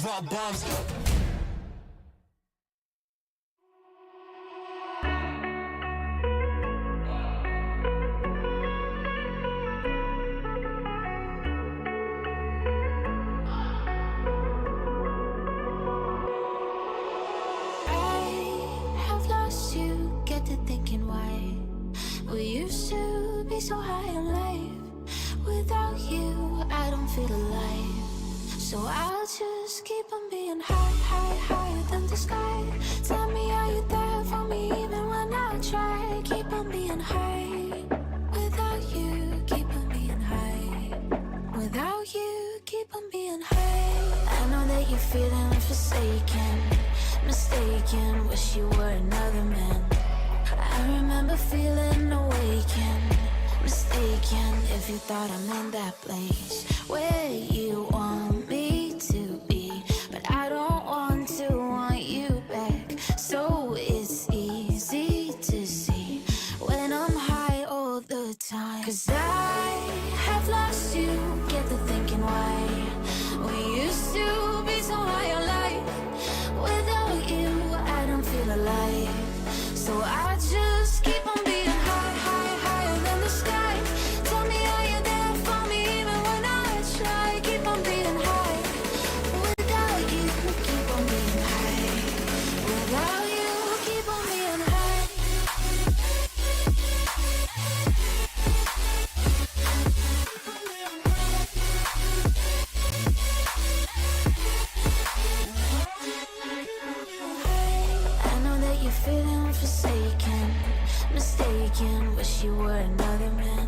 drop bombs. We used to be so high on life. Without you, I don't feel alive. So I'll just keep on being high, high, higher than the sky. Tell me, are you there for me even when I try? Keep on being high. Without you, keep on being high. Without you, keep on being high. I know that you're feeling forsaken, mistaken, wish you were another man. I remember feeling awakened, mistaken if you thought I'm in that place where you want me to be. But I don't want to want you back, so it's easy to see when I'm high all the time. 'Cause I have lost you, get the thinking why. We used to be so high on life. Without you, I don't feel alive. So I just keep on being high, high, higher than the sky. Tell me, are you there for me even when I try? Keep on being high. Without you, keep on being high. Without you, keep on being high. I know that you're feeling forsaken, mistaken, wish you were another man.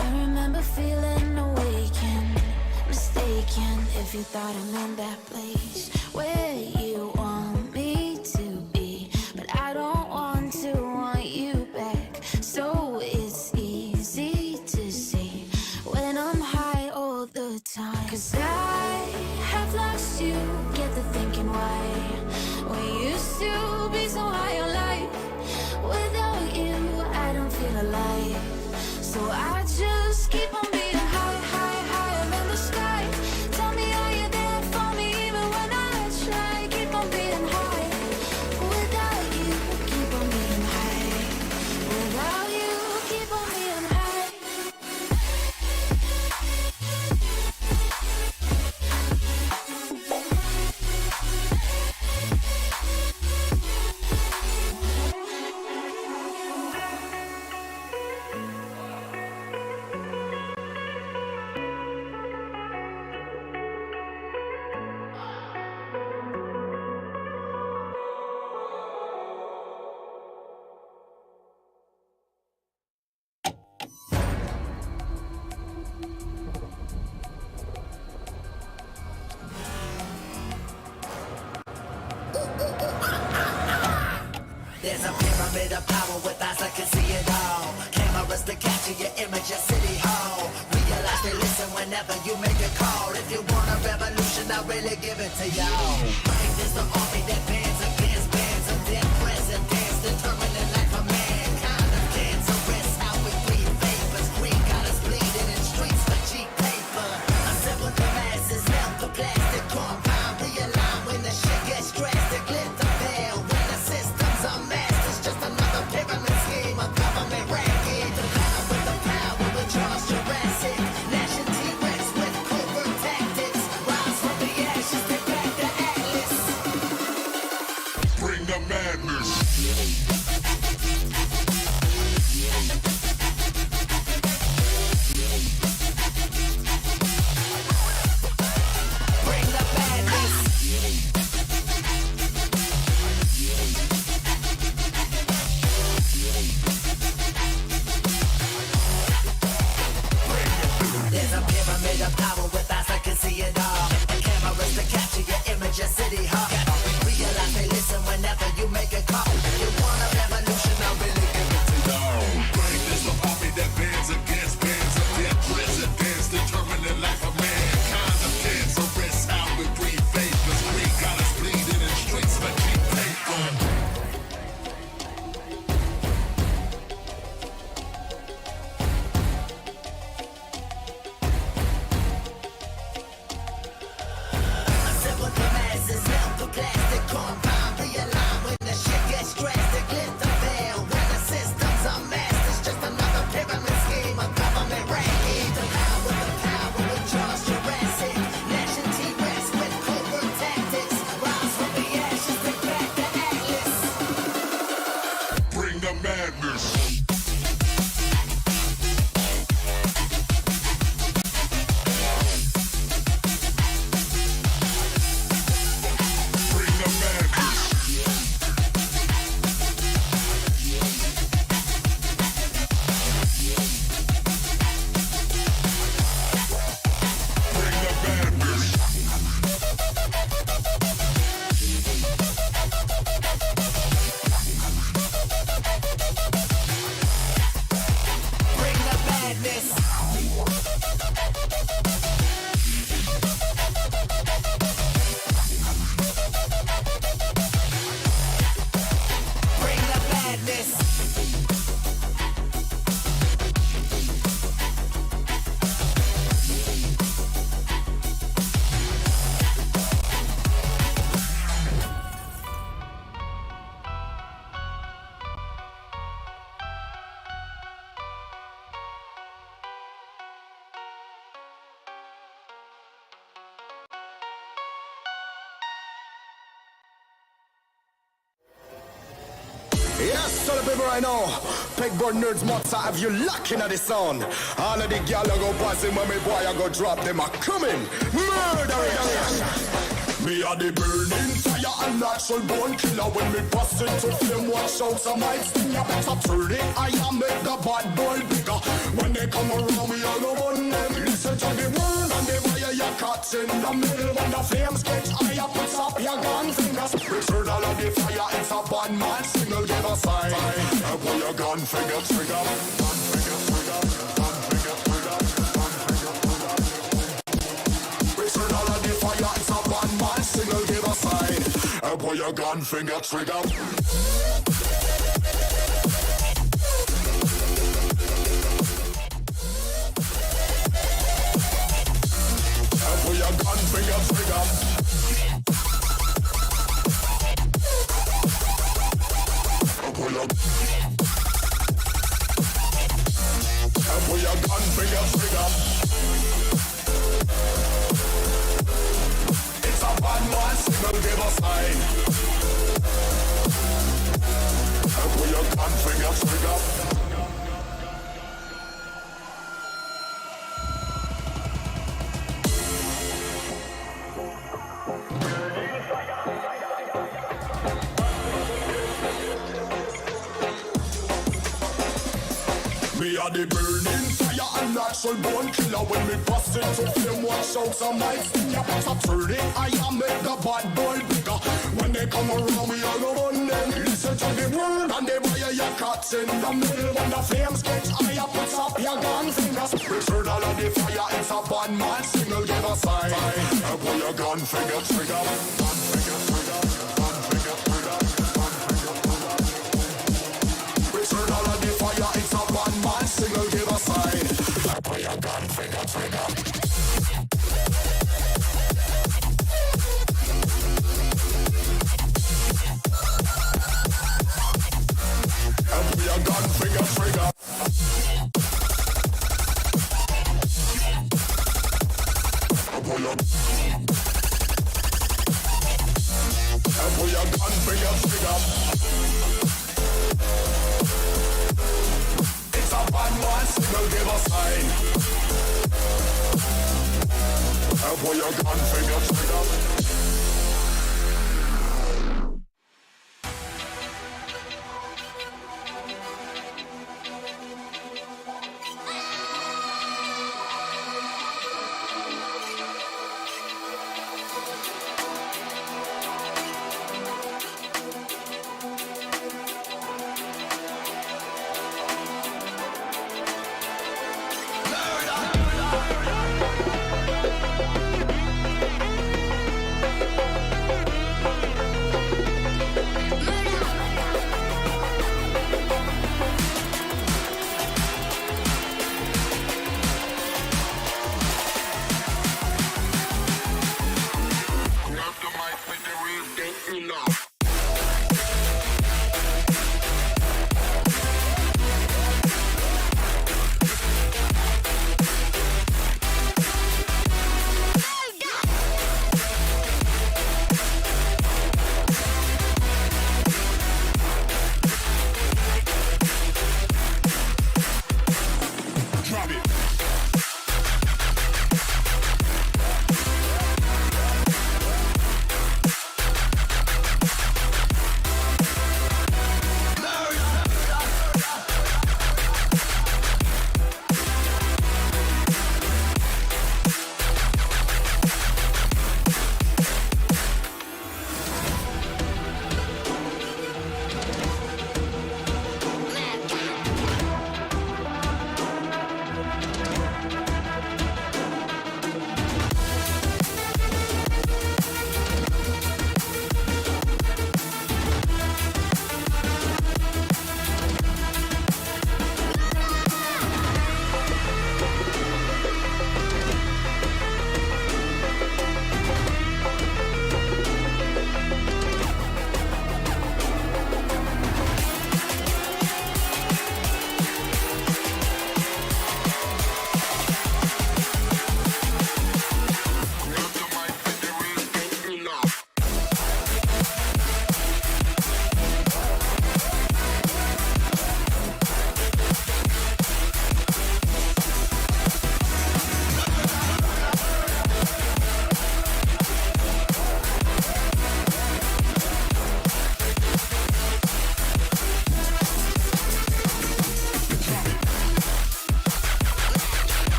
I remember feeling awakened, mistaken if you thought I'm in that place where you want me to be. But I don't want to want you back, so it's easy to see when I'm high all the time. 'Cause I have lost you, get the thinking why. We used to be so high on life. Without you, I don't feel alive. So I just keep on being high, high, higher than the sky. Tell me, are you there for me even when I try? Keep on being high. Without you, keep on being high. Without you, keep on being high. There's a pyramid of power with eyes that can see it all. Cameras to capture your image at City Hall. Realize they listen whenever you make a call. If you want a revolution, I'll really give it to y'all. Mind is the army that bands against bands of dead presidents, determining life of mankind of cancerous. How we breathe vapors, green got us bleeding in streets for cheap paper. Assemble the masses, melt the plastic compound, realign when the shit gets drastic. Lit the veil when the system's a mess. It's just another pyramid scheme of government racket. The power with the power with Charles Jurassic. Nation T-Rex with covert tactics. Rise from the ashes, take back the atlas. Tell the people right now, pegboard nerds must have you locking at the sound. All of the gal go passing when me boy I go drop them a coming. Murder. Me are the burning fire and natural born killer. When me bust into flame, watch out, some might sting. You better turn it, I am make the bad boy bigger. When they come around, me all go on them. Listen to the word and the fire you caught in the middle. When the flames get higher, put up your gun fingers. Return all of the fire, it's a bad man signal, give a sign. And pull your gun finger trigger. Gun finger trigger. Gun finger trigger. Gun finger trigger. Return all of the fire, it's a bad man signal, give a sign. And pull your gun finger trigger. Pull your gun finger trigger. Pull your gun finger trigger. It's a bad man signal, give a sign. Pull your gun finger trigger. Me are the burning fire and natural born killer. When me bust into flame, watch out, some might sting. You better turn it, I am make the bad boy bigger. When they come around, me all go on them. Listen to the word and the fire you caught in the middle. When the flames get higher, put up your gun fingers. Return all of the fire, it's a bad man signal, give a sign. And pull your gun finger trigger. Gun finger trigger. Gun finger trigger. Gun finger trigger. Return all of the fire, it's a bad man signal, give a sign. And pull your gun finger trigger. And pull your gun finger trigger. And pull your gun finger trigger. It's a bad man signal, give a sign. And pull your gun finger trigger.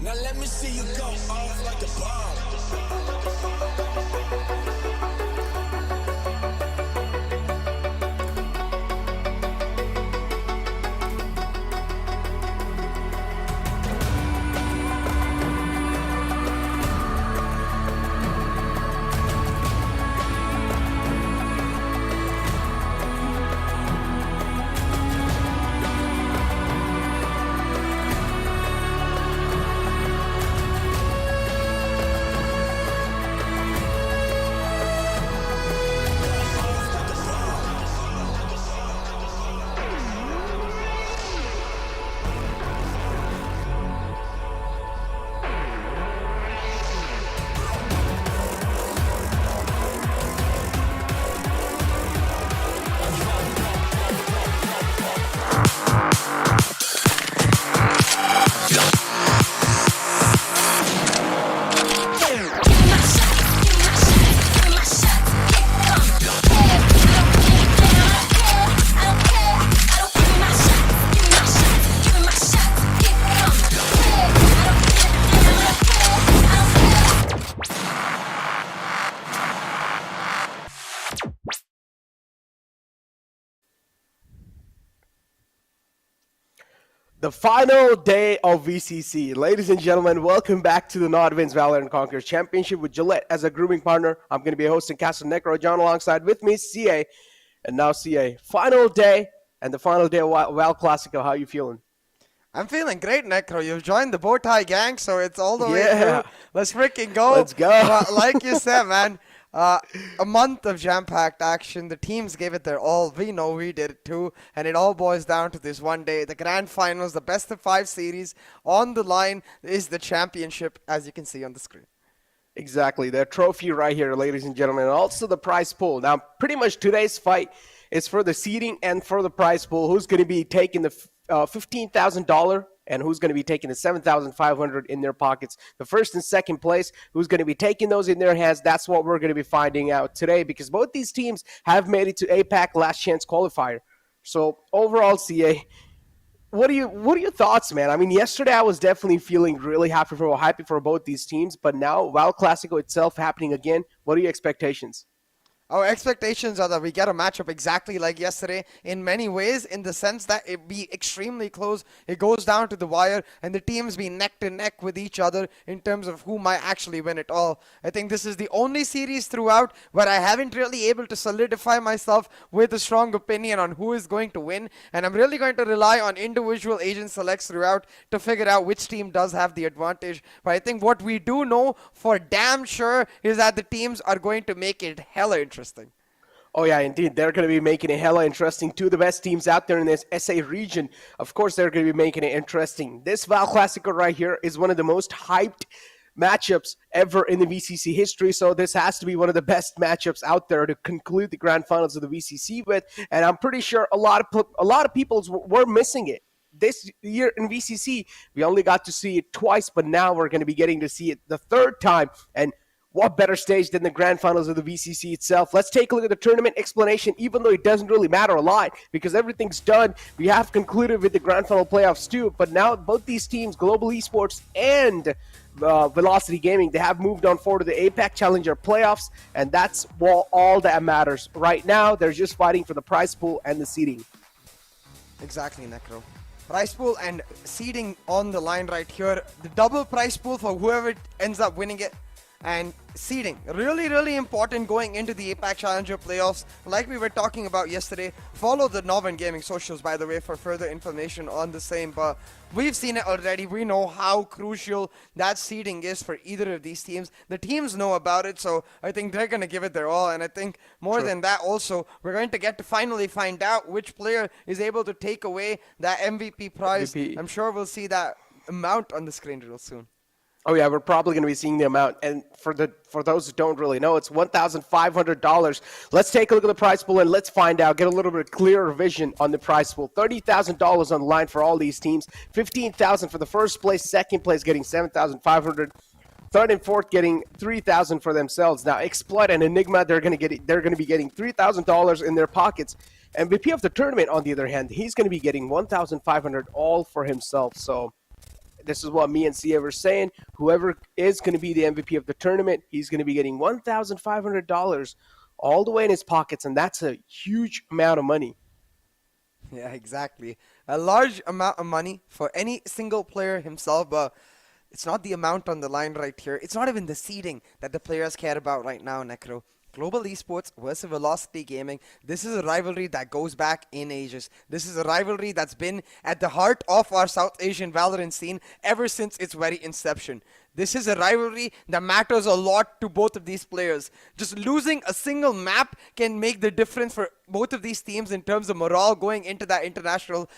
Now let me see you go off like a bomb. The final day of VCC. Ladies and gentlemen, welcome back to the NODWIN's Valorant Conquerors Championship with Gillette as a grooming partner. I'm going to be hosting Castle Necro John alongside with me, CA. And now CA, final day and the final day of Val Classico. How are you feeling? I'm feeling great, Necro. You've joined the bow tie gang, so it's all the way Yeah. through. Let's freaking go. Let's go. Like you said, man, a month of jam-packed action. The teams gave it their all. We know we did it too. And it all boils down to this one day. The grand finals, the best of 5 series. On the line is the championship, as you can see on the screen. Exactly. The trophy right here, ladies and gentlemen. And also the prize pool. Now, pretty much today's fight is for the seeding and for the prize pool. Who's going to be taking the $15,000 and who's going to be taking the $7,500 in their pockets. The first and second place, who's going to be taking those in their hands, that's what we're going to be finding out today because both these teams have made it to APAC Last Chance Qualifier. So overall, CA, what are your thoughts, man? I mean, yesterday I was definitely feeling really happy for both these teams, but now Val Classico itself happening again. What are your expectations? Our expectations are that we get a matchup exactly like yesterday in many ways, in the sense that it be extremely close. It goes down to the wire, and the teams be neck to neck with each other in terms of who might actually win it all. I think this is the only series throughout where I haven't really able to solidify myself with a strong opinion on who is going to win, and I'm really going to rely on individual agent selects throughout to figure out which team does have the advantage. But I think what we do know for damn sure is that the teams are going to make it hella interesting. Oh, yeah, indeed. They're going to be making it hella interesting. Two of the best teams out there in this SA region. Of course, they're going to be making it interesting. This Val Classico right here is one of the most hyped matchups ever in the VCC history. So this has to be one of the best matchups out there to conclude the grand finals of the VCC with. And I'm pretty sure a lot of people were missing it. This year in VCC, we only got to see it twice, but now we're going to be getting to see it the third time. And what better stage than the grand finals of the VCC itself? Let's take a look at the tournament explanation, even though it doesn't really matter a lot because everything's done. We have concluded with the grand final playoffs too, but now both these teams, Global Esports and Velocity Gaming, they have moved on forward to the APAC Challenger playoffs, and that's all that matters. Right now, they're just fighting for the prize pool and the seeding. Exactly, Necro. Prize pool and seeding on the line right here. The double prize pool for whoever ends up winning it. And seeding, really important going into the APAC Challenger playoffs. Like we were talking about yesterday, follow the NODWIN Gaming socials, by the way, for further information on the same. But we've seen it already. We know how crucial that seeding is for either of these teams. The teams know about it, so I think they're going to give it their all. And I think more than that also, we're going to get to finally find out which player is able to take away that MVP prize. I'm sure we'll see that amount on the screen real soon. Oh yeah, we're probably going to be seeing the amount, and for those who don't really know, it's $1,500. Let's take a look at the prize pool and let's find out, get a little bit clearer vision on the prize pool. $30,000 on the line for all these teams. $15,000 for the first place, second place getting $7,500. Third and fourth getting $3,000 for themselves. Now Exploit and Enigma, they're going to be getting $3,000 in their pockets. MVP of the tournament, on the other hand, he's going to be getting $1,500 all for himself. So this is what me and Sia were saying. Whoever is going to be the MVP of the tournament, he's going to be getting $1,500 all the way in his pockets, and that's a huge amount of money. Yeah, exactly. A large amount of money for any single player himself, but it's not the amount on the line right here. It's not even the seeding that the players care about right now, Necro. Global Esports versus Velocity Gaming. This is a rivalry that goes back in ages. This is a rivalry that's been at the heart of our South Asian Valorant scene ever since its very inception. This is a rivalry that matters a lot to both of these players. Just losing a single map can make the difference for both of these teams in terms of morale going into that international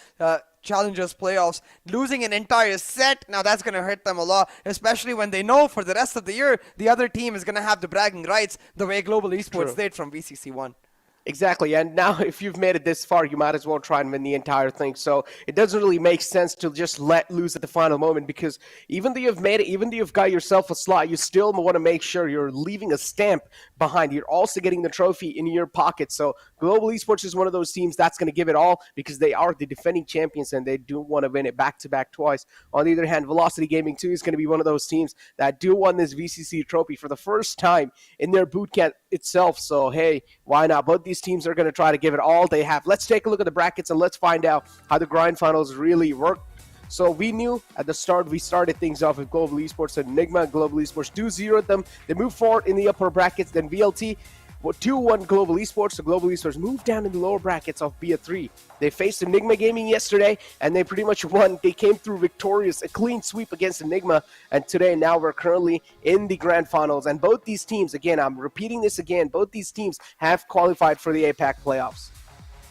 Challengers playoffs. Losing an entire set, now that's going to hurt them a lot, especially when they know for the rest of the year the other team is going to have the bragging rights the way Global Esports did from VCC 1. Exactly, and now if you've made it this far, you might as well try and win the entire thing. So it doesn't really make sense to just let loose at the final moment, because even though you've made it, even though you've got yourself a slot, you still want to make sure you're leaving a stamp behind. You're also getting the trophy in your pocket. So Global Esports is one of those teams that's going to give it all because they are the defending champions and they do want to win it back-to-back twice. On the other hand, Velocity Gaming too is going to be one of those teams that do won this VCC trophy for the first time in their bootcamp itself. So hey, why not? Both these teams are going to try to give it all they have. Let's take a look at the brackets and let's find out how the grind finals really work. So we knew at the start, we started things off with Global Esports and Enigma. Global Esports 2-0 them. They move forward in the upper brackets. Then VLT 2-1 Global Esports. So Global Esports moved down in the lower brackets of BA3. They faced Enigma Gaming yesterday, and they pretty much won. They came through victorious, a clean sweep against Enigma, and today, now we're currently in the grand finals. And both these teams, again, I'm repeating this again, both these teams have qualified for the APAC playoffs.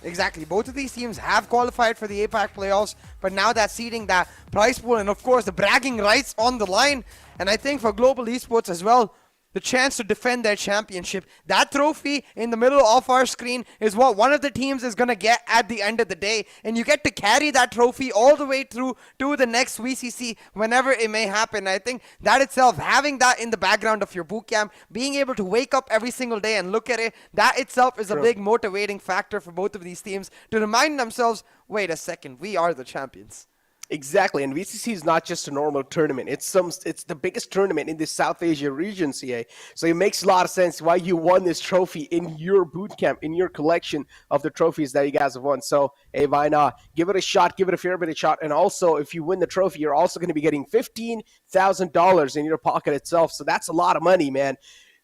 Exactly. Both of these teams have qualified for the APAC playoffs, but now that seeding, that prize pool, and of course the bragging rights on the line. And I think for Global Esports as well, the chance to defend their championship. That trophy in the middle of our screen is what one of the teams is going to get at the end of the day. And you get to carry that trophy all the way through to the next VCC whenever it may happen. I think that itself, having that in the background of your bootcamp, being able to wake up every single day and look at it, that itself is a big motivating factor for both of these teams to remind themselves, wait a second, we are the champions. Exactly, and VCC is not just a normal tournament. It's the biggest tournament in the South Asia region, CA. So it makes a lot of sense why you won this trophy in your bootcamp, in your collection of the trophies that you guys have won. So, hey, why not? Give it a shot, give it a fair bit of shot. And also, if you win the trophy, you're also going to be getting $15,000 in your pocket itself. So that's a lot of money, man.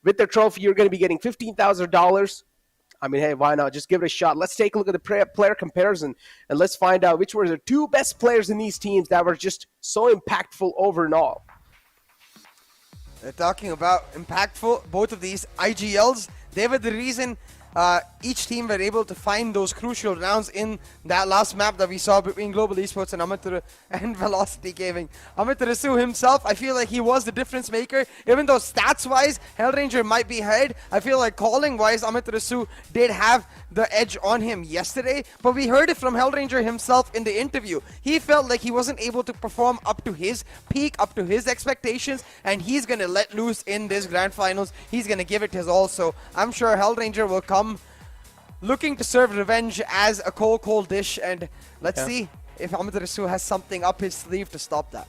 With the trophy, you're going to be getting $15,000. I mean, hey, why not? Just give it a shot. Let's take a look at the player comparison, and let's find out which were the two best players in these teams that were just so impactful over and all. They're talking about impactful. Both of these IGLs, they were the reason each team were able to find those crucial rounds in that last map that we saw between Global Esports and Velocity Gaming. Amitarasu himself, I feel like he was the difference maker. Even though stats-wise, Hellranger might be ahead, I feel like calling-wise, Amitarasu did have the edge on him yesterday, but we heard it from Hellranger himself in the interview. He felt like he wasn't able to perform up to his peak, up to his expectations, and he's going to let loose in this grand finals. He's going to give it his all. So I'm sure Hellranger will come looking to serve revenge as a cold dish, and let's see if Amaterasu has something up his sleeve to stop that.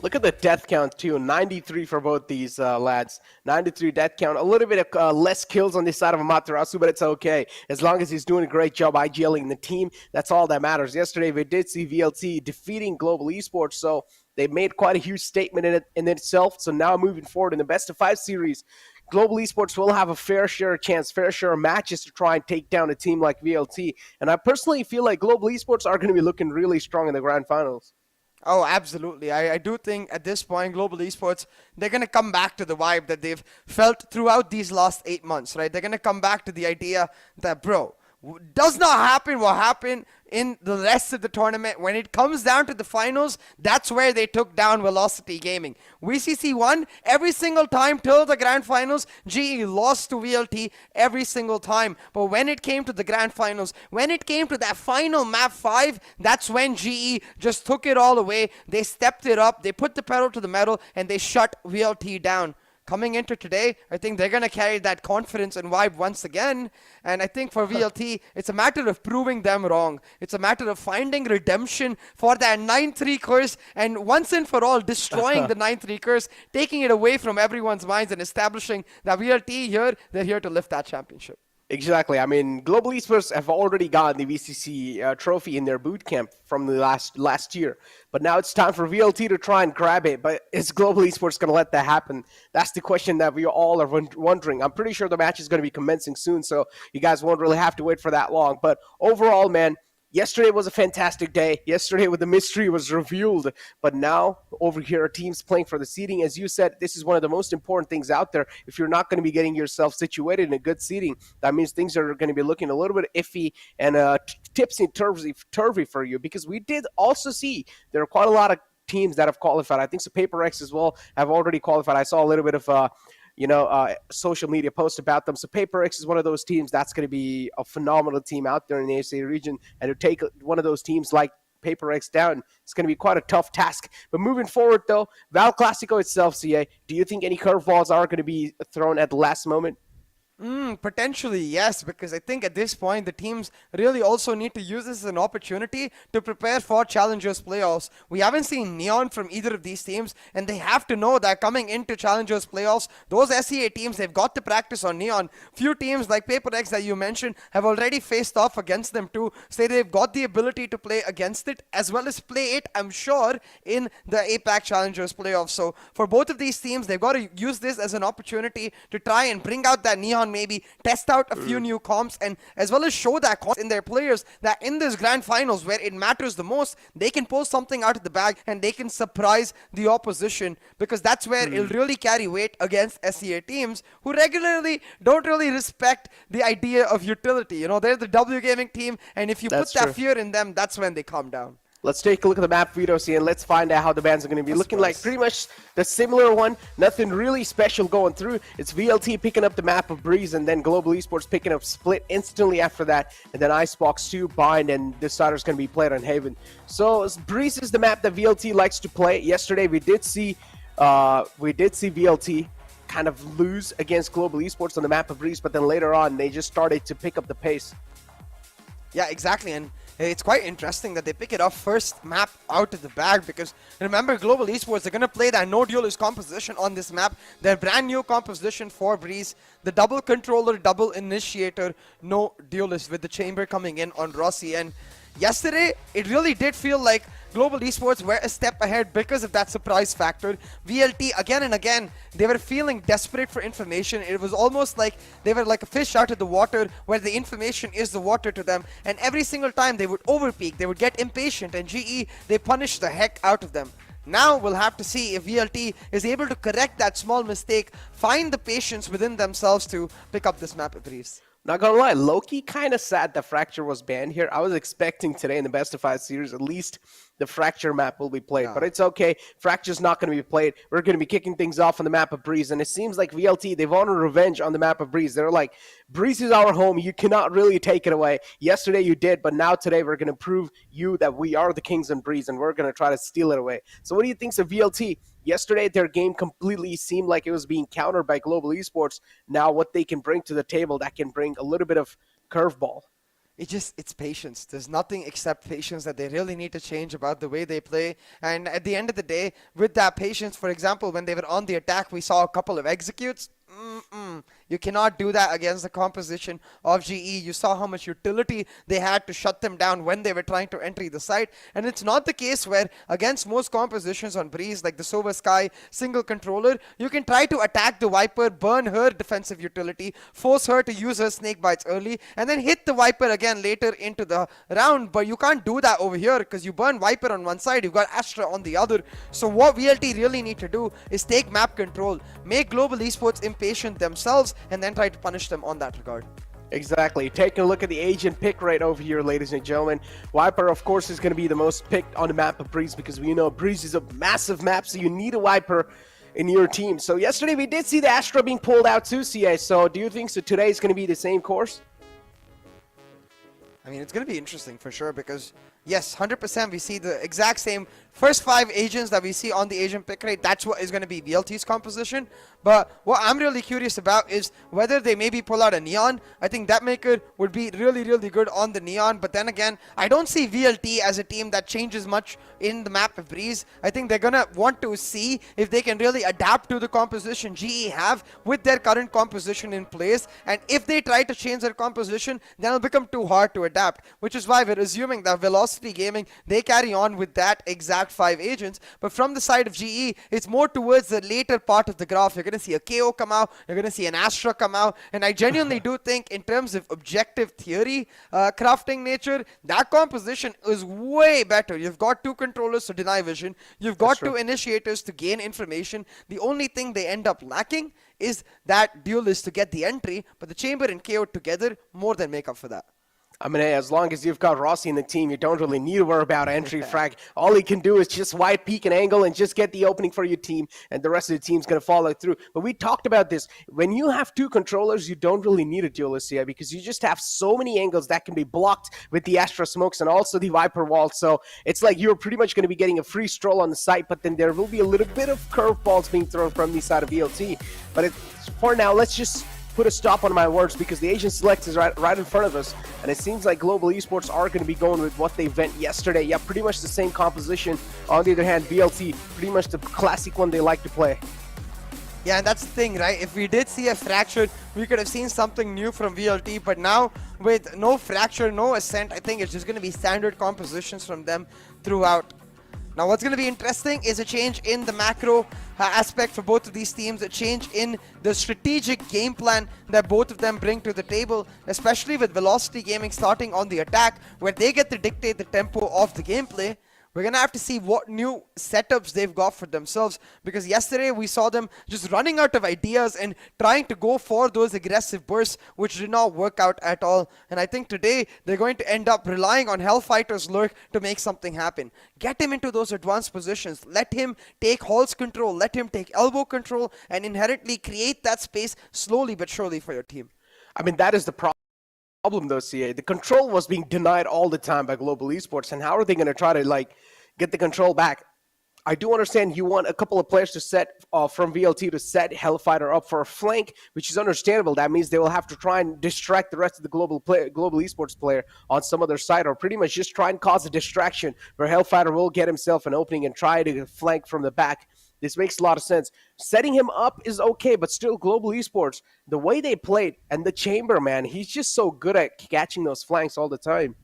Look at the death count too, 93 for both these lads. 93 death count, a little bit of less kills on this side of Amaterasu, but it's okay. As long as he's doing a great job IGLing the team, that's all that matters. Yesterday we did see VLT defeating Global Esports, so they made quite a huge statement in itself. So now moving forward in the best of 5 series, Global Esports will have a fair share of matches to try and take down a team like VLT. And I personally feel like Global Esports are going to be looking really strong in the grand finals. Oh, absolutely. I do think at this point, Global Esports, they're going to come back to the vibe that they've felt throughout these last 8 months, right? They're going to come back to the idea that, bro, does not happen what happened in the rest of the tournament. When it comes down to the finals, that's where they took down Velocity Gaming. VCC won every single time till the grand finals. GE lost to VLT every single time. But when it came to the grand finals, when it came to that final map 5, that's when GE just took it all away. They stepped it up, they put the pedal to the metal, and they shut VLT down. Coming into today, I think they're going to carry that confidence and vibe once again. And I think for VLT, it's a matter of proving them wrong. It's a matter of finding redemption for that 9-3 curse and once and for all destroying the 9-3 curse, taking it away from everyone's minds and establishing that VLT here, they're here to lift that championship. Exactly. I mean, Global Esports have already gotten the VCC trophy in their boot camp from the last year. But now it's time for VLT to try and grab it. But is Global Esports going to let that happen? That's the question that we all are wondering. I'm pretty sure the match is going to be commencing soon, so you guys won't really have to wait for that long. But overall, man, yesterday was a fantastic day. Yesterday, the mystery was revealed. But now, over here, our team's playing for the seeding. As you said, this is one of the most important things out there. If you're not going to be getting yourself situated in a good seeding, that means things are going to be looking a little bit iffy and tipsy-turvy for you. Because we did also see there are quite a lot of teams that have qualified. I think so Paper X as well have already qualified. I saw a little bit of social media posts about them. So Paper X is one of those teams that's going to be a phenomenal team out there in the ASA region. And to take one of those teams like Paper X down, it's going to be quite a tough task. But moving forward, though, Val Classico itself, CA, do you think any curveballs are going to be thrown at the last moment? Potentially, yes, because I think at this point, the teams really also need to use this as an opportunity to prepare for Challengers playoffs. We haven't seen Neon from either of these teams, and they have to know that coming into Challengers playoffs, those SEA teams, they've got to practice on Neon. Few teams like Paper X that you mentioned have already faced off against them too, so they've got the ability to play against it, as well as play it, I'm sure, in the APAC Challengers playoffs. So for both of these teams, they've got to use this as an opportunity to try and bring out that Neon, maybe test out a few new comps, and as well as show that in their players that in this grand finals where it matters the most, they can pull something out of the bag and they can surprise the opposition, because that's where it'll really carry weight against SEA teams who regularly don't really respect the idea of utility. You know, they're the W Gaming team, and if you put that fear in them, that's when they calm down. Let's take a look at the map, Vito's here, and let's find out how the bands are going to be looking like. Pretty much the similar one. Nothing really special going through. It's VLT picking up the map of Breeze, and then Global Esports picking up Split instantly after that. And then Icebox 2, Bind, and Decider's going to be played on Haven. So Breeze is the map that VLT likes to play. Yesterday we did see VLT kind of lose against Global Esports on the map of Breeze, but then later on they just started to pick up the pace. Yeah, exactly. And it's quite interesting that they pick it up first map out of the bag, because remember, Global Esports, they're going to play that no duelist composition on this map. Their brand new composition for Breeze, the double controller, double initiator, no duelist, with the chamber coming in on Rossi. And yesterday, it really did feel like Global Esports were a step ahead because of that surprise factor. VLT, again and again, they were feeling desperate for information. It was almost like they were like a fish out of the water, where the information is the water to them. And every single time they would overpeak, they would get impatient, and GE, they punish the heck out of them. Now we'll have to see if VLT is able to correct that small mistake, find the patience within themselves to pick up this map of Breeze. Not gonna lie, Loki kind of sad that Fracture was banned here. I was expecting today in the Best of 5 series, at least the Fracture map will be played. No. But it's okay. Fracture's not going to be played. We're going to be kicking things off on the map of Breeze. And it seems like VLT, they've wanted revenge on the map of Breeze. They're like, Breeze is our home. You cannot really take it away. Yesterday you did, but now today we're going to prove you that we are the kings in Breeze, and we're going to try to steal it away. So what do you think of VLT? Yesterday, their game completely seemed like it was being countered by Global Esports. Now what they can bring to the table, that can bring a little bit of curveball. It's patience. There's nothing except patience that they really need to change about the way they play. And at the end of the day, with that patience, for example, when they were on the attack, we saw a couple of executes. You cannot do that against the composition of GE. You saw how much utility they had to shut them down when they were trying to enter the site. And it's not the case where against most compositions on Breeze, like the Sova Sky single controller, you can try to attack the Viper, burn her defensive utility, force her to use her snake bites early, and then hit the Viper again later into the round. But you can't do that over here because you burn Viper on one side, you've got Astra on the other. So what VLT really need to do is take map control, make Global Esports impatient themselves, and then try to punish them on that regard. Exactly. Taking a look at the agent pick rate over here, ladies and gentlemen. Viper, of course, is going to be the most picked on the map of Breeze because we know Breeze is a massive map, so you need a Viper in your team. So yesterday we did see the Astra being pulled out too, CA. So do you think so today is going to be the same course? I mean, it's going to be interesting for sure because, yes, 100% we see the exact same first 5 agents that we see on the agent pick rate. That's what is going to be VLT's composition. But what I'm really curious about is whether they maybe pull out a Neon. I think that maker would be really, really good on the Neon. But then again, I don't see VLT as a team that changes much in the map of Breeze. I think they're going to want to see if they can really adapt to the composition GE have with their current composition in place. And if they try to change their composition, then it'll become too hard to adapt. Which is why we're assuming that Velocity Gaming, they carry on with that exact 5 agents. But from the side of GE, it's more towards the later part of the graph. You're going to see a KO come out, you're going to see an Astra come out, and I genuinely do think in terms of objective theory, crafting nature, that composition is way better. You've got 2 controllers to deny vision, you've got 2 initiators to gain information. The only thing they end up lacking is that duelist to get the entry, but the Chamber and KO together more than make up for that. I mean, hey, as long as you've got Rossi in the team, you don't really need to worry about entry frag. All he can do is just wide peek and angle and just get the opening for your team, and the rest of the team's going to follow through. But we talked about this. When you have 2 controllers, you don't really need a duelist here because you just have so many angles that can be blocked with the Astra smokes and also the Viper wall. So it's like you're pretty much going to be getting a free stroll on the site, but then there will be a little bit of curveballs being thrown from the side of VLT. But for now, let's just put a stop on my words because the agent select is right in front of us, and it seems like Global Esports are going to be going with what they went yesterday. Yeah, pretty much the same composition. On the other hand, VLT, pretty much the classic one they like to play. Yeah, and that's the thing, right? If we did see a Fracture, we could have seen something new from VLT, but now with no Fracture, no Ascent, I think it's just going to be standard compositions from them throughout. Now what's going to be interesting is a change in the macro aspect for both of these teams, a change in the strategic game plan that both of them bring to the table, especially with Velocity Gaming starting on the attack, where they get to dictate the tempo of the gameplay. We're going to have to see what new setups they've got for themselves, because yesterday we saw them just running out of ideas and trying to go for those aggressive bursts, which did not work out at all. And I think today they're going to end up relying on Hellfighter's Lurk to make something happen. Get him into those advanced positions. Let him take Hall's control. Let him take elbow control and inherently create that space slowly but surely for your team. I mean, that is the problem though, CA. The control was being denied all the time by Global Esports, and how are they going to try to get the control back? I do understand you want a couple of players to set from VLT to set Hellfighter up for a flank, which is understandable. That means they will have to try and distract the rest of the global esports player on some other side, or pretty much just try and cause a distraction where Hellfighter will get himself an opening and try to flank from the back. This makes a lot of sense. Setting him up is okay, but still Global Esports, the way they played, and the Chamber, man, he's just so good at catching those flanks all the time.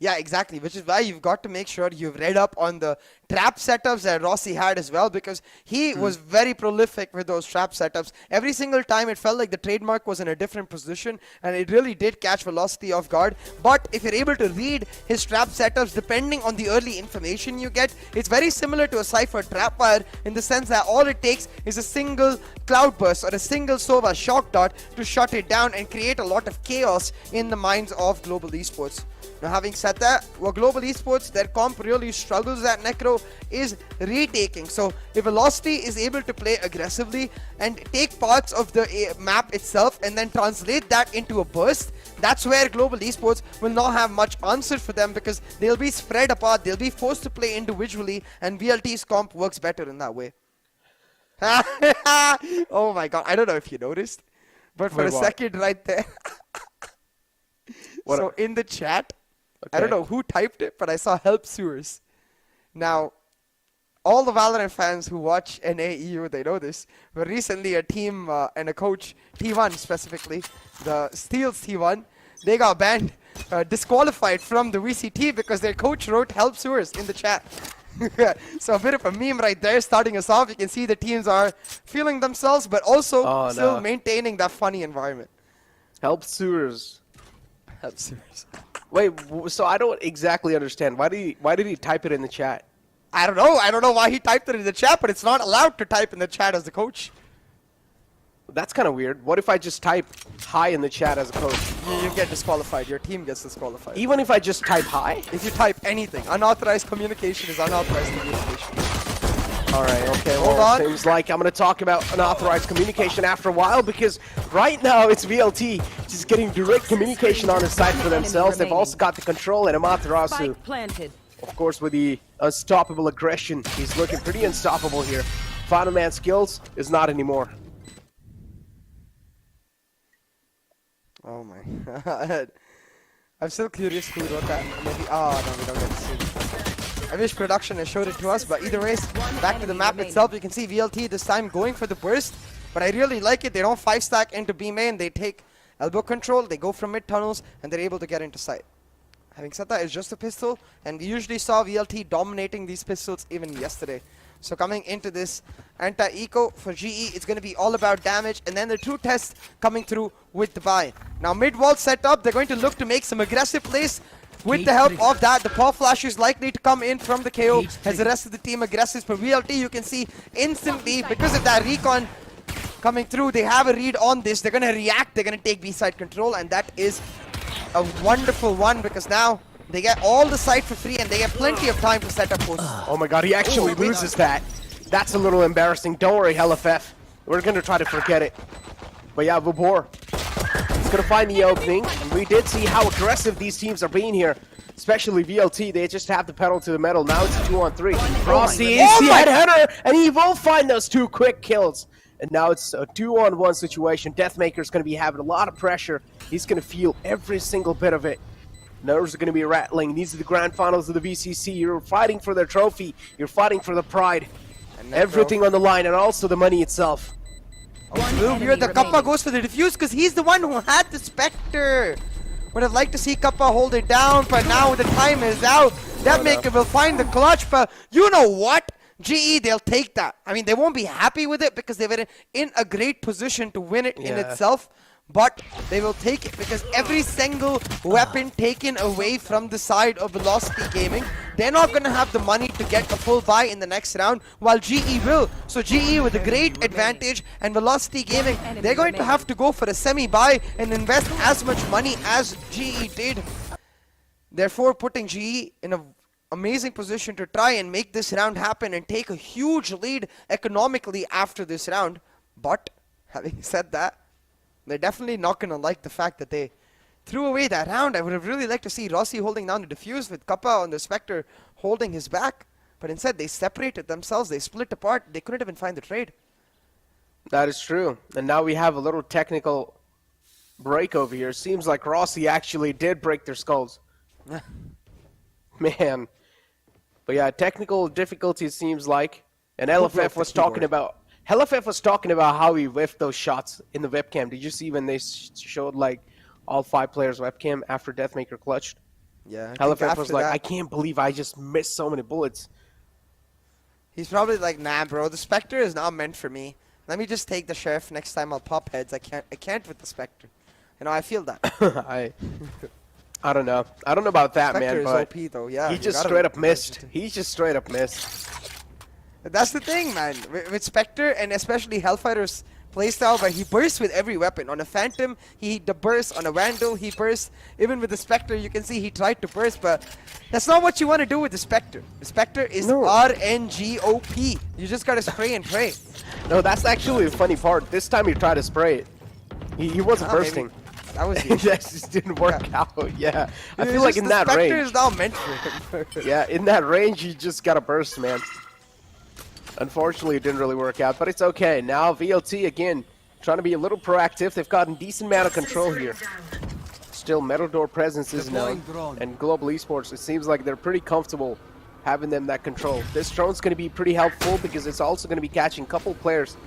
Yeah, exactly. Which is why you've got to make sure you've read up on the trap setups that Rossi had as well, because he was very prolific with those trap setups. Every single time it felt like the trademark was in a different position, and it really did catch Velocity off guard. But if you're able to read his trap setups, depending on the early information you get, it's very similar to a Cypher Trapwire in the sense that all it takes is a single Cloudburst or a single Sova Shock Dot to shut it down and create a lot of chaos in the minds of Global Esports. Now, having said that, what Global Esports, their comp really struggles at Necro is retaking. So, if Velocity is able to play aggressively and take parts of the map itself and then translate that into a burst, that's where Global Esports will not have much answer for them, because they'll be spread apart, they'll be forced to play individually, and VLT's comp works better in that way. Oh my god, I don't know if you noticed, but for a second right there. So in the chat, I don't know who typed it, but I saw help sewers. Now, all the Valorant fans who watch NAEU, they know this, but recently a team and a coach, T1 specifically, the Steels T1, they got banned, disqualified from the VCT because their coach wrote help sewers in the chat. So a bit of a meme right there starting us off. You can see the teams are feeling themselves, but also still maintaining that funny environment. Help sewers. Help sewers. Wait, so I don't exactly understand. Why did he type it in the chat? I don't know. I don't know why he typed it in the chat, but it's not allowed to type in the chat as the coach. That's kind of weird. What if I just type hi in the chat as a coach? You get disqualified. Your team gets disqualified. Even if I just type hi? If you type anything. Unauthorized communication is unauthorized communication. Alright, okay, Hold well, on. seems like I'm going to talk about unauthorized communication after a while, because right now it's VLT just getting direct communication on his side for themselves. They've also got the control, and Amaterasu, of course, with the unstoppable aggression. He's looking pretty unstoppable here. Final man skills is not anymore. Oh my god. I'm still curious who wrote that. Maybe. Oh no, we don't get to see. I wish production had showed it to us, but either way, back to the map itself, you can see VLT this time going for the burst, but I really like it. They don't 5-stack into B main, they take elbow control, they go from mid tunnels, and they're able to get into sight. Having said that, it's just a pistol, and we usually saw VLT dominating these pistols even yesterday. So coming into this anti-eco for GE, it's going to be all about damage, and then the two tests coming through with the buy. Now mid-wall set up, they're going to look to make some aggressive plays. With the help of that, the paw flash is likely to come in from the KO as the rest of the team aggressive. For VLT, you can see instantly, because of that recon coming through, they have a read on this. They're going to react, they're going to take B-side control, and that is a wonderful one, because now they get all the site for free and they get plenty of time to set up posts. Oh my god, he actually loses that. That's a little embarrassing. Don't worry, HellFF. We're going to try to forget it. But yeah, Vabor, he's going to find the opening. And we did see how aggressive these teams are being here. Especially VLT, they just have the pedal to the metal. Now it's a 2-on-3. Rossi is the headhunter, and he will find those two quick kills. And now it's a 2-on-1 situation. Deathmaker's going to be having a lot of pressure. He's going to feel every single bit of it. Nerves are going to be rattling. These are the grand finals of the VCC. You're fighting for their trophy. You're fighting for the pride. And everything on the line, and also the money itself. Here the Kappa goes for the defuse because he's the one who had the Spectre. Would have liked to see Kappa hold it down, but now the time is out. Deathmaker will find the clutch, but you know what? GE, they'll take that. I mean, they won't be happy with it because they were in a great position to win it in itself. But they will take it because every single weapon taken away from the side of Velocity Gaming, they're not going to have the money to get a full buy in the next round, while GE will. So GE with a great advantage, and Velocity Gaming, they're going to have to go for a semi-buy and invest as much money as GE did. Therefore, putting GE in an amazing position to try and make this round happen and take a huge lead economically after this round. But, having said that, they're definitely not going to like the fact that they threw away that round. I would have really liked to see Rossi holding down the defuse with Kappa on the Spectre holding his back. But instead, they separated themselves. They split apart. They couldn't even find the trade. That is true. And now we have a little technical break over here. Seems like Rossi actually did break their skulls. Man. But yeah, technical difficulties seems like. And LFF was talking about... HellFF was talking about how he whiffed those shots in the webcam. Did you see when they showed like all 5 players webcam after Deathmaker clutched? Yeah. I think Halifax after was like, that, I can't believe I just missed so many bullets. he's probably like, nah, bro. The Spectre is not meant for me. Let me just take the Sheriff. Next time I'll pop heads. I can't with the Spectre. You know, I feel that. I don't know. I don't know about that, Spectre man. is But OP though. Yeah. he you just gotta straight up mention missed. it. He just straight up missed. That's the thing, man. With Spectre and especially Hellfighter's playstyle, where he bursts with every weapon. On a Phantom, he bursts. On a Vandal, he bursts. Even with the Spectre, you can see he tried to burst, but that's not what you want to do with the Spectre. The Spectre is No. RNGOP. You just gotta spray and pray. No, that's actually the funny part. This time he tried to spray it. He wasn't Ah, maybe bursting. That was the issue. That just didn't work out. Yeah. I It's feel like just in the that Spectre range. is now meant for him. Yeah, in that range, you just gotta burst, man. Unfortunately, it didn't really work out, but it's okay. Now VLT again, trying to be a little proactive. They've gotten decent amount of control here. Still, Metal Door presence is known, and Global Esports, it seems like they're pretty comfortable having them that control. This drone's going to be pretty helpful because it's also going to be catching a couple players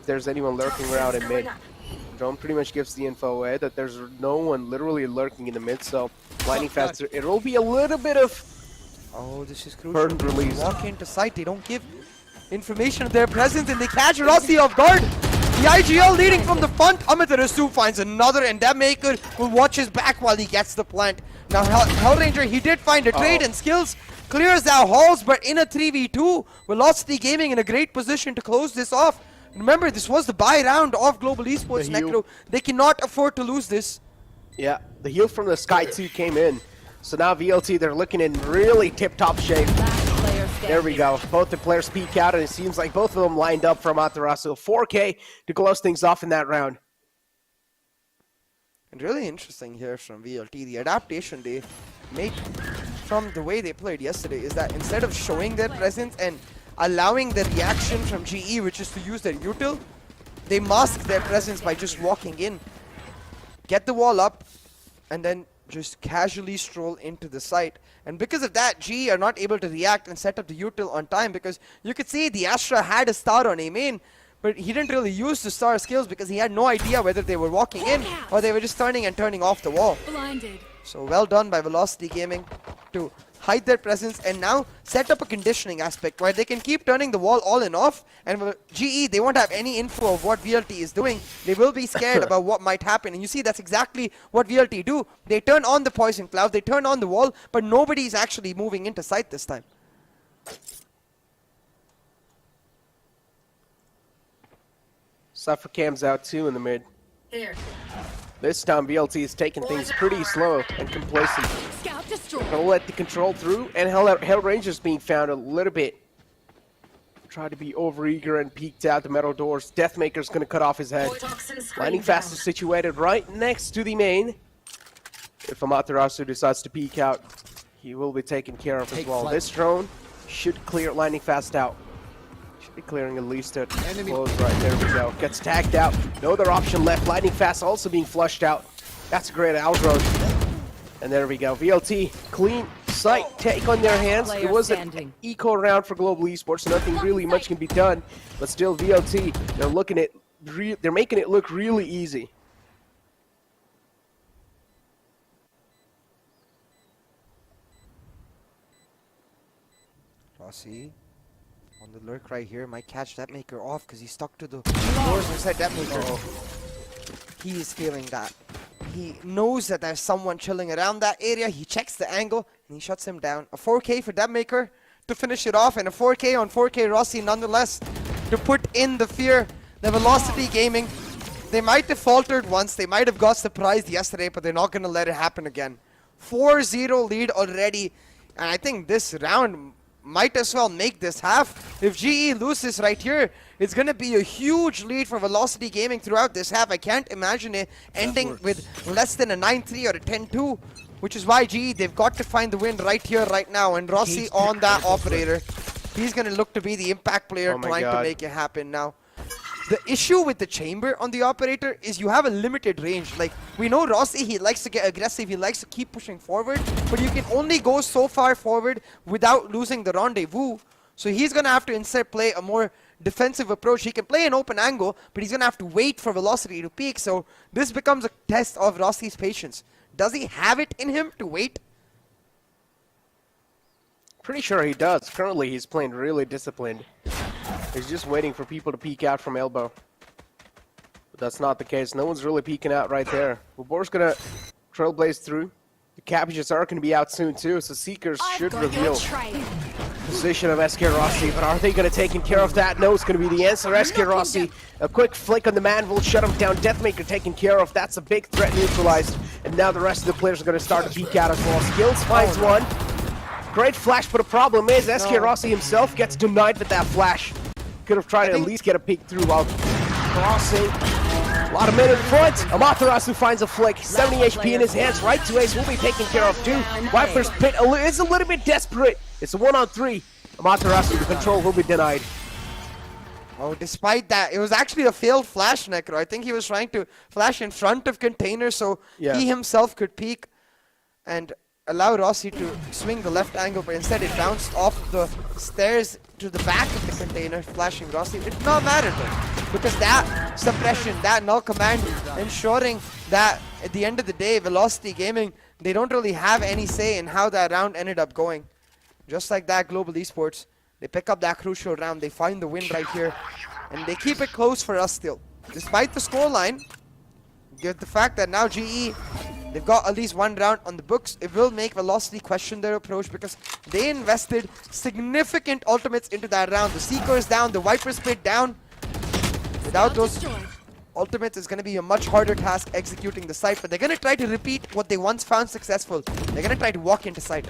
if there's anyone lurking around in mid. Drone pretty much gives the info away that there's no one literally lurking in the mid, so lightning faster. It will be a little bit of Oh, this is crucial. burn release. Walk into sight. They don't give information of their presence, and they catch Rossi off guard. The IGL leading from the front. Amaterasu finds another, and that Maker will watch his back while he gets the plant. Now Hellranger, he did find a trade and skills. Clears out halls, but in a 3v2, Velocity Gaming in a great position to close this off. Remember, this was the buy round of Global Esports, The heal. Necro. They cannot afford to lose this. Yeah, the heal from the Sky 2 came in. So now VLT, they're looking in really tip-top shape. There we go. Both the players peek out, and it seems like both of them lined up from Amaterasu. 4K to close things off in that round. And really interesting here from VLT, the adaptation they made from the way they played yesterday is that instead of showing their presence and allowing the reaction from GE, which is to use their util, they mask their presence by just walking in, get the wall up, and then just casually stroll into the site. And because of that, GE are not able to react and set up the util on time, because you could see the Astra had a star on A main, but he didn't really use the star skills because he had no idea whether they were walking in or they were just turning and turning off the wall. Blinded. So well done by Velocity Gaming to hide their presence and now set up a conditioning aspect where they can keep turning the wall all in off, and GE, they won't have any info of what VLT is doing. They will be scared about what might happen, and you see that's exactly what VLT do. They turn on the poison cloud, they turn on the wall, but nobody's actually moving into sight this time. Cypher Cam's out too in the mid. There. This time VLT is taking things pretty slow and complacent. Scout destroyed. Gonna let the control through, and Hellranger's being found a little bit. Try to be overeager and peeked out the metal doors. Deathmaker's gonna cut off his head. Lightning Fast is situated right next to the main. If Amaterasu decides to peek out, he will be taken care of as well. This drone should clear Lightning Fast out. Should be clearing at least at close right there. We go. Gets tagged out. No other option left. Lightning Fast also being flushed out. That's a great outrage. And there we go. VLT, clean sight, take on their hands. It was an eco round for Global Esports. Nothing really much can be done. But still, VLT, they're making it look really easy. Rossi on the lurk right here might catch that Maker off because he's stuck to the doors inside that Maker. He is feeling that. He knows that there's someone chilling around that area. He checks the angle and he shuts him down. A 4K for that Maker to finish it off, and a 4K on 4K Rossi nonetheless to put in the fear. The Velocity Gaming, they might have faltered once. They might have got surprised yesterday, but they're not going to let it happen again. 4-0 lead already, and I think this round might as well make this half. If GE loses right here, it's going to be a huge lead for Velocity Gaming throughout this half. I can't imagine it ending with less than a 9-3 or a 10-2, which is why GE, they've got to find the win right here, right now. And Rossi on that operator. He's going to look to be the impact player trying to make it happen now. The issue with the chamber on the operator is you have a limited range. Like, we know Rossi, he likes to get aggressive, he likes to keep pushing forward, but you can only go so far forward without losing the rendezvous. So he's going to have to instead play a more defensive approach. He can play an open angle, but he's going to have to wait for Velocity to peak. So this becomes a test of Rossi's patience. Does he have it in him to wait? Pretty sure he does. Currently, he's playing really disciplined. He's just waiting for people to peek out from elbow. But that's not the case. No one's really peeking out right there. Bubor's going to trailblaze through. The cabbages are going to be out soon, too, so Seekers should reveal position of SK Rossi, but are they going to take care of that? No, it's going to be the answer. SK Rossi, a quick flick on the man will shut him down. Deathmaker taken care of. That's a big threat neutralized. And now the rest of the players are going to start to peek out as well. Skills finds one. Great flash, but the problem is SK Rossi himself gets denied with that flash. Could have tried to at least get a peek through while crossing. A lot of men in front. Amaterasu finds a flick. 70 HP in his hands. Right to ace will be taken care of too. Viper's Pit is a little bit desperate. It's a 1-on-3. Amaterasu, the control will be denied. Oh, despite that, it was actually a failed flash, Necro. I think he was trying to flash in front of container so he himself could peek and allow Rossi to swing the left angle, but instead it bounced off the stairs to the back of the container, flashing Rossi. It did not matter though, because that suppression, that null command, ensuring that at the end of the day, Velocity Gaming, they don't really have any say in how that round ended up going. Just like that, Global Esports, they pick up that crucial round, they find the win right here, and they keep it close for us still. Despite the scoreline, given the fact that now GE, they've got at least one round on the books, it will make Velocity question their approach because they invested significant ultimates into that round. The Seeker is down, the Viper's Pit down. Without those ultimates, it's going to be a much harder task executing the site, but they're going to try to repeat what they once found successful. They're going to try to walk into site.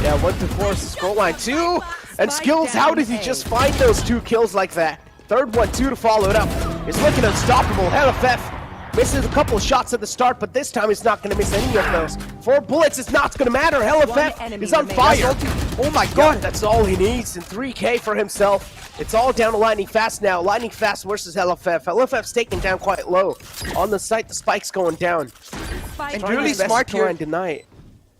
Yeah, 1-4 is the scoreline. 2, and Skills, how did he just find those 2 kills like that? Third one, 2 to follow it up. It's looking unstoppable. LFF misses a couple of shots at the start, but this time he's not going to miss any of those. 4 bullets, it's not going to matter. LFF is on fire. Oh my god, that's all he needs, and 3K for himself. It's all down to Lightning Fast now. Lightning Fast versus LFF. LFF's taken down quite low. On the site, the spike's going down. And really smart here and deny it.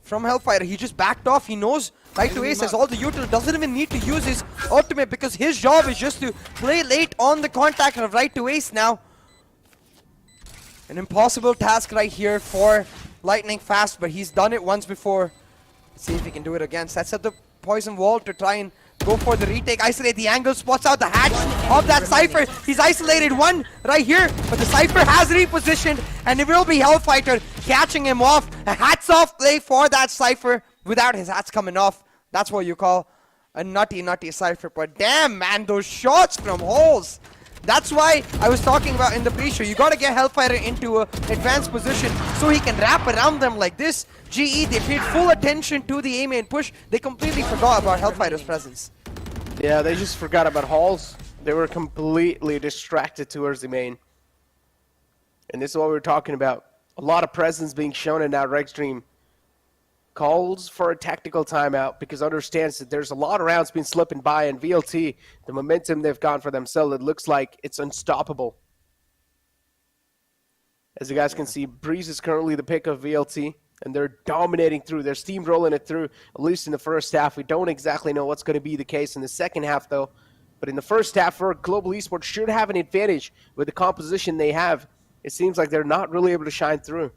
From Hellfire. He just backed off. He knows right to ace has all the util. Doesn't even need to use his ultimate because his job is just to play late on the contact of right to ace now. An impossible task right here for Lightning Fast, but he's done it once before. Let's see if he can do it again. Sets up the poison wall to try and go for the retake. Isolate the angle, spots out the hatch of that Cypher. He's isolated one right here, but the Cypher has repositioned, and it will be Hellfighter catching him off. A hats off play for that Cypher without his hats coming off. That's what you call a nutty Cypher. But damn, man, those shots from holes. That's why I was talking about in the pre-show. You got to get Hellfighter into an advanced position so he can wrap around them like this. GE, they paid full attention to the A main push. They completely forgot about Hellfighter's presence. Yeah, they just forgot about Halls. They were completely distracted towards the main. And this is what we were talking about. A lot of presence being shown in that reg stream. Calls for a tactical timeout because understands that there's a lot of rounds being slipping by, and VLT, the momentum they've gone for themselves, it looks like it's unstoppable. As you guys can see, Breeze is currently the pick of VLT, and they're dominating through. They're steamrolling it through, at least in the first half. We don't exactly know what's going to be the case in the second half, though. But in the first half, Global Esports should have an advantage with the composition they have. It seems like they're not really able to shine through.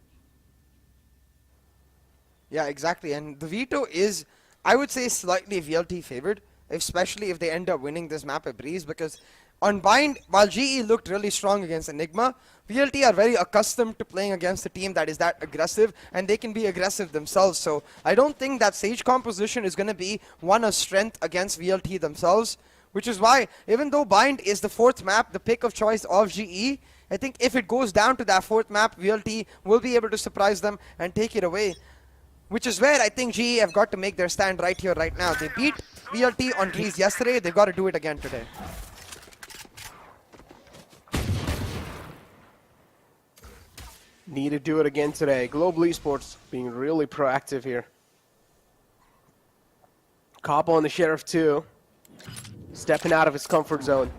Yeah, exactly. And the veto is, I would say, slightly VLT favored, especially if they end up winning this map at Breeze, because on Bind, while GE looked really strong against Enigma, VLT are very accustomed to playing against a team that is that aggressive, and they can be aggressive themselves. So I don't think that Sage composition is going to be one of strength against VLT themselves, which is why, even though Bind is the 4th map, the pick of choice of GE, I think if it goes down to that 4th map, VLT will be able to surprise them and take it away. Which is where I think GE have got to make their stand right here, right now. They beat VLT on Breeze yesterday. They've got to do it again today. Need to do it again today. Global Esports being really proactive here. Capo on the Sheriff too. Stepping out of his comfort zone.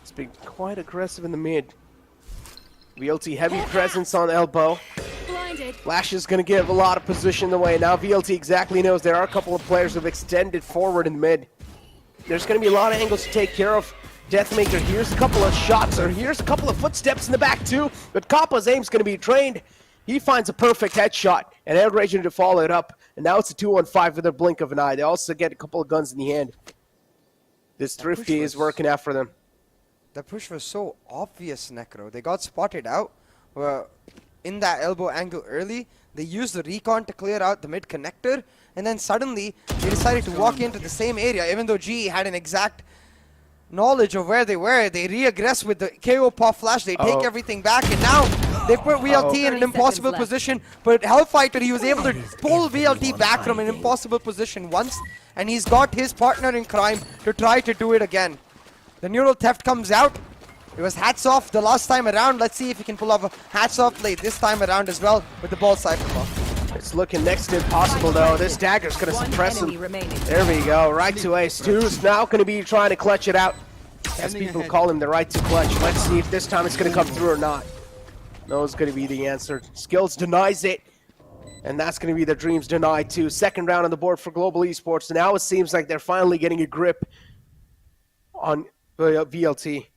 It's been quite aggressive in the mid. VLT heavy presence on elbow. Flash is going to give a lot of position away. Now VLT exactly knows there are a couple of players who have extended forward in the mid. There's going to be a lot of angles to take care of. Deathmaker, here's a couple of shots, or here's a couple of footsteps in the back too. But Kappa's aim's going to be trained. He finds a perfect headshot, and Eldrager to follow it up. And now it's a 2-on-5 with a blink of an eye. They also get a couple of guns in the hand. This Thrifty is working out for them. The push was so obvious, Necro. They got spotted out in that elbow angle early. They used the recon to clear out the mid connector. And then suddenly, they decided to walk into the same area. Even though GE had an exact knowledge of where they were, they re-aggress with the KO pop flash. They take everything back. And now, they put VLT in an impossible position. But Hellfighter, he was able to pull VLT back from an impossible position once. And he's got his partner in crime to try to do it again. The neural theft comes out. It was hats off the last time around. Let's see if he can pull off a hats off play this time around as well with the ball cypher. It's looking next to impossible though. This dagger's going to suppress him. There we go. Right to ace. Two's now going to be trying to clutch it out. As people call him the right to clutch. Let's see if this time it's going to come through or not. No, it's going to be the answer. Skills denies it. And that's going to be the dreams denied too. Second round on the board for Global Esports. Now it seems like they're finally getting a grip on VLT.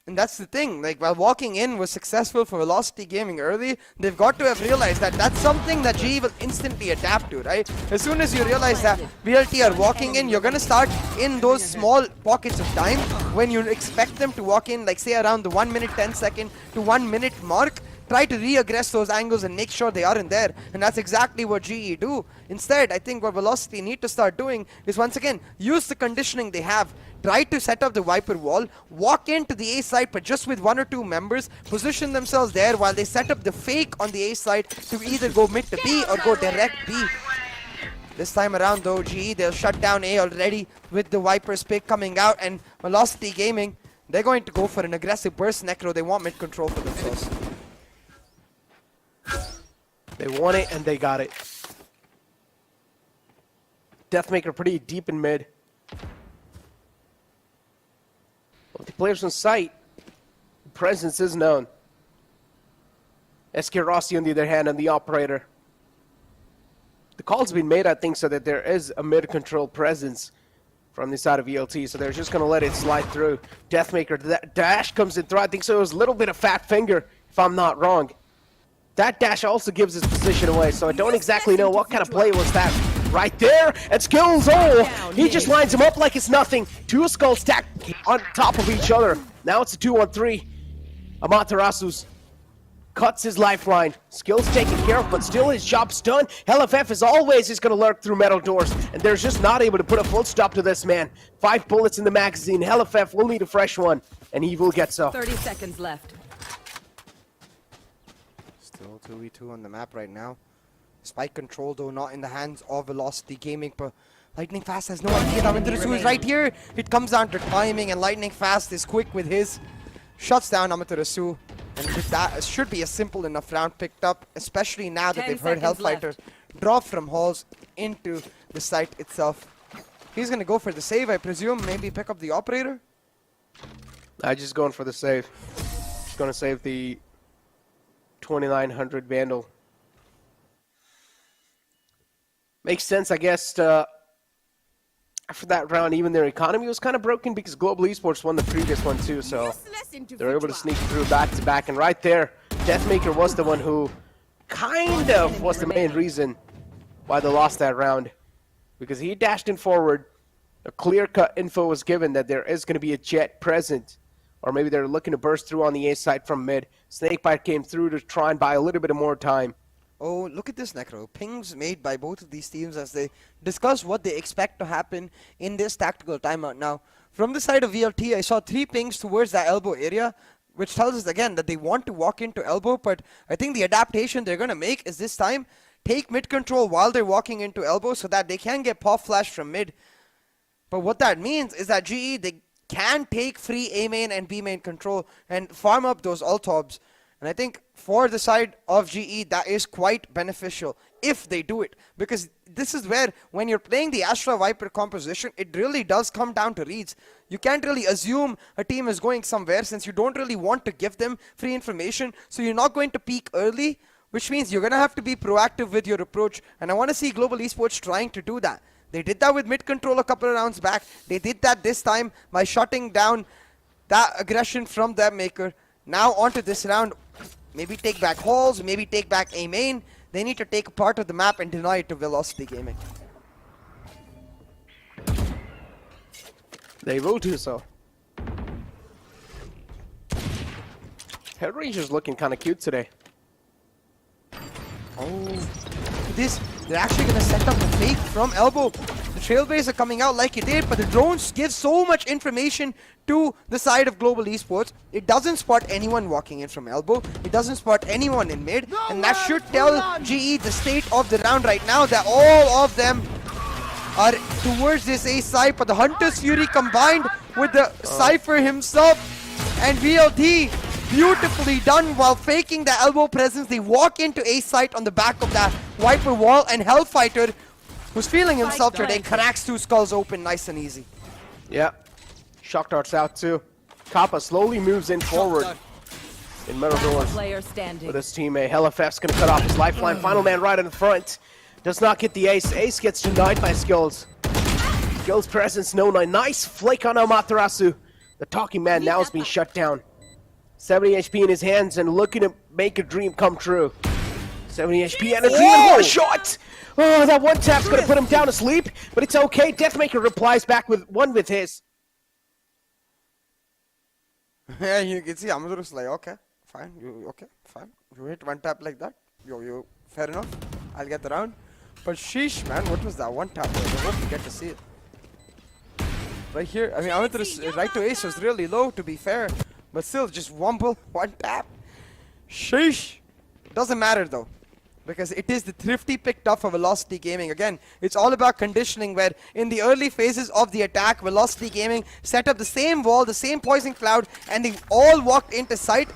And that's the thing, like while walking in was successful for Velocity Gaming early, they've got to have realized that that's something that GE will instantly adapt to, right? As soon as you realize that VLT are walking in, you're going to start in those small pockets of time when you expect them to walk in, like say around the 1 minute 10 second to 1 minute mark. Try to re-aggress those angles and make sure they aren't there. And that's exactly what GE do. Instead, I think what Velocity need to start doing is once again, use the conditioning they have. Try to set up the Viper wall, walk into the A side, but just with 1 or 2 members, position themselves there while they set up the fake on the A side to either go mid to B or go direct B. This time around though, GE, they'll shut down A already with the Viper's pick coming out, and Velocity Gaming, they're going to go for an aggressive burst Necro. They want mid control for themselves. They want it and they got it. Deathmaker pretty deep in mid. With the players on site, presence is known. SK Rossi on the other hand, and the operator. The call's been made, I think, so that there is a mid-control presence from the side of ELT, so they're just going to let it slide through. Deathmaker, that dash comes in through. I think so it was a little bit of fat finger, if I'm not wrong. That dash also gives his position away, so I don't exactly know what kind of play was that. Right there, and Skills, he just lines him up like it's nothing. 2 skulls stacked on top of each other. Now it's a 2-on-3. Amaterasu's cuts his lifeline. Skills taken care of, but still his job's done. LFF as always is going to lurk through metal doors, and they're just not able to put a full stop to this man. 5 bullets in the magazine. LFF will need a fresh one, and he will get so. 30 seconds left. Still 2v2 on the map right now. Spike control though not in the hands of Velocity Gaming, but Lightning Fast has no idea that Amaterasu is right here. It comes down to timing, and Lightning Fast is quick with his. Shuts down Amaterasu, and that should be a simple enough round picked up, especially now that they've heard Hellfighter drop from halls into the site itself. He's gonna go for the save, I presume, maybe pick up the operator? I'm just going for the save. Just gonna save the 2900 Vandal. Makes sense, I guess. After that round, even their economy was kind of broken because Global Esports won the previous one too, so they were able to sneak through back to back. And right there, Deathmaker was the one who kind of was the main reason why they lost that round, because he dashed in forward. A clear-cut info was given that there is going to be a jet present, or maybe they're looking to burst through on the A side from mid. Snakebite came through to try and buy a little bit of more time. Oh, look at this, Necro. Pings made by both of these teams as they discuss what they expect to happen in this tactical timeout. Now, from the side of VLT, I saw 3 pings towards that elbow area, which tells us again that they want to walk into elbow, but I think the adaptation they're going to make is this time take mid control while they're walking into elbow so that they can get pop flash from mid. But what that means is that GE, they can take free A main and B main control and farm up those alt-obs. And I think for the side of GE, that is quite beneficial if they do it. Because this is where, when you're playing the Astra Viper composition, it really does come down to reads. You can't really assume a team is going somewhere since you don't really want to give them free information. So you're not going to peek early, which means you're going to have to be proactive with your approach. And I want to see Global Esports trying to do that. They did that with mid control a couple of rounds back. They did that this time by shutting down that aggression from their maker. Now onto this round, maybe take back halls, maybe take back A main. they need to take a part of the map and deny it to Velocity Gaming. They will do so. Head Ranger's looking kind of cute today. Oh, this, they're actually going to set up a fake from elbow. The Trailblazer coming out like it did, but the drones give so much information to the side of Global Esports. It doesn't spot anyone walking in from elbow. It doesn't spot anyone in mid. And that should tell GE the state of the round right now, that all of them are towards this A side. But the Hunter's Fury combined with the Cypher himself and VLT, beautifully done while faking the elbow presence. They walk into A site on the back of that Viper wall, and Hellfighter, who's feeling himself today, cracks 2 skulls open nice and easy. Yeah. Shock darts out too. Kappa slowly moves in forward in middle doors with his teammate. HellFF's gonna cut off his lifeline. Final man right in the front. Does not get the ace. Ace gets denied by Skills. Skills presence no. Nice flake on Amaterasu. The talking man now is being shut down. 70 HP in his hands and looking to make a dream come true. 70 HP and a dream and one shot! Oh, that one tap's gonna put him down to sleep, but it's okay. Deathmaker replies back with one with his. Yeah, you can see Amadur's like, okay, fine, okay, fine. You hit one tap like that, you fair enough. I'll get the round. But sheesh, man, what was that one tap? I hope you get to see it. Right here, I mean, Amadur's right to ace was really low, to be fair. But still, just wumble, one tap. Sheesh. Doesn't matter though, because it is the thrifty picked up for Velocity Gaming. Again, it's all about conditioning, where in the early phases of the attack, Velocity Gaming set up the same wall, the same poison cloud, and they all walked into sight.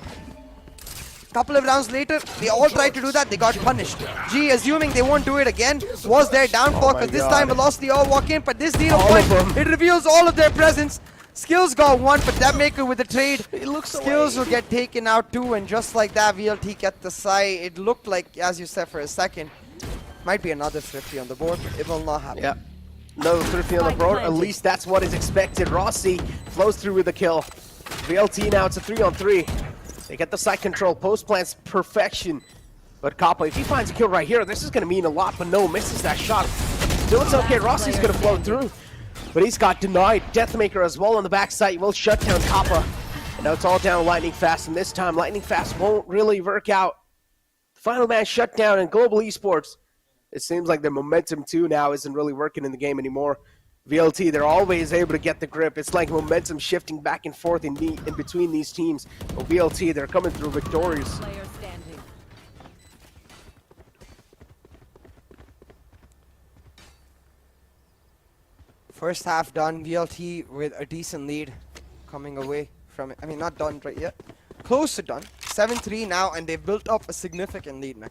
Couple of rounds later, they all tried to do that, they got punished. G, assuming they won't do it again, was their downfall, because this time Velocity all walk in, but this 0 point, it reveals all of their presence. Skills got one, but Deathmaker with the trade. Skills will get taken out too, and just like that, VLT get the side. It looked like, as you said for a second, might be another thrifty on the board. It will not happen. Yeah, another thrifty on the board. At least that's what is expected. Rossi flows through with the kill. VLT now, it's a 3-on-3. They get the side control. Post plants perfection. But Kappa, if he finds a kill right here, this is going to mean a lot, but no, misses that shot. Still, it's okay. Rossi's going to flow through. But he's got denied. Deathmaker as well on the backside will shut down Kappa. And now it's all down Lightning Fast, and this time Lightning Fast won't really work out. Final man shut down in Global Esports. It seems like the momentum too now isn't really working in the game anymore. VLT, they're always able to get the grip. It's like momentum shifting back and forth in between these teams. But VLT, they're coming through victorious. First half done, VLT with a decent lead coming away from it. I mean, not done right yet. Close to done. 7-3 now, and they've built up a significant lead now.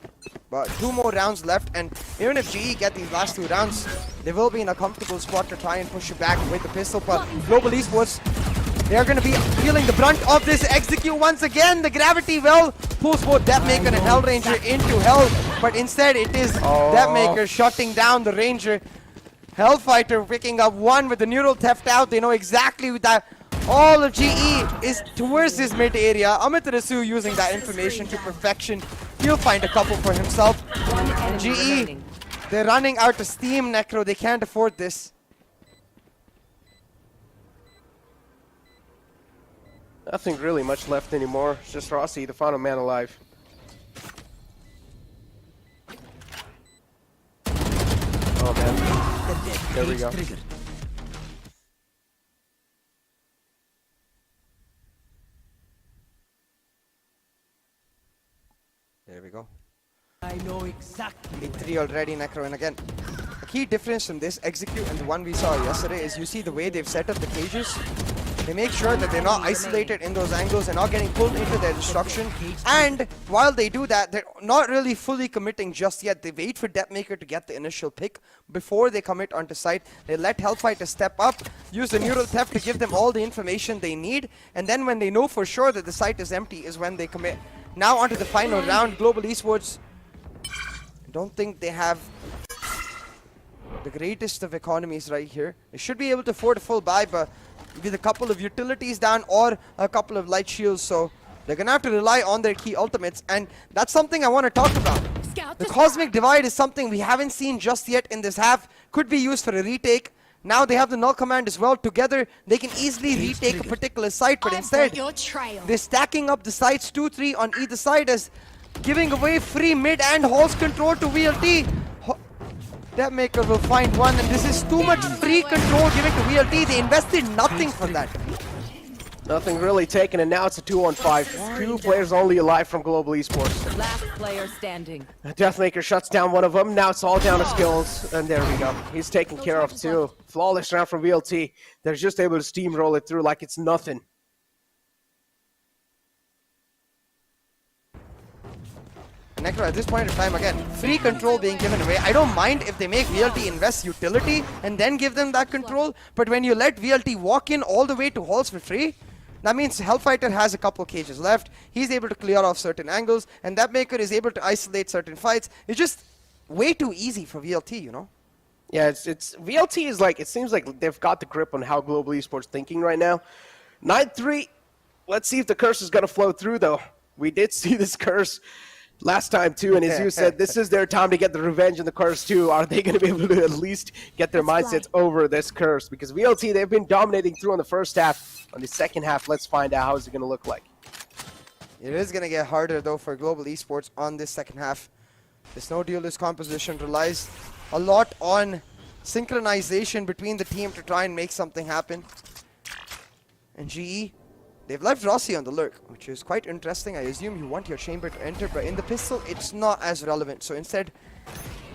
But 2 more rounds left, and even if GE get these last 2 rounds, they will be in a comfortable spot to try and push it back with the pistol. But Global Esports, they are going to be feeling the brunt of this execute once again. The gravity well pulls both Deathmaker and Hell Ranger into hell, but instead it is Deathmaker shutting down the Ranger. Hellfighter picking up 1 with the neural theft out. They know exactly that all of GE is towards this mid area. Amaterasu using that information to perfection. He'll find a couple for himself. GE, they're running out of steam, Necro. They can't afford this. Nothing really much left anymore. It's just Rossi, the final man alive. Oh man. There we go. There we go. I know exactly. 8-3 already, Necro. And again, a key difference from this execute and the one we saw yesterday is you see the way they've set up the cages. They make sure that they're not isolated in those angles and not getting pulled into their destruction. And while they do that, they're not really fully committing just yet. They wait for Deathmaker to get the initial pick before they commit onto site. They let Hellfighter step up, use the neural theft to give them all the information they need. And then when they know for sure that the site is empty is when they commit. Now onto the final round. Global Esports, I don't think they have the greatest of economies right here. They should be able to afford a full buy, but with a couple of utilities down or a couple of light shields, so they're gonna have to rely on their key ultimates, and that's something I want to talk about. The Cosmic Divide is something we haven't seen just yet in this half. Could be used for a retake. Now they have the null command as well. Together, they can easily retake a particular site, but instead, they're stacking up the sites 2-3 on either side as giving away free mid and halls control to VLT. Devmaker will find one, and this is too much free control given to VLT. They invested nothing for that. Nothing really taken, and now it's a 2-on-5. 2 players only alive from Global Esports. Last player standing. Deathmaker shuts down one of them. Now it's all down to skills, and there we go. He's taken care of too. Flawless round from VLT. They're just able to steamroll it through like it's nothing. Necro, at this point in time, again, free control being given away. I don't mind if they make VLT invest utility and then give them that control, but when you let VLT walk in all the way to halls for free, that means Hellfighter has a couple of cages left. He's able to clear off certain angles, and Devmaker is able to isolate certain fights. It's just way too easy for VLT, you know? Yeah, it's VLT is like, it seems like they've got the grip on how Global Esports thinking right now. 9-3. Let's see if the curse is going to flow through, though. We did see this curse last time too, and as you said, this is their time to get the revenge and the curse too. Are they going to be able to at least get their mindsets over this curse? Because VLT, they've been dominating through on the first half. On the second half, let's find out how is it going to look like. It is going to get harder though for Global Esports on this second half. This no duelist composition relies a lot on synchronization between the team to try and make something happen. And GE, they've left Rossi on the lurk, which is quite interesting. I assume you want your chamber to enter, but in the pistol, it's not as relevant. So instead,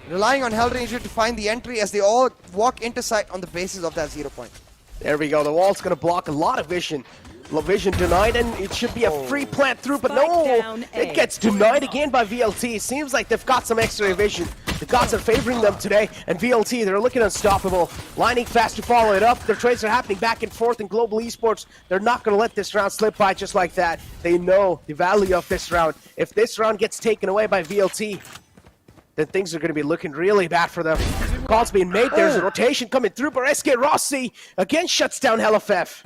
relying on Hellranger to find the entry as they all walk into sight on the basis of that 0 point. There we go. The wall's going to block a lot of vision. Vision denied, and it should be a free plant through, but no! It gets denied again by VLT. Seems like they've got some extra vision. The gods are favoring them today, and VLT, they're looking unstoppable. Lining fast to follow it up. Their trades are happening back and forth in Global Esports. They're not going to let this round slip by just like that. They know the value of this round. If this round gets taken away by VLT, then things are going to be looking really bad for them. Calls being made. There's a rotation coming through, but SK Rossi again shuts down HellFF.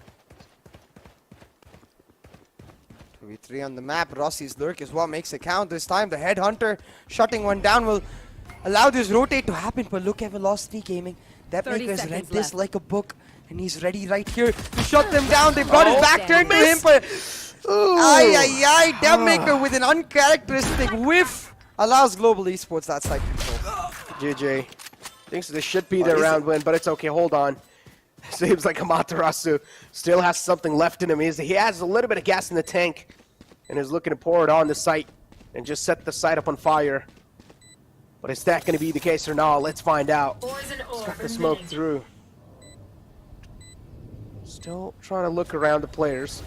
2v3 on the map. Rossi's lurk is what makes it count this time. The Headhunter shutting one down will allow this rotate to happen, but look at Velocity Gaming. Devmaker has read this like a book, and he's ready right here to shut them down. They brought his back turn to him, but Devmaker with an uncharacteristic whiff allows Global Esports that side control. GG. Thinks this should be their round win, but it's okay. Hold on. Seems like Amaterasu still has something left in him. He has a little bit of gas in the tank and is looking to pour it on the site and just set the site up on fire. But is that going to be the case or not? Let's find out. Let's got the smoke through. Still trying to look around the players.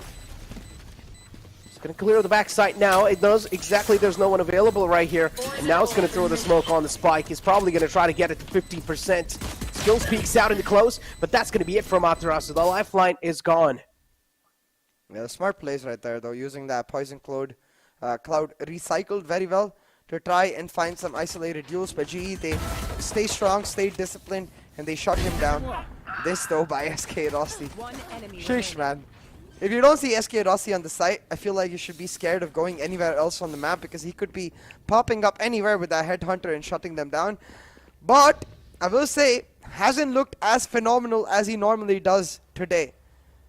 It's going to clear the back site now. It knows exactly there's no one available right here. And now it's going to throw the smoke on the spike. He's probably going to try to get it to 50%. Skills peeks out in the close, but that's going to be it for Amaterasu. The lifeline is gone. Yeah, the smart plays right there, though, using that Poison Cloud recycled very well to try and find some isolated duels. But GE, they stay strong, stay disciplined, and they shut him down. This, though, by SK Rossi. Sheesh, man. If you don't see SK Rossi on the site, I feel like you should be scared of going anywhere else on the map because he could be popping up anywhere with that Headhunter and shutting them down. But I will say, hasn't looked as phenomenal as he normally does today.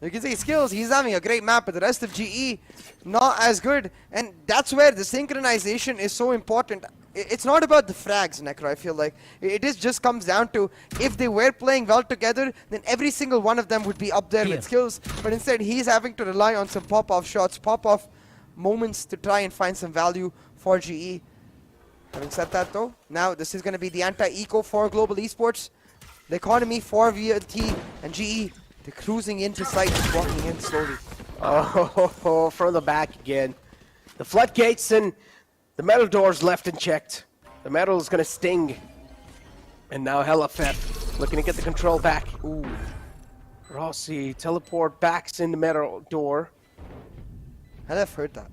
You can see skills, he's having a great map, but the rest of GE, not as good. And that's where the synchronization is so important. It's not about the frags, Necro, I feel like. It just comes down to, if they were playing well together, then every single one of them would be up there with skills. But instead, he's having to rely on some pop-off shots, pop-off moments to try and find some value for GE. Having said that, though, now this is going to be the anti-eco for Global Esports. The economy for VLT and GE, they're cruising into sight, walking in slowly. Oh, from the back again. The floodgates and the metal doors left unchecked. The metal is going to sting. And now HellFF looking to get the control back. Ooh. Rossi, teleport backs in the metal door. HellFF heard that.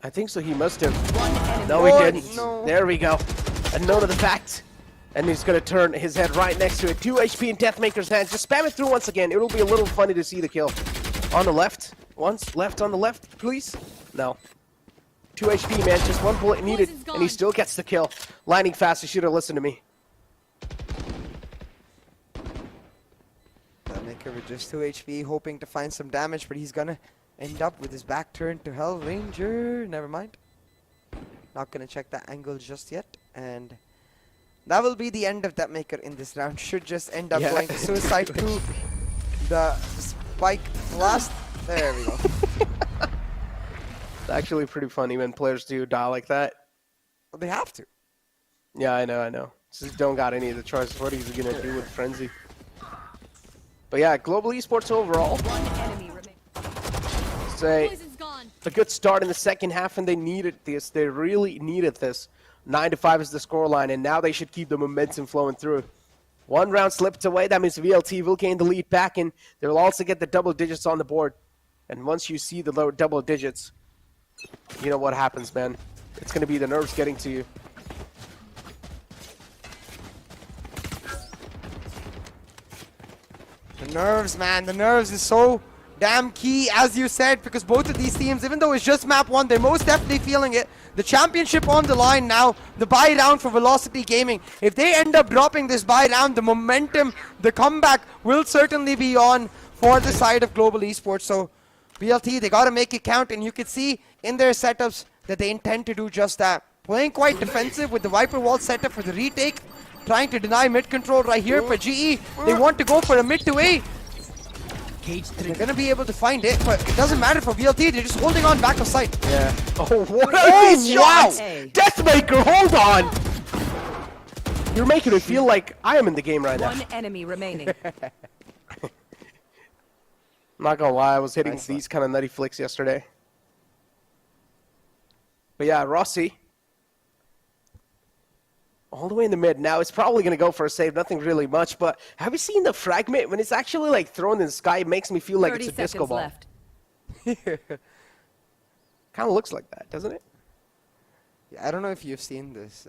I think so, he must have. No, he didn't. No. There we go. A note of the fact. And he's going to turn his head right next to it. 2 HP in Deathmaker's hands. Just spam it through once again. It'll be a little funny to see the kill. On the left. Once. Left on the left, please. No. 2 HP, man. Just one bullet needed, and he still gets the kill. Lightning fast. He should have listened to me. Maker with just 2 HP, hoping to find some damage, but he's gonna end up with his back turned to Hell Ranger. Never mind. Not gonna check that angle just yet, and that will be the end of that Maker in this round. Should just end up going to suicide to the spike blast. There we go. It's actually pretty funny when players do die like that. Well, they have to. Yeah, I know. Just don't got any of the choices. What he's gonna do with Frenzy? But yeah, global esports overall. Say a good start in the second half, and they needed this. They really needed this. 9-5 is the scoreline, and now they should keep the momentum flowing through. One round slipped away. That means VLT will gain the lead back, and they will also get the double digits on the board. And once you see the low double digits, you know what happens, man. It's going to be the nerves getting to you. The nerves, man. The nerves is so damn key, as you said, because both of these teams, even though it's just map 1, they're most definitely feeling it. The championship on the line now, the bye round for Velocity Gaming. If they end up dropping this bye round, the momentum, the comeback will certainly be on for the side of global esports. So BLT, they got to make it count, and you can see in their setups that they intend to do just that. Playing quite defensive with the Viper Wall setup for the retake. Trying to deny mid control right here for GE. They want to go for a mid to A. They're going to be able to find it, but it doesn't matter for VLT. They're just holding on back of sight. Yeah. Oh, what are these shots? Deathmaker, hold on. You're making me feel like I am in the game right now. One enemy remaining. I'm not going to lie. I was hitting these kind of nutty flicks yesterday. But yeah, Rossi. All the way in the mid. Now it's probably going to go for a save. Nothing really much. But have you seen the fragment? When it's actually like thrown in the sky, it makes me feel like it's a disco ball. Left. Kind of looks like that, doesn't it? Yeah, I don't know if you've seen this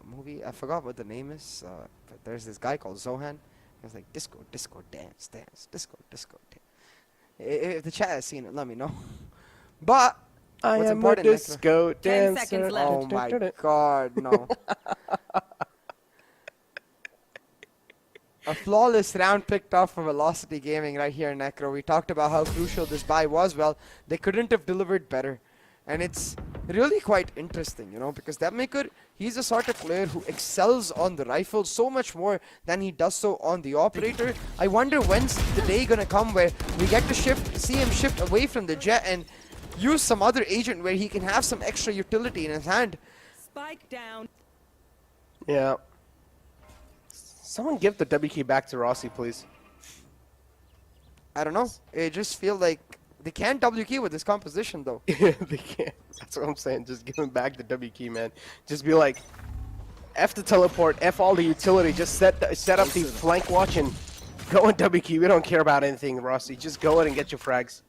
movie. I forgot what the name is. But there's this guy called Zohan. It's like disco, disco, dance, dance, disco, disco, dance. If the chat has seen it, let me know. But I what's am important, a disco 10 dancer. seconds left. Oh my god, no. A flawless round picked off for Velocity Gaming right here in Necro. We talked about how crucial this buy was. Well, they couldn't have delivered better. And it's really quite interesting, you know, because Devmaker, he's a sort of player who excels on the rifle so much more than he does so on the operator. I wonder when's the day gonna come where we get to see him shift away from the jet and use some other agent where he can have some extra utility in his hand. Spike down. Yeah. Someone give the W key back to Rossi, please. I don't know. It just feels like they can't W key with this composition, though. They can't. That's what I'm saying. Just give him back the W key, man. Just be like, F the teleport, F all the utility. Just set up the flank watch and go in W key. We don't care about anything, Rossi. Just go in and get your frags.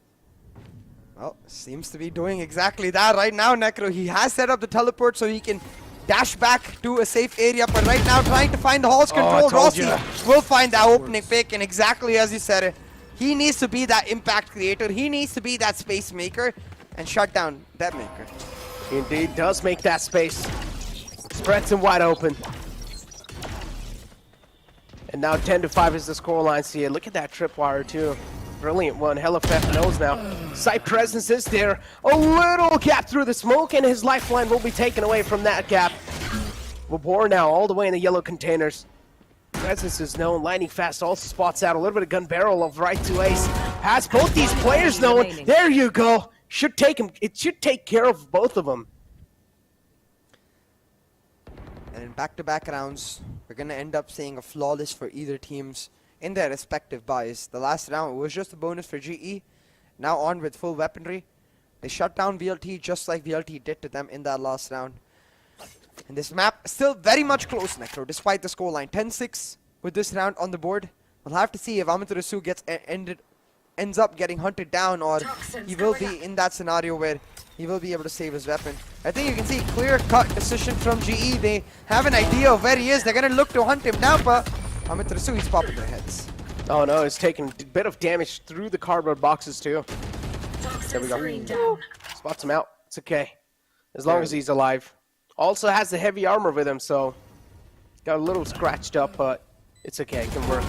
Well, seems to be doing exactly that right now, Necro. He has set up the teleport so he can dash back to a safe area, but right now trying to find the hall's control. Rossi will find that opening pick, and exactly as you said it, he needs to be that impact creator. He needs to be that space maker and shut down that maker. He indeed does make that space. Spreads him wide open. And now 10-5 is the scoreline. See, look at that tripwire too. Brilliant one. Hellafeth knows now. Sight presence is there. A little gap through the smoke, and his lifeline will be taken away from that gap. Wabor now all the way in the yellow containers. Presence is known. Lightning fast also spots out a little bit of gun barrel of right to ace. Has both these players known. There you go. Should take him. It should take care of both of them. And in back-to-back rounds, we're going to end up seeing a flawless for either teams in their respective buys. The last round was just a bonus for GE. Now on with full weaponry. They shut down VLT just like VLT did to them in that last round. And this map still very much close, Necro, despite the scoreline. 10-6 with this round on the board. We'll have to see if Amaterasu ends up getting hunted down, or he will be in that scenario where he will be able to save his weapon. I think you can see clear-cut decision from GE. They have an idea of where he is. They're going to look to hunt him down, but Amaterasu, he's popping their heads. Oh no, it's taking a bit of damage through the cardboard boxes too. There we go. Spots him out. It's okay. as long as he's alive. Also has the heavy armor with him, so got a little scratched up, but it's okay, it can work.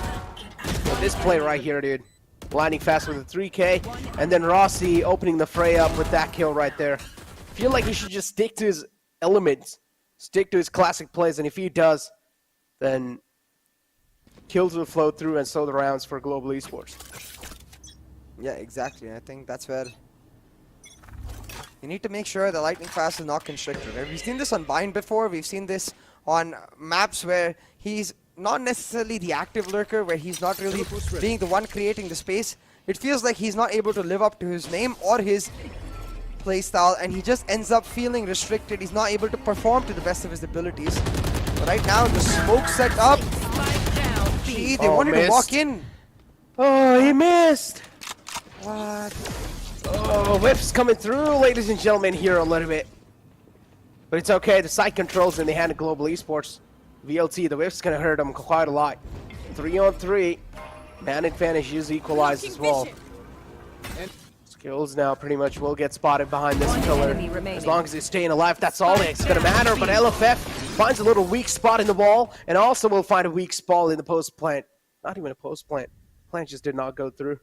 But this play right here, dude, landing fast with a 3K, and then Rossi opening the fray up with that kill right there. Feel like he should just stick to his elements, stick to his classic plays, and if he does, then kills will flow through and so the rounds for Global Esports. Yeah, exactly. I think that's where you need to make sure the lightning fast is not constricted. We've seen this on Bind before. We've seen this on maps where he's not necessarily the active lurker, where he's not really being the one creating the space. It feels like he's not able to live up to his name or his playstyle, and he just ends up feeling restricted. He's not able to perform to the best of his abilities. But right now, the smoke set up. Gee, they wanted to walk in. Oh, he missed! What? Oh, whip's coming through, ladies and gentlemen, here a little bit. But it's okay, the side controls in the hand of Global Esports. VLT, the whip's gonna hurt him quite a lot. 3-on-3, man advantage is equalized as well. Skills now pretty much will get spotted behind this pillar. As long as he's staying alive, that's all that's gonna matter. But LFF finds a little weak spot in the wall, and also will find a weak spot in the post plant. Not even a post plant. Plant just did not go through.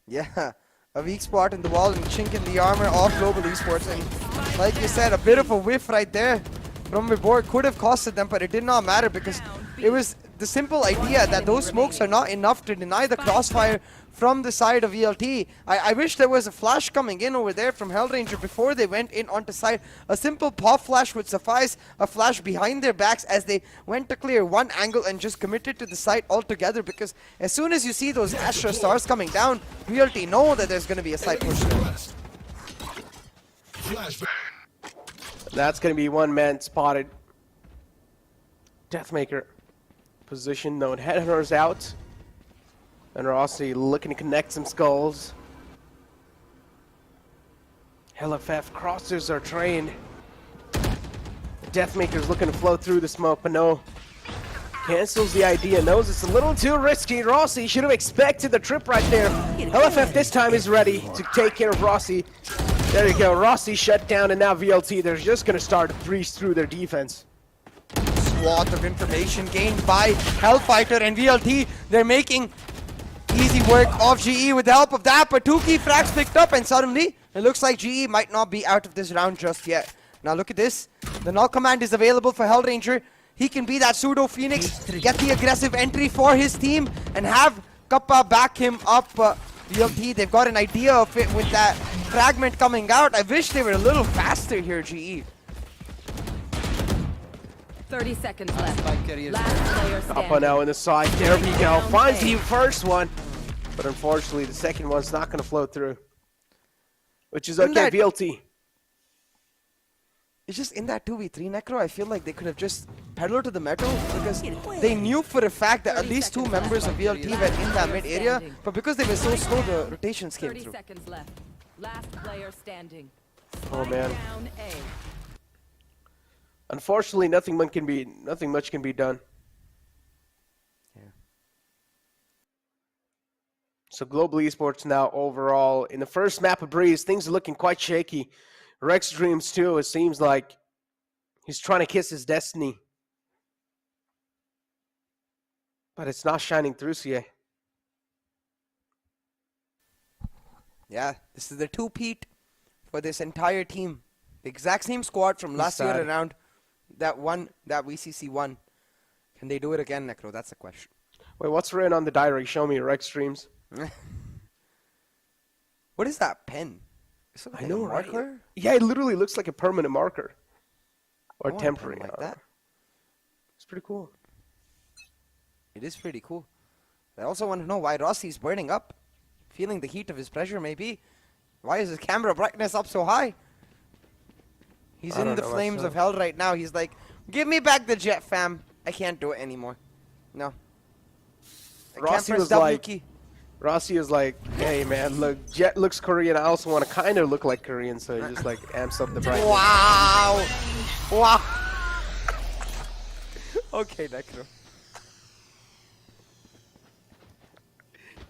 Yeah, a weak spot in the wall and chink in the armor of Global Esports. And like you said, a bit of a whiff right there from the board could have costed them, but it did not matter because it was the simple idea that those smokes are not enough to deny the crossfire from the side of VLT. I wish there was a flash coming in over there from Hellranger before they went in onto side. A simple pop flash would suffice, a flash behind their backs as they went to clear one angle and just committed to the site altogether, because as soon as you see those Astra stars coming down, VLT know that there's going to be a side push there. That's going to be one man spotted. Deathmaker position, known headhunters out. And Rossi looking to connect some skulls. LFF crossers are trained. Deathmaker's looking to flow through the smoke, but no. Cancels the idea, knows it's a little too risky. Rossi should have expected the trip right there. LFF this time is ready to take care of Rossi. There you go, Rossi shut down, and now VLT, they're just going to start to breeze through their defense. Swath of information gained by Hellfighter and VLT. They're making easy work of GE with the help of that, but 2 key frags picked up, and suddenly it looks like GE might not be out of this round just yet. Now look at this. The null command is available for Hellranger. He can be that pseudo Phoenix, get the aggressive entry for his team, and have Kappa back him up. VLT, they've got an idea of it with that fragment coming out. I wish they were a little faster here, GE. 30 seconds left. Last player Kappa standing. now in the side, there we go. Finds the first one, but unfortunately the second one's not going to flow through. Which is okay, VLT. It's just in that 2v3 Necro, I feel like they could have just pedaled to the metal, because they knew for a fact that at least 2 members of VLT were in that mid area, but because they were so slow, the rotations came 30 through. seconds left. Last player standing. Oh man. Down A. Unfortunately, nothing much can be done. Yeah. So Global Esports now overall in the first map of Breeze, things are looking quite shaky. Rex Dreams too, it seems like he's trying to kiss his destiny. But it's not shining through, CA. Yeah, this is the 2-peat for this entire team. The exact same squad from last year around that VCC won. Can they do it again, Necro? That's the question. Wait, what's written on the diary? Show me, Rex Streams. What is that pen? Is it like I know, a marker? right? Yeah, it literally looks like a permanent marker. Or I want a temporary. pen like that. It's pretty cool. It is pretty cool. I also want to know why Rossi's burning up. Feeling the heat of his pressure, maybe. Why is his camera brightness up so high? He's in the flames of hell right now. He's like, give me back the jet, fam. I can't do it anymore. No. Rossi was like, Rossi is like, hey man, look, Jet looks Korean. I also want to kind of look like Korean, so he just like amps up the brightness. Wow! Wow! Okay, Necro.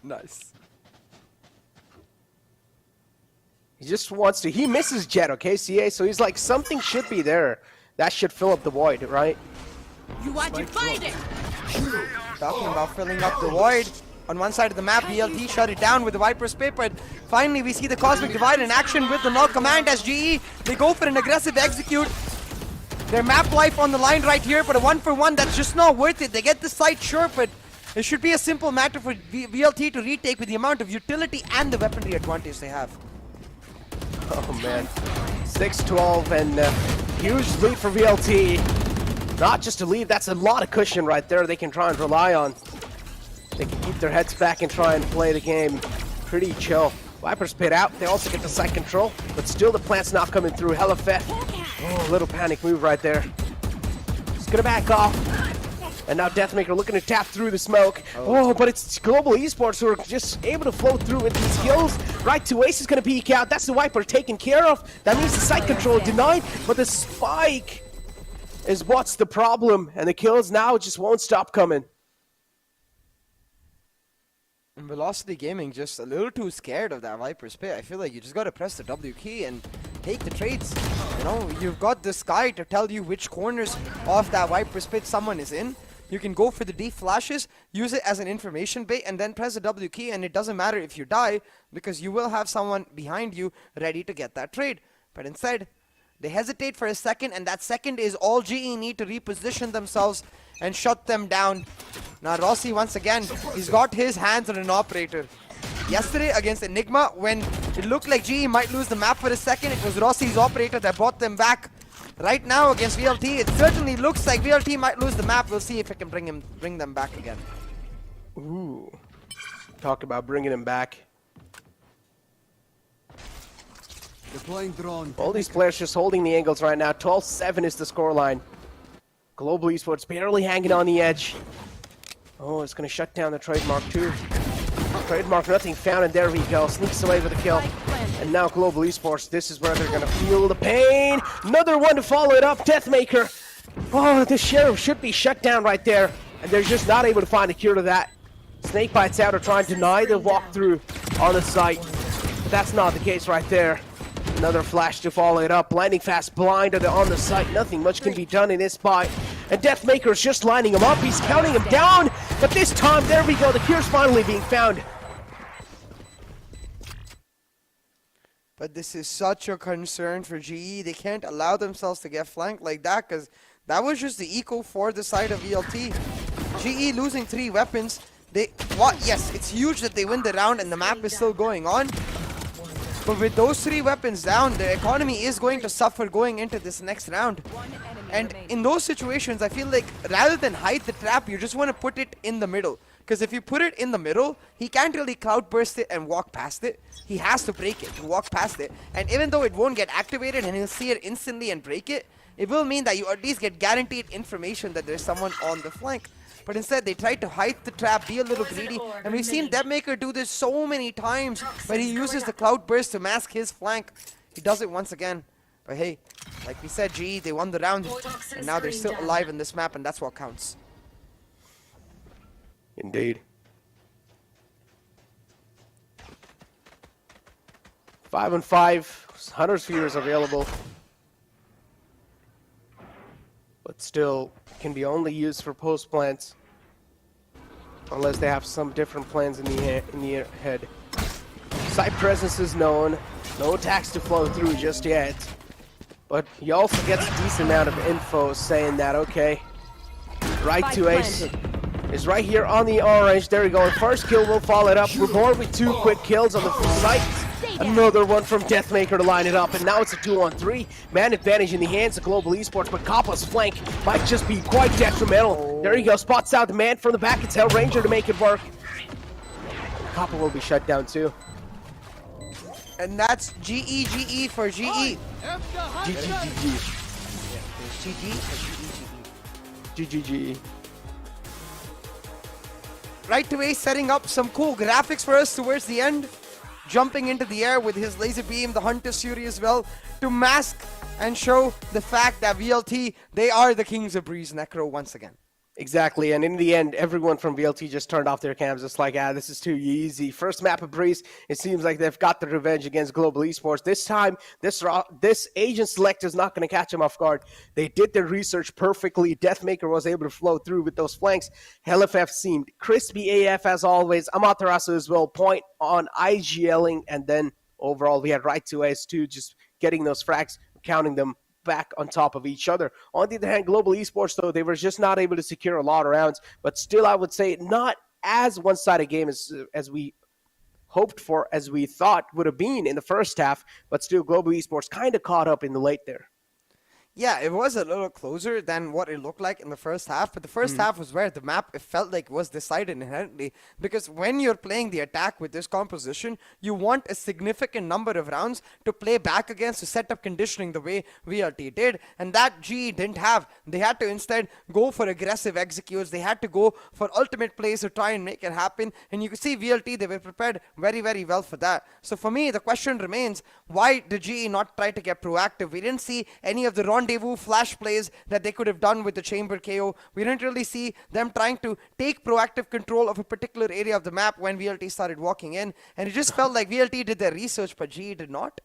Nice. He just wants to. He misses Jet, okay, CA? So he's like, something should be there. That should fill up the void, right? You want to find it? Talking about filling up the void. On one side of the map, VLT shut it down with the Viper's Pit, but finally we see the Cosmic Divide in action with the knock command as GE. They go for an aggressive execute. Their map life on the line right here, but a 1-for-1 that's just not worth it. They get the site, sure, but it should be a simple matter for VLT to retake with the amount of utility and the weaponry advantage they have. Oh man, 6-12 and huge lead for VLT. Not just a lead, that's a lot of cushion right there they can try and rely on. They can keep their heads back and try and play the game pretty chill. Viper's Pit out, they also get the site control, but still the plant's not coming through. Hella fat. Oh, a little panic move right there. He's gonna back off. And now Deathmaker looking to tap through the smoke. Oh, but it's Global Esports who are just able to flow through with these kills. Right to Ace is gonna peek out. That's the Viper taken care of. That means the site control denied, but the spike is what's the problem. And the kills now just won't stop coming. Velocity Gaming just a little too scared of that Viper's Pit. I feel like you just gotta press the W key and take the trades. You know, you've got the sky to tell you which corners of that Viper's Pit someone is in. You can go for the deep flashes, use it as an information bait, and then press the W key, and it doesn't matter if you die, because you will have someone behind you ready to get that trade. But instead, they hesitate for a second, and that second is all GE need to reposition themselves and shut them down. Now Rossi, once again, he's got his hands on an operator. Yesterday against Enigma, when it looked like GE might lose the map for a second, it was Rossi's operator that brought them back. Right now against VLT, it certainly looks like VLT might lose the map. We'll see if it can bring them back again. Ooh. Talk about bringing him back. Deploying drone. All these players just holding the angles right now. 12-7 is the scoreline. Global Esports barely hanging on the edge. Oh, it's going to shut down the trademark too. Trademark, nothing found, and there we go. Sneaks away with a kill. And now Global Esports, this is where they're going to feel the pain. Another one to follow it up. Deathmaker. Oh, the Sheriff should be shut down right there. And they're just not able to find a cure to that. Snakebites out are trying to deny the walkthrough on the site. But that's not the case right there. Another flash to follow it up. Blinding fast blind on the site. Nothing much can be done in this spot. And Deathmaker's just lining him up. He's counting him down. But this time, there we go. The cure's finally being found. But this is such a concern for GE. They can't allow themselves to get flanked like that, because that was just the eco for the side of VLT. GE losing 3 weapons. Yes, it's huge that they win the round and the map is still going on. But with those 3 weapons down, the economy is going to suffer going into this next round. And in those situations, I feel like rather than hide the trap, you just want to put it in the middle. Because if you put it in the middle, he can't really cloudburst it and walk past it. He has to break it to walk past it. And even though it won't get activated and he'll see it instantly and break it, it will mean that you at least get guaranteed information that there's someone on the flank. But instead, they tried to hide the trap, be a little greedy. And we've seen Deathmaker do this so many times when he uses the cloudburst to mask his flank. He does it once again. But hey, like we said, GE, they won the round. And now they're still alive in this map, and that's what counts. Indeed. 5-on-5. Hunter's Fear is available. But still can be only used for post plants. Unless they have some different plans in the head. Site presence is known. No attacks to flow through just yet. But he also gets a decent amount of info saying that, okay, right to Ace is right here on the orange. There we go. First kill will follow it up. Reborn with 2 quick kills on the site. Another one from Deathmaker to line it up, and now it's a 2-on-3. Man advantage in the hands of Global Esports, but Kappa's flank might just be quite detrimental. There you go, spots out the man from the back. It's Hellranger to make it work. Kappa will be shut down too. And that's GE for GE. GG. Right away, setting up some cool graphics for us towards the end. Jumping into the air with his laser beam, the Hunter's Fury as well, to mask and show the fact that VLT, they are the kings of Breeze Necro once again. Exactly, and in the end, everyone from VLT just turned off their cams. It's like, this is too easy. First map of Breeze, it seems like they've got the revenge against Global Esports. This time, this Agent Select is not going to catch them off guard. They did their research perfectly. Deathmaker was able to flow through with those flanks. HellFF seemed crispy AF as always. Amaterasu as well, point on IGLing, and then overall, we had right to AS2 just getting those frags, counting them back on top of each other. On the other hand, Global Esports, though, they were just not able to secure a lot of rounds, but still, I would say not as one-sided game as we hoped for, as we thought would have been in the first half, but still, Global Esports kind of caught up in the late there. Yeah, it was a little closer than what it looked like in the first half, but the first half was where the map, it felt like, was decided inherently, because when you're playing the attack with this composition, you want a significant number of rounds to play back against, to set up conditioning the way VLT did, and that GE didn't have. They had to instead go for aggressive executes. They had to go for ultimate plays to try and make it happen, and you could see VLT, they were prepared very, very well for that. So for me, the question remains, why did GE not try to get proactive? We didn't see any of the rendezvous flash plays that they could have done with the chamber KO. We didn't really see them trying to take proactive control of a particular area of the map when VLT started walking in, and it just felt like VLT did their research, but GE did not.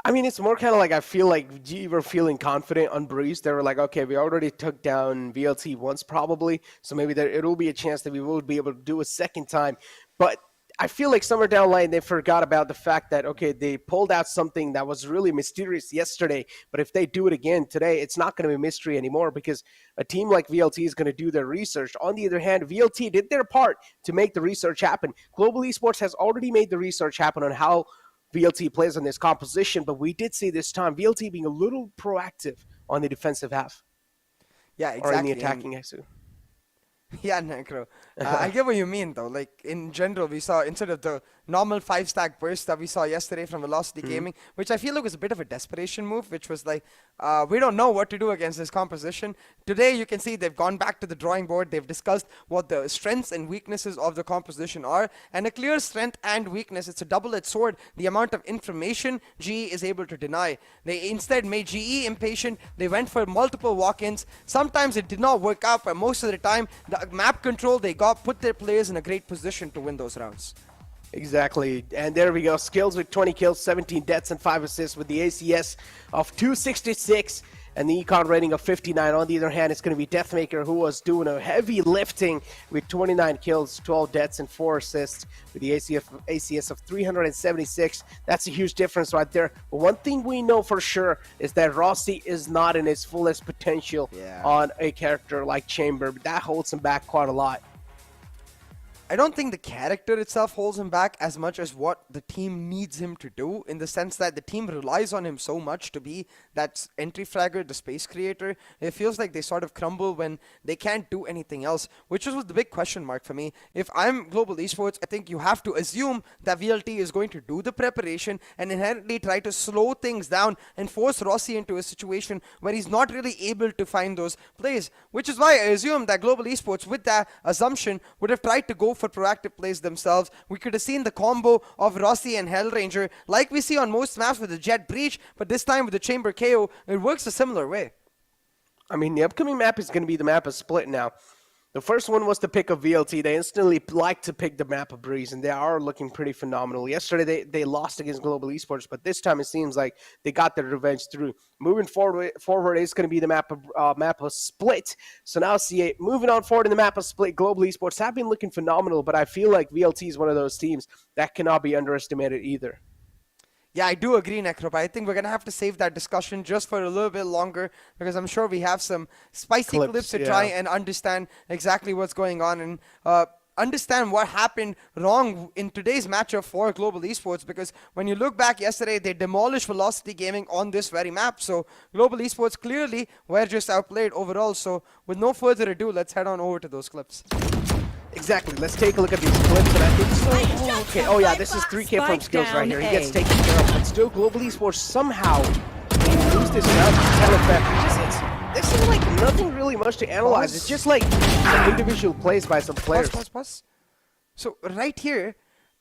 I mean, it's more kind of like I feel like GE were feeling confident on Breeze. They were like, okay, we already took down VLT once probably, so maybe it'll be a chance that we will be able to do a second time. But I feel like somewhere down the line they forgot about the fact that, okay, they pulled out something that was really mysterious yesterday, but if they do it again today, it's not going to be a mystery anymore because a team like VLT is going to do their research. On the other hand, VLT did their part to make the research happen. Global Esports has already made the research happen on how VLT plays on this composition, but we did see this time VLT being a little proactive on the defensive half. Yeah, exactly. Or in the attacking axis. Yeah, Necro. I get what you mean, though. Like, in general, we saw, instead of the normal 5-stack burst that we saw yesterday from Velocity Gaming, which I feel like was a bit of a desperation move, which was like, we don't know what to do against this composition. Today, you can see they've gone back to the drawing board. They've discussed what the strengths and weaknesses of the composition are. And a clear strength and weakness, it's a double-edged sword. The amount of information GE is able to deny. They instead made GE impatient. They went for multiple walk-ins. Sometimes it did not work out, but most of the time, the map control they got put their players in a great position to win those rounds. Exactly, and there we go. Skills with 20 kills, 17 deaths, and 5 assists with the ACS of 266 and the econ rating of 59. On the other hand, it's going to be Deathmaker, who was doing a heavy lifting with 29 kills, 12 deaths, and 4 assists with the ACS of 376. That's a huge difference right there. But one thing we know for sure is that Rossi is not in his fullest potential on a character like Chamber. That holds him back quite a lot. I don't think the character itself holds him back as much as what the team needs him to do, in the sense that the team relies on him so much to be that entry fragger, the space creator. It feels like they sort of crumble when they can't do anything else, which was the big question mark for me. If I'm Global Esports, I think you have to assume that VLT is going to do the preparation and inherently try to slow things down and force Rossi into a situation where he's not really able to find those plays, which is why I assume that Global Esports, with that assumption, would have tried to go for proactive plays themselves. We could have seen the combo of Rossi and Hellranger like we see on most maps with the Jet Breach, but this time with the Chamber KO, it works a similar way. I mean, the upcoming map is going to be the map of Split now. The first one was the pick of VLT. They instantly like to pick the map of Breeze, and they are looking pretty phenomenal. Yesterday, they lost against Global Esports, but this time it seems like they got their revenge through. Moving forward it's going to be the map of Split. So now, C8, moving on forward in the map of Split, Global Esports have been looking phenomenal, but I feel like VLT is one of those teams that cannot be underestimated either. Yeah, I do agree, Necro, but I think we're going to have to save that discussion just for a little bit longer, because I'm sure we have some spicy clips to try and understand exactly what's going on and understand what happened wrong in today's matchup for Global Esports, because when you look back yesterday, they demolished Velocity Gaming on this very map. So Global Esports clearly were just outplayed overall. So with no further ado, let's head on over to those clips. Exactly. Let's take a look at these clips, and I think so. Oh, okay. Oh, yeah, this is 3K from Skills right here. He gets taken care of, but still, Global Esports somehow they lose this round to Telefect. This is like nothing really much to analyze. It's just like some individual plays by some players. Pause. So right here,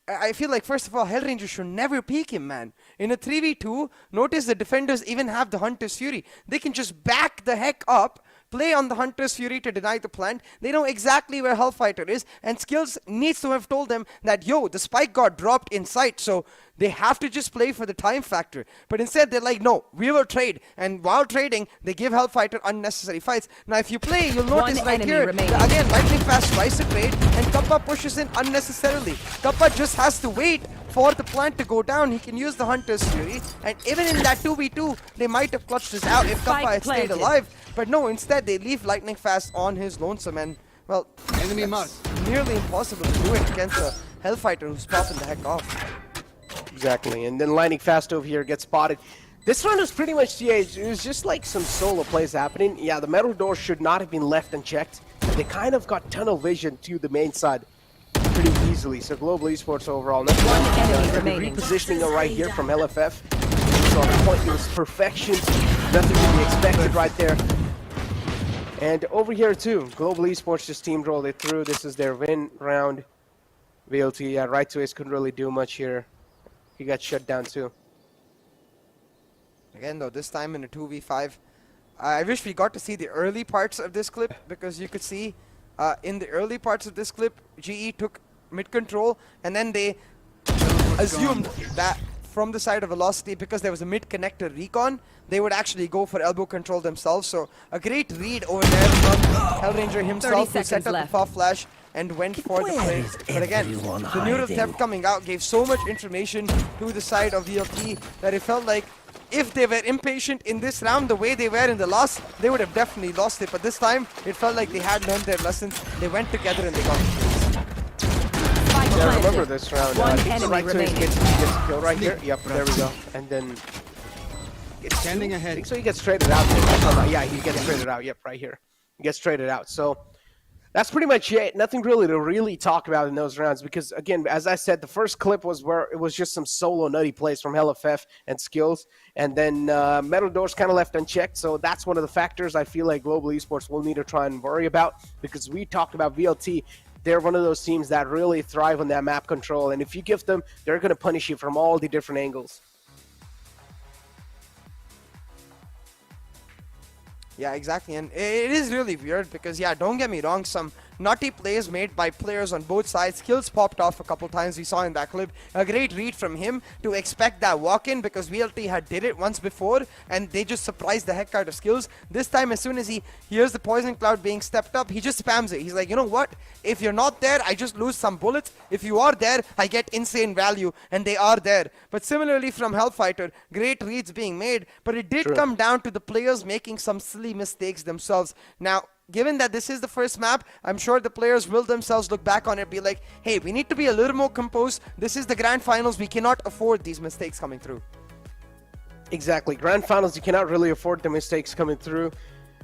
I feel like, first of all, Hellranger should never peek him, man. In a 3v2, notice the defenders even have the Hunter's Fury. They can just back the heck up play on the Hunter's Fury to deny the plant. They know exactly where Hellfighter is, and Skills needs to have told them that, yo, the spike got dropped in sight, so they have to just play for the time factor. But instead, they're like, no, we will trade. And while trading, they give Hellfighter unnecessary fights. Now, if you play, you'll notice right here, again, Lightning Fast tries to trade, and Kappa pushes in unnecessarily. Kappa just has to wait for the plant to go down. He can use the Hunter's Fury, and even in that 2v2, they might have clutched this out if Kappa had stayed alive. But no, instead, they leave Lightning Fast on his lonesome, and, well, Enemy mark. nearly impossible to do it against a Hellfighter who's popping the heck off. Exactly, and then Lightning Fast over here gets spotted. This round was pretty much, yeah, it was just like some solo plays happening. Yeah, the metal door should not have been left unchecked. They kind of got tunnel vision to the main side pretty easily. So Global Esports overall, that's repositioning right here from LFF. So on the point, it was perfection. Nothing to be expected right there. And over here too, Global Esports just steamrolled it through. This is their win round. VLT, yeah, right to ace couldn't really do much here. He got shut down too. Again, though, this time in a 2v5. I wish we got to see the early parts of this clip, because you could see in the early parts of this clip, GE took mid control, and then they assumed that from the side of Velocity, because there was a mid connector recon, they would actually go for elbow control themselves. So a great read over there from Hellranger himself, who set up the far flash and went for the play. But again, the neural theft coming out gave so much information to the side of VLT that it felt like if they were impatient in this round the way they were in the last, they would have definitely lost it. But this time, it felt like they had learned their lessons. They went together and they got it. Yeah, I remember this round. I think the right to ace gets a kill right here. Yep, there we go. And then Standing ahead. I think so he gets traded out there. Yeah, he gets traded out. Yep, right here. He gets traded out. So that's pretty much it. Nothing really to really talk about in those rounds because, again, as I said, the first clip was where it was just some solo nutty plays from LFF and Skills. And then Metal Doors kind of left unchecked. So that's one of the factors I feel like Global Esports will need to try and worry about because we talked about VLT. They're one of those teams that really thrive on that map control. And if you give them, they're going to punish you from all the different angles. Yeah, exactly. And it is really weird because, yeah, don't get me wrong, some nutty plays made by players on both sides. Skills popped off a couple times, we saw in that clip. A great read from him to expect that walk-in because VLT had did it once before and they just surprised the heck out of Skills. This time, as soon as he hears the poison cloud being stepped up, he just spams it. He's like, you know what? If you're not there, I just lose some bullets. If you are there, I get insane value. And they are there. But similarly from Hellfighter, great reads being made. But it did come down to the players making some silly mistakes themselves. Now, given that this is the first map, I'm sure the players will themselves look back on it and be like, hey, we need to be a little more composed. This is the grand finals. We cannot afford these mistakes coming through. Exactly. Grand finals, you cannot really afford the mistakes coming through.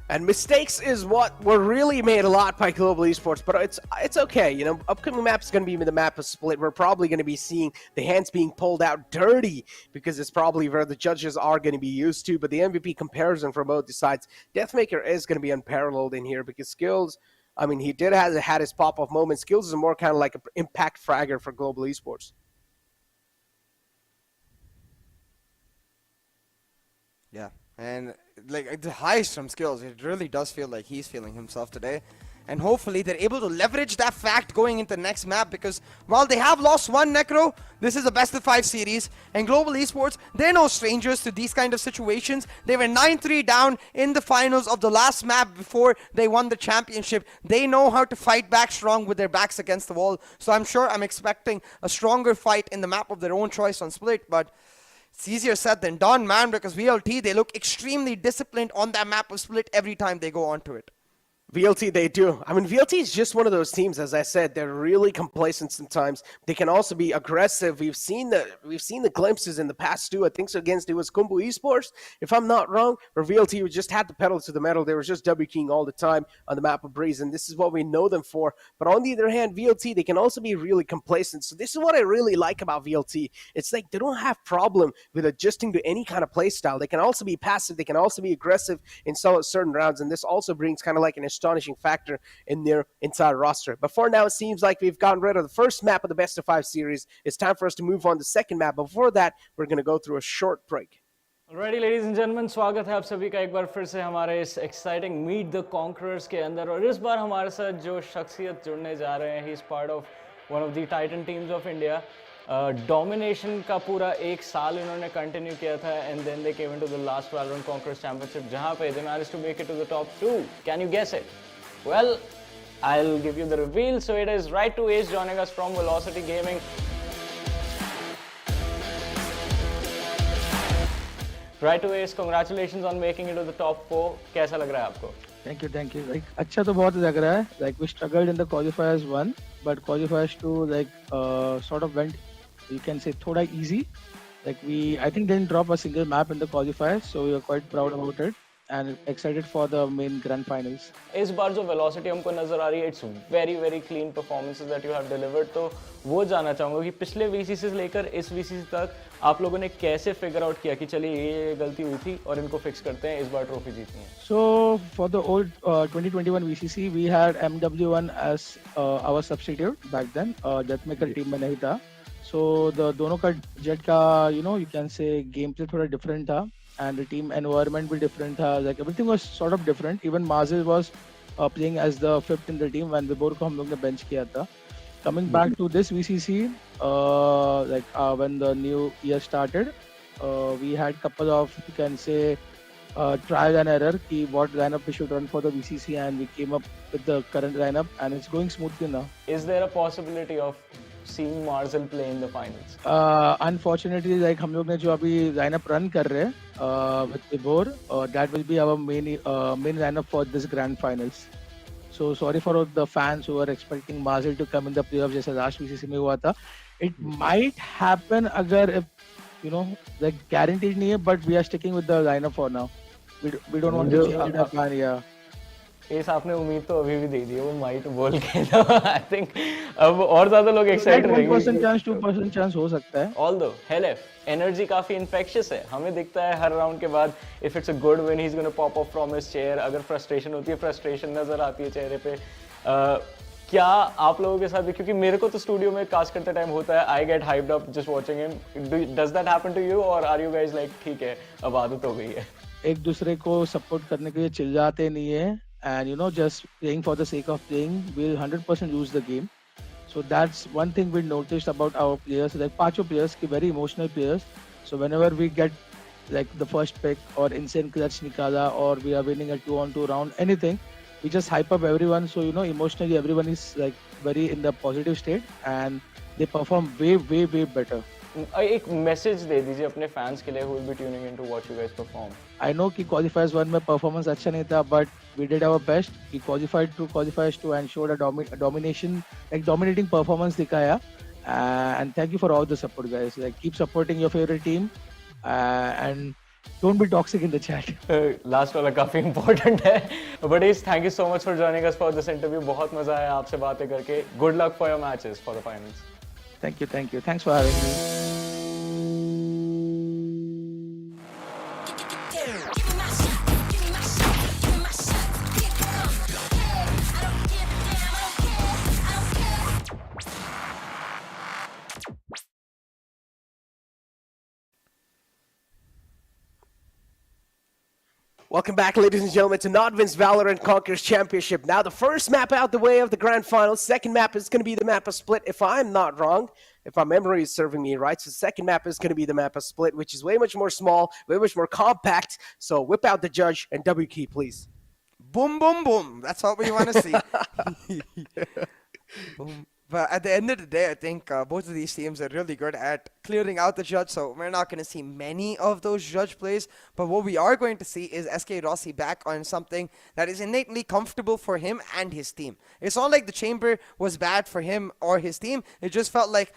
And mistakes is what were really made a lot by Global Esports, but it's okay. You know, upcoming map is going to be the map of Split. We're probably going to be seeing the hands being pulled out dirty because it's probably where the judges are going to be used to. But the MVP comparison from both sides, Deathmaker is going to be unparalleled in here because Skills, I mean, he did have had his pop-off moment. Skills is more kind of like an impact fragger for Global Esports. Yeah. And like the highs from Skills, it really does feel like he's feeling himself today. And hopefully they're able to leverage that fact going into the next map because while they have lost one Necro, this is a best of 5 series. And Global Esports, they're no strangers to these kind of situations. They were 9-3 down in the finals of the last map before they won the championship. They know how to fight back strong with their backs against the wall. So I'm expecting a stronger fight in the map of their own choice on Split. But it's easier said than done, man, because VLT, they look extremely disciplined on that map of Split every time they go onto it. VLT, they do. I mean, VLT is just one of those teams, as I said, they're really complacent sometimes. They can also be aggressive. We've seen the glimpses in the past too. I think so against it was Kumbu Esports, if I'm not wrong, where VLT just had the pedal to the metal. They were just W keying all the time on the map of Breeze, and this is what we know them for. But on the other hand, VLT, they can also be really complacent. So this is what I really like about VLT. It's like they don't have problem with adjusting to any kind of play style. They can also be passive. They can also be aggressive in certain rounds, and this also brings kind of like an astonishing factor in their entire roster. But for now, it seems like we've gotten rid of the first map of the best of 5 series. It's time for us to move on to the second map. Before that, we're going to go through a short break. Alrighty, ladies and gentlemen, स्वागत है आप सभी का एक बार फिर से हमारे इस exciting Meet the Conquerors के अंदर और इस बार हमारे साथ जो शख्सियत जुड़ने जा रहे हैं, he is part of one of the Titan teams of India. Domination का पूरा एक साल इन्होंने continue किया था and then they came into the last Valorant Conquerors Championship जहाँ पे they managed to make it to the top 2. Can you guess it? Well, I'll give you the reveal. So it is Right to Ace joining us from Velocity Gaming. Right to Ace, congratulations on making it to the top 4. कैसा लग रहा है आपको? Thank you. Like अच्छा तो बहुत लग रहा है. Like we struggled in the qualifiers 1, but qualifiers 2 like sort of went, you can say, thoda easy. Like I think didn't drop a single map in the qualifiers, so we were quite proud about it and excited for the main grand finals. इस बार जो velocity हमको नजर आ रही है, it's very clean performances that you have delivered. तो वो जानना चाहूँगा कि पिछले VCC से लेकर इस VCC तक आप लोगों ने कैसे figure out किया कि चलिए ये गलती हुई थी और इनको fix करते हैं, इस बार ट्रॉफी जीतनी है. So for the old 2021 VCC, we had MW1 as our substitute back then. Deathmaker team में नहीं था. So the दोनों का jet का you can say gameplay थोड़ा different था. And the team environment was different. Like everything was sort of different. Even Mazil was playing as the fifth in the team when Vibor ko hum log ne bench kiya tha. Coming back to this VCC, when the new year started, we had couple of, you can say, trial and error ki what lineup we should run for the VCC, and we came up with the current lineup and it's going smoothly now. Is there a possibility of seeing Marzel play in the finals? Unfortunately, like हम लोग ने जो अभी lineup run कर रहे हैं with Vibor, that will be our main lineup for this grand finals. So sorry for the fans who are expecting Marzel to come in the playoffs जैसे last VCC में हुआ था. It might happen अगर if like guaranteed नहीं है, but we are sticking with the lineup for now. We don't want to change the plan. Yeah. इस आपने उम्मीद तो अभी भी दे दी है वो माइट बोल के तो आई थिंक अब और ज्यादा लोग एक्साइटेड रहेंगे. 1% चांस 2% चांस हो सकता है. ऑल्दो हेलेफ एनर्जी काफी इन्फेक्शियस है, हमें दिखता है हर राउंड के बाद if it's a good win he is gonna pop up from his chair. अगर फ्रस्ट्रेशन होती है फ्रस्ट्रेशन नजर आती है चेहरे पे. क्या आप लोगों के साथ भी, क्योंकि मेरे को तो स्टूडियो में कास्ट करते टाइम होता है, I get hyped up just watching him. Does that happen to you or are you guys like ठीक है अब आदत हो गई है? एक दूसरे को सपोर्ट करने के लिए चिल्लाते नहीं है. And just playing for the sake of playing, we'll 100% lose the game. So that's one thing we noticed about our players. Like pacho players, very emotional players. So whenever we get like the first pick or insane clutch nikala or we are winning a 2-on-2 round, anything, we just hype up everyone. So emotionally everyone is like very in the positive state and they perform way better. एक message दे दीजिए अपने fans के लिए who will be tuning in to watch you guys perform. I know कि qualifiers 1 में performance अच्छा नहीं था, but we did our best. We qualified to qualifiers 2 and showed a dominating performance दिखाया. And thank you for all the support, guys. Like keep supporting your favorite team and don't be toxic in the chat. Last वाला काफी important है. But thank you so much for joining us for this interview. बहुत मजा आया आपसे बातें करके. Good luck for your matches for the finals. Thank you. Thanks for having me. Welcome back, ladies and gentlemen, to NODWIN's Valorant Conquerors Championship. Now, the first map out the way of the grand finals. Second map is going to be the map of Split, if I'm not wrong. If my memory is serving me right. So the second map is going to be the map of Split, which is way much more small, way much more compact. So whip out the judge and W key, please. Boom, boom, boom. That's what we want to see. Boom. But at the end of the day, I think both of these teams are really good at clearing out the judge, so we're not going to see many of those judge plays. But what we are going to see is SK Rossi back on something that is innately comfortable for him and his team. It's not like the chamber was bad for him or his team. It just felt like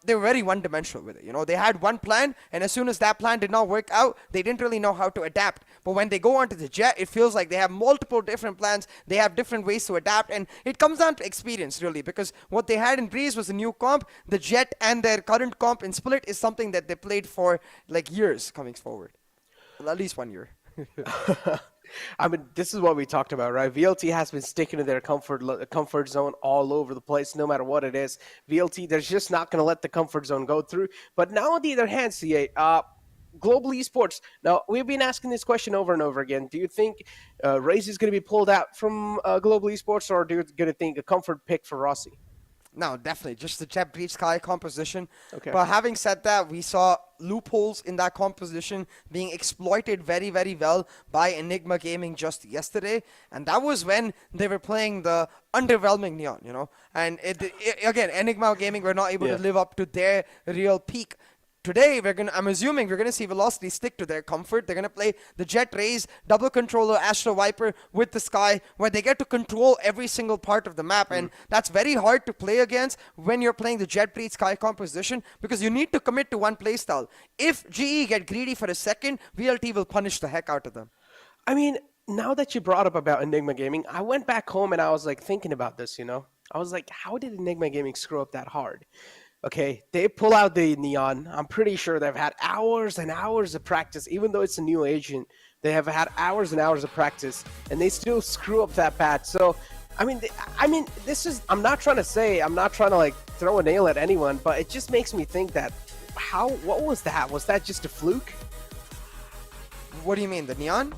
they were very one-dimensional with it. They had one plan, and as soon as that plan did not work out, they didn't really know how to adapt. But when they go onto the jet, it feels like they have multiple different plans. They have different ways to adapt, and it comes down to experience, really, because what they had in Breeze was a new comp. The jet and their current comp in Split is something that they played for like years coming forward. Well, at least 1 year. I mean, this is what we talked about, right? VLT has been sticking to their comfort zone all over the place, no matter what it is. VLT, they're just not going to let the comfort zone go through. But now, on the other hand, CA, Global Esports. Now, we've been asking this question over and over again. Do you think Raze is going to be pulled out from Global Esports, or do you going to think a comfort pick for Rossi? No, definitely. Just the Jet Breach Sky composition. Okay. But having said that, we saw loopholes in that composition being exploited very, very well by Enigma Gaming just yesterday. And that was when they were playing the underwhelming Neon, you know. And again, Enigma Gaming were not able to live up to their real peak. Today, I'm assuming we're going to see Velocity stick to their comfort. They're going to play the Jet Raze, double controller, Astro Viper with the Sky, where they get to control every single part of the map. And that's very hard to play against when you're playing the Jet Breach Sky composition, because you need to commit to one playstyle. If GE get greedy for a second, VLT will punish the heck out of them. I mean, now that you brought up about Enigma Gaming, I went back home and I was like thinking about this, you know. I was like, how did Enigma Gaming screw up that hard? Okay, they pull out the Neon. I'm pretty sure they've had hours and hours of practice. Even though it's a new agent, they have had hours and hours of practice, and they still screw up that bad. So, I mean, this is. I'm not trying to like throw a nail at anyone, but it just makes me think that what was that? Was that just a fluke? What do you mean, the Neon?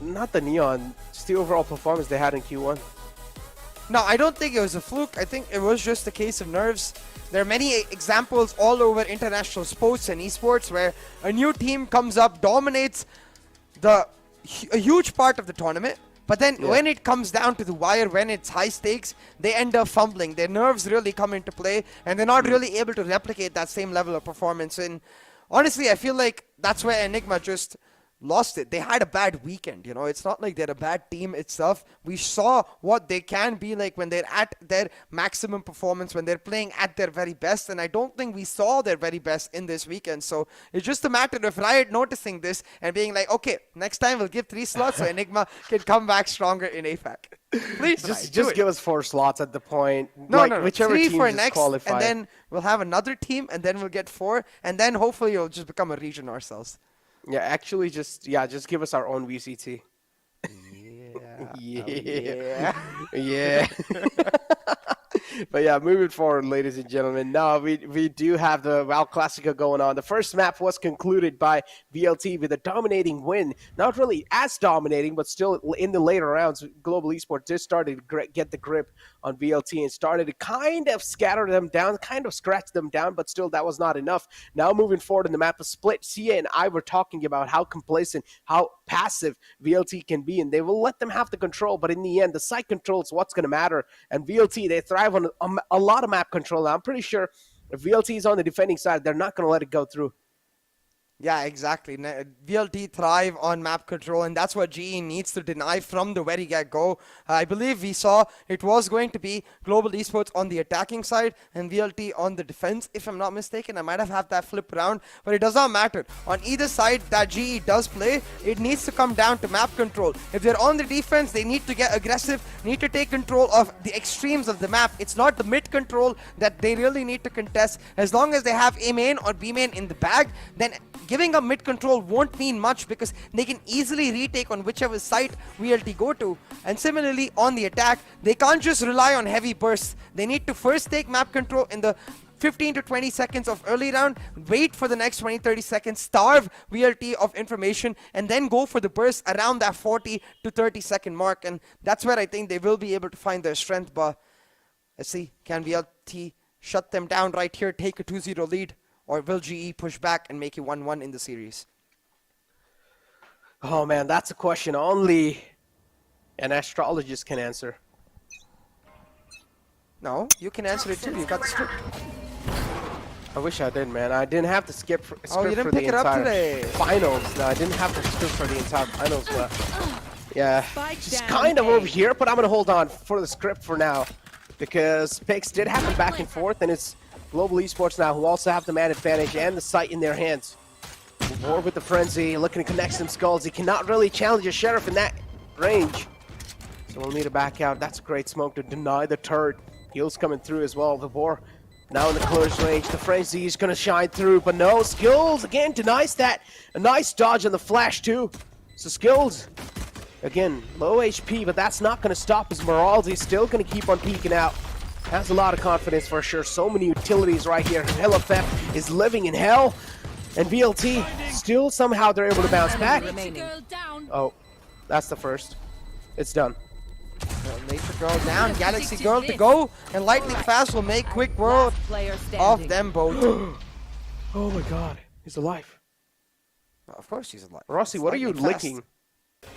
Not the Neon, just the overall performance they had in Q1. No, I don't think it was a fluke. I think it was just a case of nerves. There are many examples all over international sports and esports where a new team comes up, dominates a huge part of the tournament, but then when it comes down to the wire, when it's high stakes, they end up fumbling. Their nerves really come into play, and they're not really able to replicate that same level of performance. And honestly, I feel like that's where Enigma just lost it. They had a bad weekend, you know. It's not like they're a bad team itself. We saw what they can be like when they're at their maximum performance, when they're playing at their very best, and I don't think we saw their very best in this weekend. So it's just a matter of Riot noticing this and being like, okay, next time we'll give 3 slots so Enigma can come back stronger in AFAC. Please, just give us 4 slots at the point. No, whichever 3 team for just next, qualify. and then we'll have another team, and then we'll get 4, and then hopefully it'll just become a region ourselves. Yeah, actually, just give us our own VCT. Yeah. Yeah. But yeah, moving forward, ladies and gentlemen. Now we do have the Val Classico going on. The first map was concluded by VLT with a dominating win. Not really as dominating, but still in the later rounds, Global Esports did start to get the grip on VLT and started to kind of scatter them down, kind of scratch them down, but still that was not enough. Now moving forward in the map of Split, Sia and I were talking about how complacent, how passive VLT can be, and they will let them have the control, but in the end, the site control is what's going to matter. And VLT, they thrive on a lot of map control. Now, I'm pretty sure if VLT is on the defending side, they're not going to let it go through. Yeah, exactly. VLT thrive on map control, and that's what GE needs to deny from the very get-go. I believe we saw it was going to be Global Esports on the attacking side and VLT on the defense, if I'm not mistaken. I might have had that flip around, but it does not matter. On either side that GE does play, it needs to come down to map control. If they're on the defense, they need to get aggressive, need to take control of the extremes of the map. It's not the mid control that they really need to contest. As long as they have A main or B main in the bag, then giving up mid control won't mean much because they can easily retake on whichever site VLT go to. And similarly on the attack, they can't just rely on heavy bursts. They need to first take map control in the 15 to 20 seconds of early round, wait for the next 20-30 seconds, starve VLT of information, and then go for the burst around that 40 to 30 second mark. And that's where I think they will be able to find their strength. But let's see, can VLT shut them down right here, take a 2-0 lead? Or will GE push back and make it 1-1 in the series? Oh man, that's a question only an astrologist can answer. No, you can answer it too. You got the script. I wish I did, man. I didn't have the script for you didn't the pick it up entire today. finals. No, I didn't have the script for the entire finals, but yeah, Spike just down kind of A. over here. But I'm gonna hold on for the script for now because picks did happen back and forth, and it's Global Esports now who also have the man advantage and the sight in their hands. War with the frenzy, looking to connect some skulls. He cannot really challenge a sheriff in that range, so we'll need to back out. That's a great smoke to deny the turret. Heals coming through as well. The War now in the close range. The frenzy is gonna shine through, but no, Skills again denies that. A nice dodge on the flash too. So Skills again low HP, but that's not gonna stop his morale. He's still gonna keep on peeking out. Has a lot of confidence for sure. So many utilities right here. LFF is living in hell. And VLT, still somehow they're able to bounce back. Girl down. Oh, that's the first. It's done. Nature Girl down, Galaxy Girl to go, and Lightning Fast will make quick work of them both. Oh my god, he's alive. Of course he's alive. Rossi, It's what are you Lightning Fast.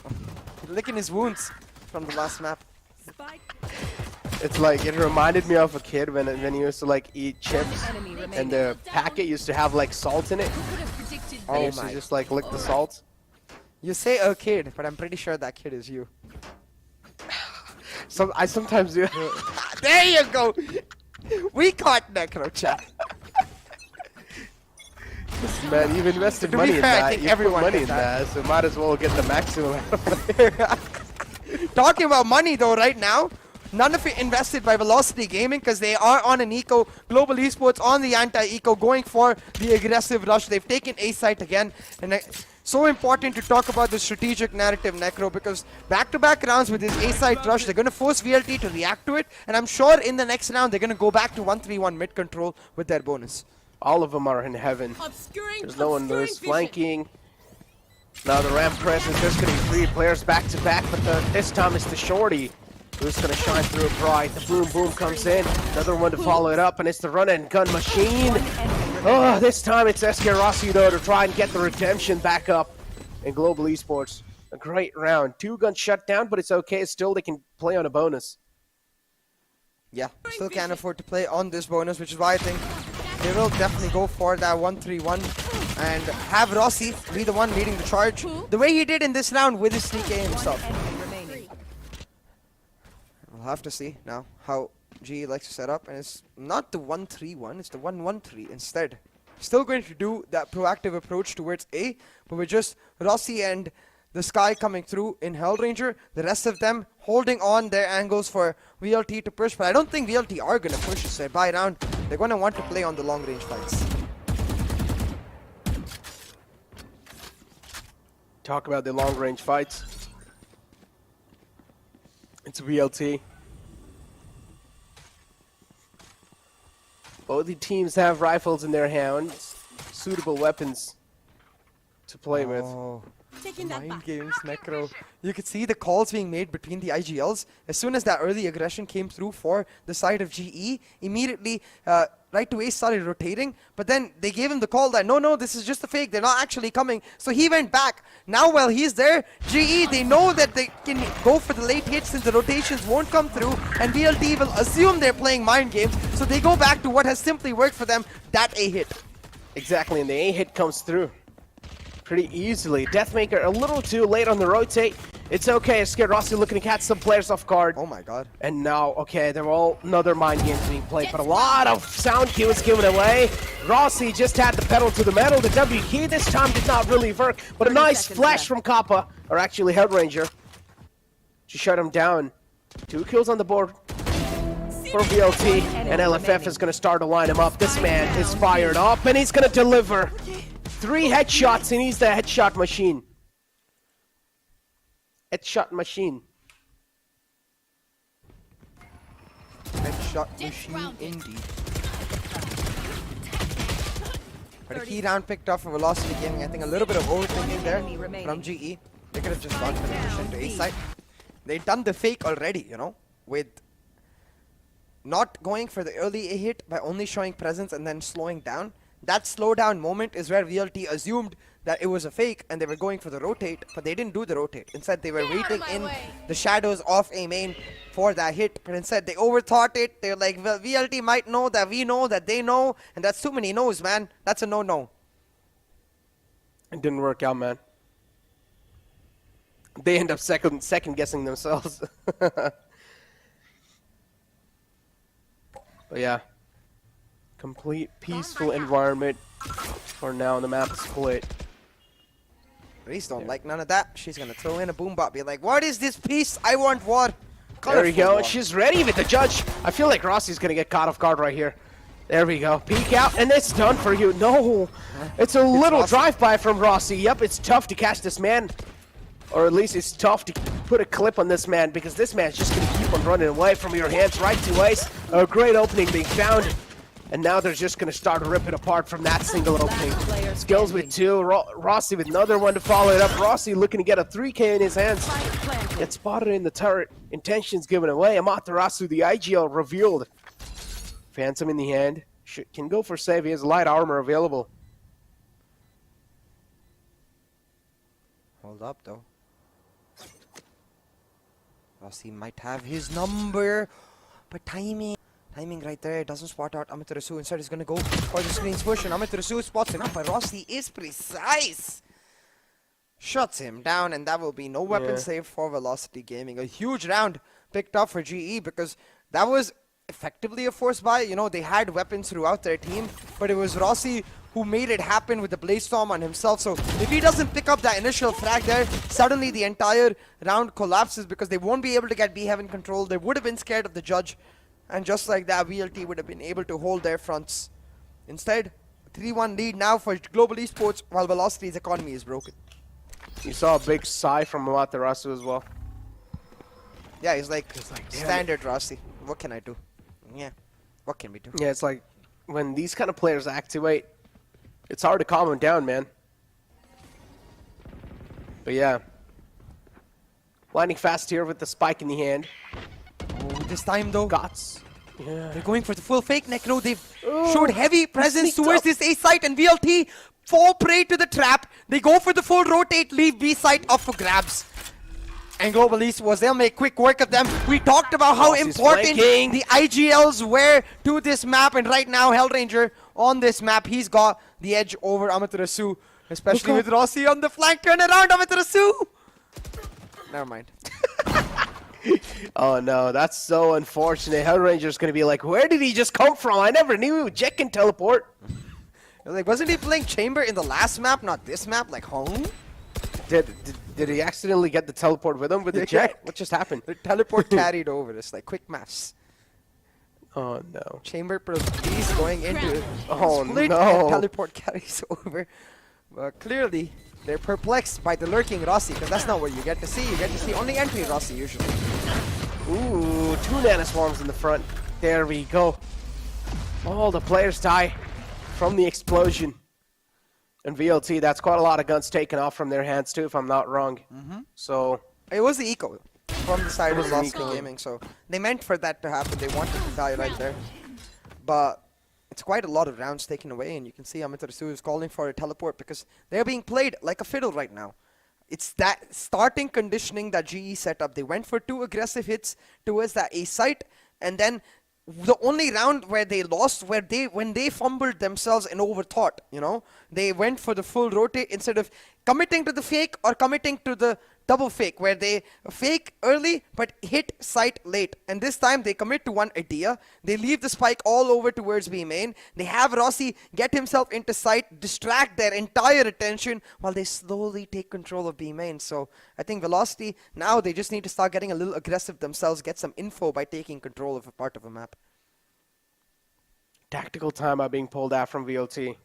licking? Licking his wounds from the last map. It's like, it reminded me of a kid when he used to like eat chips and the packet used to have like salt in it. And he used to just like lick the salt. You say a kid, but I'm pretty sure that kid is you. So I sometimes do. There you go! We caught Necro chat. Man, you've invested To be money in fair, I that. think You everyone put money did in that, so might as well get the maximum out of it. Talking about money though, right now, none of it invested by Velocity Gaming because they are on an eco. Global Esports on the anti-eco, going for the aggressive rush. They've taken A site again, and so important to talk about the strategic narrative, Necro, because back-to-back rounds with this A site rush, they're going to force VLT to react to it, and I'm sure in the next round they're going to go back to 1-3-1 mid control with their bonus. All of them are in heaven. There's no one who's flanking. Now the ramp press is just going to be 3 players back to back, but this time it's the shorty who's going to shine through bright. The boom boom comes in, another one to follow it up, and it's the run and gun machine. Oh, this time it's SK Rossi though to try and get the redemption back up in Global Esports. A great round. 2 guns shut down, but it's okay. Still they can play on a bonus. Yeah, still can't afford to play on this bonus, which is why I think they will definitely go for that 1-3-1 and have Rossi be the one leading the charge the way he did in this round with his sneak A himself. We'll have to see now how GE likes to set up, and it's not the 1-3-1, it's the 1-1-3 instead. Still going to do that proactive approach towards A, but with just Rossi and the Sky coming through in Hellranger, the rest of them holding on their angles for VLT to push, but I don't think VLT are going to push this by round. They're going to want to play on the long range fights. Talk about the long range fights. It's VLT. Both the teams have rifles in their hands, suitable weapons to play with. Taking that Mind back. games, Necro. You could see the calls being made between the IGLs. As soon as that early aggression came through for the side of GE, immediately right to A started rotating. But then they gave him the call that no, this is just a fake. They're not actually coming. So he went back. Now while he's there, GE, they know that they can go for the late hits since the rotations won't come through. And VLT will assume they're playing mind games. So they go back to what has simply worked for them, that A hit. Exactly, and the A hit comes through pretty easily. Deathmaker a little too late on the rotate. It's okay, SK Rossi looking to catch some players off guard. Oh my god. And now, okay, they're all another mind games being played, but a lot of sound cues given away. Rossi just had the pedal to the metal. The W key this time did not really work, but a nice flash from Kappa, or actually Hellranger, to shut him down. 2 kills on the board for VLT, and LFF is going to start to line him up. This man is fired up, and he's going to deliver 3 headshots, and he's the headshot machine. Headshot machine. Headshot machine indeed. But a key round picked off for Velocity Gaming. I think a little bit of overthinking there from GE. They could have just gone for the mission to A side. They'd done the fake already, you know, with not going for the early A hit by only showing presence and then slowing down. That slowdown moment is where VLT assumed that it was a fake and they were going for the rotate, but they didn't do the rotate. Instead, they were waiting in the shadows of A main for that hit, but instead they overthought it. They're like, well, VLT might know that we know that they know, and that's too many no's, man. That's a no-no. It didn't work out, man. They end up second guessing themselves. But yeah. Complete peaceful environment for now, and the map is split. Reese don't like none of that. She's gonna throw in a boom bot, be like, what is this peace? I want war. There we go. War. She's ready with the judge. I feel like Rossi's gonna get caught off guard right here. There we go. Peek out, and it's done for you. No, it's a little drive-by from Rossi. Yep, it's tough to catch this man. Or at least it's tough to put a clip on this man, because this man's just gonna keep on running away from your hands right to ace. A great opening being found And now they're just going to start ripping apart from that single opening. Skills with 2, Rossi with another one to follow it up. Rossi looking to get a 3K in his hands. Gets spotted in the turret. Intentions given away. Amaterasu, the IGL, revealed. Phantom in the hand. Can go for save. He has light armor available. Hold up, though. Rossi might have his number, but timing right there. Doesn't spot out Amaterasu. Instead, he's gonna go for the screen's push, and Amaterasu spots him up, but Rossi is precise. Shuts him down, and that will be no weapon save for Velocity Gaming. A huge round picked up for GE because that was effectively a force buy. You know, they had weapons throughout their team, but it was Rossi who made it happen with the Blaze Storm on himself. So if he doesn't pick up that initial frag there, suddenly the entire round collapses because they won't be able to get B-Heaven control. They would have been scared of the judge, and just like that, VLT would have been able to hold their fronts. Instead, 3-1 lead now for Global Esports while Velocity's economy is broken. You saw a big sigh from Amaterasu as well. Yeah, he's like standard Rossi. What can I do? Yeah, what can we do? Yeah, it's like when these kind of players activate, it's hard to calm them down, man. But yeah. Landing fast here with the spike in the hand. Oh, this time though. Gots. Yeah. They're going for the full fake Necro. They've showed heavy presence towards this A site, and VLT fall prey to the trap. They go for the full rotate, leave B site up for grabs. And Global Esports, they'll make quick work of them. We talked about how important the IGLs were to this map, and right now Hellranger on this map, he's got the edge over Amaterasu, especially with Rossi on the flank. Turn around, Amaterasu! Never mind. Oh no, that's so unfortunate. Hellranger's gonna be like, where did he just come from? I never knew Jet can teleport. Like, wasn't he playing Chamber in the last map, not this map? Like, home? Did he accidentally get the teleport with him with the Jet? What just happened? The teleport carried over. It's like quick maths. Oh no. Chamber Beast going into Oh split no. and teleport carries over. But clearly, they're perplexed by the lurking Rossi, because that's not what you get to see. You get to see only entry Rossi usually. Ooh, 2 Nana Swarms in the front. There we go. All the players die from the explosion. And VLT, that's quite a lot of guns taken off from their hands too, if I'm not wrong. So it was the eco from the side of Velocity Gaming, so they meant for that to happen. They wanted to die right there. But it's quite a lot of rounds taken away, and you can see Amaterasu is calling for a teleport because they're being played like a fiddle right now. It's that starting conditioning that GE set up. They went for 2 aggressive hits towards that A site, and then the only round where they lost, when they fumbled themselves and overthought, you know, they went for the full rotate instead of committing to the fake or committing to the double fake, where they fake early but hit site late. And this time they commit to one idea. They leave the spike all over towards B main. They have Rossi get himself into site, distract their entire attention while they slowly take control of B main. So I think Velocity, now they just need to start getting a little aggressive themselves, get some info by taking control of a part of a map. tactical timeout being pulled out from VLT.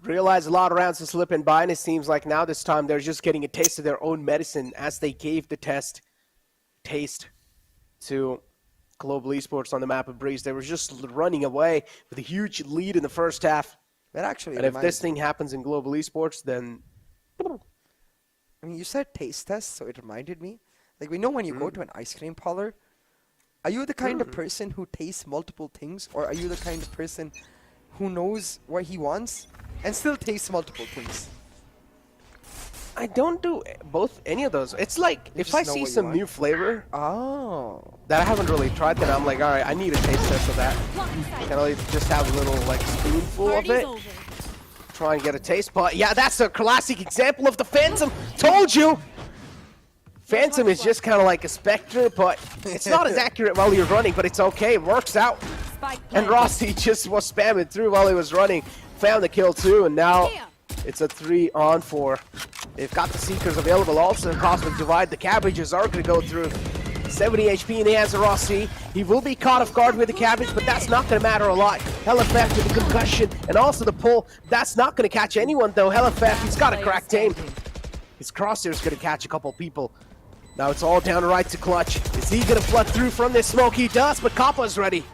Realized a lot of rounds are slipping by, and it seems like now this time they're just getting a taste of their own medicine as they gave the taste to Global Esports on the map of Breeze. They were just running away with a huge lead in the first half. That actually, and if this thing happens in Global Esports, then... I mean, you said taste test, so it reminded me. Like, we know when you go to an ice cream parlor, are you the kind of person who tastes multiple things, or are you the kind of person who knows what he wants and still tastes multiple things? I don't do any of those. It's like, if I see some new flavor that I haven't really tried, then I'm like, all right, I need a taste test of that. Can I just have a little, like, spoonful of it? Try and get a taste. But, yeah, that's a classic example of the Phantom. Told you! Phantom is just kind of like a Spectre, but it's not as accurate while you're running, but it's okay. It works out. And Rossi just was spamming through while he was running. Found the kill, too, and now it's a 3-on-4. They've got the Seekers available also in Cosmic Divide. The Cabbages are going to go through. 70 HP in the hands of Rossi. He will be caught off guard with the Cabbage, but that's not going to matter a lot. Hellafef with the concussion and also the pull. That's not going to catch anyone, though. Hellafef, he's got a cracked aim. His crosshair's going to catch a couple people. Now it's all down right to Clutch. Is he going to flood through from this smoke? He does, but Kappa's ready.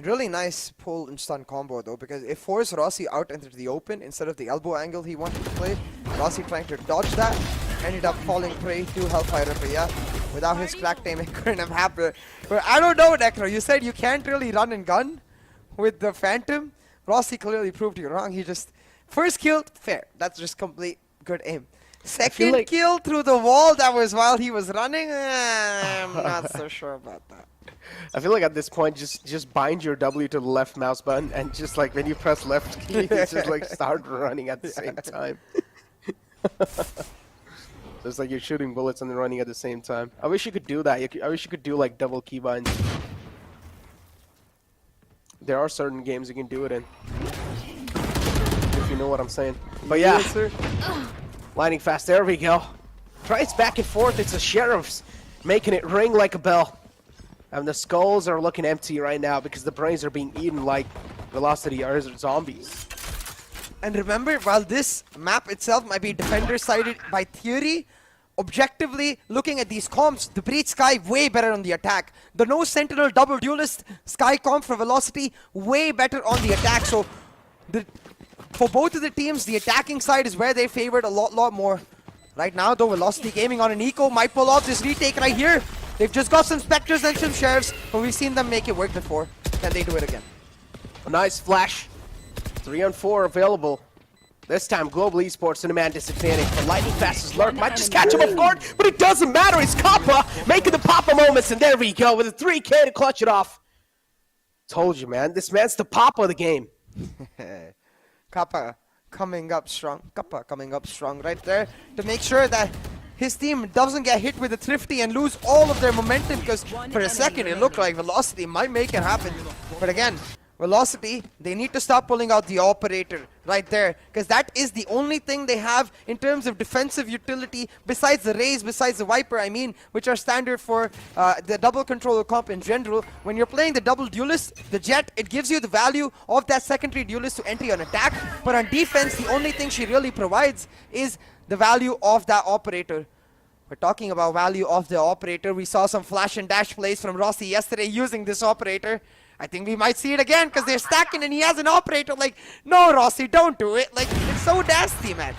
Really nice pull and stun combo though, because it forced Rossi out into the open instead of the elbow angle he wanted to play. Rossi trying to dodge that, ended up falling prey to Hellfire. But yeah, without his crack time, it couldn't have happened. But I don't know, Necro. You said you can't really run and gun with the Phantom. Rossi clearly proved you wrong. He just first kill, fair. That's just complete good aim. Second kill through the wall, that was while he was running. I'm not so sure about that. I feel like at this point, just bind your W to the left mouse button, and just like when you press left key, you just like start running at the same time. So it's like you're shooting bullets and then running at the same time. I wish you could do that. I wish you could do like double keybinds. There are certain games you can do it in, if you know what I'm saying. But yeah, lightning fast. There we go. Tries back and forth. It's the Sheriffs making it ring like a bell. And the skulls are looking empty right now because the brains are being eaten like Velocity or zombies. And remember, while this map itself might be defender-sided by theory, objectively, looking at these comps, the Breach Sky way better on the attack. The No Sentinel double duelist Sky comp for Velocity way better on the attack. So for both of the teams, the attacking side is where they favored a lot more. Right now, though, Velocity Gaming on an eco might pull off this retake right here. They've just got some Spectres and some Sheriffs, but we've seen them make it work before. Can they do it again? A nice flash. 3-on-4 available. This time, Global Esports in a man disadvantage. The lightning fastest lurk might just catch him off guard, but it doesn't matter. It's Kappa making the Papa moments, and there we go with a 3K to clutch it off. Told you, man. This man's the Papa of the game. Kappa coming up strong. Kappa coming up strong right there to make sure that his team doesn't get hit with a Thrifty and lose all of their momentum, because for a second it looked like Velocity might make it happen. But again, Velocity, they need to stop pulling out the Operator right there, because that is the only thing they have in terms of defensive utility besides the Raze, besides the Viper, I mean, which are standard for the double controller comp in general. When you're playing the double duelist, the Jet, it gives you the value of that secondary duelist to enter on attack, but on defense, the only thing she really provides is the value of that Operator. We're talking about value of the Operator. We saw some flash and dash plays from Rossi yesterday using this Operator. I think we might see it again because they're stacking and he has an Operator. Like, no, Rossi, don't do it. Like, it's so nasty, man.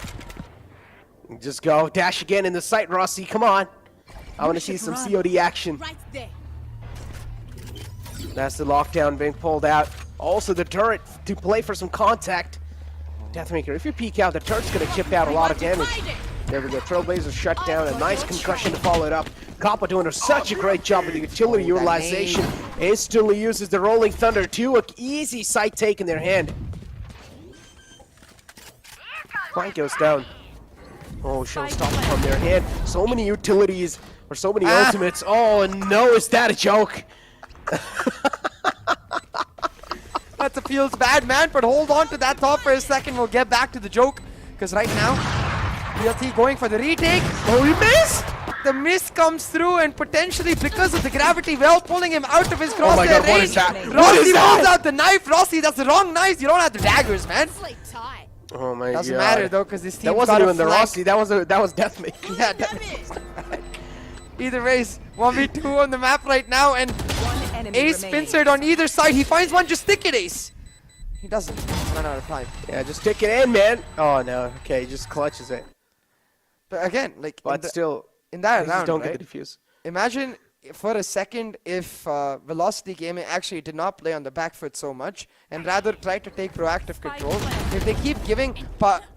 Just go. Dash again in the sight, Rossi. Come on. I want to see some COD action. Right there. That's the lockdown being pulled out. Also, the turret to play for some contact. Deathmaker, if you peek out, the turret's going to chip out a lot of damage. There we go. Trailblazer shut down. A nice concussion to follow it up. Kappa doing such a great job with the utility utilization. Instantly uses the Rolling Thunder too. An easy sight take in their hand. Flank goes down. Oh, showstopper from their hand. So many utilities or so many ultimates. Oh no, is that a joke? That feels bad, man, but hold on to that thought for a second. We'll get back to the joke, because right now, BLT going for the retake. Oh, he missed! The miss comes through, and potentially because of the gravity well pulling him out of his crosshair Oh my God, range. what is that? Rossi pulls out the knife. Rossi, that's the wrong knife. You don't have the daggers, man. Oh my God. Doesn't matter though, because this team That wasn't even the Rossi. That was Deathmaker. Yeah, either way, 1v2 on the map right now, and Ace pincered on either side. He finds one, just stick it, Ace. He doesn't. Run out of time. Yeah, just stick it in, man. Oh no. Okay, he just clutches it. But again, like, But still, in that just round, don't right? get the defuse. Imagine for a second if Velocity Gaming actually did not play on the back foot so much and rather try to take proactive control. If they keep giving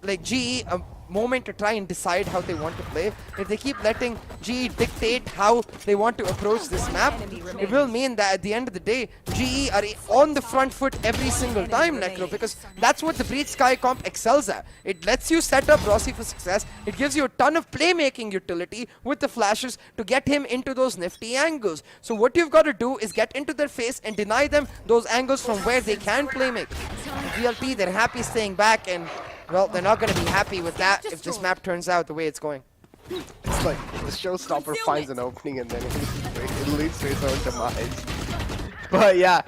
like GE a moment to try and decide how they want to play, if they keep letting GE dictate how they want to approach this map, it will mean that at the end of the day, GE are on the front foot every single time, Necro, because that's what the Breach Sky comp excels at. It lets you set up Rossi for success. It gives you a ton of playmaking utility with the flashes to get him into those nifty angles. So what you've got to do is get into their face and deny them those angles from where they can playmake. VLT, they're happy staying back, and well, they're not going to be happy with that if this map turns out the way it's going. It's like the showstopper finds an opening and then it leads to its own demise. But yeah,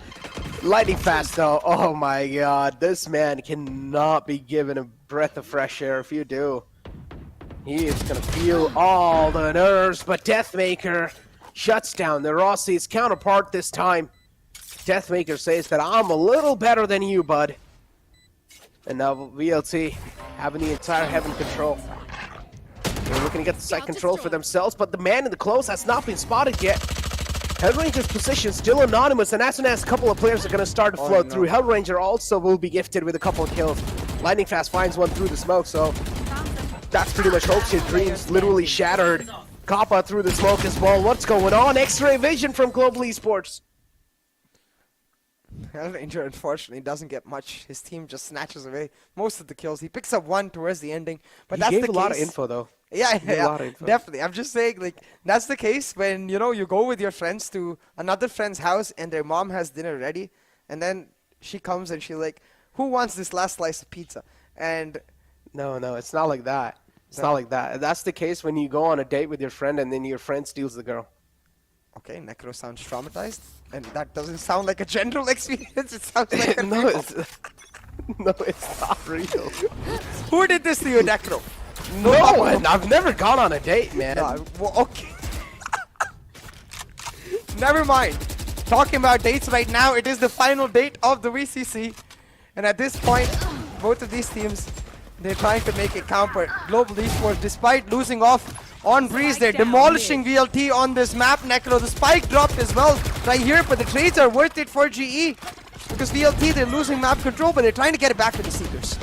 lightning fast though. Oh my God, this man cannot be given a breath of fresh air. If you do, he is gonna feel all the nerves. But Deathmaker shuts down the Rossi's counterpart this time. Deathmaker says that I'm a little better than you, bud. And now VLT having the entire heaven control. They're looking to get the site control for themselves, but the man in the close has not been spotted yet. Hellranger's position still anonymous, and as soon as a couple of players are going to start to float through, Hellranger also will be gifted with a couple of kills. Lightning Fast finds one through the smoke, so that's pretty much hopes and dreams literally shattered. Kappa through the smoke as well. What's going on? X-ray vision from Global Esports. Hellranger unfortunately doesn't get much. His team just snatches away most of the kills. He picks up one towards the ending, but that's the case. He gave a lot of info though. Yeah, A lot of info. definitely. I'm just saying, like, that's the case when, you know, you go with your friends to another friend's house and their mom has dinner ready, and then she comes and she's like, who wants this last slice of pizza? And No, it's not like that. It's not like that. That's the case when you go on a date with your friend and then your friend steals the girl. okay, Necro sounds traumatized, and that doesn't sound like a general experience. It sounds like a No, it's not real. Who did this to you, Necro? No, and I've never gone on a date, man. Well, okay. Never mind. Talking about dates right now, it is the final date of the VCC. And at this point, both of these teams, they're trying to make it count. But Global Esports, despite losing off on Breeze, they're demolishing VLT on this map. Necro, the spike dropped as well right here, but the trades are worth it for GE. Because VLT, they're losing map control, but they're trying to get it back to the Seekers.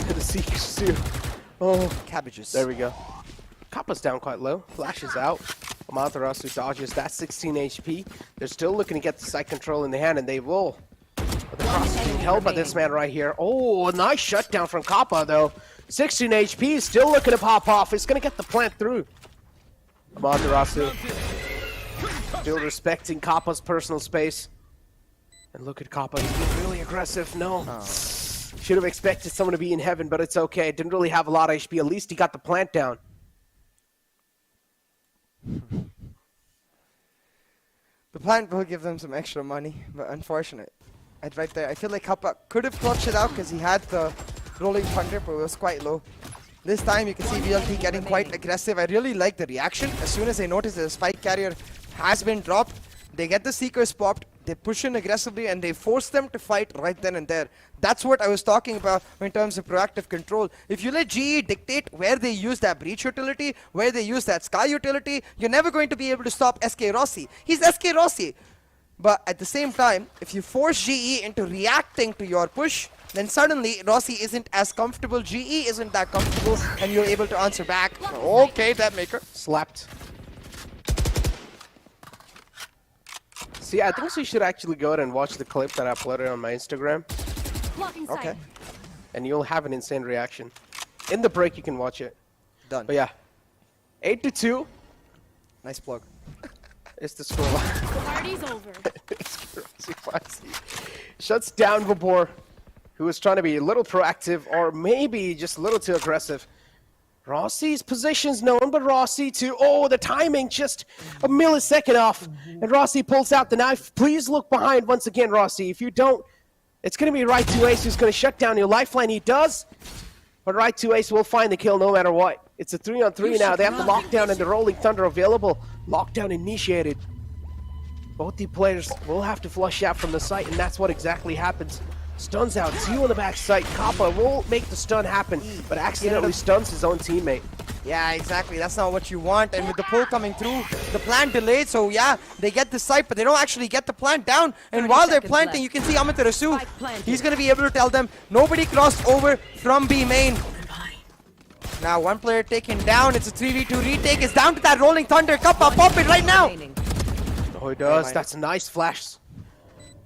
The Seekers too. Oh, Cabbages. there we go. Kappa's down quite low. Flashes out. Amaterasu dodges that 16 HP. They're still looking to get the site control in the hand, and they will. But the cross is being held by this man right here. Oh, a nice shutdown from Kappa, though. 16 HP, still looking to pop off. It's going to get the plant through. Amaterasu still respecting Kappa's personal space. And look at Kappa, he's being really aggressive. No. Should have expected someone to be in heaven, but it's okay. Didn't really have a lot of HP. At least he got the plant down. The plant will give them some extra money, but unfortunate. Right there, I feel like Kappa could have clutched it out because he had the rolling thunder, but it was quite low. This time you can see VLT getting quite aggressive. I really like the reaction. As soon as they notice that the spike carrier has been dropped, they get the Seekers popped, they push in aggressively, and they force them to fight right then and there. That's what I was talking about in terms of proactive control. If you let GE dictate where they use that breach utility, where they use that sky utility, you're never going to be able to stop SK Rossi. He's SK Rossi. But at the same time, if you force GE into reacting to your push, then suddenly Rossi isn't as comfortable, GE isn't that comfortable, and you're able to answer back. Okay, Deathmaker. Slapped. See, I think we should actually go ahead and watch the clip that I uploaded on my Instagram. Okay. And you'll have an insane reaction. In the break, you can watch it. Done. But yeah, 8-2. Nice plug. It's the scoreline. Party's over. Shuts down Vabor, who was trying to be a little proactive or maybe just a little too aggressive. Rossi's position's known, but Rossi too. Oh, the timing just a millisecond off. And Rossi pulls out the knife. Please look behind once again, Rossi. If you don't, it's going to be Right 2 Ace who's going to shut down your lifeline. He does, but Right 2 Ace will find the kill no matter what. It's a 3-on-3 now. They have the lockdown and the rolling thunder available. Lockdown initiated. Both the players will have to flush out from the site, and that's what exactly happens. Stuns out, Zio on the back site. Kappa will make the stun happen, but accidentally stuns his own teammate. Yeah, exactly. That's not what you want. And with the pull coming through, the plant delayed. So yeah, they get the site, but they don't actually get the plant down. And while they're planting, you can see Amaterasu. He's going to be able to tell them, nobody crossed over from B main. Now one player taken down. It's a 3v2 retake. It's down to that rolling thunder. Kappa, pop it right now. Oh, he does. That's a nice flash.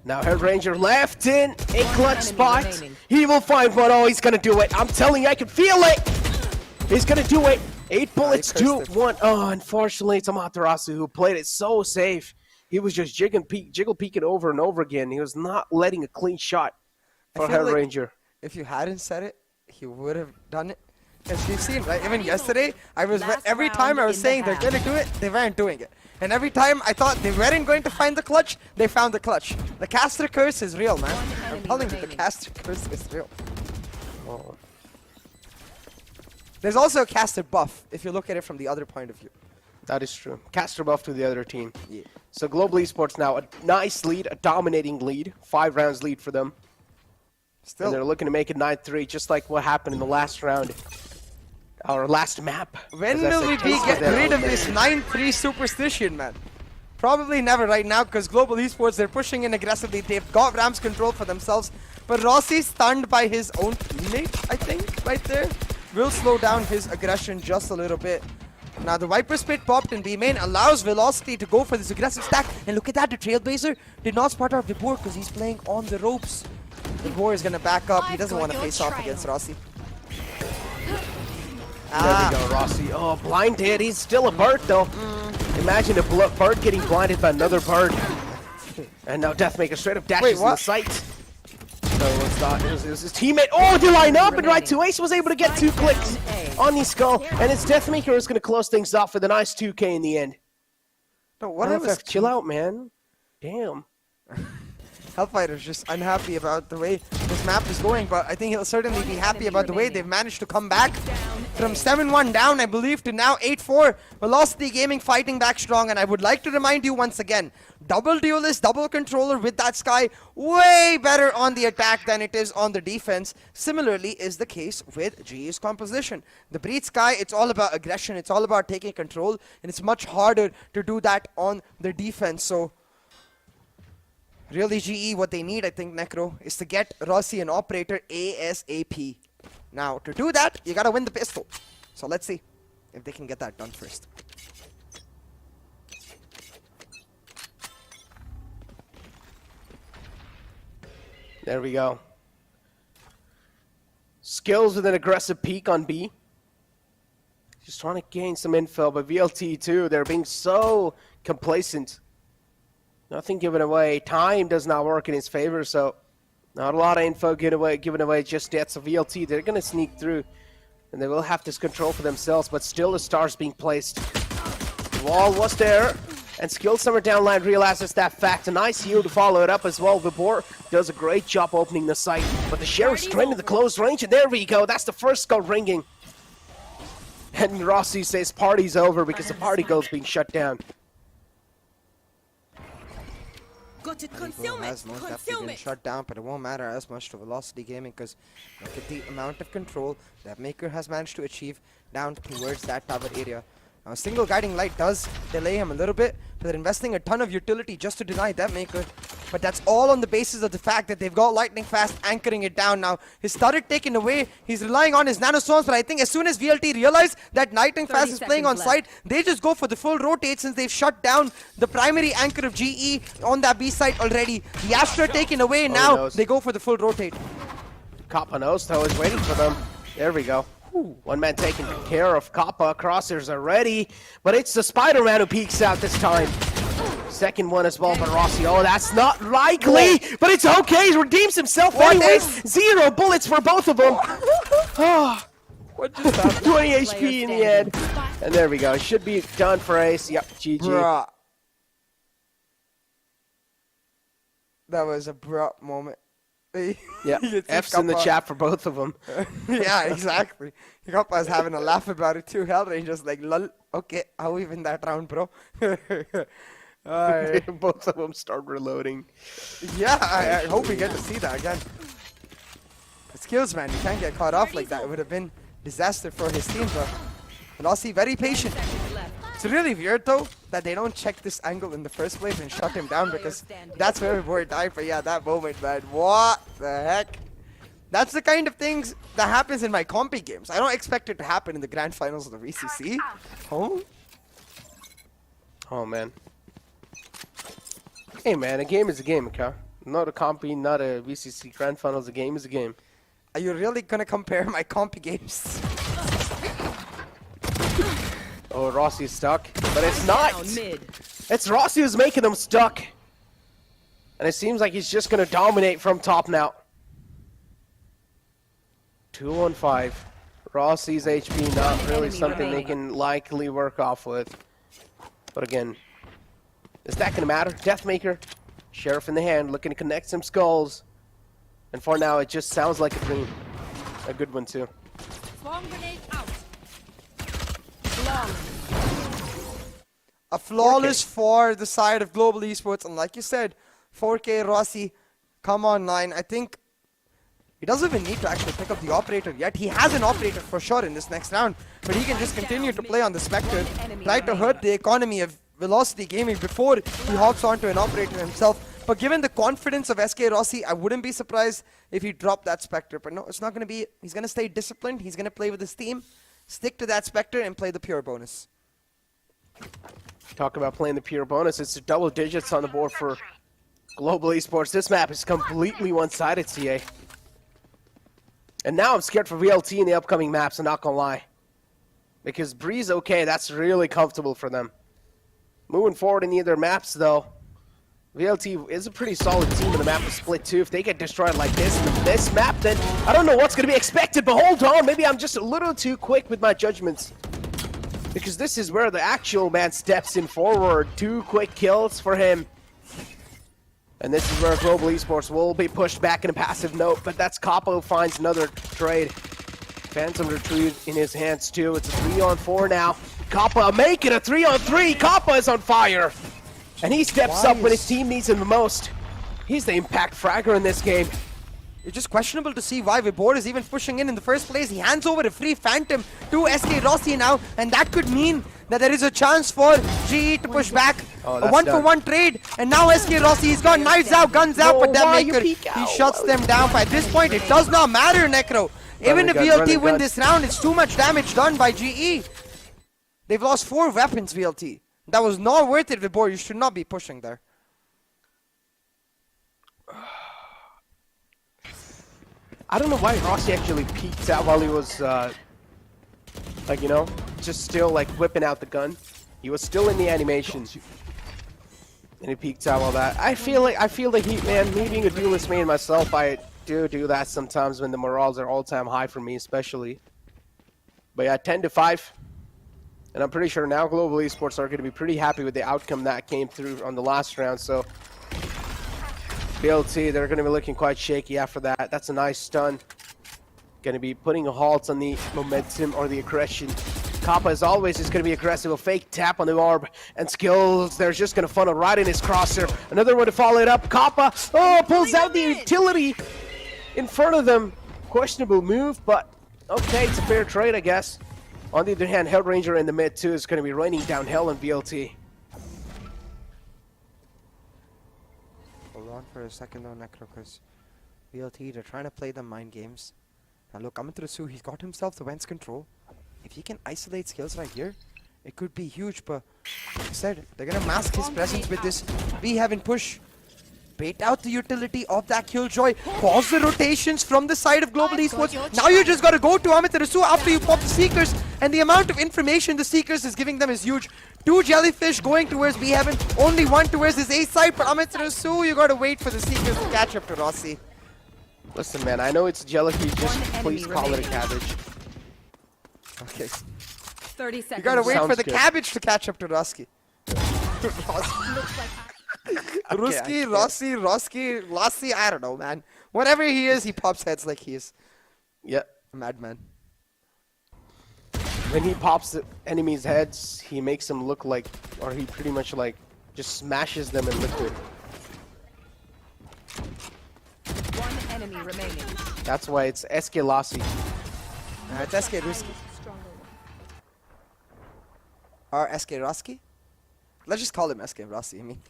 Now Hellranger left in a clutch spot. He will find one. Oh, he's going to do it. I'm telling you, I can feel it. He's going to do it. 8 bullets to 1. Oh, unfortunately, it's Amaterasu who played it so safe. He was just jiggle peeking over and over again. He was not letting a clean shot for Hellranger. Like if you hadn't said it, he would have done it. As we've seen, right? Even yesterday, every time I was saying they're going to do it, they weren't doing it. And every time I thought they weren't going to find the clutch, they found the clutch. The caster curse is real, man. I'm telling you, the caster curse is real. Oh. There's also a caster buff, if you look at it from the other point of view. That is true. Cast her buff to the other team. Yeah. So Global Esports now, a nice lead, a dominating lead. 5 rounds lead for them. Still. And they're looking to make it 9-3, just like what happened in the last round. Our last map. When will we get rid of this 9-3 superstition, man? Probably never right now, because Global Esports, they're pushing in aggressively. They've got Ram's control for themselves. But Rossi, stunned by his own teammate, I think, right there, will slow down his aggression just a little bit. Now the Viper Spit popped in B main, allows Velocity to go for this aggressive stack. And look at that, the Trailblazer did not spot out Vibor because he's playing on the ropes. Vibor is going to back up. He doesn't want to face off against Rossi. There we go, Rossi. Oh, blinded. He's still a bird, though. Imagine a bird getting blinded by another bird. And now Deathmaker straight up dashes in the sight. So it's not. It was his teammate. Oh, they line up, and right to Ace was able to get 2 clicks on the skull. And it's Deathmaker who's going to close things off with a nice 2K in the end. No, what else? Chill out, man. Damn. Hellfighter's just unhappy about the way this map is going, but I think he'll certainly be happy about the way they've managed to come back from 7-1 down, I believe, to now 8-4. Velocity Gaming fighting back strong, and I would like to remind you once again, double duelist, double controller with that Sky, way better on the attack than it is on the defense. Similarly is the case with GE's composition. The Breed Sky, it's all about aggression, it's all about taking control, and it's much harder to do that on the defense. So really, GE, what they need, I think, Necro, is to get Rossi an operator ASAP. Now, to do that, you gotta win the pistol. So let's see if they can get that done first. There we go. Skills with an aggressive peek on B. Just trying to gain some info, but VLT too, they're being so complacent. Nothing given away. Time does not work in his favor, so not a lot of info given away just yet. So VLT, they're going to sneak through, and they will have this control for themselves, but still the stars being placed. The wall was there, and Skill Summer downline realizes that fact. A nice heal to follow it up as well. Vibor does a great job opening the site, but the Sheriff's straight into the close range, and there we go. That's the first skull ringing. And Rossi says party's over because the party goal's being shut down. Has most definitely been shut down, but it won't matter as much to Velocity Gaming because look at the amount of control that Maker has managed to achieve down towards that tower area. Now, a single guiding light does delay him a little bit, but they're investing a ton of utility just to deny that Maker. But that's all on the basis of the fact that they've got Lightning Fast anchoring it down now. His turret taken away, he's relying on his nanostones, but I think as soon as VLT realize that Lightning Fast is playing on site, they just go for the full rotate since they've shut down the primary anchor of GE on that B site already. The Astra taken away, now they go for the full rotate. Kappa knows though, is waiting for them. There we go. One man taking care of Kappa. Crosshairs are ready, but it's the Spider-Man who peeks out this time. Second one as well for Rossi. Oh, that's not likely, but it's okay. He redeems himself anyways. 0 bullets for both of them. What just happened? 20 HP in the end. And there we go. Should be done for Ace. Yep, GG. Bruh. That was a abrupt moment. Yeah, F's in the chat for both of them. Yeah, exactly. Kappa's having a laugh about it too. Hellranger's like, lol, okay, how we win that round, bro? Both of them start reloading. Yeah, I hope we get to see that again. The skills, man, you can't get caught off like that. It would have been disaster for his team, but Velocity very patient. It's really weird though that they don't check this angle in the first place and shut him down because that's where we died. But yeah, that moment, man, what the heck? That's the kind of things that happens in my compy games. I don't expect it to happen in the grand finals of the VCC. Oh man. Hey man, a game is a game, okay? Not a compy, not a VCC grand finals. A game is a game. Are you really gonna compare my compy games? Oh, Rossi's stuck, but it's not. It's Rossi who's making them stuck. And it seems like he's just going to dominate from top now. 2-on-5. Rossi's HP not really something they can likely work off with. But again, is that going to matter? Deathmaker, Sheriff in the hand, looking to connect some skulls. And for now, it just sounds like a dream. A good one, too. A flawless 4 the side of Global Esports. And like you said, 4K Rossi, come online. I think he doesn't even need to actually pick up the operator yet. He has an operator for sure in this next round. But he can just continue to play on the Spectre. Try to hurt the economy of Velocity Gaming before he hops onto an operator himself. But given the confidence of SK Rossi, I wouldn't be surprised if he dropped that Spectre. But no, it's not going to be. He's going to stay disciplined. He's going to play with his team, stick to that Spectre, and play the pure bonus. Talk about playing the pure bonus. It's double digits on the board for Global Esports. This map is completely one-sided, CA. And now I'm scared for VLT in the upcoming maps, I'm not going to lie. Because Breeze, okay, that's really comfortable for them. Moving forward in either maps, though, VLT is a pretty solid team, and the map is split too. If they get destroyed like this in this map, then I don't know what's going to be expected. But hold on, maybe I'm just a little too quick with my judgments. Because this is where the actual man steps in forward. 2 quick kills for him. And this is where Global Esports will be pushed back in a passive note. But that's Kappa who finds another trade. Phantom Retreat in his hands too. It's a 3-on-4 now. Kappa making a 3-on-3. Kappa is on fire. And he steps up when his team needs him the most. He's the impact fragger in this game. It's just questionable to see why Vibor is even pushing in the first place. He hands over a free Phantom to SK Rossi now, and that could mean that there is a chance for GE to push back. A 1-for-1 trade, and now SK Rossi, he's got knives out, guns out, but Deathmaker, he shuts them down. But at this point, it does not matter, Necro. Even if VLT win this round, it's too much damage done by GE. They've lost 4 weapons, VLT. That was not worth it, Vibor. You should not be pushing there. I don't know why Rossi actually peeked out while he was, like, you know, just still, like, whipping out the gun. He was still in the animation. And he peeked out all that. I feel the heat, man. Me being a duelist main myself, I do that sometimes when the morals are all-time high for me, especially. But yeah, 10-5. And I'm pretty sure now Global Esports are going to be pretty happy with the outcome that came through on the last round. So BLT, they're going to be looking quite shaky after that. That's a nice stun. Going to be putting a halt on the momentum or the aggression. Kappa, as always, is going to be aggressive. A fake tap on the orb. And Skills, they're just going to funnel right in his crosshair. Another one to follow it up. Kappa, pulls out the utility in front of them. Questionable move, but okay, it's a fair trade, I guess. On the other hand, Hellranger in the mid too is going to be raining down hell on VLT. Hold on for a second though, Necro, because VLT, they're trying to play the mind games. Now look, Amaterasu, he's got himself the Vents control. If he can isolate Skills right here, it could be huge, but like I said, they're going to mask his presence with this B-Heaven push. Bait out the utility of that Killjoy. Pause the rotations from the side of Global Esports. Now you just got to go to Amaterasu after you pop the Seekers. And the amount of information the Seekers is giving them is huge. 2 Jellyfish going towards B-Heaven. Only 1 towards his A side. But Amaterasu, you got to wait for the Seekers to catch up to Rossi. Listen, man, I know it's Jellyfish. Just please call it a cabbage. Okay. 30 seconds. You got to wait Sounds for the good. cabbage to catch up to Rossi. Ruski, Rossi, Lassi, I don't know, man. Whatever he is, he pops heads like he is. Yeah. A madman. When he pops the enemies' heads, he makes them look like, or he pretty much like, just smashes them in liquid. 1 enemy remaining. That's why it's SK Lassi. It's SK Ruski. Or SK Roski? Let's just call him SK Rossi, I mean.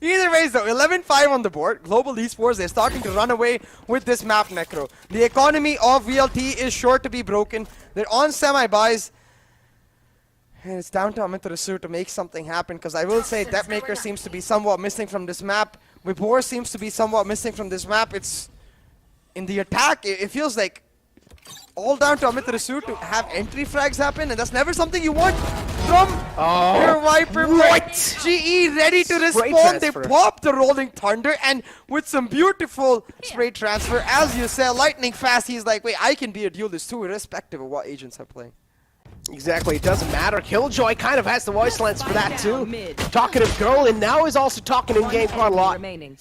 Either way, though, 11-5 on the board. Global Esports, they're starting to run away with this map, Necro. The economy of VLT is sure to be broken. They're on semi-buys. And it's down to Amaterasu to make something happen, because I will say Deathmaker seems to be somewhat missing from this map. Vibor seems to be somewhat missing from this map. It's in the attack, it feels like all down to Amaterasu to have entry frags happen, and that's never something you want from your Viper. What? GE ready to Spray respond. They transfer. pop the Rolling Thunder, and with some beautiful spray transfer, as you said, lightning fast, he's like, wait, I can be a duelist too, irrespective of what agents are playing. Exactly, it doesn't matter. Killjoy kind of has the voice lens for that too. Talkative girl, and now is also talking in game quite a lot. Remaining.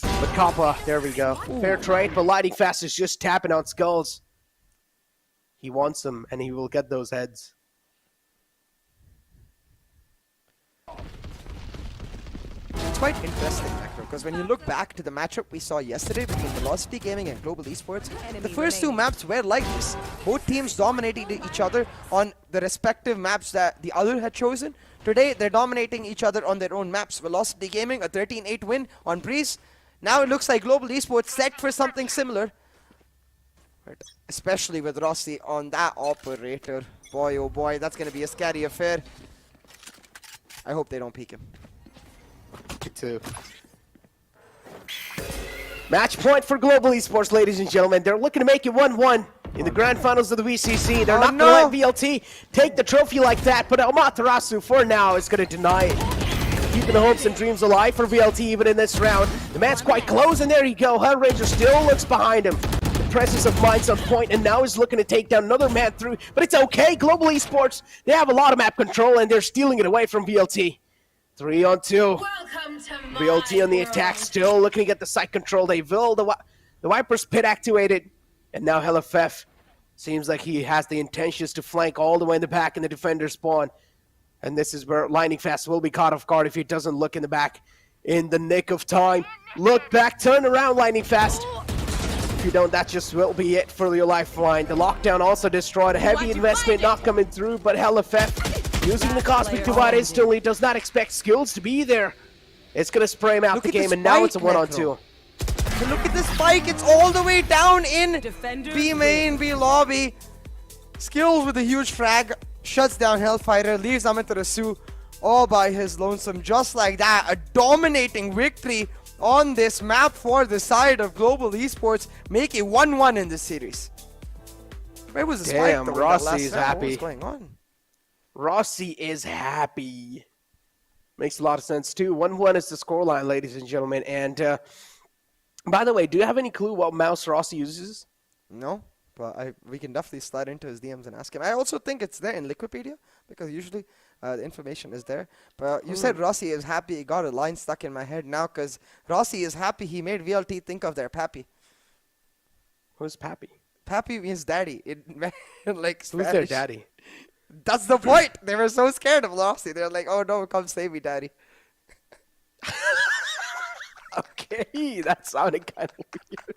But Kappa, there we go. Fair trade, but Lightning Fast is just tapping on Skulls. He wants them, and he will get those heads. it's quite interesting, Macro, because when you look back to the matchup we saw yesterday between Velocity Gaming and Global Esports, the first two maps were like this. Both teams dominated each other on the respective maps that the other had chosen. Today, they're dominating each other on their own maps. Velocity Gaming, a 13-8 win on Breeze. Now it looks like Global Esports set for something similar. But especially with Rossi on that operator. Boy, oh boy, that's going to be a scary affair. I hope they don't peek him. Me too. Match point for Global Esports, ladies and gentlemen. They're looking to make it 1-1 in the grand finals of the VCC. They're not going to let VLT take the trophy like that, but Amaterasu, for now, is going to deny it. Keeping the hopes and dreams alive for VLT even in this round. The man's quite close, and there you go. Hellraiser still looks behind him. The presence of mind's on point, and now he's looking to take down another man through. But it's okay. Global Esports, they have a lot of map control, and they're stealing it away from VLT. 3-on-2. VLT on the attack, still looking to get the site control. They will. The Viper's pit activated. And now HellFF seems like he has the intentions to flank all the way in the back in the defender spawn. And this is where Lightning Fast will be caught off guard if he doesn't look in the back in the nick of time. Look back, turn around, Lightning Fast. If you don't, that just will be it for your lifeline. The lockdown also destroyed. A heavy investment not coming through, but HellFF using the Cosmic Divide instantly, does not expect skills to be there. It's going to spray him out the game, and now it's a 1-on-2. Look at this spike, it's all the way down in B main, B lobby. Skills with a huge frag, shuts down Hellfighter, leaves Amaterasu all by his lonesome. Just like that, a dominating victory on this map for the side of Global Esports, make it 1-1 in this series. Where was the spike? Damn, Rossi is happy. What was going on? Rossi is happy. Makes a lot of sense, too. 1-1 is the scoreline, ladies and gentlemen. And, by the way, do you have any clue what mouse Rossi uses? No, but we can definitely slide into his DMs and ask him. I also think it's there in Liquipedia, because usually the information is there. But you said Rossi is happy. It got a line stuck in my head now, because Rossi is happy he made VLT think of their pappy. Who's Pappy? Pappy means daddy. Like Who's Spanish. their daddy? That's the point. They were so scared of Rossi. They're like, oh no, come save me, daddy. Okay, that sounded kind of weird.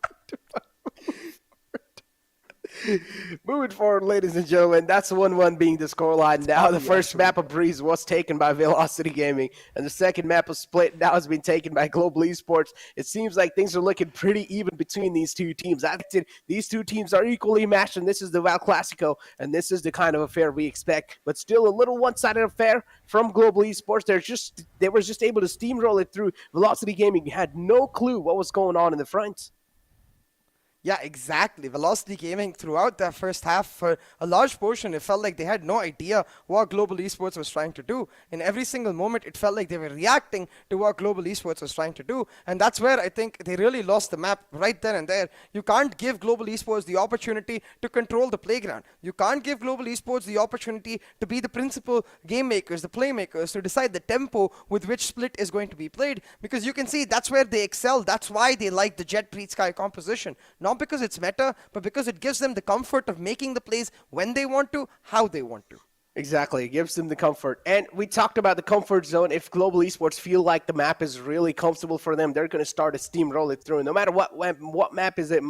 Moving forward, ladies and gentlemen, that's 1-1 being the scoreline. Now the first map of Breeze was taken by Velocity Gaming, and the second map of Split now has been taken by Global Esports. It seems like things are looking pretty even between these two teams. These two teams are equally matched, and this is the Val Classico, and this is the kind of affair we expect. But still a little one-sided affair from Global Esports. They were just able to steamroll it through. Velocity Gaming had no clue what was going on in the front. Yeah, exactly. Velocity Gaming throughout that first half, for a large portion, it felt like they had no idea what Global Esports was trying to do. In every single moment, it felt like they were reacting to what Global Esports was trying to do. And that's where I think they really lost the map right then and there. You can't give Global Esports the opportunity to control the playground. You can't give Global Esports the opportunity to be the principal game makers, the playmakers, to decide the tempo with which Split is going to be played. Because you can see that's where they excel. That's why they like the Jet Breed Sky composition. Not because it's meta, but because it gives them the comfort of making the plays when they want to, how they want to. Exactly, it gives them the comfort. And we talked about the comfort zone. If Global Esports feel like the map is really comfortable for them, they're going to start to steamroll it through. No matter what map is it,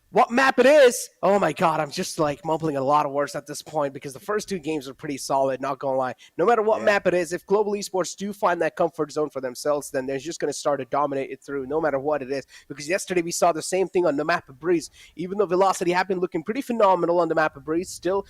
what map it is. Oh my god, I'm just like mumbling a lot of words at this point because the first two games are pretty solid, not gonna lie. No matter what map it is, if Global Esports do find that comfort zone for themselves, then they're just gonna start to dominate it through no matter what it is. Because yesterday we saw the same thing on the map of Breeze. Even though Velocity have been looking pretty phenomenal on the map of Breeze, still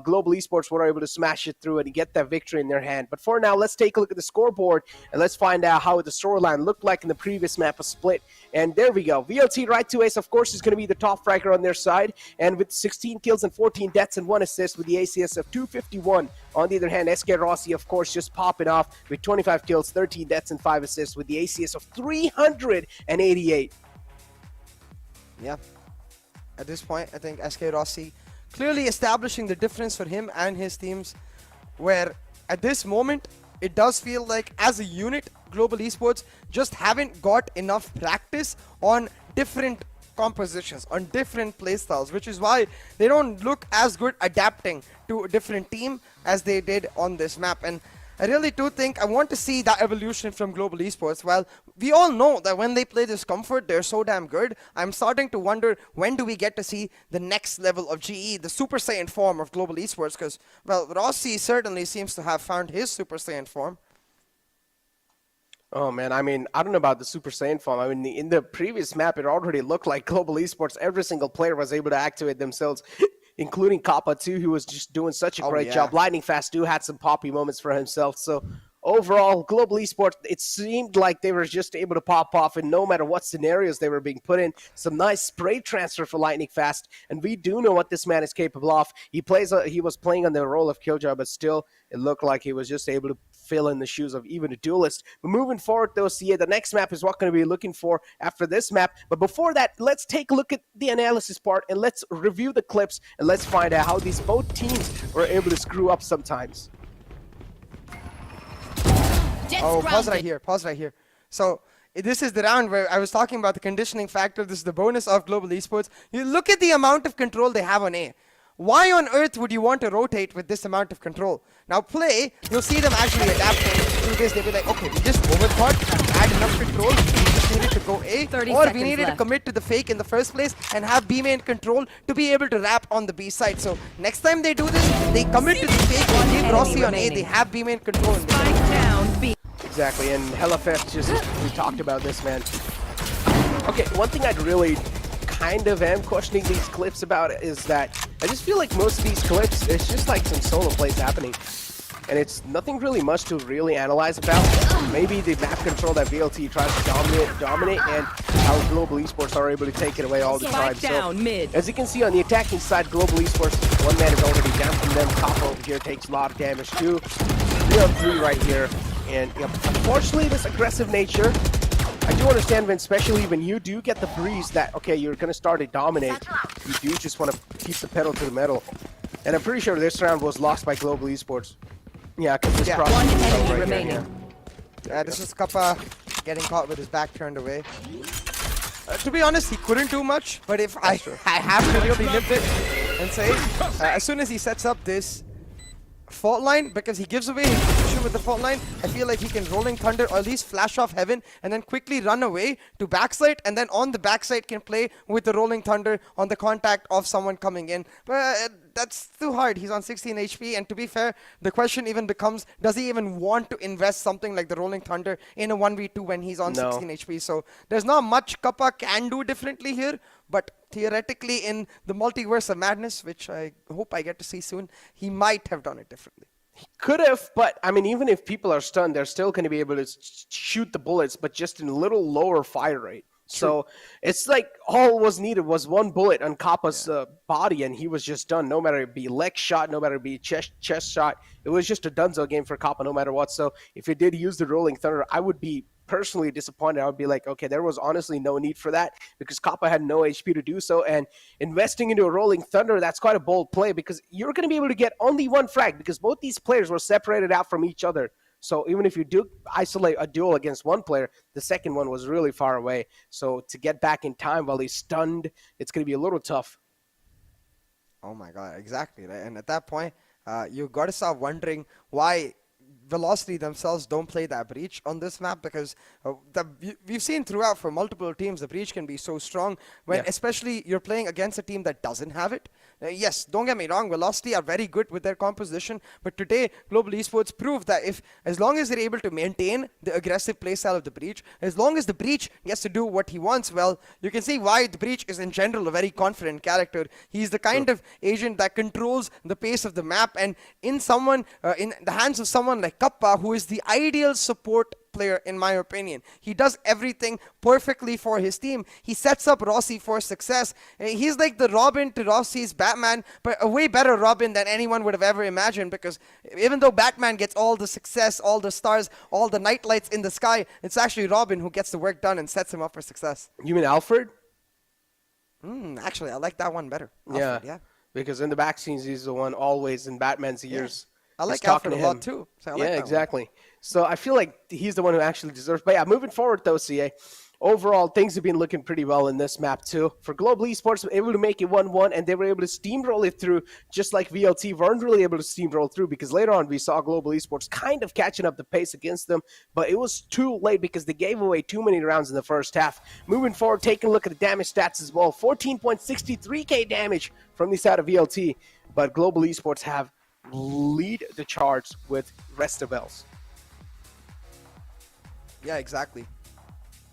Global Esports were able to smash it through and get that victory in their hand. But for now, let's take a look at the scoreboard and let's find out how the storyline looked like in the previous map of Split. And there we go. VLT Right to Ace, of course, is going to be the top fragger on their side. And with 16 kills and 14 deaths and 1 assist with the ACS of 251. On the other hand, SK Rossi, of course, just popping off with 25 kills, 13 deaths, and 5 assists with the ACS of 388. Yeah. At this point, I think SK Rossi clearly establishing the difference for him and his teams, where at this moment, it does feel like as a unit, Global Esports just haven't got enough practice on different compositions, on different playstyles, which is why they don't look as good adapting to a different team as they did on this map. And I really do think I want to see that evolution from Global Esports. Well, we all know that when they play this comfort, they're so damn good. I'm starting to wonder, when do we get to see the next level of GE, the Super Saiyan form of Global Esports? Because, well, Rossi certainly seems to have found his Super Saiyan form. Oh man, I mean, I don't know about the Super Saiyan form. I mean, in the previous map, it already looked like Global Esports. Every single player was able to activate themselves, including Kappa too, who was just doing such a great job. Lightning Fast too had some poppy moments for himself. So overall, Global Esports, it seemed like they were just able to pop off, and no matter what scenarios they were being put in, some nice spray transfer for Lightning Fast. And we do know what this man is capable of. He was playing on the role of Killjoy, but still, it looked like he was just able to fill in the shoes of even a duelist. But moving forward, though, CA, the next map is what we're going to be looking for after this map. But before that, let's take a look at the analysis part, and let's review the clips, and let's find out how these both teams were able to screw up sometimes. Oh, pause right here. So this is the round where I was talking about the conditioning factor. This is the bonus of Global Esports. You look at the amount of control they have on A. Why on earth would you want to rotate with this amount of control? Now play, you'll see them actually adapting to this. They'll be like, okay, we just overthought, had enough control, we just needed to go A, or we needed to commit to the fake in the first place and have B main control to be able to wrap on the B side. So next time they do this, they commit to the fake, they give Rossi on A, they have B main control. Exactly, and HellaFest we talked about this, man. Okay, one thing I'd really kind of am questioning these clips about is that I just feel like most of these clips, it's just like some solo plays happening. And it's nothing really much to really analyze about. Maybe the map control that VLT tries to dominate and how Global Esports are able to take it away all the time. So, as you can see on the attacking side, Global Esports, one man is already down from them. Kappa over here takes a lot of damage too. 3-on-3 right here. And unfortunately, this aggressive nature, I do understand, when, especially when you do get the breeze that, okay, you're going to start to dominate, you do just want to keep the pedal to the metal. And I'm pretty sure this round was lost by Global Esports. Yeah, because this cross one enemy right remaining. This is Kappa getting caught with his back turned away. To be honest, he couldn't do much, but if I have to really nip it and say, as soon as he sets up this fault line, because he gives away his position with the fault line, I feel like he can Rolling Thunder or at least flash off Heaven and then quickly run away to backside, and then on the backside can play with the Rolling Thunder on the contact of someone coming in. But that's too hard. He's on 16 HP, and to be fair, the question even becomes, does he even want to invest something like the Rolling Thunder in a 1v2 when he's on 16 HP? So there's not much Kappa can do differently here, but theoretically in the multiverse of madness, which I hope I get to see soon, he might have done it differently. He could have, but I mean, even if people are stunned, they're still going to be able to shoot the bullets, but just in a little lower fire rate. So it's like all was needed was one bullet on Kappa's body, and he was just done. No matter it be leg shot, no matter it be chest shot, it was just a dunzo game for Kappa no matter what. So if he did use the Rolling Thunder, I would be personally disappointed. I would be like, okay, there was honestly no need for that, because Kappa had no HP to do so, and investing into a Rolling Thunder, that's quite a bold play, because you're going to be able to get only one frag, because both these players were separated out from each other. So even if you do isolate a duel against one player, the second one was really far away. So to get back in time while he's stunned, it's going to be a little tough. Oh my God, exactly. Right? And at that point, you got to start wondering why Velocity themselves don't play that breach on this map, because we've seen throughout for multiple teams the breach can be so strong when especially you're playing against a team that doesn't have it. Yes, don't get me wrong, Velocity are very good with their composition, but today Global Esports proved that as long as they're able to maintain the aggressive playstyle of the breach, as long as the breach gets to do what he wants, well, you can see why the breach is in general a very confident character. He's the kind of agent that controls the pace of the map, and in the hands of someone like Kappa, who is the ideal support player in my opinion. He does everything perfectly for his team. He sets up Rossi for success. He's like the Robin to Rossi's Batman, but a way better Robin than anyone would have ever imagined, because even though Batman gets all the success, all the stars, all the night lights in the sky, it's actually Robin who gets the work done and sets him up for success. You mean Alfred? Actually, I like that one better. Alfred, yeah. Because in the back scenes, he's the one always in Batman's ears. I like Alfred a lot too. So I like that exactly. So I feel like he's the one who actually deserves. But yeah, moving forward though, CA, overall, things have been looking pretty well in this map too. For Global Esports, able to make it 1-1, and they were able to steamroll it through, just like VLT weren't really able to steamroll through, because later on we saw Global Esports kind of catching up the pace against them, but it was too late because they gave away too many rounds in the first half. Moving forward, taking a look at the damage stats as well, 14.63k damage from the side of VLT, but Global Esports have lead the charts with rest of else. Yeah, exactly.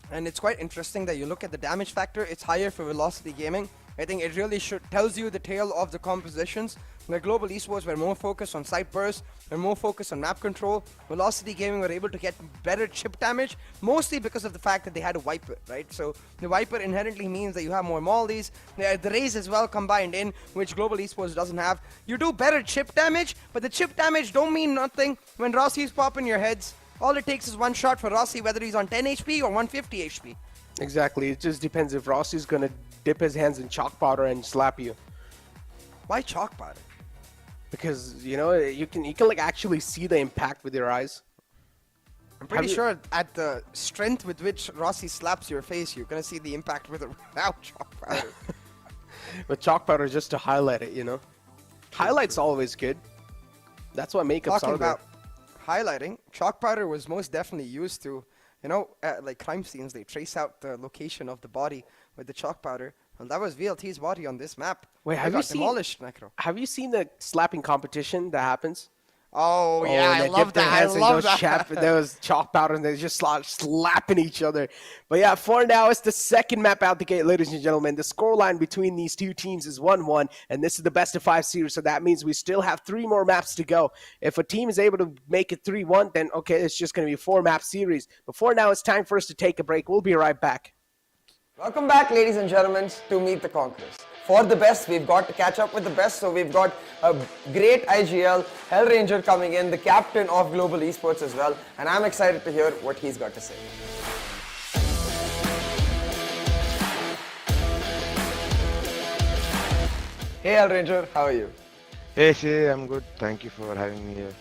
And it's quite interesting that you look at the damage factor, it's higher for Velocity Gaming. I think it really tells you the tale of the compositions. Where Global Esports were more focused on site burst, were more focused on map control. Velocity Gaming were able to get better chip damage, mostly because of the fact that they had a Viper, right? So the Viper inherently means that you have more mollies. The Raze as well combined in, which Global Esports doesn't have. You do better chip damage, but the chip damage don't mean nothing when Rossi's popping your heads. All it takes is one shot for Rossi, whether he's on 10 HP or 150 HP. Exactly. It just depends if Rossi's going to dip his hands in chalk powder and slap you. Why chalk powder? Because, you know, you can like actually see the impact with your eyes. I'm pretty sure at the strength with which Rossi slaps your face, you're going to see the impact without chalk powder. But chalk powder is just to highlight it, you know. Highlight's always good. That's why makeup's Talking are there. about highlighting, chalk powder was most definitely used to, you know, like crime scenes, they trace out the location of the body with the chalk powder. And that was VLT's body on this map. Wait, have you seen demolished, Necro. Have you seen the slapping competition that happens? Oh yeah, and I they love dip their that. I hands in love those that. there was chalk powder and they just slapping each other. But yeah, for now, it's the second map out the gate, ladies and gentlemen. The scoreline between these two teams is 1-1, and this is the best of 5 series, so that means we still have 3 more maps to go. If a team is able to make it 3-1, then okay, it's just going to be a 4-map series. But for now, it's time for us to take a break. We'll be right back. Welcome back, ladies and gentlemen, to Meet the Conquerors. For the best, we've got to catch up with the best, so we've got a great IGL, Hellranger coming in, the captain of Global Esports as well, and I'm excited to hear what he's got to say. Hey Hellranger, how are you? Hey Shay, I'm good. Thank you for having me here.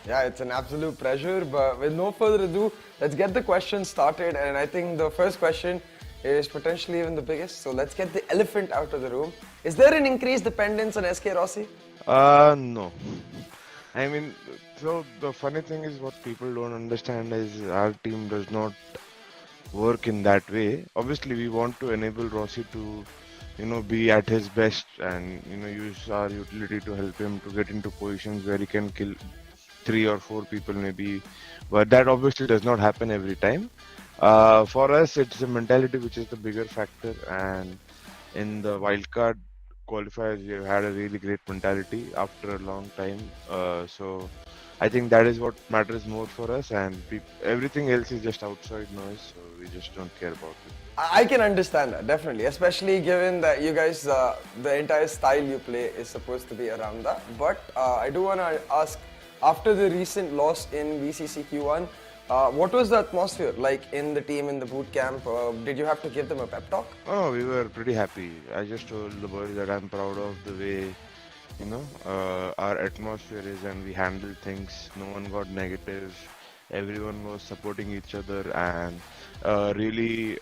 Yeah, it's an absolute pleasure, but with no further ado, let's get the questions started, and I think the first question is potentially even the biggest, so let's get the elephant out of the room. Is there an increased dependence on SK Rossi? No. I mean, so the funny thing is what people don't understand is our team does not work in that way. Obviously, we want to enable Rossi to, you know, be at his best and, you know, use our utility to help him to get into positions where he can kill 3 or 4 people maybe, but that obviously does not happen every time. For us, it's the mentality which is the bigger factor, and in the wildcard qualifiers, we have had a really great mentality after a long time. So I think that is what matters more for us, and everything else is just outside noise, so we just don't care about it. I can understand that, definitely, especially given that you guys, the entire style you play is supposed to be around that. But I do want to ask, after the recent loss in VCC Q1, what was the atmosphere like in the team in the boot camp? Did you have to give them a pep talk? Oh, we were pretty happy. I just told the boys that I'm proud of the way, you know, our atmosphere is, and we handled things. No one got negative. Everyone was supporting each other and really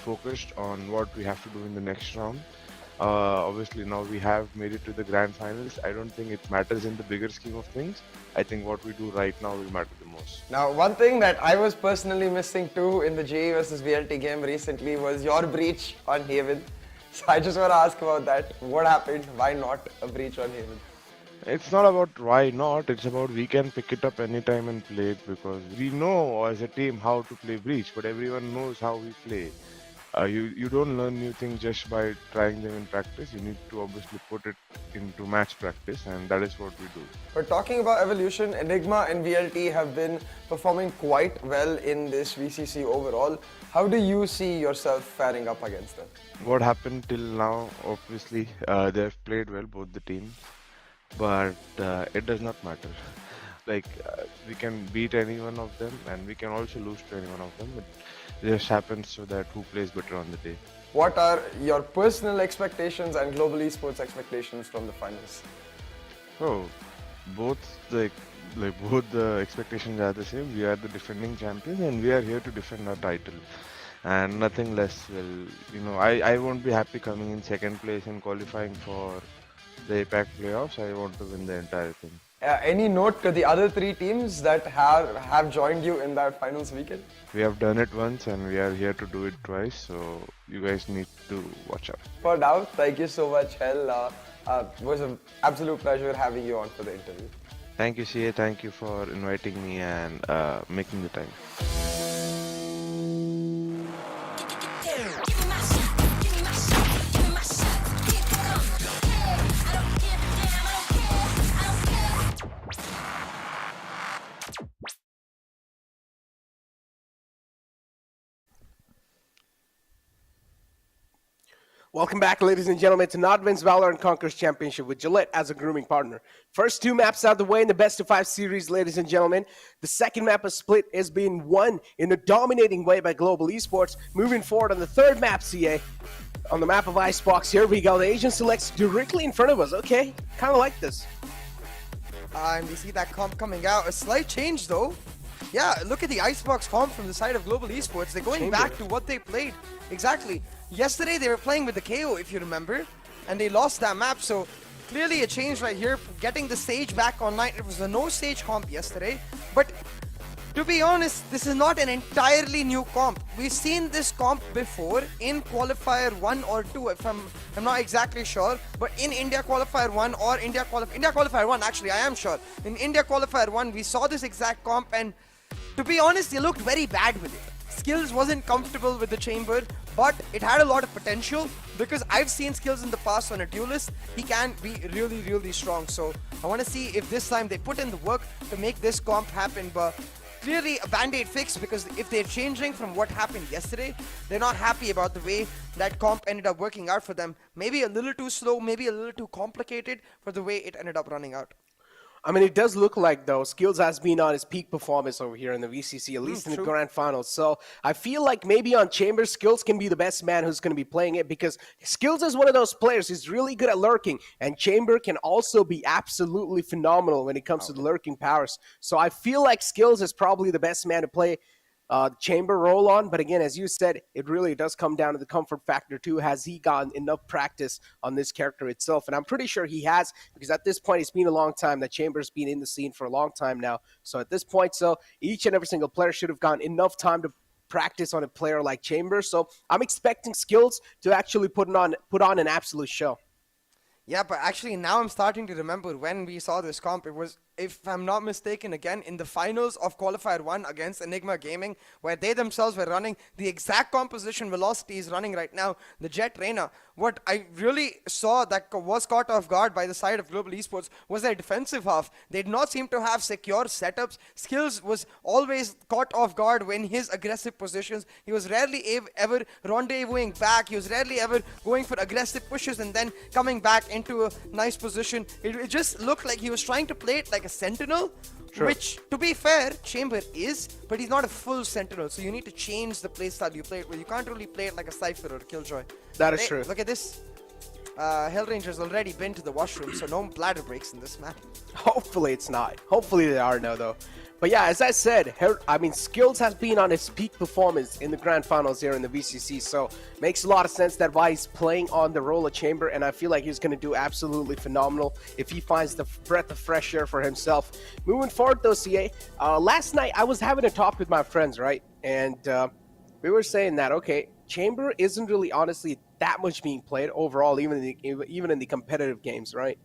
focused on what we have to do in the next round. Obviously now we have made it to the grand finals. I don't think it matters in the bigger scheme of things. I think what we do right now will matter the most. Now, one thing that I was personally missing too in the GE versus VLT game recently was your breach on Haven. So I just want to ask about that. What happened? Why not a breach on Haven? It's not about why not, it's about we can pick it up anytime and play it, because we know as a team how to play breach, but everyone knows how we play. You don't learn new things just by trying them in practice. You need to obviously put it into match practice, and that is what we do. But talking about evolution, Enigma and VLT have been performing quite well in this VCC overall. How do you see yourself faring up against them? What happened till now, obviously, they've played well, both the teams, but it does not matter. Like, we can beat any one of them, and we can also lose to any one of them. It just happens so that who plays better on the day. What are your personal expectations and Global Esports expectations from the finals? Oh, both, like, like both the expectations are the same. We are the defending champions and we are here to defend our title and nothing less. Well, I won't be happy coming in second place and qualifying for the APAC playoffs. I want to win the entire thing. Any note to the other three teams that have joined you in that finals weekend? We have done it once and we are here to do it twice, so you guys need to watch out. For now, thank you so much, Hell. It was an absolute pleasure having you on for the interview. Thank you, CA. Thank you for inviting me and making the time. Welcome back, ladies and gentlemen, to NODWIN's Valorant Conquerors Championship with Gillette as a grooming partner. First two maps out of the way in the best of 5 series, ladies and gentlemen. The second map of split is being won in a dominating way by Global Esports. Moving forward on the third map, CA, on the map of Icebox, here we go. The Asian selects directly in front of us. Okay, kind of like this. And we see that comp coming out. A slight change, though. Yeah, look at the Icebox comp from the side of Global Esports. They're going back to what they played. Exactly. Yesterday, they were playing with the KO, if you remember, and they lost that map. So clearly a change right here, getting the stage back online. It was a no-stage comp yesterday. But to be honest, this is not an entirely new comp. We've seen this comp before in Qualifier 1 or 2, if I'm not exactly sure. But in India Qualifier 1 or India Qualifier 1, actually, I am sure. In India Qualifier 1, we saw this exact comp, and to be honest, they looked very bad with it. Skills wasn't comfortable with the chamber, but it had a lot of potential because I've seen Skills in the past on a duelist. He can be really, really strong. So I want to see if this time they put in the work to make this comp happen. But clearly a band-aid fix, because if they're changing from what happened yesterday, they're not happy about the way that comp ended up working out for them. Maybe a little too slow, maybe a little too complicated for the way it ended up running out. I mean, it does look like, though, Skills has been on his peak performance over here in the VCC, at least in the Grand Finals. So I feel like maybe on Chamber, Skills can be the best man who's going to be playing it, because Skills is one of those players who's really good at lurking, and Chamber can also be absolutely phenomenal when it comes to the lurking powers. So I feel like Skills is probably the best man to play Chamber role on. But again, as you said, it really does come down to the comfort factor too. Has he gotten enough practice on this character itself? And I'm pretty sure he has, because at this point, it's been a long time that Chamber's been in the scene for a long time now. So at this point, each and every single player should have gotten enough time to practice on a player like Chamber. So I'm expecting Skills to actually put on an absolute show. Yeah, but actually now I'm starting to remember when we saw this comp. It was, if I'm not mistaken, again, in the finals of Qualifier 1 against Enigma Gaming, where they themselves were running the exact composition Velocity is running right now, the Jet Reyna. What I really saw that was caught off guard by the side of Global Esports was their defensive half. They did not seem to have secure setups. Skills was always caught off guard when his aggressive positions. He was rarely ever rendezvousing back. He was rarely ever going for aggressive pushes and then coming back into a nice position. It just looked like he was trying to play it like a sentinel, which, to be fair, Chamber is, but he's not a full sentinel. So you need to change the playstyle you play it with. You can't really play it like a Cypher or a Killjoy. That is true. Look at this. Hellranger's already been to the washroom, so no bladder breaks in this map. Hopefully it's not. Hopefully there are no, though. But yeah, as I said, Skills has been on his peak performance in the Grand Finals here in the VCC, so makes a lot of sense that why he's playing on the role of Chamber, and I feel like he's going to do absolutely phenomenal if he finds the breath of fresh air for himself. Moving forward, though, CA, last night I was having a talk with my friends, right? And we were saying that, okay, Chamber isn't really honestly that much being played overall, even in the competitive games, right?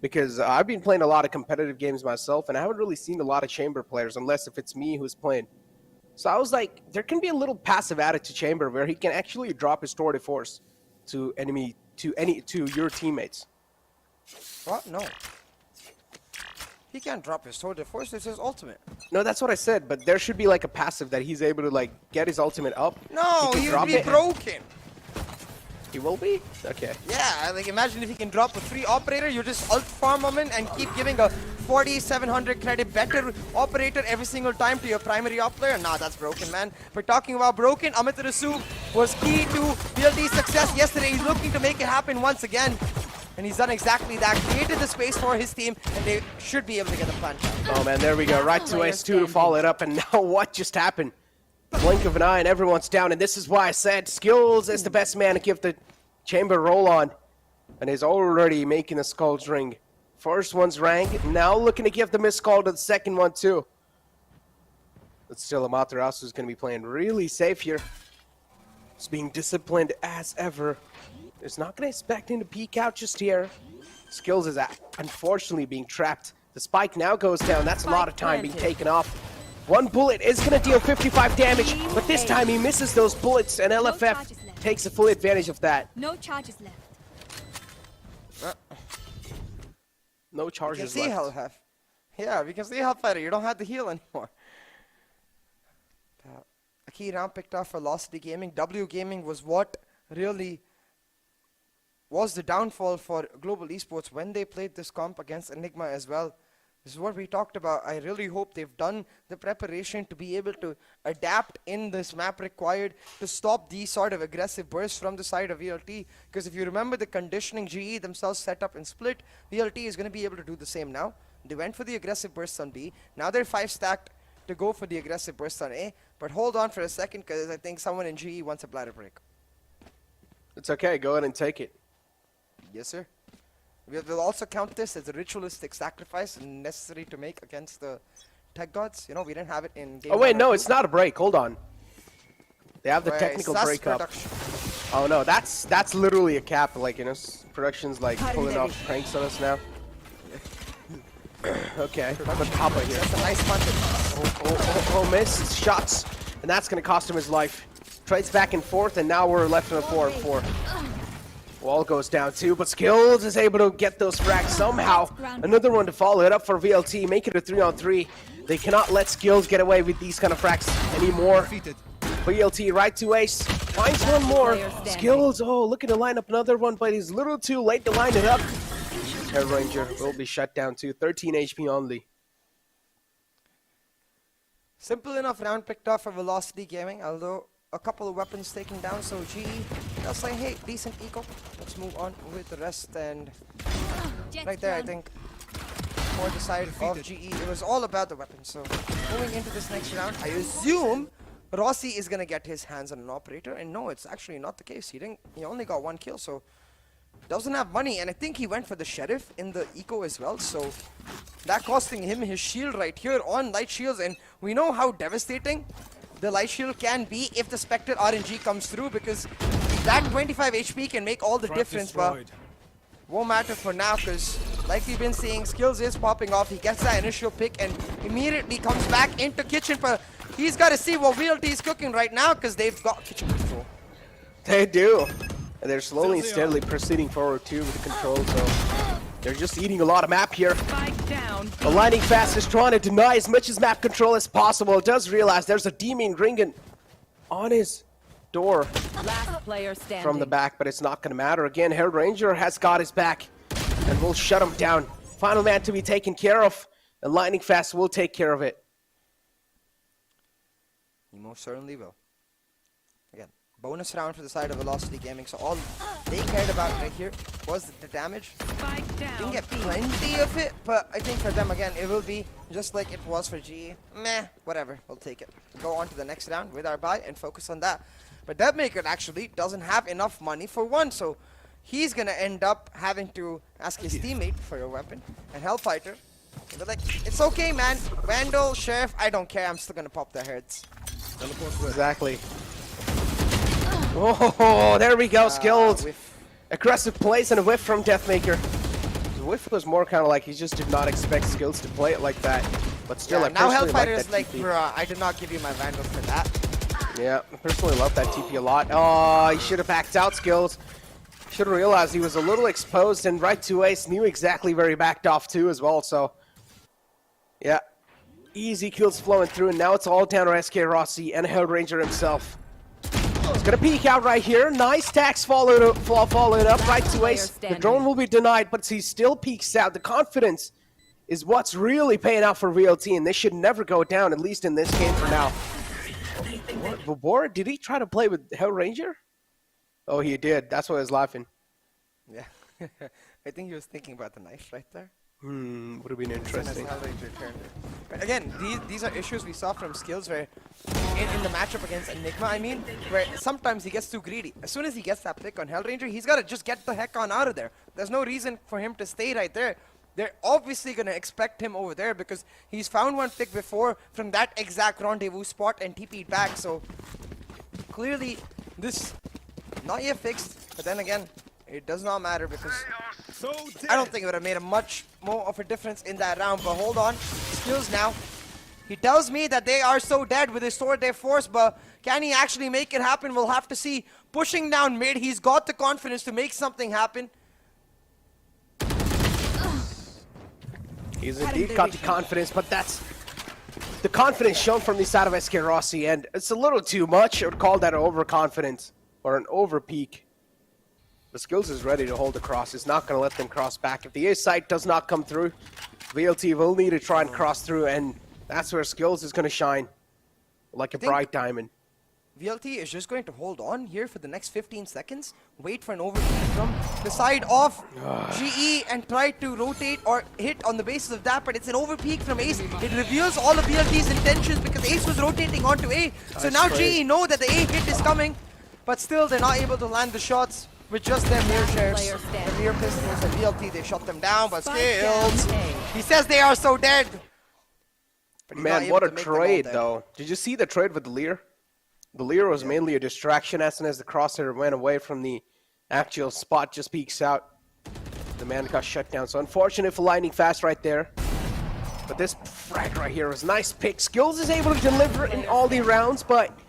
Because I've been playing a lot of competitive games myself, and I haven't really seen a lot of Chamber players, unless if it's me who's playing. So I was like, there can be a little passive added to Chamber where he can actually drop his tour de force to your teammates. What? No. He can't drop his tour de force. It's his ultimate. No, that's what I said. But there should be like a passive that he's able to like get his ultimate up. No, he'll be broken. He will be? Okay. Yeah, like imagine if he can drop a free operator, you just ult farm him in and keep giving a 4,700 credit better operator every single time to your primary op player. Nah, that's broken, man. We're talking about broken. Amitarasu was key to BLD's success yesterday. He's looking to make it happen once again. And he's done exactly that, created the space for his team, and they should be able to get the plant down. Oh man, there we go. Right to Ace 2 to follow it up, and now what just happened? Blink of an eye and everyone's down, and this is why I said Skills is the best man to give the chamber roll on. And he's already making the skulls ring. First one's rank, now looking to give the missed call to the second one too. But still, Amaterasu is going to be playing really safe here. He's being disciplined as ever. He's not going to expect him to peek out just here. Skills is unfortunately being trapped. The spike now goes down. That's a lot of time being taken off. One bullet is going to deal 55 damage, but this time he misses those bullets, and LFF takes a full advantage of that. No charges left. No You charges can see left. Hellhef. Yeah, we can see Hellfighter. You don't have to heal anymore. A key round picked off for Velocity Gaming. W Gaming was what really was the downfall for Global Esports when they played this comp against Enigma as well. This is what we talked about. I really hope they've done the preparation to be able to adapt in this map required to stop these sort of aggressive bursts from the side of VLT. Because if you remember the conditioning GE themselves set up in Split, VLT is going to be able to do the same now. They went for the aggressive bursts on B. Now they're 5 stacked to go for the aggressive bursts on A. But hold on for a second, because I think someone in GE wants a bladder break. It's okay. Go ahead and take it. Yes, sir. We'll also count this as a ritualistic sacrifice necessary to make against the tech gods. You know, we didn't have it in game. Oh wait, no, it's not a break. Hold on. They have the technical sus breakup. production. Oh no, that's literally a cap. Like, you know, production's like pulling off pranks on us now. Okay, but Papa here. That's a nice punch. Oh, miss shots, and that's gonna cost him his life. Trades back and forth, and now we're left in a 4-4. Wall goes down too, but Skills is able to get those frags somehow. Another one to follow it up for VLT, make it a 3-on-3. They cannot let Skills get away with these kind of frags anymore. VLT right to Ace, finds one more. Skills, oh, looking to line up another one, but he's a little too late to line it up. Air Ranger will be shut down too, 13 HP only. Simple enough round picked off for Velocity Gaming, although a couple of weapons taken down, so GE, they'll say, hey, decent eco. Let's move on with the rest, and right there, I think, for the side of GE, it was all about the weapons. So moving into this next round, I assume Rossi is gonna get his hands on an operator, and no, it's actually not the case. He only got 1 kill, so doesn't have money, and I think he went for the Sheriff in the eco as well, so that costing him his shield right here on light shields, and we know how devastating the light shield can be if the Spectre RNG comes through, because that 25 HP can make all the difference, but won't matter for now, because like we've been seeing, Skills is popping off. He gets that initial pick and immediately comes back into kitchen, but he's got to see what VLT is cooking right now, because they've got kitchen control. They do. And they're slowly and steadily proceeding forward too with the control, so they're just eating a lot of map here. The Lightning Fast is trying to deny as much as map control as possible. It does realize there's a demon ringing on his door Last player standing. from the back, but it's not going to matter. Again, Hell Ranger has got his back and will shut him down. Final man to be taken care of, and Lightning Fast will take care of it. He most certainly will. Again, bonus round for the side of Velocity Gaming, so all they cared about right here was the damage. Didn't get plenty of it, but I think for them, again, it will be just like it was for GE. Meh, whatever, we'll take it. Go on to the next round with our buy and focus on that. But Deadmaker actually doesn't have enough money for one, so he's gonna end up having to ask his teammate for a weapon. And Hellfighter, they're like, it's okay, man. Vandal, Sheriff, I don't care, I'm still gonna pop their heads. Exactly. Oh, there we go, Skilled. Aggressive plays and a whiff from Deathmaker. The whiff was more kind of like he just did not expect Skills to play it like that. But still, Yeah, I now personally Hellfighter like is that like, TP. bruh, I did not give you my Vandal for that. Yeah, I personally love that TP a lot. Oh, he should have backed out, Skills. Should have realized he was a little exposed, and right to Ace knew exactly where he backed off to as well, so. Yeah, easy kills flowing through, and now it's all down to SK Rossi and Hell Ranger himself. He's gonna peek out right here. Nice tax followed up right to Ace. The drone will be denied, but he still peeks out. The confidence is what's really paying out for VLT, and they should never go down, at least in this game for now. Vobora, did he try to play with Hell Ranger? Oh, he did. That's why I was laughing. Yeah. I think he was thinking about the knife right there. Would have been As soon as interesting. Hellraiser turned it. But again, these are issues we saw from Skills where in the matchup against Enigma, I mean, where sometimes he gets too greedy. As soon as he gets that pick on Hellranger, he's got to just get the heck on out of there. There's no reason for him to stay right there. They're obviously going to expect him over there because he's found one pick before from that exact rendezvous spot and TP'd back. So clearly this not yet fixed, but then again, it does not matter because I don't think it would have made a much more of a difference in that round. But hold on, Skills now. He tells me that they are so dead with his sword they force, but can he actually make it happen? We'll have to see. Pushing down mid, he's got the confidence to make something happen. He's indeed got the confidence, but that's the confidence shown from the side of SK Rossi, and it's a little too much. I would call that overconfidence or an overpeak. The Skills is ready to hold the cross. He's not going to let them cross back. If the A site does not come through, VLT will need to try and cross through, and that's where Skills is going to shine like a bright diamond. VLT is just going to hold on here for the next 15 seconds, wait for an overpeak from the side of GE and try to rotate or hit on the basis of that, but it's an overpeak from Ace. It reveals all of VLT's intentions because Ace was rotating onto A. So now GE know that the A hit is coming, but still they're not able to land the shots with just their mirror shares. The rear pistols and VLT, they shut them down, but Skills, he says they are so dead. But he's not Man, able what a to make them all trade, dead. though. Did you see the trade with the Lear? The Lear was mainly a distraction as soon as the crosshair went away from the actual spot, just peeks out. The man got shut down. So unfortunate for Lightning Fast right there. But this frag right here was a nice pick. Skills is able to deliver in all the rounds, but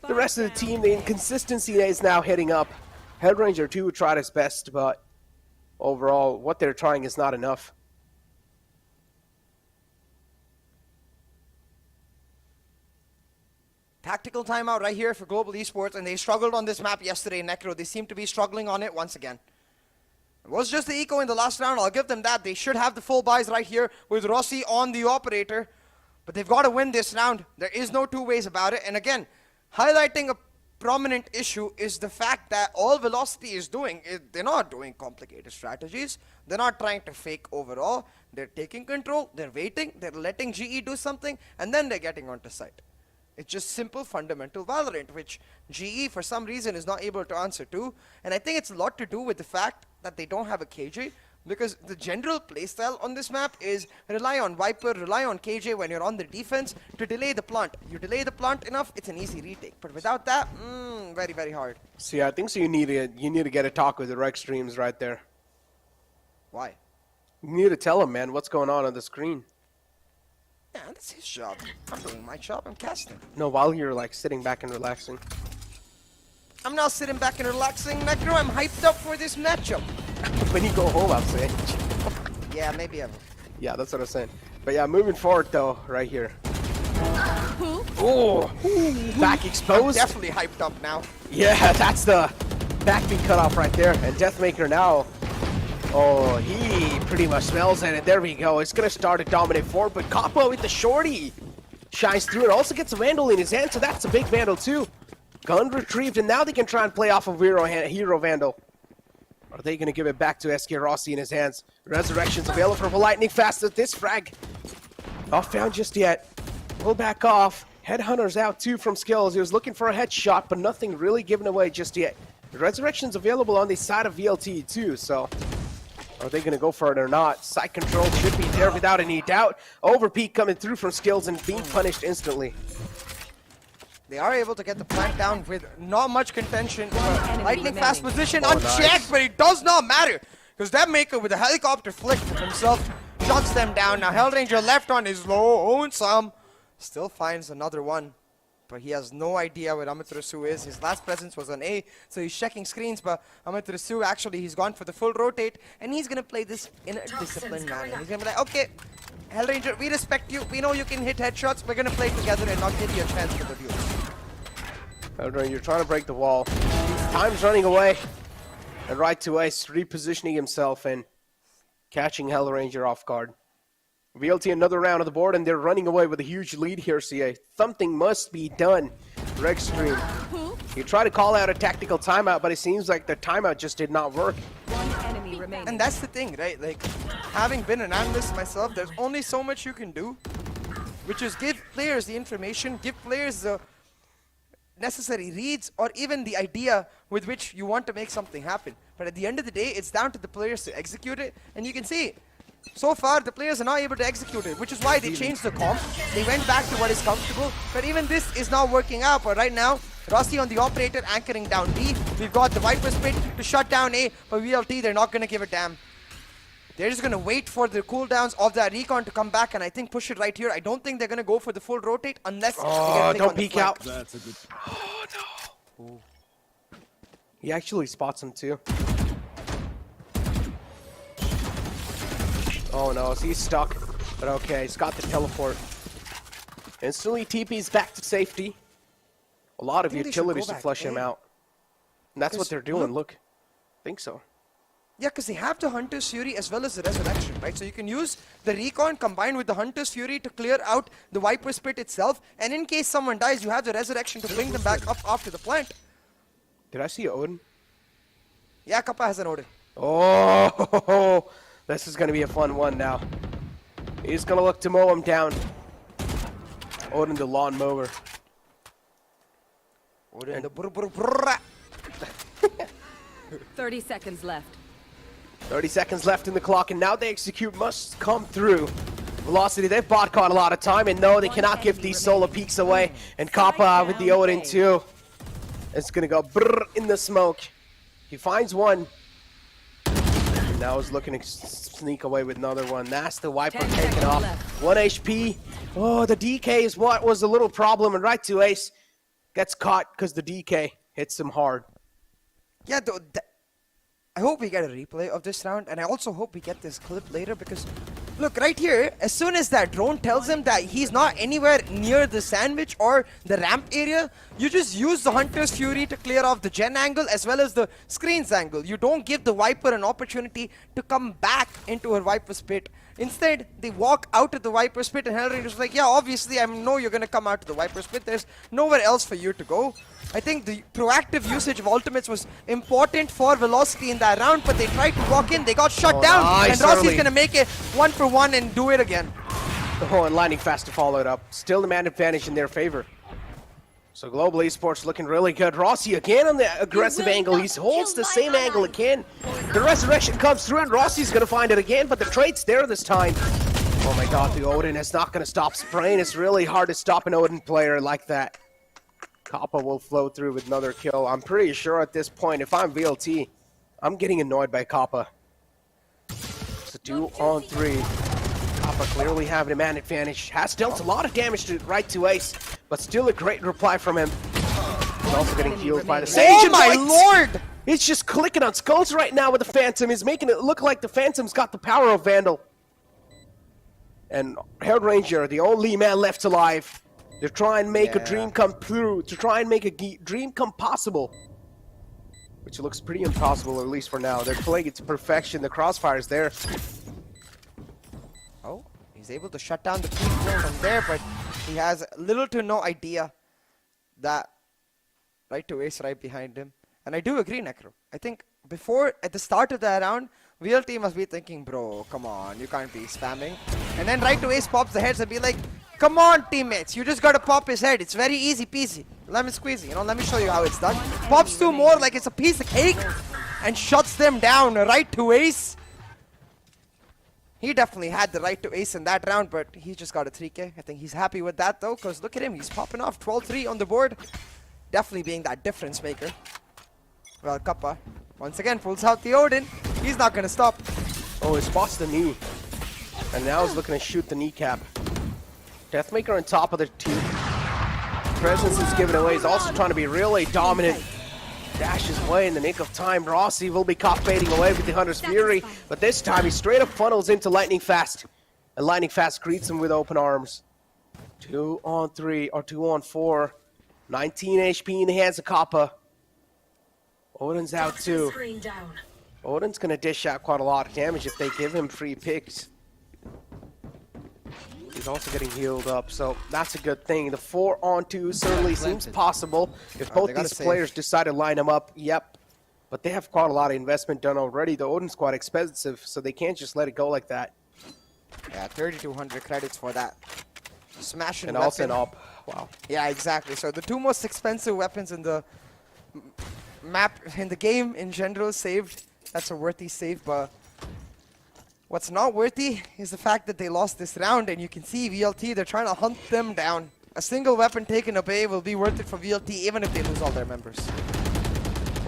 the rest of the team, the inconsistency is now hitting up. Hellranger too tried his best, but overall, what they're trying is not enough. Tactical timeout right here for Global Esports, and they struggled on this map yesterday, Necro. They seem to be struggling on it once again. It was just the eco in the last round, I'll give them that. They should have the full buys right here with Rossi on the operator. But they've got to win this round. There is no two ways about it. And again, highlighting a prominent issue is the fact that all Velocity is doing, they're not doing complicated strategies. They're not trying to fake overall. They're taking control, they're waiting, they're letting GE do something, and then they're getting onto site. It's just simple fundamental Valorant, which GE for some reason is not able to answer to. And I think it's a lot to do with the fact that they don't have a KJ, because the general playstyle on this map is rely on Viper, rely on KJ when you're on the defense to delay the plant. You delay the plant enough, it's an easy retake. But without that, very, very hard. See, I think so you need to get a talk with the rec streams right there. Why? You need to tell him, man, what's going on the screen. Yeah, that's his job. I'm doing my job, I'm casting. No, while you're like sitting back and relaxing. I'm not sitting back and relaxing, Necro. I'm hyped up for this matchup. When you go home, I'm saying. Yeah, maybe ever. Yeah, that's what I'm saying. But yeah, moving forward though, right here. Oh, back exposed. I'm definitely hyped up now. Yeah, that's the back being cut off right there. And Deathmaker now, oh, he pretty much smells it. And there we go. It's going to start a dominant forward, but Kappa with the shorty shines through and also gets a Vandal in his hand, so that's a big Vandal too. Gun retrieved, and now they can try and play off of Hero Vandal. Are they going to give it back to SK Rossi in his hands? Resurrection's available for Lightning Fast at this frag. Not found just yet. We'll back off. Headhunter's out too from Skills. He was looking for a headshot, but nothing really given away just yet. The Resurrection's available on the side of VLT too, so are they going to go for it or not? Side control should be there without any doubt. Overpeak coming through from Skills and being punished instantly. They are able to get the plant down with not much contention. Lightning Fast position unchecked, but it does not matter. Because Deathmaker with a helicopter flick himself shuts them down. Now Hellranger left on his lonesome. Still finds another one. But he has no idea where Amaterasu is. His last presence was on A, so he's checking screens. But Amaterasu, actually, he's gone for the full rotate. And he's going to play this in a disciplined manner. He's going to be like, okay, Hellranger, we respect you. We know you can hit headshots. We're going to play together and not give you a chance for the duel. Hellranger, you're trying to break the wall. Time's running away. And right to Ace, repositioning himself and catching Hellranger off guard. VLT another round on the board, and they're running away with a huge lead here, CA. Something must be done. Rexstream. He tried to call out a tactical timeout, but it seems like the timeout just did not work. remaining. And that's the thing, right? Like, having been an analyst myself, there's only so much you can do, which is give players the information, give players the necessary reads, or even the idea with which you want to make something happen. But at the end of the day, it's down to the players to execute it. And you can see, so far, the players are not able to execute it, which is why they changed the comp. They went back to what is comfortable. But even this is not working out. But right now, Rossi on the operator anchoring down B. We've got the Viper split to shut down A. But VLT, they're not going to give a damn. They're just going to wait for the cooldowns of that recon to come back and I think push it right here. I don't think they're going to go for the full rotate unless they get don't peek out. That's a good... Oh, no. Ooh. He actually spots him too. Oh no, so he's stuck. But okay, he's got the teleport. Instantly TP's back to safety. A lot of utilities to flush him out. And that's what they're doing, look. I think so. Yeah, because they have the Hunter's Fury as well as the Resurrection, right? So you can use the Recon combined with the Hunter's Fury to clear out the Viper Spit itself. And in case someone dies, you have the Resurrection to bring them back up after the plant. Did I see Odin? Yeah, Kappa has an Odin. Oh, this is going to be a fun one now. He's going to look to mow him down. Odin the lawn mower. Odin the brr brr brr. 30 seconds left. 30 seconds left in the clock, and now the execute must come through. Velocity, they've bot caught a lot of time, and no, they cannot give these solo peeks away. And Kappa with the Odin too. It's gonna go brrr in the smoke. He finds one. And now he's looking to sneak away with another one. That's the Viper taken off. 1 HP. Oh, the DK is what was a little problem, and right to Ace gets caught because the DK hits him hard. Yeah, I hope we get a replay of this round, and I also hope we get this clip later because, look, right here, as soon as that drone tells him that he's not anywhere near the sandwich or the ramp area, you just use the Hunter's Fury to clear off the gen angle as well as the screens angle. You don't give the Viper an opportunity to come back into her Viper Spit. Instead, they walk out of the Viper Spit, and Hellraiser's like, yeah, obviously, I know you're going to come out to the Viper Spit. There's nowhere else for you to go. I think the proactive usage of ultimates was important for Velocity in that round, but they tried to walk in, they got shut down, nice, and Rossi's going to make it 1-for-1 and do it again. Oh, and Lightning Fast to follow it up. Still the man advantage in their favor. So Global Esports looking really good. Rossi again on the aggressive angle. He holds the same angle again. The Resurrection comes through, and Rossi's going to find it again, but the trade's there this time. Oh my god, the Odin is not going to stop spraying. It's really hard to stop an Odin player like that. Kappa will flow through with another kill. I'm pretty sure at this point, if I'm VLT, I'm getting annoyed by Kappa. It's a 2-on-3. Kappa clearly having a man advantage. Has dealt a lot of damage to right to Ace, but still a great reply from him. He's also getting healed by the Sage. Oh my lord! He's just clicking on skulls right now with the Phantom. He's making it look like the Phantom's got the power of Vandal. And Held Ranger, the only man left alive. They're trying to make a dream come true, to try and make a dream come possible. Which looks pretty impossible, at least for now. They're playing it to perfection. The crossfire is there. Oh, he's able to shut down the peak from there, but he has little to no idea that right to Ace right behind him. And I do agree, Necro. I think before, at the start of the round, VLT must be thinking, bro, come on, you can't be spamming. And then right to Ace pops the heads and be like, come on, teammates, you just gotta pop his head. It's very easy peasy. Lemon squeezy, you know, let me show you how it's done. Pops two more like it's a piece of cake and shuts them down right to Ace. He definitely had the right to Ace in that round, but he just got a 3K. I think he's happy with that though, because look at him, he's popping off 12-3 on the board. Definitely being that difference maker. Well, Kappa once again pulls out the Odin. He's not gonna stop. Oh, he spots the knee. And now he's looking to shoot the kneecap. Deathmaker on top of the team. Presence is given away. He's also trying to be really dominant. Dashes away in the nick of time. Rossi will be caught fading away with the Hunter's Fury. But this time he straight up funnels into Lightning Fast. And Lightning Fast greets him with open arms. 2-on-3 or 2-on-4. 19 HP in the hands of Kappa. Odin's out too. Odin's going to dish out quite a lot of damage if they give him free picks. He's also getting healed up, so that's a good thing. The 4-on-2 certainly seems possible if both these players decide to line them up. Yep. But they have quite a lot of investment done already. The Odin's quite expensive, so they can't just let it go like that. Yeah, 3,200 credits for that. Smashing And weapon. also an op. Wow. Yeah, exactly. So the two most expensive weapons in the map, in the game in general, saved. That's a worthy save, but what's not worthy is the fact that they lost this round, and you can see VLT, they're trying to hunt them down. A single weapon taken away will be worth it for VLT, even if they lose all their members.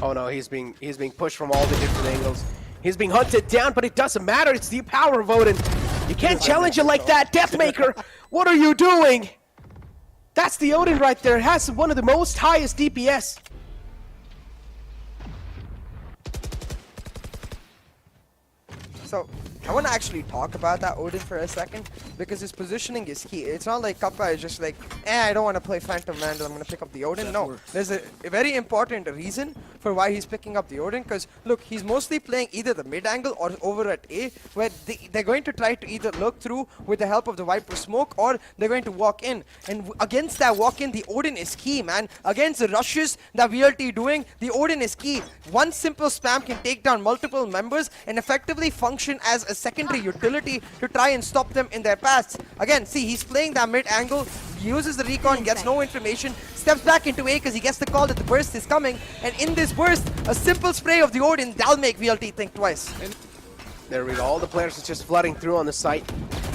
Oh no, he's being pushed from all the different angles. He's being hunted down, but it doesn't matter. It's the power of Odin. You can't challenge it like that, Deathmaker. What are you doing? That's the Odin right there. It has one of the most highest DPS. So I want to actually talk about that Odin for a second, because his positioning is key. It's not like Kappa is just like, I don't want to play Phantom Vandal, I'm going to pick up the Odin. No, there's a very important reason for why he's picking up the Odin, because look, he's mostly playing either the mid angle or over at A, where they're going to try to either look through with the help of the Viper smoke, or they're going to walk in. And against that walk in, the Odin is key, man. Against the rushes that VLT doing, the Odin is key. One simple spam can take down multiple members and effectively function as a secondary utility to try and stop them in their paths. Again, see, he's playing that mid angle, uses the recon, gets no information, steps back into A because he gets the call that the burst is coming, and in this burst, a simple spray of the Odin, that'll make VLT think twice. There we go, all the players are just flooding through on the site.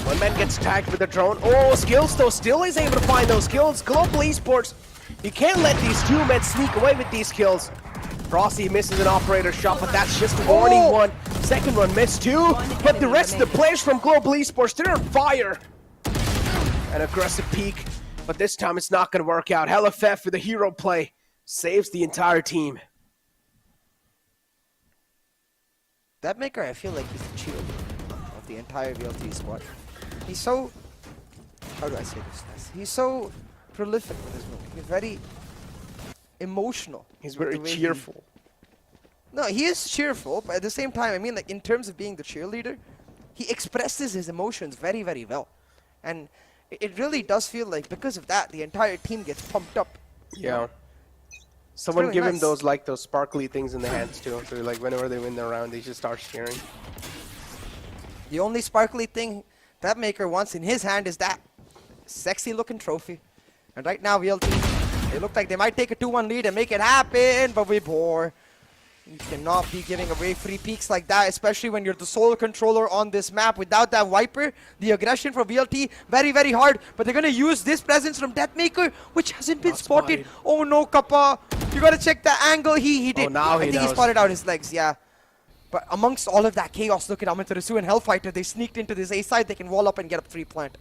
One man gets tagged with a drone. Oh, skills though, still is able to find those kills. Global Esports, you can't let these two men sneak away with these kills. Frosty misses an operator shot, but that's just a warning one. Second one missed too, but the rest of the players from Global Esports, they're on fire. An aggressive peek, but this time it's not going to work out. LFF with a hero play saves the entire team. Deathmaker, I feel like he's the cheerleader of the entire VLT squad. He's so, how do I say this nice? He's so prolific with his movie. He's very emotional. He's very cheerful. No, he is cheerful, but at the same time, I mean, like, in terms of being the cheerleader, he expresses his emotions very, very well. And it really does feel like, because of that, the entire team gets pumped up. Yeah. Someone really give him nice. those sparkly things in the hands too. So like whenever they win their round, they just start cheering. The only sparkly thing Deathmaker wants in his hand is that sexy looking trophy. And right now, VLT, they look like they might take a 2-1 lead and make it happen, but we bore. You cannot be giving away free peeks like that, especially when you're the sole controller on this map. Without that Viper, the aggression from VLT, very, very hard. But they're going to use this presence from Deathmaker, which hasn't been spotted. Oh no, Kappa. You got to check the angle. He did. Oh, now I think he spotted out his legs, yeah. But amongst all of that chaos, look at Amaterasu and Hellfighter. They sneaked into this A side. They can wall up and get up 3 plant.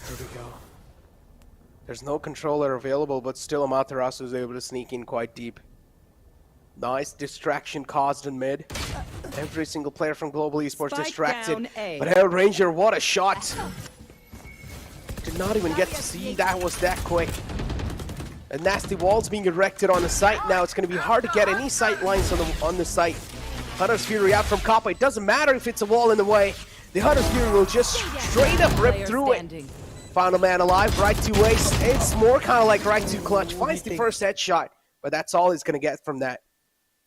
There we go. There's no controller available, but still Amaterasu is able to sneak in quite deep. Nice distraction caused in mid. Every single player from Global Esports Spike distracted. down A. But Hell Ranger, what a shot! Did not even get to see that was that quick. A nasty wall's being erected on the site now. It's going to be hard to get any sight lines on the site. Hunter's Fury out from Kappa. It doesn't matter if it's a wall in the way. The Hunter's Fury will just straight up rip through it. Final man alive, right to waist. It's more kind of like right to clutch. Finds the first headshot, but that's all he's going to get from that.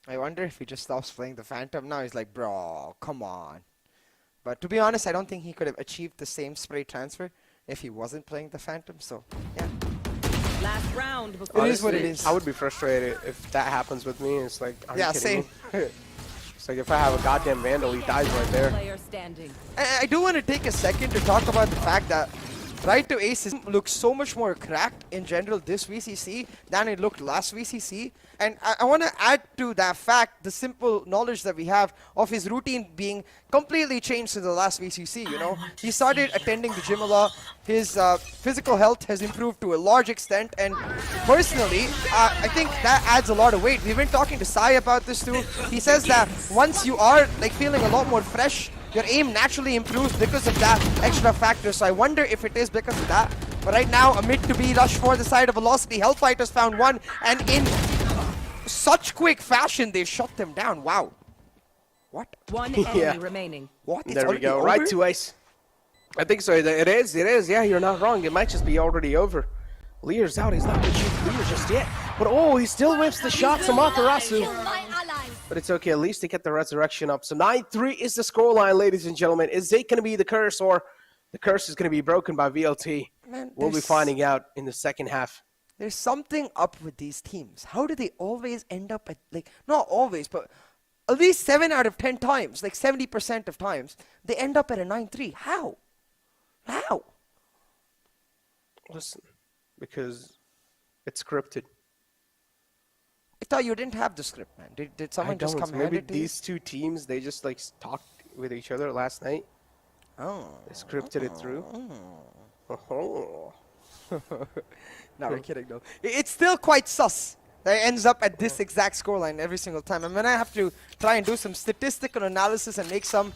I wonder if he just stops playing the Phantom now. He's like, bro, come on. But to be honest, I don't think he could have achieved the same spray transfer if he wasn't playing the Phantom. So, yeah. Last round. It is what it is. I would be frustrated if that happens with me. It's like, are you kidding same. me? It's like if I have a goddamn Vandal, he dies right there. Player standing. I do want to take a second to talk about the fact that right to ace looks so much more cracked in general this VCC than it looked last VCC. And I want to add to that fact the simple knowledge that we have of his routine being completely changed since the last VCC, you know. He started attending the gym a lot. His physical health has improved to a large extent. And personally, I think that adds a lot of weight. We've been talking to Sai about this too. He says that once you are like feeling a lot more fresh, your aim naturally improves because of that extra factor. So I wonder if it is because of that. But right now, a mid to B rush for the side of Velocity. Hellfighters found one, and in such quick fashion, they shut them down. Wow. What? One enemy remaining. What? It's There we go. already Right over? to ace. I think so. It is. Yeah, you're not wrong. It might just be already over. Lear's out. He's not going to shoot Lear just yet. But oh, he still whips the shots from Amaterasu. But it's okay, at least they get the resurrection up. So 9-3 is the scoreline, ladies and gentlemen. Is it going to be the curse, or the curse is going to be broken by VLT? Man, we'll be finding out in the second half. There's something up with these teams. How do they always end up at, like, not always, but at least 7 out of 10 times, like 70% of times, they end up at a 9-3. How? How? Listen, because it's scripted. I thought you didn't have the script, man. Did someone just come hand Maybe it to you? these two teams, they just like talked with each other last night. Oh. They scripted it through. Oh. No, we're kidding though. It's still quite sus that it ends up at this exact scoreline every single time. And when I have to try and do some statistical analysis and make some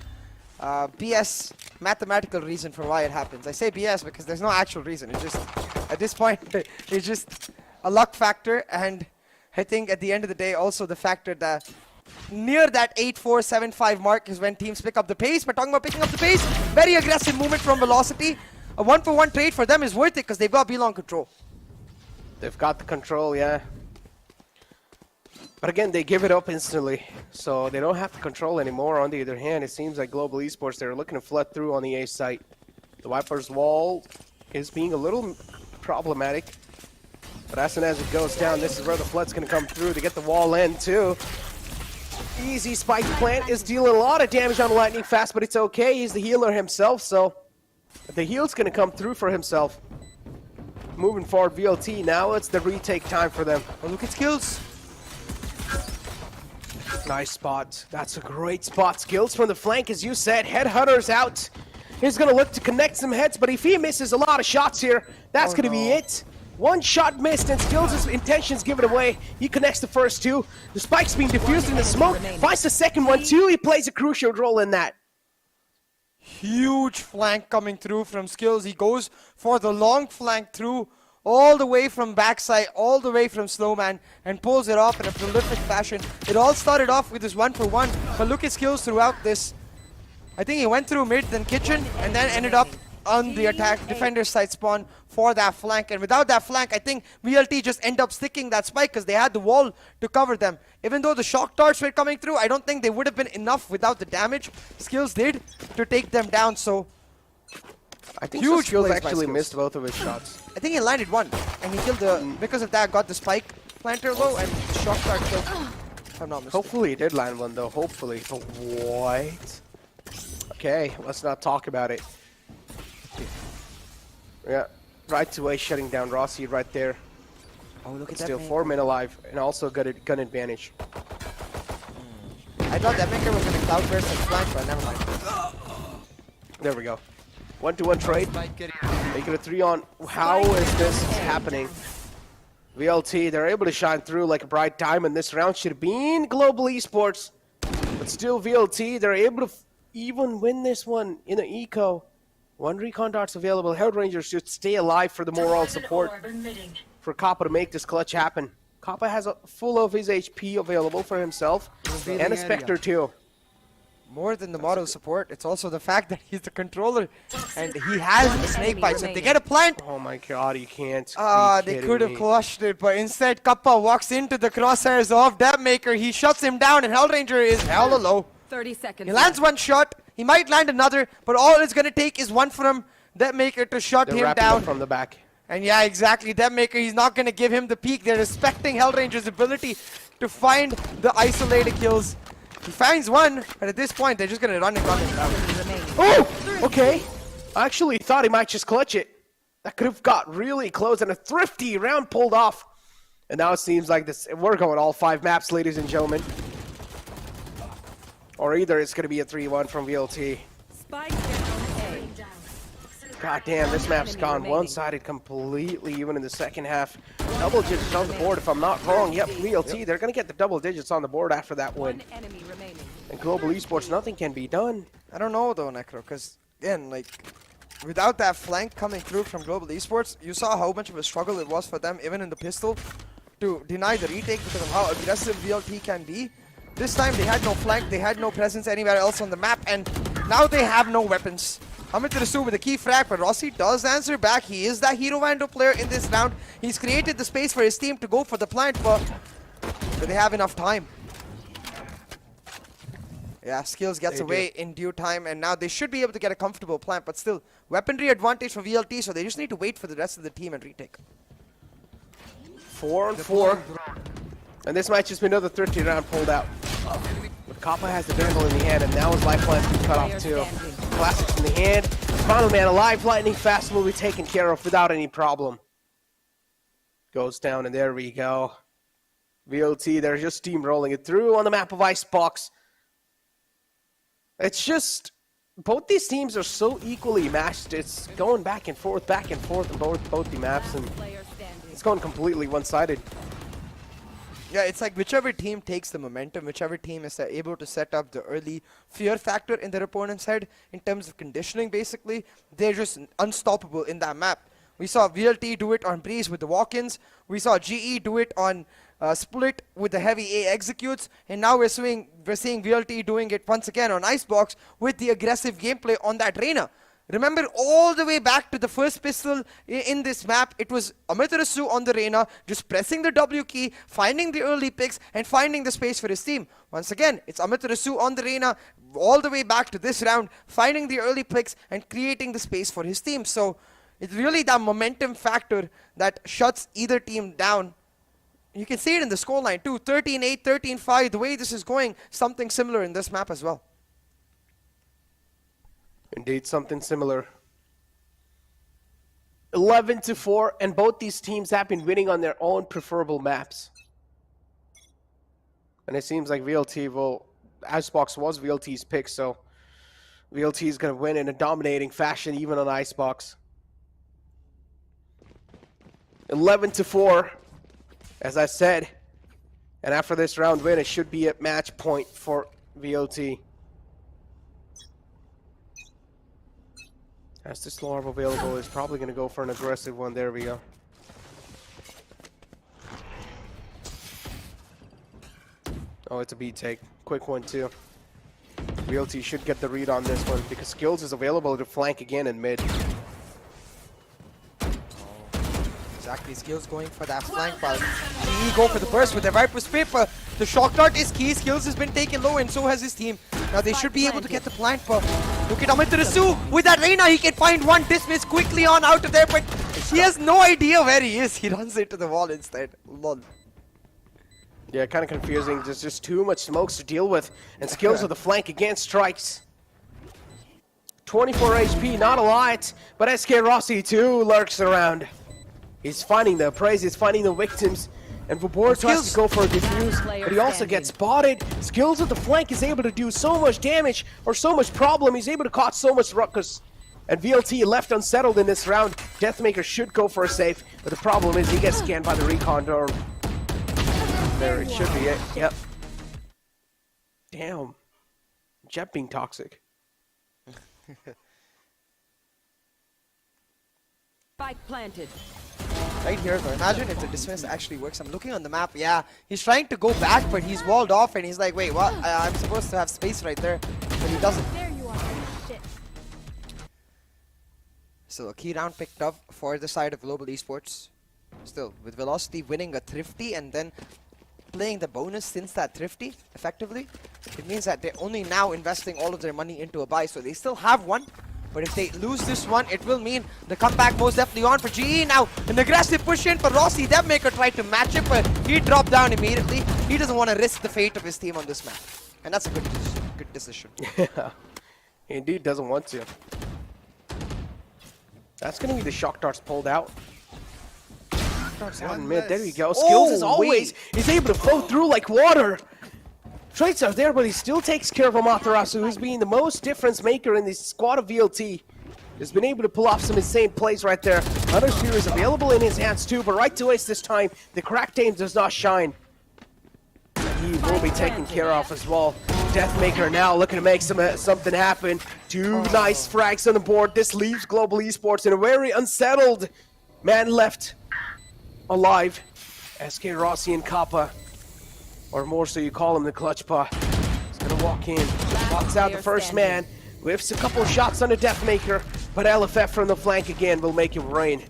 BS mathematical reason for why it happens. I say BS because there's no actual reason. It's just, at this point, it's just a luck factor. And I think at the end of the day, also the factor that near that 8-4, 7-5 mark is when teams pick up the pace. But talking about picking up the pace, very aggressive movement from Velocity. A 1-for-1 trade for them is worth it because they've got B-long control. They've got the control, yeah. But again, they give it up instantly, so they don't have the control anymore. On the other hand, it seems like Global Esports, they're looking to flood through on the A site. The Viper's wall is being a little problematic. But as soon as it goes down, this is where the flood's going to come through to get the wall in, too. Easy spike plant is dealing a lot of damage on Lightning Fast, but it's okay. He's the healer himself, so the heal's going to come through for himself. Moving forward, VLT, now it's the retake time for them. Oh, look at skills. Nice spot. That's a great spot. Skills from the flank, as you said. Headhunter's out. He's going to look to connect some heads, but if he misses a lot of shots here, that's going to be it. One shot missed, and Skills' intentions give it away. He connects the first two. The spike's being diffused in the smoke. Finds the second one, too. He plays a crucial role in that. Huge flank coming through from Skills. He goes for the long flank through all the way from backside, all the way from Snowman, and pulls it off in a prolific fashion. It all started off with this 1-for-1, but look at Skills throughout this. I think he went through mid, then kitchen, and then ended up on the attack defender's side spawn for that flank. And without that flank, I think VLT just end up sticking that spike because they had the wall to cover them. Even though the shock darts were coming through, I don't think they would have been enough without the damage Skills did to take them down. So I think huge Skills plays by actually Skills. missed both of his shots. I think he landed one, and he killed the, because of that, got the spike planter low, and the shock dart killed. If I'm not mistaken. Hopefully he did land one, though. Hopefully. But what? Okay, let's not talk about it. Yeah, right away shutting down Rossi right there. Oh, look at Still that. 4 men alive, and also got a gun advantage. I thought that maker was going to cloud burst and flank, but never mind. There we go. 1-to-1 trade. Make it a 3-on. How is this happening? VLT, they're able to shine through like a bright diamond. This round should have been Global Esports. But still VLT, they're able to even win this one in an eco. 1 recon dart's available. Hellrangers should stay alive for the moral support for Kappa to make this clutch happen. Kappa has a full of his HP available for himself, and a Spectre too. More than the moral support, it's also the fact that he's the controller, and he has a snake bite. So if they get a plant, oh my god, you can't. They could have clutched it, but instead Kappa walks into the crosshairs of Depmaker. He shuts him down, and Hellranger is hella low. 30 seconds. He lands one shot. He might land another, but all it's going to take is one from Depmaker to shut him down. From the back. And yeah, exactly. Depmaker, he's not going to give him the peek. They're respecting Hellranger's ability to find the isolated kills. He finds one, but at this point, they're just going to run and gun him down. Oh, okay. I actually thought he might just clutch it. That could have got really close, and a thrifty round pulled off. And now it seems like this. We're going all 5 maps, ladies and gentlemen. Or either it's going to be a 3-1 from VLT. God damn, this map's gone one-sided completely, even in the second half. Double digits on the board, if I'm not wrong. Yep, VLT, they're going to get the double digits on the board after that win. And Global Esports, nothing can be done. I don't know, though, Necro, because, again, like, without that flank coming through from Global Esports, you saw how much of a struggle it was for them, even in the pistol, to deny the retake because of how aggressive VLT can be. This time they had no flank, they had no presence anywhere else on the map, and now they have no weapons. Amitarasu with a key frag, but Rossi does answer back. He is that Hero Vando player in this round. He's created the space for his team to go for the plant, but do they have enough time? Yeah, Skills gets away in due time, and now they should be able to get a comfortable plant, but still, weaponry advantage for VLT, so they just need to wait for the rest of the team and retake. 4-on-4. And this might just be another 30 round pulled out. But Kappa has the Durable in the hand, and now his lifeline's been cut off too. Classics in the hand. Final man alive. Lightning fast will be taken care of without any problem. Goes down, and there we go. VLT, they're just steamrolling it through on the map of Icebox. It's just, both these teams are so equally matched. It's going back and forth on both the maps, and it's going completely one-sided. Yeah, it's like whichever team takes the momentum, whichever team is able to set up the early fear factor in their opponent's head in terms of conditioning, basically, they're just unstoppable in that map. We saw VLT do it on Breeze with the walk-ins. We saw GE do it on Split with the heavy A executes. And now we're seeing VLT doing it once again on Icebox with the aggressive gameplay on that Reyna. Remember, all the way back to the first pistol in this map, it was Amitarasu on the Reyna, just pressing the W key, finding the early picks, and finding the space for his team. Once again, it's Amitarasu on the Reyna, all the way back to this round, finding the early picks and creating the space for his team. So it's really that momentum factor that shuts either team down. You can see it in the scoreline too, 13-8, 13-5, the way this is going, something similar in this map as well. Indeed, something similar. 11-4, and both these teams have been winning on their own preferable maps. And it seems like VLT will, Icebox was VLT's pick, so VLT is going to win in a dominating fashion, even on Icebox. 11-4, as I said. And after this round win, it should be a match point for VLT. As this Larva available, is probably going to go for an aggressive one. There we go. Oh, it's a B take. Quick one, too. VLT should get the read on this one because Skills is available to flank again in mid. Exactly, Skills going for that flank, but GE go for the burst with the Viper's paper. The shock dart is key. Skills has been taken low, and so has his team. Now they should be able to get the plant, but look at Amitarasu with that Reyna. He can find one dismiss quickly on out of there, but he has no idea where he is. He runs into the wall instead. Lol. Yeah, kind of confusing. There's just too much smokes to deal with, and Skills with the flank again strikes. 24 HP, not a lot, but SK Rossi too lurks around. He's finding the praise, he's finding the victims, and Vobor tries to go for a defuse, but he also gets spotted. Skills with the flank is able to do so much damage, or so much problem. He's able to cause so much ruckus. And VLT left unsettled in this round. Deathmaker should go for a safe, but the problem is he gets scanned by the recon door. There, it should be it. Yep. Damn. Jet being toxic. Spike planted. Right here, though. Imagine if the dismiss actually works. I'm looking on the map. Yeah, he's trying to go back, but he's walled off, and he's like, wait, what? I'm supposed to have space right there, but he doesn't. There you are. Shit. So a key round picked up for the side of Global Esports. Still, with Velocity winning a Thrifty and then playing the bonus since that Thrifty, effectively, it means that they're only now investing all of their money into a buy, so they still have one. But if they lose this one, it will mean the comeback most definitely on for GE. Now, an aggressive push in for Rossi. Devmaker tried to match it, but he dropped down immediately. He doesn't want to risk the fate of his team on this map. And that's a good decision. Yeah, he indeed doesn't want to. That's going to be the shock darts pulled out. Darts out in mid. There you go. Skills as always. He's able to flow through like water. Traits are there, but he still takes care of Amaterasu, who's been the most difference maker in the squad of VLT. He's been able to pull off some insane plays right there. Another sphere is available in his hands too, but right to waste this time, the cracked aim does not shine. He will be taken care of as well. Deathmaker now looking to make something happen. Two nice frags on the board. This leaves Global Esports in a very unsettled man left alive. SK Rossi and Kappa. Or more so you call him the clutch paw. He's gonna walk in, walks out the first man. Whiffs a couple of shots on the Deathmaker, but LFF from the flank again will make it rain.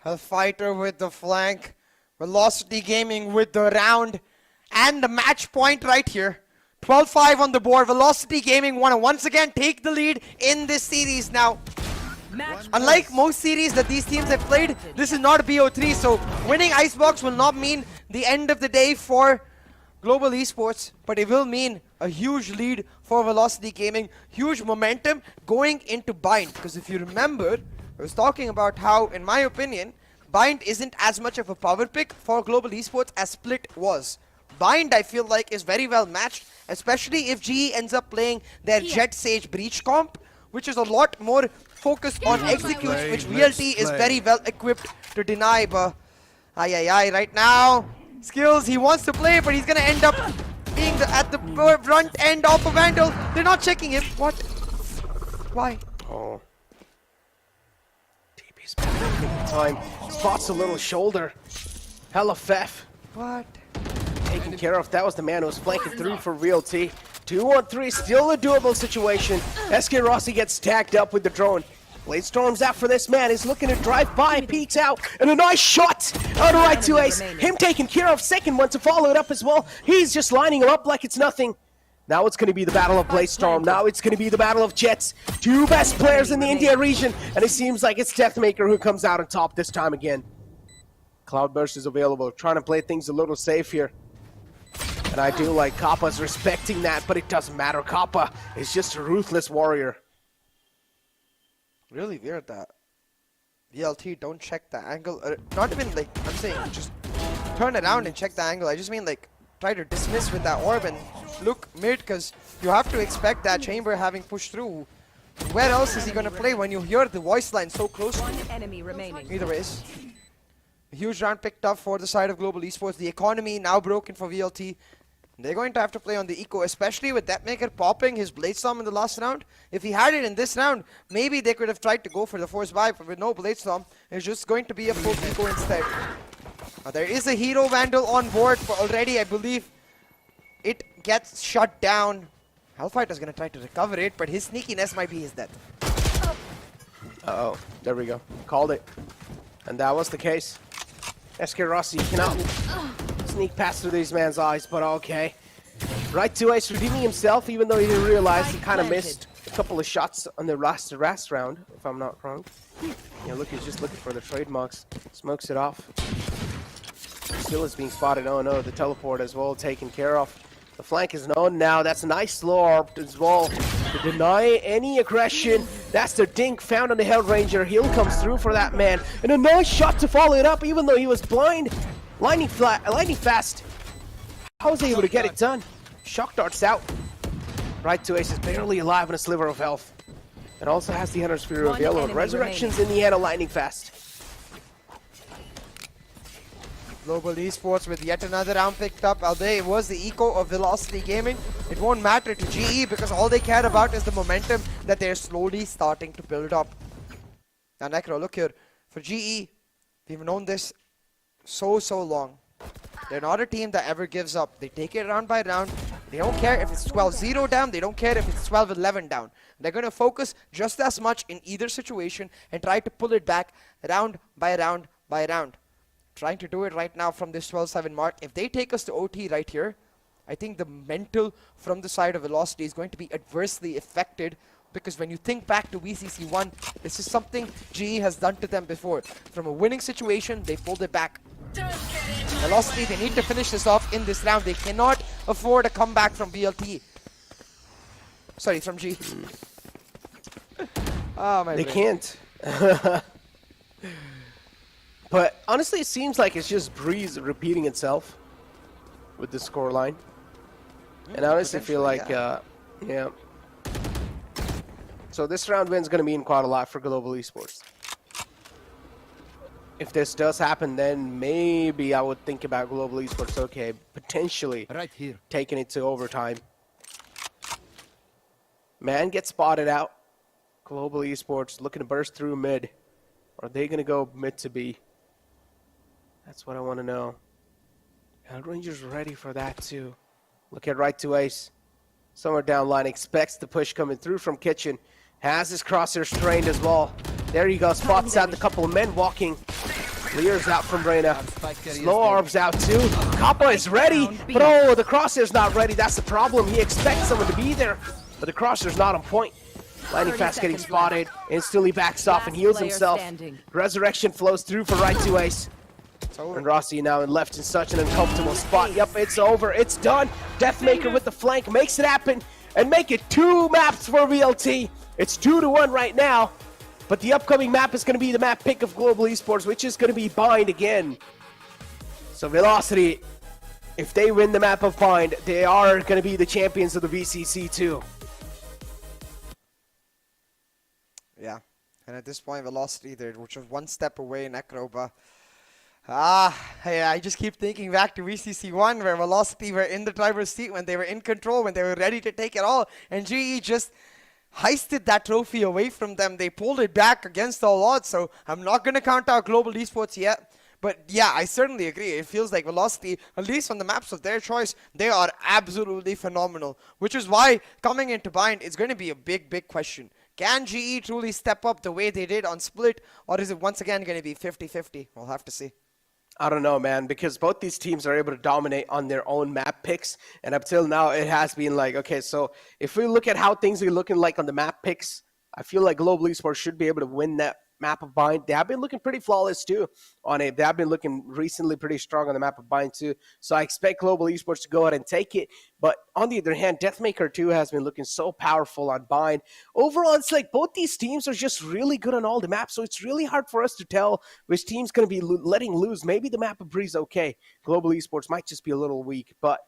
Hellfighter with the flank. Velocity Gaming with the round. And the match point right here. 12-5 on the board. Velocity Gaming want to once again take the lead in this series now. Unlike most series that these teams have played, this is not a BO3, so winning Icebox will not mean the end of the day for Global Esports, but it will mean a huge lead for Velocity Gaming, huge momentum going into Bind. Because if you remember, I was talking about how, in my opinion, Bind isn't as much of a power pick for Global Esports as Split was. Bind, I feel like, is very well matched, especially if GE ends up playing their Jet Sage Breach comp, which is a lot more focused on execution, which VLT is very well equipped to deny. But right now, skills, he wants to play, but he's gonna end up being at the front end of a Vandal. They're not checking him. What? Why? Oh. TP's back time. Spots a little shoulder. LFF. What? Taken care of. That was the man who was flanking through for VLT. 2-on-3, still a doable situation. SK Rossi gets tagged up with the drone. Blade storms out for this man. He's looking to drive by, peeks out, and a nice shot out of right to Ace. Him taken care of. Second one to follow it up as well. He's just lining him up like it's nothing. Now it's going to be the battle of Blade Storm. Now it's going to be the battle of Jets. Two best players in the India region, and it seems like it's Deathmaker who comes out on top this time again. Cloudburst is available, trying to play things a little safe here. And I do like Kappa's respecting that, but it doesn't matter. Kappa is just a ruthless warrior. Really weird that VLT don't check the angle. Not even like, I'm saying just turn around and check the angle. I just mean like try to dismiss with that orb and look mid, because you have to expect that Chamber having pushed through. Where else is he going to play when you hear the voice line so close? One enemy remaining. Either ways. A huge round picked up for the side of Global Esports. The economy now broken for VLT. They're going to have to play on the eco, especially with Deathmaker popping his Blade Storm in the last round. If he had it in this round, maybe they could have tried to go for the force buy, but with no Blade Storm, it's just going to be a full eco instead. Now, there is a Hero Vandal on board, but already I believe it gets shut down. Hellfighter's going to try to recover it, but his sneakiness might be his death. Uh-oh, there we go. Called it. And that was the case. SK Rossi cannot sneak past through these man's eyes, but okay. Right to Ace redeeming himself, even though he didn't realize he kind of missed a couple of shots on the last round, if I'm not wrong. Yeah, look, he's just looking for the trademarks. Smokes it off. Still is being spotted. Oh no, the teleport as well taken care of. The flank is known now. That's a nice slow ARP as well to deny any aggression. That's the dink found on the Hellranger. Heal comes through for that man. And a nice shot to follow it up, even though he was blind. Lightning fast. How was he able to get it done? Shock darts out. Right to Ace is barely alive on a sliver of health. And also has the Hunter's Fury available. Resurrections in the hand of Lightning Fast. Global Esports with yet another round picked up, although it was the eco of Velocity Gaming. It won't matter to GE because all they care about is the momentum that they're slowly starting to build up. Now Necro, look here. For GE, we've known this so long. They're not a team that ever gives up. They take it round by round. They don't care if it's 12-0 down. They don't care if it's 12-11 down. They're going to focus just as much in either situation and try to pull it back round by round by round. Trying to do it right now from this 12-7 mark. If they take us to OT right here, I think the mental from the side of Velocity is going to be adversely affected, because when you think back to VCC 1, this is something GE has done to them before. From a winning situation, they pulled it back. Velocity, they need to finish this off in this round. They cannot afford a comeback from BLT. Sorry, from G. Oh, my They brain. can't. But honestly, it seems like it's just Breeze repeating itself with the scoreline. And I honestly feel like, yeah. So this round win's going to mean quite a lot for Global Esports. If this does happen, then maybe I would think about Global Esports, okay, potentially Right here. taking it to overtime. Man gets spotted out. Global Esports looking to burst through mid. Are they going to go mid to B? That's what I want to know. Hellranger's ready for that too. Look at right to Ace. Somewhere down line, expects the push coming through from Kitchen. Has his crosshairs trained as well. There you go, spots out the couple of men walking. Clears out from Reyna. Slow arms out too. Kappa is ready, but oh, the crosshair's not ready. That's the problem. He expects someone to be there, but the crosshair's not on point. Lightning Fast getting spotted, instantly backs off and heals himself. Resurrection flows through for right to Ace. And Rossi now left in such an uncomfortable spot. Yep, it's over. It's done. Deathmaker with the flank makes it happen and make it 2 maps for VLT. It's 2-1 right now. But the upcoming map is going to be the map pick of Global Esports, which is going to be Bind again. So Velocity, if they win the map of Bind, they are going to be the champions of the VCC too. Yeah, and at this point, Velocity, they're just one step away, Necro, but I just keep thinking back to VCC1, where Velocity were in the driver's seat, when they were in control, when they were ready to take it all, and GE just heisted that trophy away from them. They pulled it back against all odds, so I'm not going to count out Global Esports yet. But yeah, I certainly agree. It feels like Velocity, at least on the maps of their choice, they are absolutely phenomenal. Which is why, coming into Bind, it's going to be a big, big question. Can GE truly step up the way they did on Split, or is it once again going to be 50-50? We'll have to see. I don't know, man, because both these teams are able to dominate on their own map picks, and up till now, it has been like, okay, so if we look at how things are looking like on the map picks, I feel like Global Esports should be able to win that map of Bind. They have been looking pretty flawless too on it. They have been looking recently pretty strong on the map of Bind too. So I expect Global Esports to go ahead and take it. But on the other hand, Deathmaker 2 has been looking so powerful on Bind. Overall, it's like both these teams are just really good on all the maps. So it's really hard for us to tell which team's going to be letting lose. Maybe the map of Breeze, okay. Global Esports might just be a little weak. But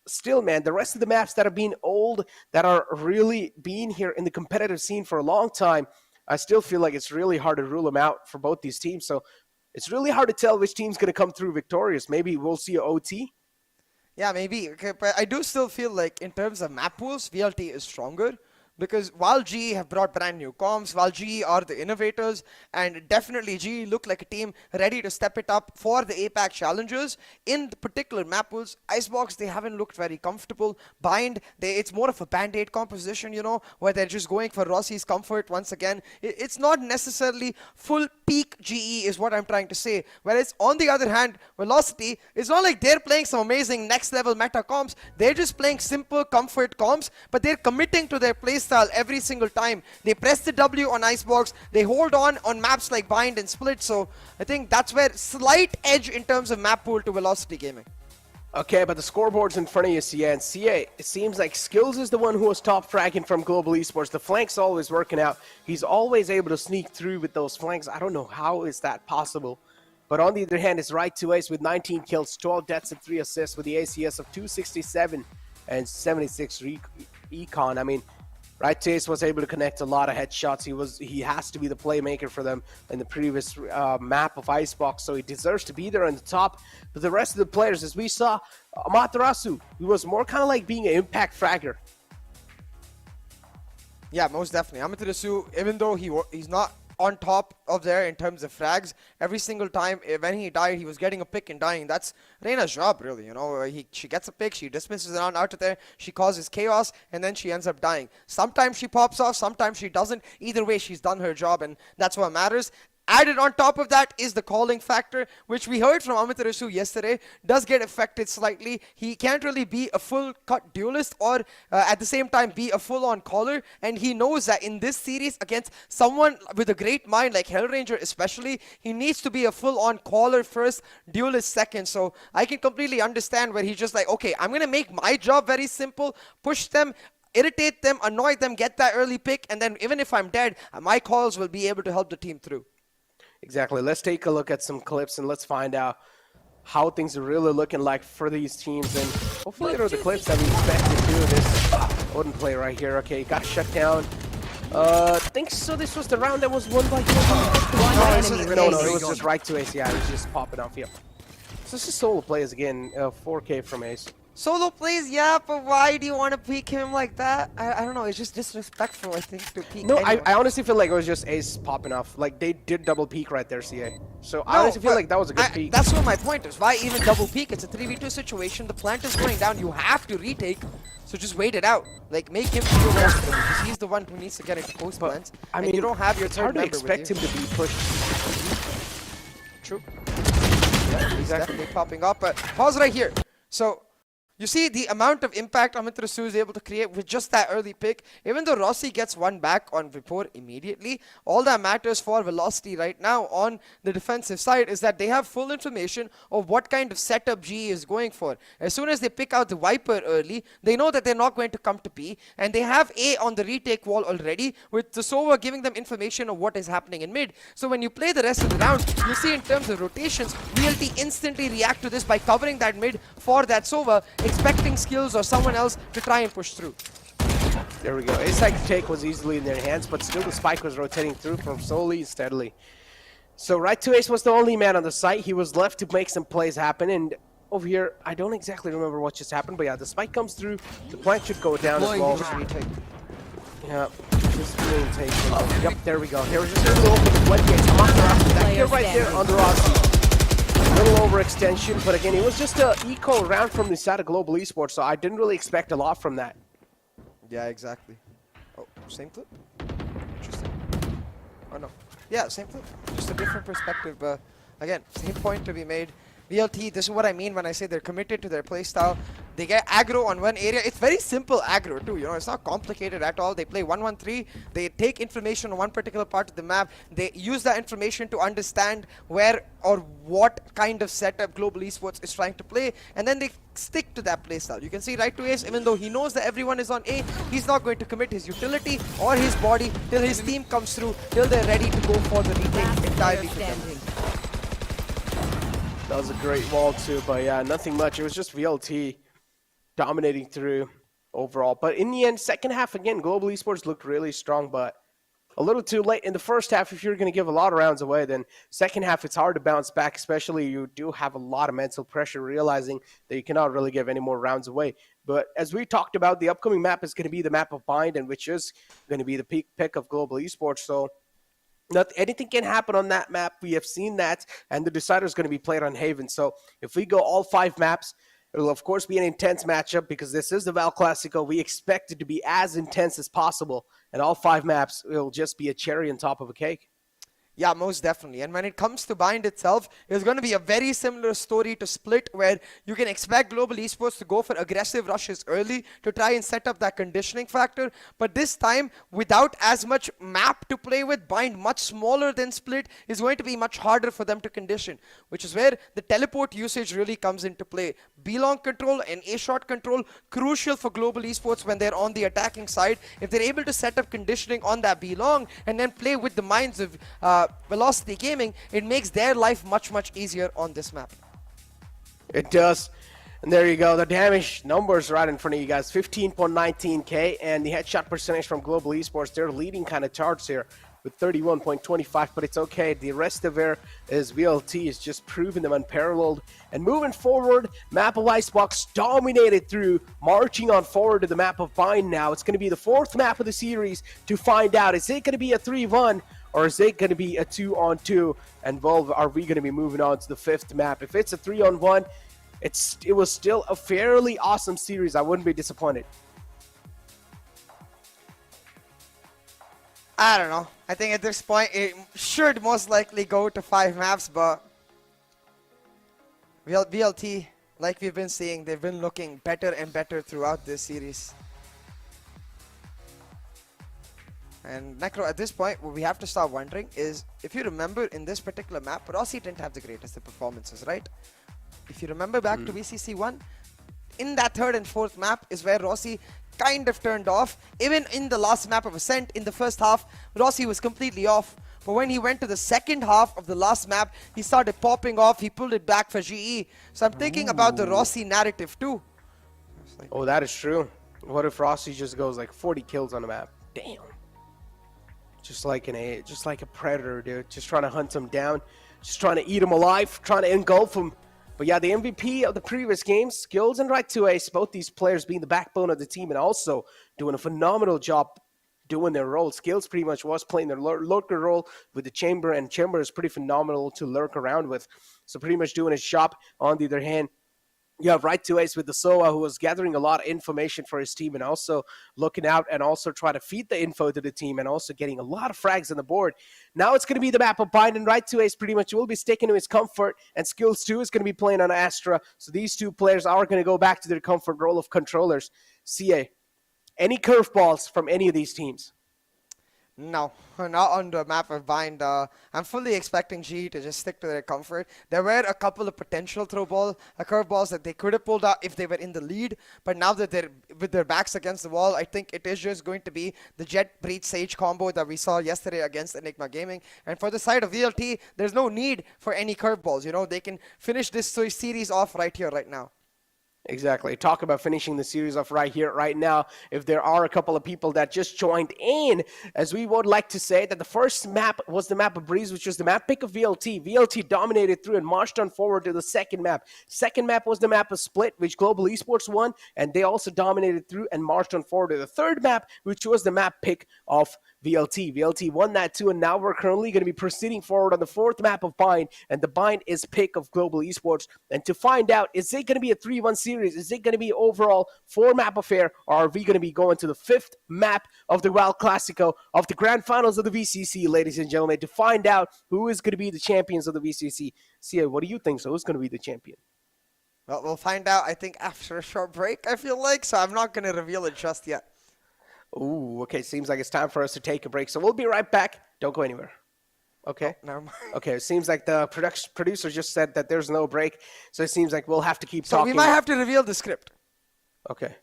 still, man, the rest of the maps that are being old, that are really being here in the competitive scene for a long time, I still feel like it's really hard to rule them out for both these teams. So it's really hard to tell which team's going to come through victorious. Maybe we'll see an OT. Yeah, maybe. Okay, but I do still feel like in terms of map pools, VLT is stronger. Because while GE have brought brand new comms, while GE are the innovators, and definitely GE look like a team ready to step it up for the APAC challenges, in the particular map pools, Icebox, they haven't looked very comfortable. Bind, it's more of a band-aid composition, you know, where they're just going for Rossi's comfort once again. It's not necessarily full peak GE is what I'm trying to say. Whereas on the other hand, Velocity, it's not like they're playing some amazing next-level meta comms. They're just playing simple comfort comms, but they're committing to their playstyle every single time. They press the W on Icebox, they hold on maps like Bind and Split, so I think that's where slight edge in terms of map pool to Velocity Gaming. Okay, but the scoreboard's in front of you, CA, and CA, it seems like Skills is the one who was top fragging from Global Esports. The flank's always working out. He's always able to sneak through with those flanks. I don't know how is that possible. But on the other hand, it's right to Ace with 19 kills, 12 deaths, and 3 assists with the ACS of 267 and 76 econ. I mean, Right Taste was able to connect a lot of headshots. He has to be the playmaker for them in the previous map of Icebox, so he deserves to be there on the top. But the rest of the players, as we saw, Amaterasu, he was more kind of like being an impact fragger. Yeah, most definitely. Amaterasu, even though he's not on top of there in terms of frags, every single time when he died, he was getting a pick and dying. That's Reyna's job, really. You know, she gets a pick, she dismisses it out of there, she causes chaos, and then she ends up dying. Sometimes she pops off, sometimes she doesn't. Either way, she's done her job, and that's what matters. Added on top of that is the calling factor, which we heard from Amaterasu yesterday, does get affected slightly. He can't really be a full-cut duelist or at the same time be a full-on caller, and he knows that in this series against someone with a great mind like Hellranger especially, he needs to be a full-on caller first, duelist second. So I can completely understand where he's just like, okay, I'm going to make my job very simple, push them, irritate them, annoy them, get that early pick, and then even if I'm dead, my calls will be able to help the team through. Exactly. Let's take a look at some clips and let's find out how things are really looking like for these teams. And hopefully they're the clips that we expected to do this. Wouldn't play right here. Okay, got shut down. I think so. This was the round that was won by No, it was just right to Ace. Yeah, it was just popping off. Yep. So this is solo plays again. 4K from Ace. Solo plays, yeah, but why do you want to peek him like that? I don't know, it's just disrespectful, I think, to peek No, anyone. I honestly feel like it was just Ace popping off. Like, they did double peek right there, CA. So I honestly feel like that was a good peek. That's what my point is. Why even double peek? It's a 3v2 situation. The plant is going down. You have to retake. So just wait it out. Like, make him feel responsible because he's the one who needs to get into post plants. I mean, you don't have your it's third hard to member expect with him to be pushed. True. Yeah, he's definitely popping up. But pause right here. So, you see the amount of impact Amitраsu is able to create with just that early pick. Even though Rossi gets one back on Vipor immediately, all that matters for Velocity right now on the defensive side is that they have full information of what kind of setup GE is going for. As soon as they pick out the Viper early, they know that they're not going to come to B, and they have A on the retake wall already, with the Sova giving them information of what is happening in mid. So when you play the rest of the round, you see in terms of rotations, VLT instantly react to this by covering that mid for that Sova, expecting skills or someone else to try and push through. There we go. Ace-like take was easily in their hands, but still the spike was rotating through from slowly and steadily. So right to Ace was the only man on the site. He was left to make some plays happen, and over here, I don't exactly remember what just happened, but yeah, the spike comes through. The plant should go down as well. Yeah, just retake. Yep, there we go. There was just a little open 28. Back here right there on the Rossi. Little overextension, but again, it was just an eco round from the side of Global Esports, so I didn't really expect a lot from that. Yeah, exactly. Oh, same clip? Interesting. Oh, no. Yeah, same clip. Just a different perspective, but again, same point to be made. VLT, this is what I mean when I say they're committed to their playstyle. They get aggro on one area. It's very simple aggro too, you know, it's not complicated at all. They play 1-1-3. They take information on one particular part of the map. They use that information to understand where or what kind of setup Global Esports is trying to play, and then they stick to that playstyle. You can see right to Ace, even though he knows that everyone is on A, he's not going to commit his utility or his body till his team comes through, till they're ready to go for the retake entirely. That was a great wall too, but yeah, nothing much. It was just VLT dominating through overall. But in the end, second half again, Global Esports looked really strong, but a little too late. In the first half, if you're going to give a lot of rounds away, then second half it's hard to bounce back, especially you do have a lot of mental pressure realizing that you cannot really give any more rounds away. But as we talked about, the upcoming map is going to be the map of Bind, and which is going to be the peak pick of Global Esports. So anything can happen on that map. We have seen that, and the decider is going to be played on Haven. So if we go all 5 maps, it will, of course, be an intense matchup because this is the Val Classico. We expect it to be as intense as possible, and all 5 maps will just be a cherry on top of a cake. Yeah, most definitely. And when it comes to Bind itself, it's going to be a very similar story to Split, where you can expect Global Esports to go for aggressive rushes early to try and set up that conditioning factor. But this time, without as much map to play with, Bind much smaller than Split is going to be much harder for them to condition, which is where the teleport usage really comes into play. B-long control and A-shot control, crucial for Global Esports when they're on the attacking side. If they're able to set up conditioning on that B-long and then play with the minds of Velocity Gaming, it makes their life much, much easier on this map. It does. And there you go. The damage numbers right in front of you guys. 15.19k, and the headshot percentage from Global Esports, they're leading kind of charts here with 31.25, but it's okay. The rest of it is VLT is just proving them unparalleled. And moving forward, map of Icebox dominated through, marching on forward to the map of Bind now. It's going to be the 4th map of the series to find out. Is it going to be a 3-1? Or is it going to be a 2-on-2? And Volve, are we going to be moving on to the 5th map? If it's a 3-on-1, it was still a fairly awesome series. I wouldn't be disappointed. I don't know. I think at this point, it should most likely go to 5 maps, but VLT, like we've been seeing, they've been looking better and better throughout this series. And Necro, at this point, what we have to start wondering is, if you remember in this particular map, Rossi didn't have the greatest of performances, right? If you remember back to VCC 1, in that 3rd and 4th map is where Rossi kind of turned off. Even in the last map of Ascent, in the first half, Rossi was completely off. But when he went to the second half of the last map, he started popping off. He pulled it back for GE. So I'm thinking about the Rossi narrative too. Like, oh, that is true. What if Rossi just goes like 40 kills on the map? Damn. Just like a predator, dude. Just trying to hunt him down. Just trying to eat him alive. Trying to engulf him. But yeah, the MVP of the previous games, Skills and Right to Ace, both these players being the backbone of the team and also doing a phenomenal job doing their role. Skills pretty much was playing their lurker role with the Chamber, and Chamber is pretty phenomenal to lurk around with. So pretty much doing his job. On the other hand, you have Right to Ace with the SOA, who was gathering a lot of information for his team and also looking out and also trying to feed the info to the team and also getting a lot of frags on the board. Now it's going to be the map of Bind, and Right to Ace pretty much will be sticking to his comfort, and Skills 2 is going to be playing on Astra. So these two players are going to go back to their comfort role of controllers. CA, any curveballs from any of these teams? No, not on the map of Bind. I'm fully expecting G to just stick to their comfort. There were a couple of potential curveballs that they could have pulled out if they were in the lead, but now that they're with their backs against the wall, I think it is just going to be the Jet Breach Sage combo that we saw yesterday against Enigma Gaming. And for the side of VLT, there's no need for any curveballs. You know, they can finish this series off right here, right now. Exactly. Talk about finishing the series off right here, right now. If there are a couple of people that just joined in, as we would like to say that the first map was the map of Breeze, which was the map pick of VLT. VLT dominated through and marched on forward to the second map. Second map was the map of Split, which Global Esports won, and they also dominated through and marched on forward to the third map, which was the map pick of VLT. VLT won that too, and now we're currently going to be proceeding forward on the fourth map of Bind, and the Bind is pick of Global Esports. And to find out, is it going to be a 3-1 series? Is it going to be overall 4-map affair, or are we going to be going to the fifth map of the Val Classico of the grand finals of the VCC, ladies and gentlemen, to find out who is going to be the champions of the VCC? Sia, what do you think? So who's going to be the champion? Well, we'll find out, I think, after a short break, I feel like, so I'm not going to reveal it just yet. Ooh, okay. Seems like it's time for us to take a break. So we'll be right back. Don't go anywhere. Okay. Oh, never mind. Okay. It seems like the producer just said that there's no break. So it seems like we'll have to keep talking. So we might have to reveal the script. Okay.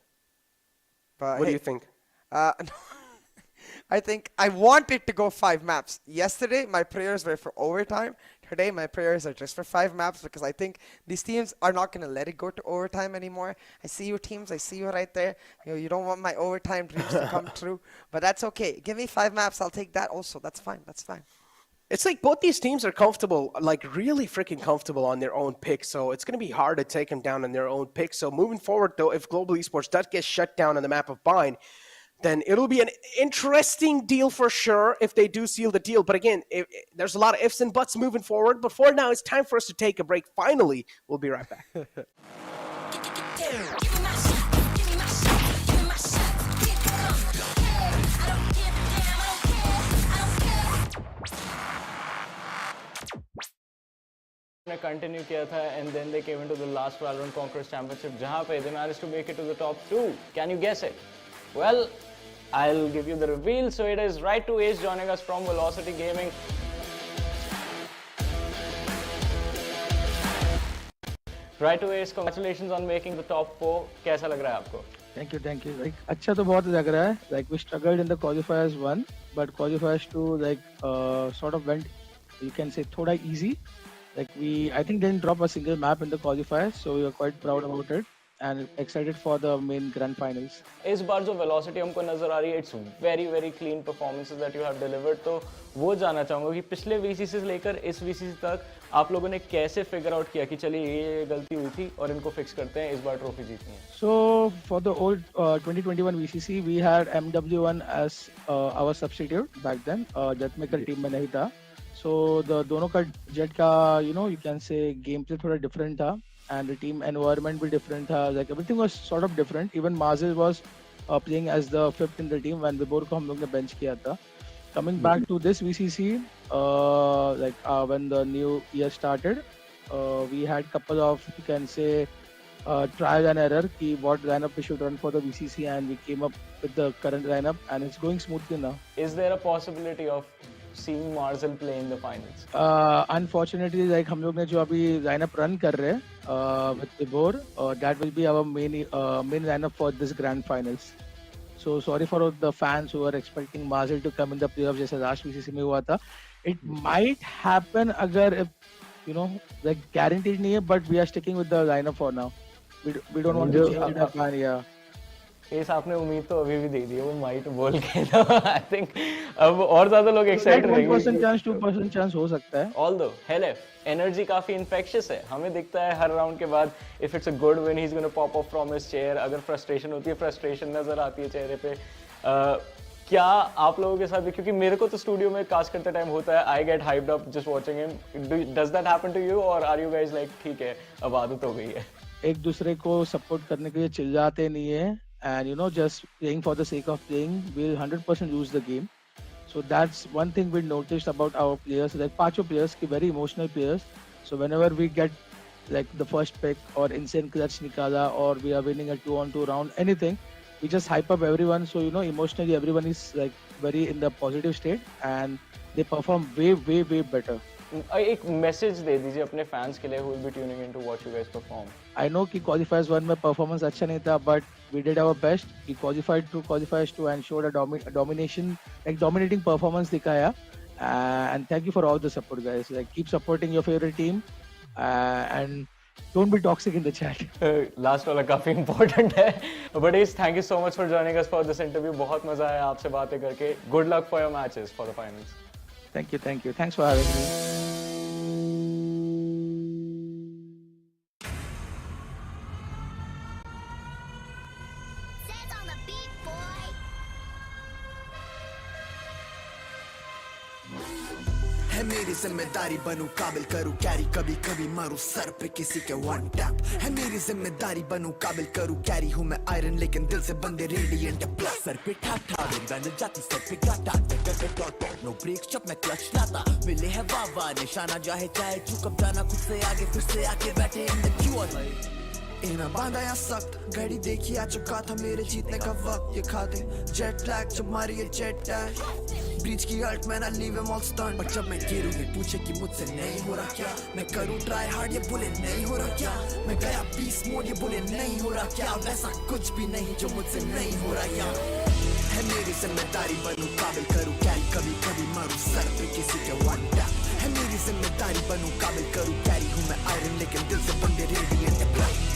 But what do you think? I think I want it to go 5 maps. Yesterday, my prayers were for overtime. Today, my prayers are just for 5 maps because I think these teams are not going to let it go to overtime anymore. I see you teams. I see you right there. You don't want my overtime dreams to come true. But that's okay. Give me 5 maps. I'll take that also. That's fine. That's fine. It's like both these teams are comfortable, like really freaking comfortable on their own pick. So it's going to be hard to take them down on their own pick. So moving forward, though, if Global Esports does get shut down on the map of Bind, then it'll be an interesting deal for sure if they do seal the deal. But again, there's a lot of ifs and buts moving forward. But for now, it's time for us to take a break. Finally, we'll be right back. Continue किया था, and then they came into the last Valorant Conquerors Championship, जहाँ पे they managed to make it to the top 2. Can you guess it? Well, I'll give you the reveal. So it is Right to Ace joining us from Velocity Gaming. Right to Ace, congratulations on making the top 4. कैसा लग रहा है आपको? Thank you. Like, अच्छा तो बहुत लग रहा है. Like we struggled in the qualifiers 1, but qualifiers 2 like sort of went, you can say, thoda easy. Like I think didn't drop a single map in the qualifiers, so we were quite proud about it and excited for the main grand finals. इस बार जो velocity हमको नजर आ रही है, it's very clean performances that you have delivered. तो वो जानना चाहूँगा कि पिछले VCC से लेकर इस VCC तक आप लोगों ने कैसे figure out किया कि चलिए ये गलती हुई थी और इनको fix करते हैं, इस बार trophy जीतनी है. So for the old 2021 VCC, we had MW1 as our substitute back then. Jetmaker team में नहीं था. So the दोनों का jet का you can say gameplay थोड़ा different था. And the team environment was different. Like everything was sort of different. Even Mazil was playing as the 5th in the team when Vibor ko hum log ne bench kiya tha. Coming back to this VCC, when the new year started, we had couple of, you can say, trial and error ki what lineup we should run for the VCC, and we came up with the current lineup and it's going smoothly now. Is there a possibility of seeing Marzel play in the finals? Unfortunately, like हम लोग ने जो अभी lineup run कर रहे हैं with Vibor, that will be our main lineup for this grand finals. So sorry for the fans who are expecting Marzel to come in the playoffs जैसे last VCC में हुआ था. It might happen अगर if like guaranteed नहीं है, but we are sticking with the lineup for now. We don't want to change the plan. Yeah. इस आपने उम्मीद तो अभी भी दे दी है वो माइट बोल के. तो I think अब और ज़्यादा लोग excited रहेंगे. 1% chance, 2% chance हो सकता है. Although, hell if एनर्जी काफ़ी इन्फेक्शियस है. हमें दिखता है हर राउंड के बाद if it's a good win he is gonna pop up from his chair. अगर फ्रस्ट्रेशन होती है, फ्रस्ट्रेशन नज़र आती है चेहरे पे. क्या आप लोगों के साथ भी, क्योंकि मेरे को तो स्टूडियो में कास्ट करते टाइम होता है, I get hyped up just watching him. Does that happen to you or are you guys like ठीक है अब आदत हो गई है? एक दूसरे को सपोर्ट करने के लिए चिल्लाते नहीं है, and just playing for the sake of playing, we'll 100% lose the game. So that's one thing we noticed about our players, like pacho players, very emotional players. So whenever we get like the first pick or insane clutch nikala, or we are winning a 2-on-2 round, anything, we just hype up everyone. So emotionally everyone is like very in the positive state, and they perform way better. एक message दे दीजिए अपने fans के लिए who will be tuning in to watch you guys perform. I know कि qualifiers 1 में performance अच्छा नहीं था, but we did our best. We qualified through qualifiers 2 and showed a domination, like dominating performance दिखाया. And thank you for all the support, guys. Like keep supporting your favorite team, and don't be toxic in the chat. Last वाला काफी important है. But yes, thank you so much for joining us for this interview. बहुत मजा आया आपसे बातें करके. Good luck for your matches for the finals. Thank you. Thanks for having me. है मेरी जिम्मेदारी बनूं काबिल करूं कैरी कभी कभी मारूं सर पे किसी के वन टैप है मेरी जिम्मेदारी बनूं काबिल करूं कैरी हूं मैं आयरन लेकिन दिल से बंदे रेडिएंट प्लस सर पे ठाक ठाक गन जाती सर पे गाटा डॉट नो ब्रेक्स जब मैं क्लच लाता मिले है वाह निशाना चाहे चाहे चुक अब जाना खुद से आगे फिर से आके बैठे इन द क्यू इना बांधा या सख्त घड़ी देखी आ चुका था मेरे जीतने का वक्त ये खा दे जेट लैग जब मारी ये जेट डैश ब्रीच की ult man I leave him all stun पर जब मैं गिरूं ये पूछे कि मुझसे नहीं हो रहा क्या मैं करूं ट्राई हार्ड ये बोले नहीं हो रहा क्या मैं गया पीस मोड ये बोले नहीं हो रहा क्या वैसा कुछ भी नहीं जो मुझसे नहीं हो रहा यार है मेरी जिम्मेदारी बनूं काबिल करूं कैरी कभी कभी मारूं सर पे किसी के वन टैप है मेरी जिम्मेदारी बनूं काबिल करूं कैरी हूं मैं आयरन लेकिन दिल से बंदे रेडिएंट ब्लैक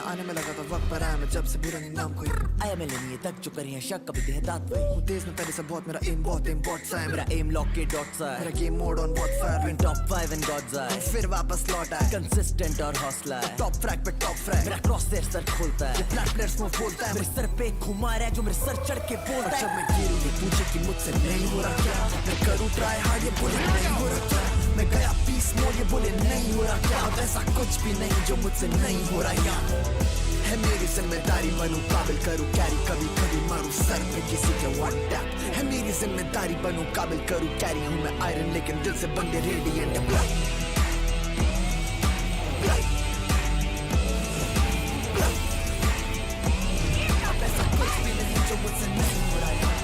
आने में लगा था वक्त पर आया मैं जब से बुरा नहीं नाम कोई आया मैं लेनी है तक जो करी है शक कभी देह दांत वही हूँ तेज में पहले से बहुत मेरा एम बहुत सा है मेरा एम लॉक के डॉट्स है मेरा गेम मोड ऑन बहुत fire win top 5 in gods आई फिर वापस लौट आया कंसिस्टेंट और हौसला है टॉप फ्रैग पे टॉप फ्रैग मेरा क्रॉस देर सर खोलता है ये फ्लैट प्लेयर्स में बोलता है मेरे सर पे घुमा रहा है जो मेरे सर चढ़ के बोलता है जब मैं गिरूं ये पूछे कि मुझसे नहीं हो रहा क्या मैं करूं ट्राई हार्ड ये बोले नहीं हो रहा क्या मैं गया पीस मोड ये बोले नहीं हो रहा क्या वैसा कुछ भी नहीं जो मुझसे नहीं हो रहा यार है मेरी जिम्मेदारी बनूं काबिल करूं कैरी कभी कभी मारूं सर पे किसी के वन टैप है मेरी जिम्मेदारी बनूं काबिल करूं कैरी हूं मैं आयरन लेकिन दिल से बंदे रेडिएंट ब्लैक ऐसा कुछ भी नहीं जो मुझसे नहीं हो रहा यार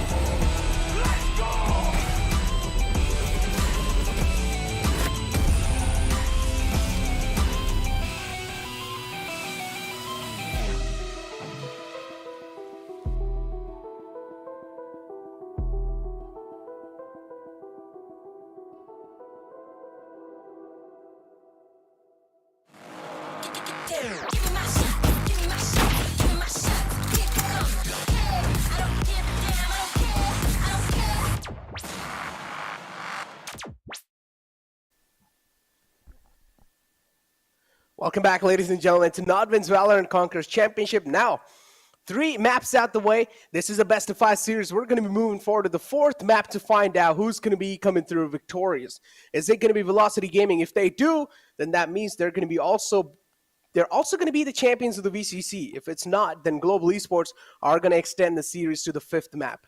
Welcome back, ladies and gentlemen, to NODWIN's Valorant Conquerors Championship. Now, 3 maps out the way. This is a best of 5 series. We're going to be moving forward to the 4th map to find out who's going to be coming through victorious. Is it going to be Velocity Gaming? If they do, then that means they're going to be they're also going to be the champions of the VCC. If it's not, then Global Esports are going to extend the series to the 5th map.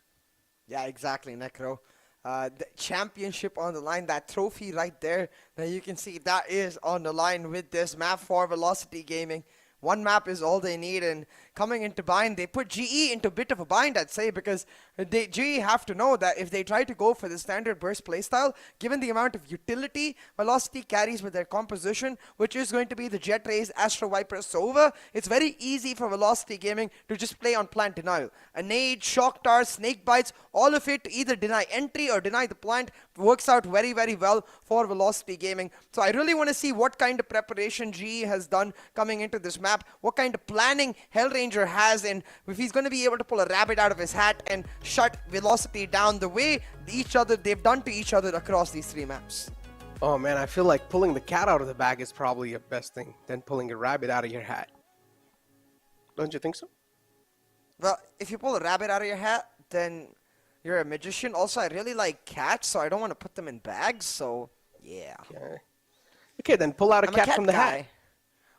Yeah, exactly, Necro. The championship on the line, that trophy right there, that you can see that is on the line with this map for Velocity Gaming. One map is all they need, and coming into bind. They put GE into a bit of a bind, I'd say, because GE have to know that if they try to go for the standard burst playstyle, given the amount of utility Velocity carries with their composition, which is going to be the Jet Rays, Astro Viper, Sova, it's very easy for Velocity Gaming to just play on plant denial. A nade, shock dart, snake bites, all of it to either deny entry or deny the plant works out very, very well for Velocity Gaming. So I really want to see what kind of preparation GE has done coming into this map, what kind of planning Hellranger has, and if he's going to be able to pull a rabbit out of his hat and shut Velocity down the way they've done to each other across these 3 maps. Oh man, I feel like pulling the cat out of the bag is probably the best thing than pulling a rabbit out of your hat. Don't you think so? Well, if you pull a rabbit out of your hat, then you're a magician. Also, I really like cats, so I don't want to put them in bags, so yeah. Okay, then pull out a I'm cat from the guy. hat.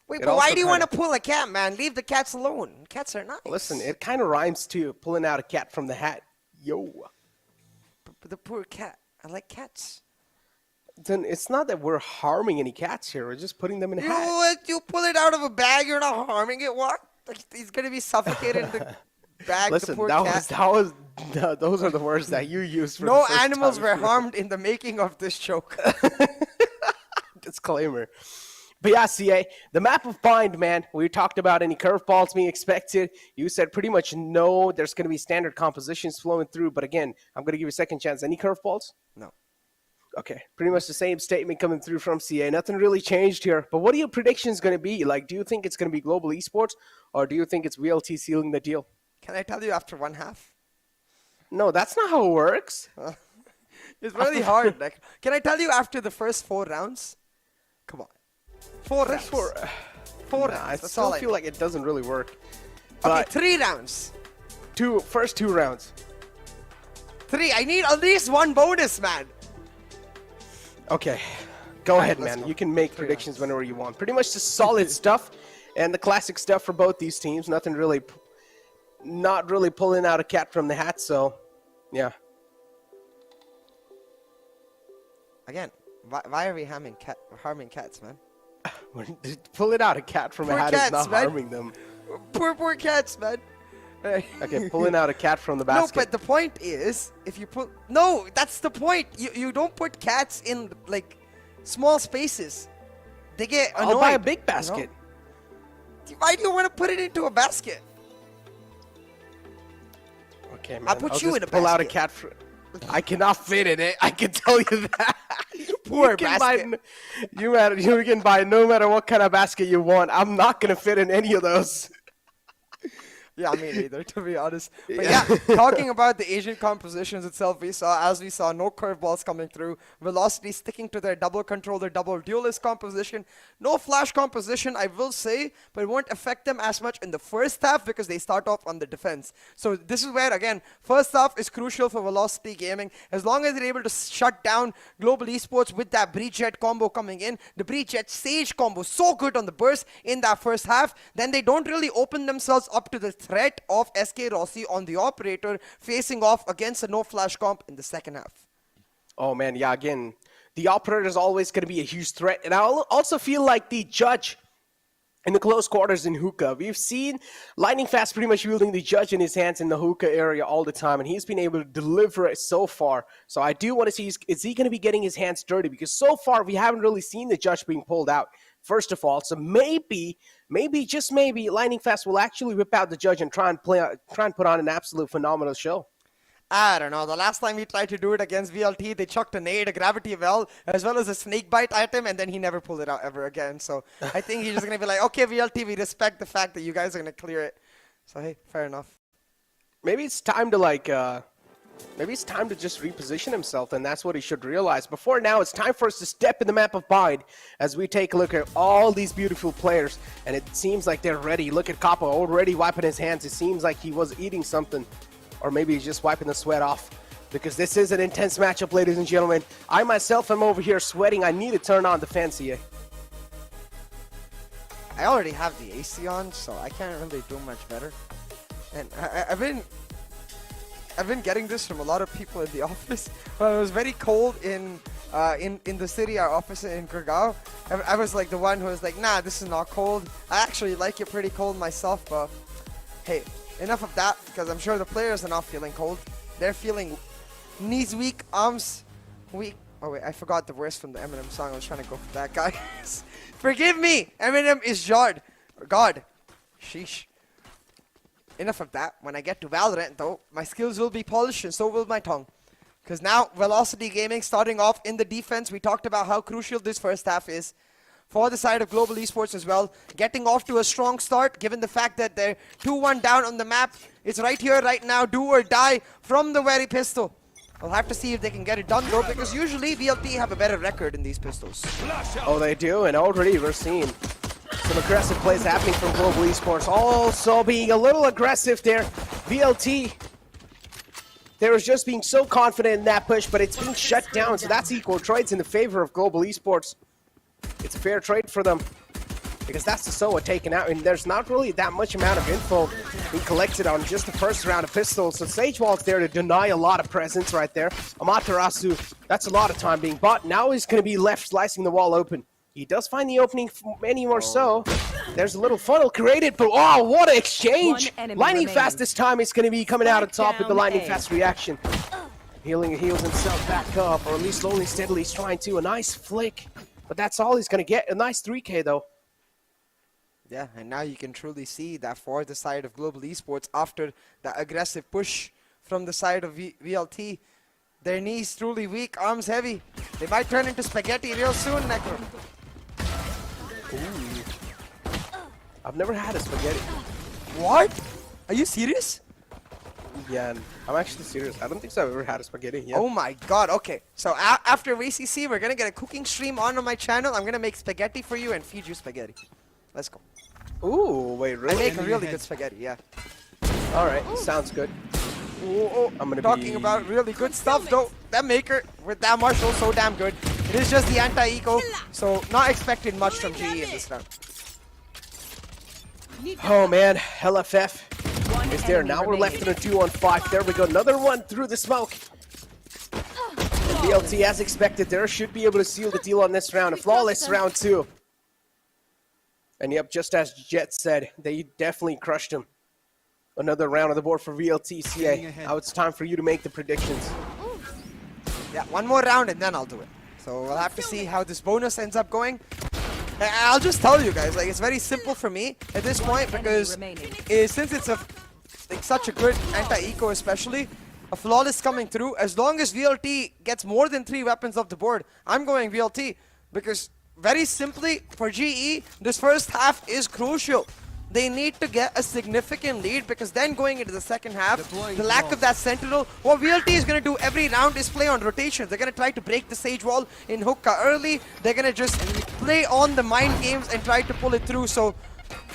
Wait, It but why also do you want to kinda- pull a cat, man? Leave the cats alone. Cats are nice. Listen, it kind of rhymes too. Pulling out a cat from the hat. Yo. But the poor cat. I like cats. Then it's not that we're harming any cats here. We're just putting them in a You hat. know what? You pull it out of a bag, you're not harming it. What? Like, he's gonna be suffocated in the bag. Listen, the poor that cat. was those are the words that you used for No the first animals time. were harmed in the making of this joke. Disclaimer. But yeah, CA, the map of bind, man. We talked about any curveballs being expected. You said pretty much no. There's going to be standard compositions flowing through. But again, I'm going to give you a second chance. Any curveballs? No. Okay, pretty much the same statement coming through from CA. Nothing really changed here. But what are your predictions going to be? Like, do you think it's going to be global esports, or do you think it's VLT sealing the deal? Can I tell you after one half? No, that's not how it works. It's really hard. Like, can I tell you after the first 4 rounds? Come on. 4 rounds. Four Four Nah, rounds. I That's still all I feel need. like it doesn't really work. Okay, But 3 rounds. first 2 rounds. 3. I need at least 1 bonus, man. Okay, go ahead, let's man. go. You can make predictions whenever you want. Pretty much just solid stuff and the classic stuff for both these teams. Nothing really, not really pulling out a cat from the hat. So, yeah. Again, why are we harming cats, man? Pull it out a cat from Poor a hat cats, is not man. harming them. Poor cats, man. Okay, pulling out a cat from the No, basket. but the point is, if you put... No, that's the point. You don't put cats in, like, small spaces. They get annoyed. I'll buy a big basket. You know? Why do you want to put it into a basket? Okay, man. I'll put you just in a pull out a basket. cat. I cannot fit in it. I can tell you that. Poor you can basket. you can buy no matter what kind of basket you want. I'm not gonna fit in any of those. Yeah, me neither, to be honest. But yeah, talking about the Asian compositions itself, we saw no curveballs coming through. Velocity sticking to their double controller, double duelist composition. No flash composition, I will say, but it won't affect them as much in the first half because they start off on the defense. So this is where, again, first half is crucial for Velocity Gaming. As long as they're able to shut down Global Esports with that Breach Jet combo coming in, the Breach Jet Sage combo, so good on the burst in that first half, then they don't really open themselves up to the threat of SK Rossi on the operator facing off against a no flash comp in the second half. Oh man, yeah, again, the operator is always going to be a huge threat. And I also feel like the judge in the close quarters in hookah. We've seen Lightning Fast pretty much wielding the judge in his hands in the hookah area all the time, and he's been able to deliver it so far. So I do want to see, is he going to be getting his hands dirty? Because so far, we haven't really seen the judge being pulled out, first of all. So maybe, just maybe, Lightning Fast will actually whip out the judge and try and put on an absolute phenomenal show. I don't know. The last time we tried to do it against VLT, they chucked a nade, a gravity well, as well as a snake bite at him, and then he never pulled it out ever again. So I think he's just going to be like, okay, VLT, we respect the fact that you guys are going to clear it. So, hey, fair enough. Maybe it's time to maybe it's time to just reposition himself, and that's what he should realize. Before now, it's time for us to step in the map of bind as we take a look at all these beautiful players, and it seems like they're ready. Look at Kappa already wiping his hands. It seems like he was eating something, or maybe he's just wiping the sweat off, because this is an intense matchup, ladies and gentlemen. I myself am over here sweating. I need to turn on the fan, CA. I already have the AC on, so I can't really do much better. And I've been getting this from a lot of people in the office. When it was very cold in the city, our office in Gurgaon, I was like the one who was like, nah, this is not cold. I actually like it pretty cold myself, but hey, enough of that, because I'm sure the players are not feeling cold. They're feeling knees weak, arms weak. Oh wait, I forgot the verse from the Eminem song. I was trying to go for that, guys. Forgive me, Eminem is God. Sheesh. Enough of that. When I get to Valorant, though, my skills will be polished and so will my tongue. Because now, Velocity Gaming starting off in the defense. We talked about how crucial this first half is for the side of Global Esports as well. Getting off to a strong start, given the fact that they're 2-1 down on the map. It's right here, right now, do or die from the very pistol. I'll have to see if they can get it done, though, because usually VLT have a better record in these pistols. Oh, they do, and already we're seeing some aggressive plays happening from Global Esports. Also being a little aggressive there. VLT, they were just being so confident in that push, but it's being shut down, so that's equal trades in the favor of Global Esports. It's a fair trade for them, because that's the SOA taken out, and there's not really that much amount of info being collected on just the first round of pistols. So Sagewall's there to deny a lot of presence right there. Amaterasu, that's a lot of time being bought. Now he's going to be left slicing the wall open. He does find the opening many more so. There's a little funnel created, but oh, what an exchange! Lightning Fast this time is going to be coming out on top with the Lightning Fast reaction. Heals himself back up, or at least slowly, steadily he's trying to. A nice flick, but that's all he's going to get. A nice 3K though. Yeah, and now you can truly see that for the side of Global Esports, after that aggressive push from the side of VLT, their knees truly weak, arms heavy. They might turn into spaghetti real soon, Necro. Ooh. I've never had a spaghetti. What? Are you serious? Yeah, I'm actually serious. I don't think so I've ever had a spaghetti. Yeah. Oh my god, okay. So after VCC, we're going to get a cooking stream on my channel. I'm going to make spaghetti for you and feed you spaghetti. Let's go. Ooh, wait, really? I make a really good spaghetti, yeah. Alright, sounds good. I'm gonna talking about really good stuff, though. That maker with that Marshall, so damn good. It is just the anti-eco, so not expected much from GE in this round. Oh man, LFF is there. Now we're left in a 2-on-5. There we go, another one through the smoke. VLT, as expected, there should be able to seal the deal on this round. A flawless round 2. And yep, just as Jet said, they definitely crushed him. Another round on the board for VLT. CA, now it's time for you to make the predictions. Yeah, one more round and then I'll do it. So we'll have to see how this bonus ends up going. I'll just tell you guys, like, it's very simple for me at this point, because since it's such a good anti-eco especially, a flawless coming through, as long as VLT gets more than 3 weapons off the board, I'm going VLT, because very simply, for GE, this first half is crucial. They need to get a significant lead, because then going into the second half, the lack of that sentinel, what VLT is going to do every round is play on rotations. They're going to try to break the Sage wall in hookah early. They're going to just play on the mind games and try to pull it through. So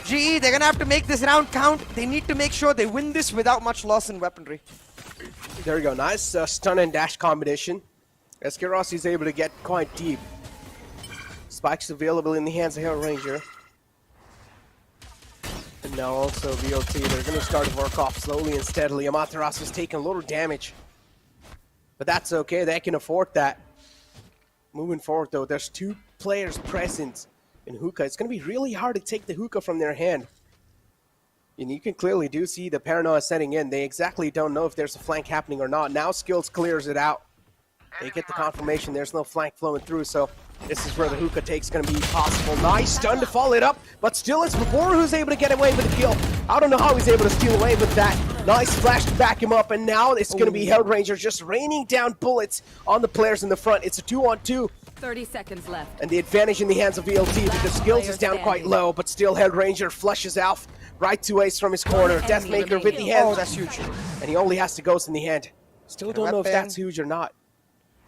GE, they're going to have to make this round count. They need to make sure they win this without much loss in weaponry. There we go, nice stun and dash combination. Eskeros is able to get quite deep. Spikes available in the hands of Hell Ranger. And now also VLT, they're going to start to work off slowly and steadily. Amaterasu is taking a little damage. But that's okay, they can afford that. Moving forward though, there's 2 players present in hookah. It's going to be really hard to take the hookah from their hand. And you can clearly do see the paranoia setting in. They exactly don't know if there's a flank happening or not. Now Skills clears it out. They get the confirmation there's no flank flowing through, so this is where the hookah take's going to be possible. Nice stun to follow it up, but still it's Vabor who's able to get away with the kill. I don't know how he's able to steal away with that. Nice flash to back him up, and now it's going to be Hell Ranger just raining down bullets on the players in the front. It's a 2-on-2. 30 seconds left. And the advantage in the hands of VLT because Skills is down quite low, but still Hell Ranger flushes out right to Ace from his corner. Deathmaker with the hand. Oh, that's huge. And he only has to Ghost in the hand. Still don't know if that's huge or not.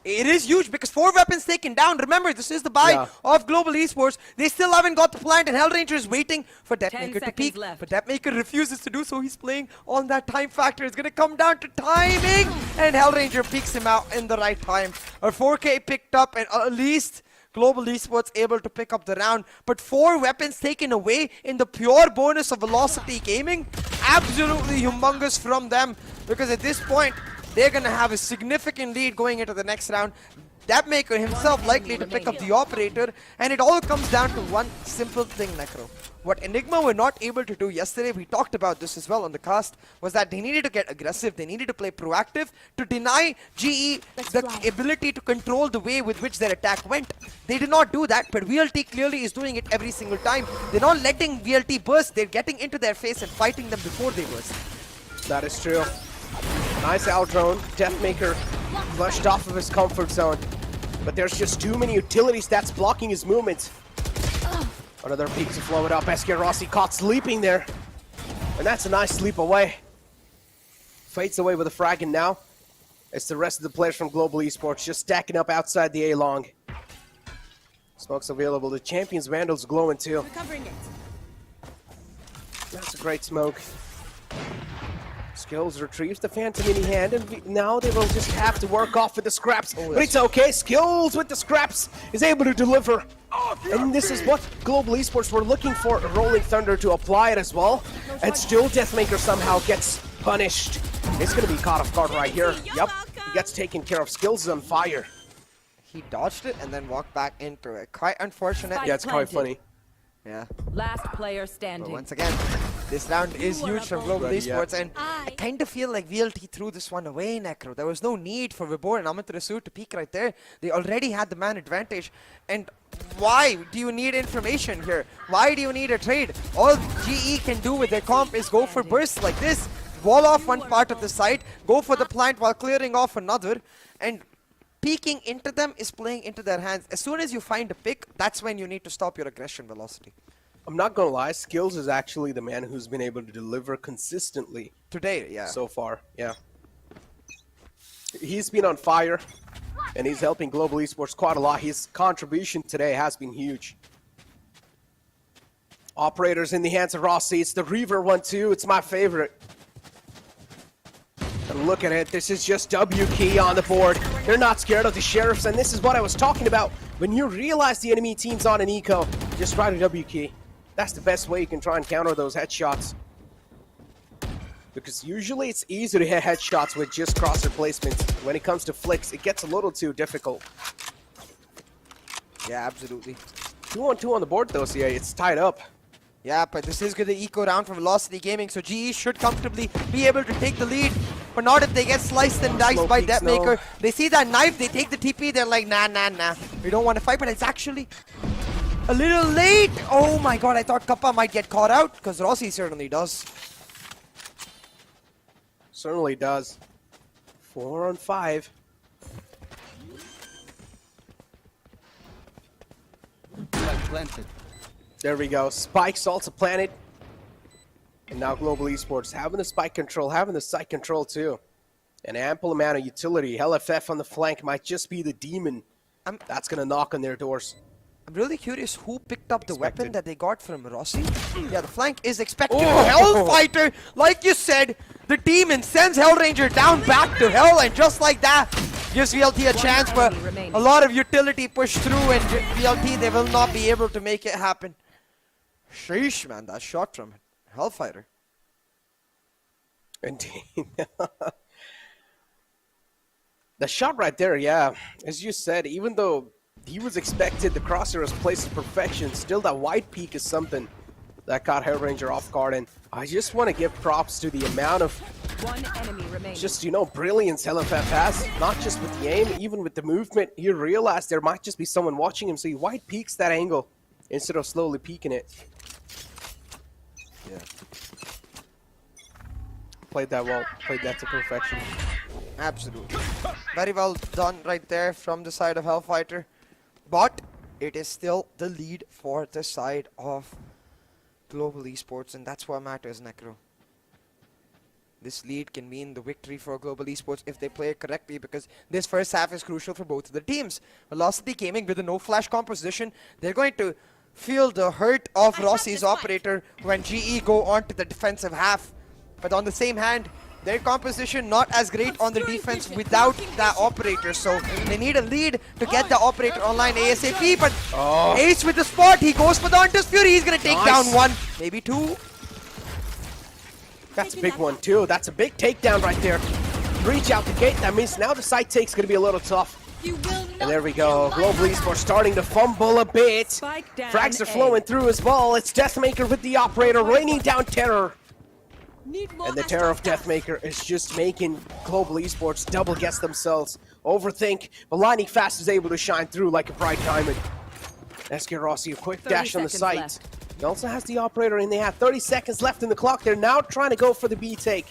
It is huge because 4 weapons taken down. Remember, this is the buy of Global Esports. They still haven't got the plant, and Hellranger is waiting for Deathmaker to peek. But Deathmaker refuses to do so. He's playing on that time factor. It's going to come down to timing, and Hellranger peeks him out in the right time. A 4K picked up, and at least Global Esports able to pick up the round. But 4 weapons taken away in the pure bonus of Velocity Gaming. Absolutely humongous from them, because at this point, they're going to have a significant lead going into the next round. Dapmaker himself likely to pick up the operator, and it all comes down to one simple thing, Necro. What Enigma were not able to do yesterday, we talked about this as well on the cast, was that they needed to get aggressive, they needed to play proactive to deny GE the ability to control the way with which their attack went. They did not do that, but VLT clearly is doing it every single time. They're not letting VLT burst, they're getting into their face and fighting them before they burst. That is true. Nice out drone. Deathmaker flushed off of his comfort zone. But there's just too many utilities that's blocking his movement. Another peek to flow it up. SK Rossi caught sleeping there. And that's a nice sleep away. Fades away with a frag, and now it's the rest of the players from Global Esports just stacking up outside the A-long. Smoke's available. The Champions Vandal's glowing too. Recovering it. That's a great smoke. Skills retrieves the Phantom in hand, and now they will just have to work off with the scraps. But it's okay. Skills with the scraps is able to deliver. And this is what Global Esports were looking for, Rolling Thunder to apply it as well. And still Deathmaker somehow gets punished. It's going to be caught off guard right here. Yep, he gets taken care of. Skills is on fire. He dodged it and then walked back into it. Quite unfortunate. Yeah, it's quite funny. Yeah. Last player standing. But once again, this round is huge from Global Esports, and I kind of feel like VLT threw this one away, Necro. There was no need for Vibor and Amaterasu to peek right there. They already had the man advantage. And why do you need information here? Why do you need a trade? All GE can do with their comp is go for bursts like this, wall off one part of the site, go for the plant while clearing off another, and peeking into them is playing into their hands. As soon as you find a pick, that's when you need to stop your aggression velocity. I'm not gonna lie, Skills is actually the man who's been able to deliver consistently today, yeah. So far, yeah. He's been on fire, and he's helping Global Esports quite a lot. His contribution today has been huge. Operators in the hands of Rossi. It's the Reaver one too. It's my favorite. And look at it. This is just W key on the board. They're not scared of the sheriffs, and this is what I was talking about. When you realize the enemy team's on an eco, just try to W key. That's the best way you can try and counter those headshots. Because usually it's easy to hit headshots with just crosshair placement. When it comes to flicks, it gets a little too difficult. Yeah, absolutely. 2-on-2 on the board though, so yeah, it's tied up. Yeah, but this is going to eco round from Velocity Gaming, so GE should comfortably be able to take the lead. But not if they get sliced and diced by Deathmaker. They see that knife, they take the TP, they're like, nah. We don't want to fight, but it's actually a little late. Oh my god, I thought Kappa might get caught out, because Rossi certainly does. Certainly does. 4-on-5. Planted. There we go. Spike's also planted. And now Global Esports having the spike control, having the site control too. An ample amount of utility. LFF on the flank might just be the demon that's going to knock on their doors. I'm really curious who picked up the weapon that they got from Rossi. Yeah, the flank is expected. Oh. Hellfighter, like you said, the demon sends Hellranger down back to hell, and just like that, gives VLT a chance, but a lot of utility pushed through, and VLT, they will not be able to make it happen. Sheesh, man, that shot from Hellfighter. Indeed. The shot right there, yeah. As you said, even though he was expected, the crosshair was placed to perfection, still that wide peak is something that caught Hellranger off guard. And I just want to give props to the amount of just, brilliance LFF has, not just with the aim, even with the movement. He realized there might just be someone watching him, so he wide peaks that angle instead of slowly peeking it. Yeah. Played that well, played that to perfection. Absolutely. Very well done right there from the side of Hellfighter. But it is still the lead for the side of Global Esports, and that's what matters, Necro. This lead can mean the victory for Global Esports if they play it correctly, because this first half is crucial for both of the teams. Velocity Gaming with a no-flash composition, they're going to feel the hurt of Rossi's operator when GE go on to the defensive half. But on the same hand, their composition not as great on the defense without that operator, so they need a lead to get the operator online ASAP. But Ace with the spot, he goes for the Hunter's Fury, he's gonna take down one, maybe two. That's a big one too. That's a big takedown right there. Reach out the gate, that means now the side take's gonna be a little tough. And there we go. Global Esports starting to fumble a bit. Frags are flowing through as well. It's Deathmaker with the operator raining down terror. And the terror of Deathmaker is just making Global Esports double guess themselves. Overthink, but Lightning Fast is able to shine through like a bright diamond. SK Rossi, a quick dash on the site. Left. He also has the operator, and they have 30 seconds left in the clock. They're now trying to go for the B take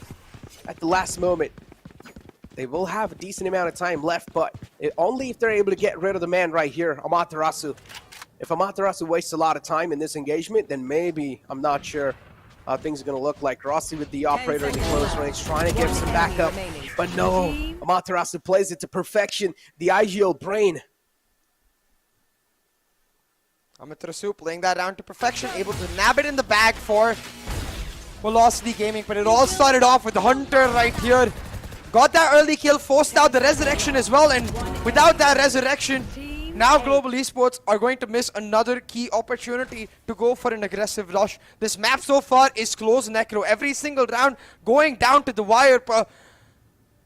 at the last moment. They will have a decent amount of time left, but only if they're able to get rid of the man right here, Amaterasu. If Amaterasu wastes a lot of time in this engagement, then maybe, I'm not sure how things are going to look like. Rossi with the operator in the close range, trying to get some backup, but no. Amaterasu plays it to perfection. The IGL brain. Amaterasu playing that down to perfection, able to nab it in the bag for Velocity Gaming, but it all started off with the Hunter right here. Got that early kill, forced out the resurrection as well, and without that resurrection, now Global Esports are going to miss another key opportunity to go for an aggressive rush. This map so far is close, Necro. Every single round going down to the wire.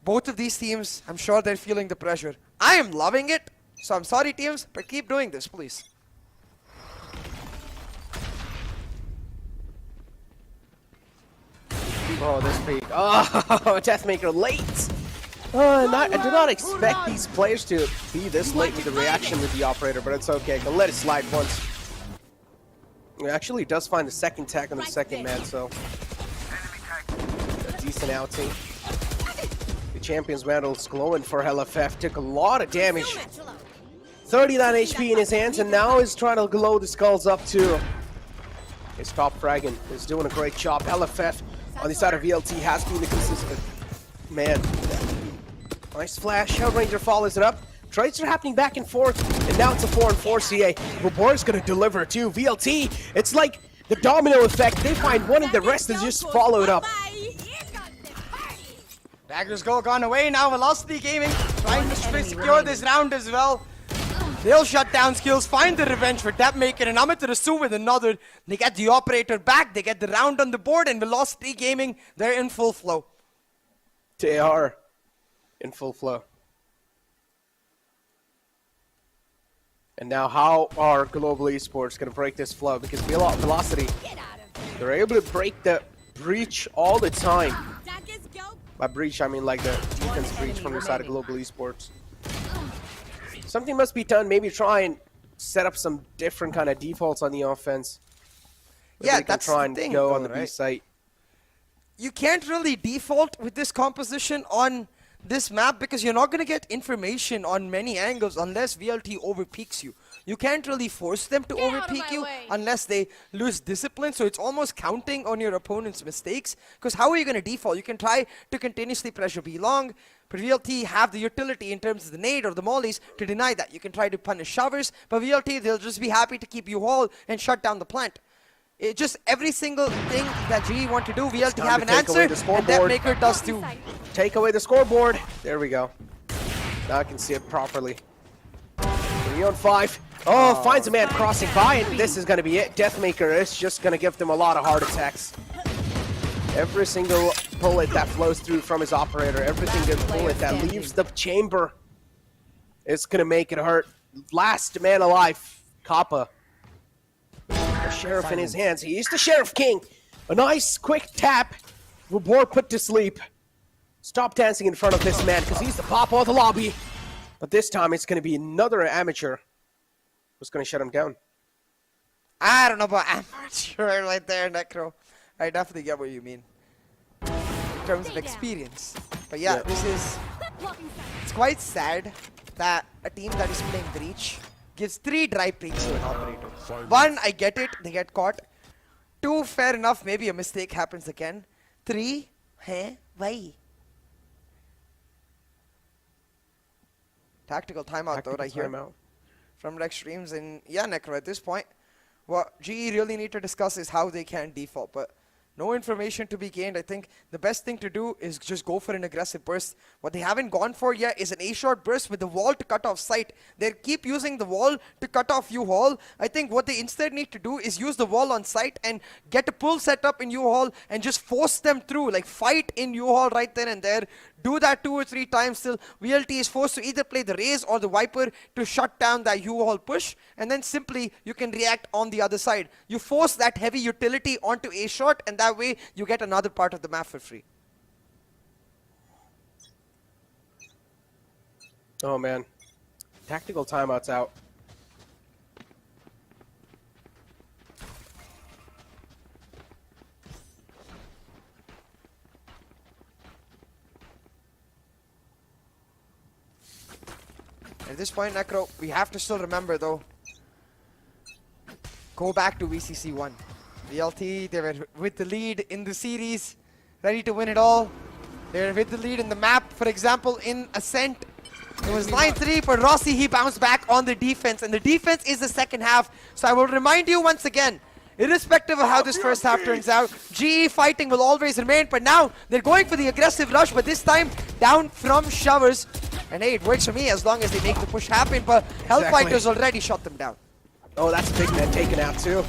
Both of these teams, I'm sure they're feeling the pressure. I am loving it, so I'm sorry teams, but keep doing this, please. Oh, this peak. Oh, Deathmaker late. I do not expect these players to be this late with the reaction with the operator, but it's okay. Can let it slide once. He actually does find the second tag on the second man, so a decent outing. The Champions Mantle is glowing for LFF. Took a lot of damage. 39 HP in his hands, and now he's trying to glow the skulls up too. His top fragging is doing a great job. LFF on the side of VLT has been the consistent man. Nice flash. Hellranger follows it up. Trades are happening back and forth, and now it's a 4-on-4 CA. Rubor's gonna deliver too. VLT, it's like the domino effect. They find one and the rest is just followed up. Dagger's goal gone away now. Velocity Gaming trying to secure this round as well. They'll shut down skills, find the revenge for Deathmaker, and Amaterasu with another. They get the operator back, they get the round on the board, and Velocity Gaming, they're in full flow. They are in full flow. And now how are Global Esports going to break this flow? Because Velocity, they're able to break the breach all the time. By breach, I mean like the defense breach from the side of Global Esports. Something must be done. Maybe try and set up some different kind of defaults on the offense. Yeah, that's try and the thing, go though, on the B site. You can't really default with this composition on this map because you're not going to get information on many angles unless VLT overpeaks you. You can't really force them to overpeak you unless they lose discipline, so it's almost counting on your opponent's mistakes. Because how are you going to default? You can try to continuously pressure B long, but VLT have the utility in terms of the nade or the mollies to deny that. You can try to punish showers, but VLT, they'll just be happy to keep you whole and shut down the plant. It just every single thing that GE want to do, VLT have an answer, and Deathmaker does too. Take away the scoreboard. There we go. Now I can see it properly. 3 on 5. Oh, finds a man crossing by, and this is going to be it. Deathmaker is just going to give them a lot of heart attacks. Every single bullet that flows through from his operator, every single bullet that leaves the chamber is going to make it hurt. Last man alive, Kappa. The Sheriff in his hands. He's the Sheriff King. A nice quick tap. Rubor put to sleep. Stop dancing in front of this man because he's the papa of the lobby. But this time it's going to be another amateur who's going to shut him down. I don't know about amateur right there, Necro. I definitely get what you mean in terms of experience. But yeah, this is... It's quite sad that a team that is playing Breach gives 3 dry peaks to an operator. 1, I get it, they get caught. 2, fair enough, maybe a mistake happens again. 3, why? Tactical timeout though, right here from Rex Streams. And yeah, Necro, at this point, what GE really need to discuss is how they can default. But No information to be gained. I think the best thing to do is just go for an aggressive burst. What they haven't gone for yet is an A-short burst with the wall to cut off sight. They keep using the wall to cut off U-Haul. I think what they instead need to do is use the wall on sight and get a pull set up in U-Haul and just force them through, like fight in U-Haul right then and there. Do that 2 or 3 times till VLT is forced to either play the Raze or the Viper to shut down that U-Haul push, and then simply you can react on the other side. You force that heavy utility onto A-short, and that way you get another part of the map for free. Oh man, tactical timeouts out. At this point, Necro, we have to still remember though, go back to VCC 1. VLT, they were with the lead in the series, ready to win it all. They were with the lead in the map. For example, in Ascent, it was 9-3, but Rossi, he bounced back on the defense, and the defense is the second half. So I will remind you once again, irrespective of how this first half turns out, GE fighting will always remain, but now they're going for the aggressive rush, but this time down from showers. And hey, it works for me as long as they make the push happen, but Hellfighters already shot them down. Oh, that's Big Man taken out too.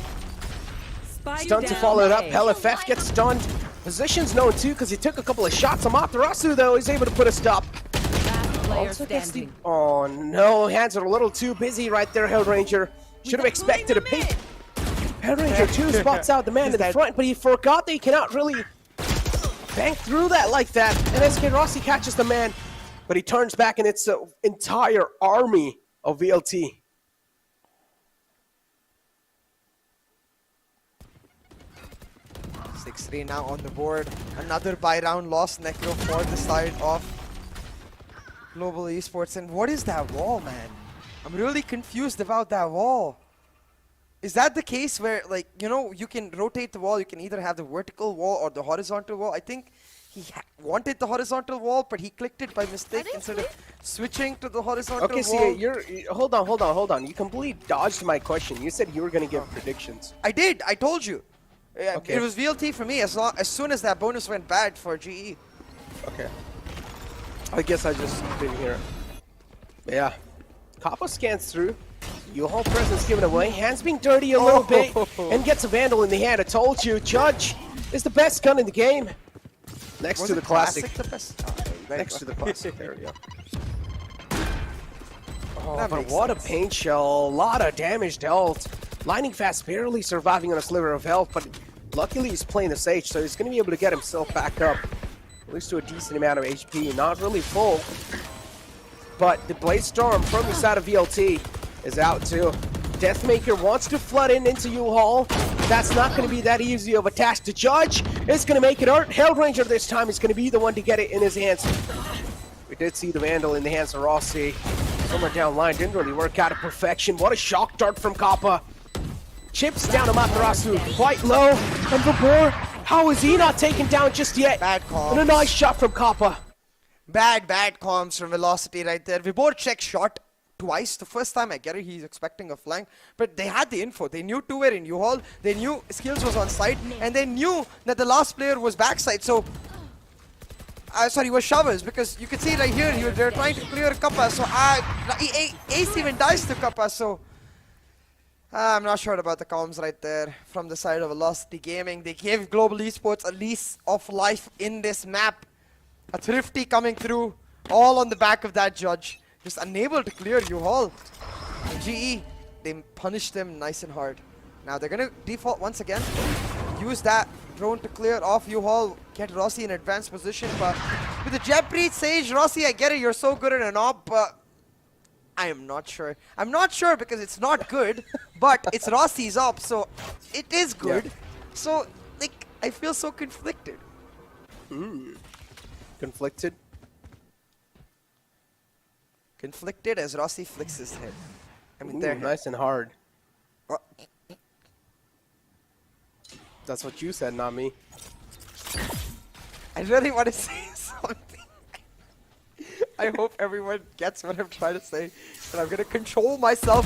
Spike Stunned to down follow it up. A. HellFF gets stunned. Position's known too because he took a couple of shots. Amaterasu though is able to put a stop. Last player Also gets the- standing. Oh no, hands are a little too busy right there, Hellranger. Should have expected a peek. Hellranger 2 spots out the man in the front, but he forgot that he cannot really bank through that like that. And SK Rossi catches the man, but he turns back and it's an entire army of VLT. 6-3 now on the board. Another buy-round loss, Necro, for the side of Global Esports. And what is that wall, man? I'm really confused about that wall. Is that the case where, like, you know, you can rotate the wall, you can either have the vertical wall or the horizontal wall? I think he wanted the horizontal wall, but he clicked it by mistake instead of switching to the horizontal Okay, wall. see, hold on. You completely dodged my question. You said you were going to give predictions. I did, I told you. Okay. It was VLT for me as soon as that bonus went bad for GE. Okay. I guess I just didn't hear it. But yeah. Kappa scans through. U-Haul presence given away. Hands being dirty a little bit. And gets a Vandal in the hand. I told you, Judge is the best gun in the game. Next to the classic. the best? Next to the classic. There we go. Oh, That but makes what sense. a paint shell. A lot of damage dealt. Lightning Fast barely surviving on a sliver of health, but luckily he's playing the Sage, so he's going to be able to get himself back up. At least to a decent amount of HP. Not really full. But the Blade Storm from the side of VLT is out too. Deathmaker wants to flood into U-Haul. That's not going to be that easy of a task to judge. It's going to make it hurt. Hellranger this time is going to be the one to get it in his hands. We did see the Vandal in the hands of Rossi. Somewhere down line, didn't really work out to perfection. What a shock dart from Kappa. Chips down to Matarasu, quite low. And Vibor, how is he not taken down just yet? Bad comms. And a nice shot from Kappa. Bad comms from Velocity right there. Vibor check shot twice. The first time I get it, he's expecting a flank. But they had the info. They knew two were in U-Haul. They knew Skills was on site. And they knew that the last player was backside. So, sorry, was Showers. Because you can see right here, they're trying to clear Kappa. So, Ace even dies to Kappa. So, I'm not sure about the comms right there from the side of Velocity Gaming. They gave Global Esports a lease of life in this map. A Thrifty coming through, all on the back of that Judge. Just unable to clear U-Haul. GE, they punished them nice and hard. Now they're gonna default once again. Use that drone to clear off U-Haul. Get Rossi in advanced position. But with the Jet Breed Sage, Rossi, I get it, you're so good at an op, but I am not sure. I'm not sure because it's not good, but it's Rossi's op, so it is good. Yeah. So, like, I feel so conflicted. Conflicted. Conflicted as Rossi flicks his head. I mean, Ooh, there. nice and hard. Ro- That's what you said, not me. I really want to say something. I hope everyone gets what I'm trying to say. But I'm going to control myself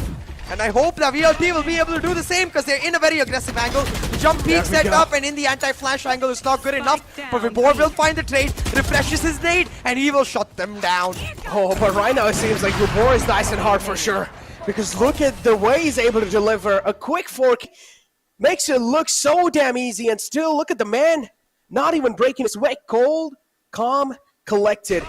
And I hope that VLT will be able to do the same because they're in a very aggressive angle. The jump peek set up and in the anti-flash angle is not good enough. But Vibor will find the trade, refreshes his nade, and he will shut them down. Oh, but right now it seems like Vibor is nice and hard for sure. Because look at the way he's able to deliver. A quick fork makes it look so damn easy. And still, look at the man. Not even breaking his sweat. Cold, calm, collected.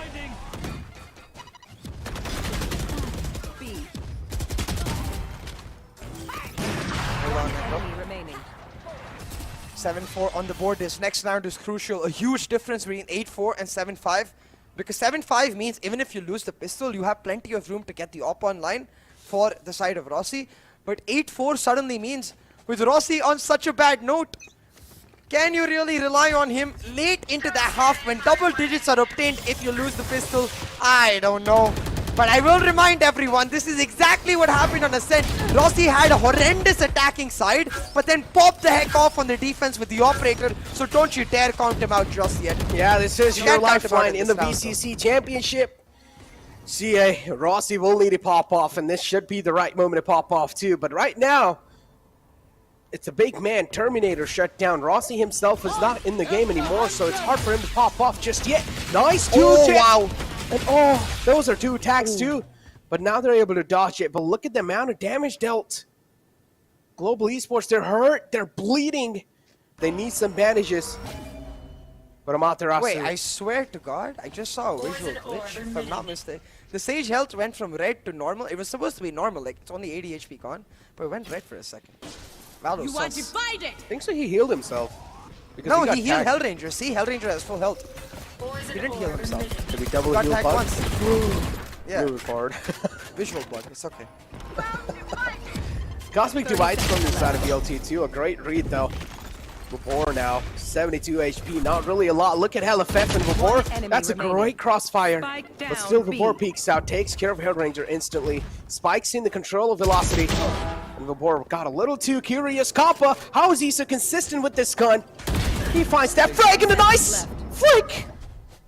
7-4 on the board. This next round is crucial. A huge difference between 8-4 and 7-5. Because 7-5 means even if you lose the pistol, you have plenty of room to get the op online for the side of Rossi. But 8-4 suddenly means, with Rossi on such a bad note, can you really rely on him late into the half when double digits are obtained if you lose the pistol? I don't know. But I will remind everyone, this is exactly what happened on Ascent. Rossi had a horrendous attacking side, but then popped the heck off on the defense with the operator, so don't you dare count him out just yet. Yeah, this is your lifeline in the round, VCC Championship. CA, Rossi will need to pop off, and this should be the right moment to pop off too. But right now, it's a big man, Terminator shut down. Rossi himself is not in the game anymore, so it's hard for him to pop off just yet. Nice two wow. And oh, those are two attacks too. But now they're able to dodge it. But look at the amount of damage dealt. Global Esports, they're hurt, they're bleeding. They need some bandages. But Amaterasu. Wait, I swear to God, I just saw a visual glitch, if I'm not mistaken. The Sage health went from red to normal. It was supposed to be normal, like it's only 80 HP gone, but it went red for a second. You want to fight it? I think so he healed himself. No, he healed Hellranger. See, Hellranger has full health. He didn't heal himself. Did we double Got heal tagged bug? once. Yeah. Move forward. Visual bug, it's okay. Cosmic Divides from the side of VLT too. A great read though. Vibor now, 72 HP, not really a lot. Look at Helifef and Vibor. That's a great crossfire. But still Vibor peeks out, takes care of Hellranger instantly. Spikes in the control of velocity. And Vibor got a little too curious. Kappa, how is he so consistent with this gun? He finds that frag and a nice flick!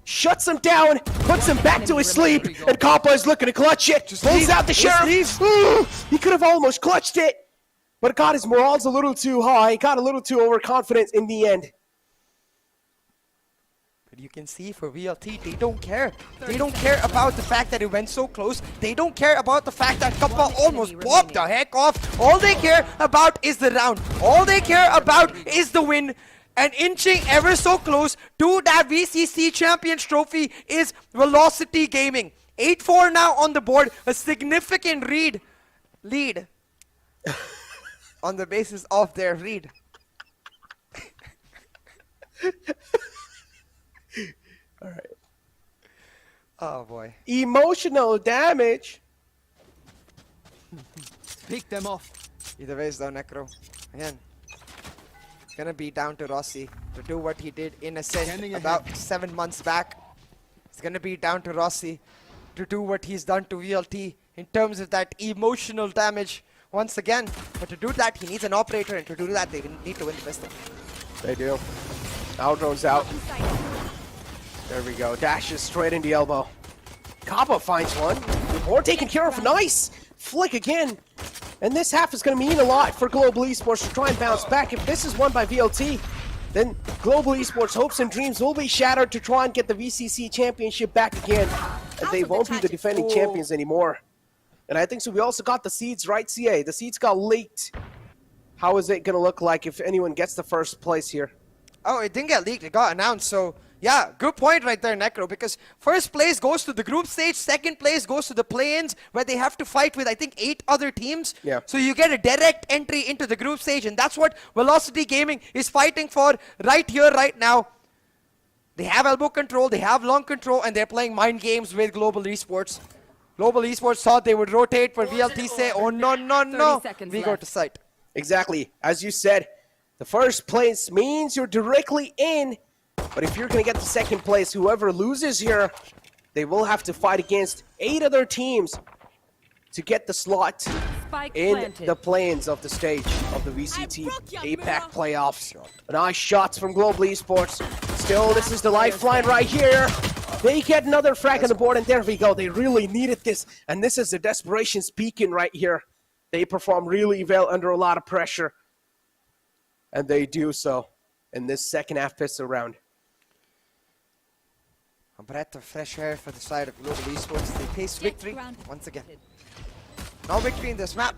Shuts him down, puts him back to his sleep, and Kappa is looking to clutch it. Pulls out the sheriff. He could have almost clutched it. But got his morals a little too high, got a little too overconfident in the end. But you can see for VLT, they don't care. They don't care about the fact that it went so close. They don't care about the fact that Kappa almost popped the heck off. All they care about is the round. All they care about is the win. And inching ever so close to that VCC Champions Trophy is Velocity Gaming. 8-4 now on the board, a significant lead on the basis of their read. All right. Oh boy. Emotional damage. Pick them off. Either ways though, Necro. Again, it's gonna be down to Rossi to do what he did in Ascent about 7 months back. It's gonna be down to Rossi to do what he's done to VLT in terms of that emotional damage once again. But to do that, he needs an operator, and to do that, they need to win the pistol. They do. Aldron's out. There we go. Dashes straight in the elbow. Kappa finds one. Vibor taken care of. Nice flick again. And this half is going to mean a lot for Global Esports to try and bounce back. If this is won by VLT, then Global Esports' hopes and dreams will be shattered to try and get the VCC Championship back again. And they won't be the defending champions anymore. And I think so. We also got the seeds, right, CA? The seeds got leaked. How is it going to look like if anyone gets the first place here? Oh, it didn't get leaked. It got announced. So, yeah, good point right there, Necro. Because first place goes to the group stage. Second place goes to the play-ins, where they have to fight with, I think, 8 other teams. Yeah. So you get a direct entry into the group stage. And that's what Velocity Gaming is fighting for right here, right now. They have elbow control. They have long control. And they're playing mind games with Global Esports. Global Esports thought they would rotate, but VLT say, oh, no, no, no. We go to site. Exactly. As you said, the first place means you're directly in. But if you're going to get to second place, whoever loses here, they will have to fight against 8 other teams to get the slot in the play-ins of the stage of the VCT APAC playoffs. Nice shots from Global Esports. Still, this is the lifeline right here. They get another frag on the board, and there we go. They really needed this, and this is the desperation speaking right here. They perform really well under a lot of pressure. And they do so in this second half pistol round. A breath of fresh air for the side of Global Esports. They taste victory once again. No victory in this map,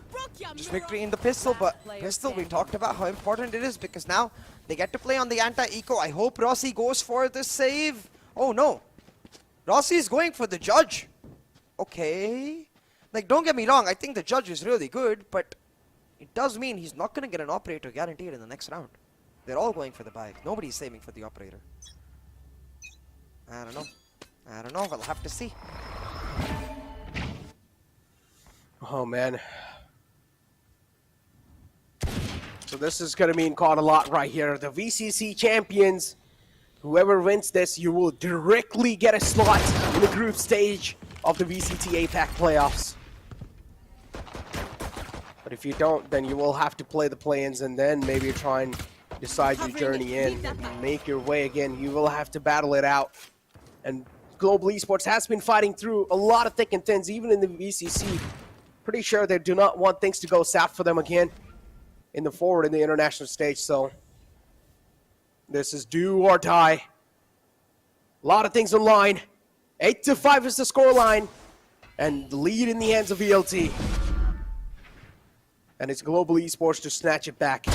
just victory in the pistol, but pistol, we talked about how important it is because now they get to play on the anti-eco. I hope Rossi goes for the save. Oh no, Rossi is going for the judge. Okay, like don't get me wrong, I think the judge is really good, but it does mean he's not going to get an operator guaranteed in the next round. They're all going for the bag. Nobody's saving for the operator. I don't know, we'll have to see. Oh, man. So this is going to mean quite a lot right here. The VCC champions, whoever wins this, you will directly get a slot in the group stage of the VCT APAC playoffs. But if you don't, then you will have to play the play-ins and then maybe try and decide your journey in and make your way again. You will have to battle it out. And Global Esports has been fighting through a lot of thick and thins, even in the VCC. Pretty sure they do not want things to go south for them again in the forward in the international stage. So this is do or die. A lot of things on line. 8-5 is the scoreline, and the lead in the hands of VLT. And it's Global Esports to snatch it back.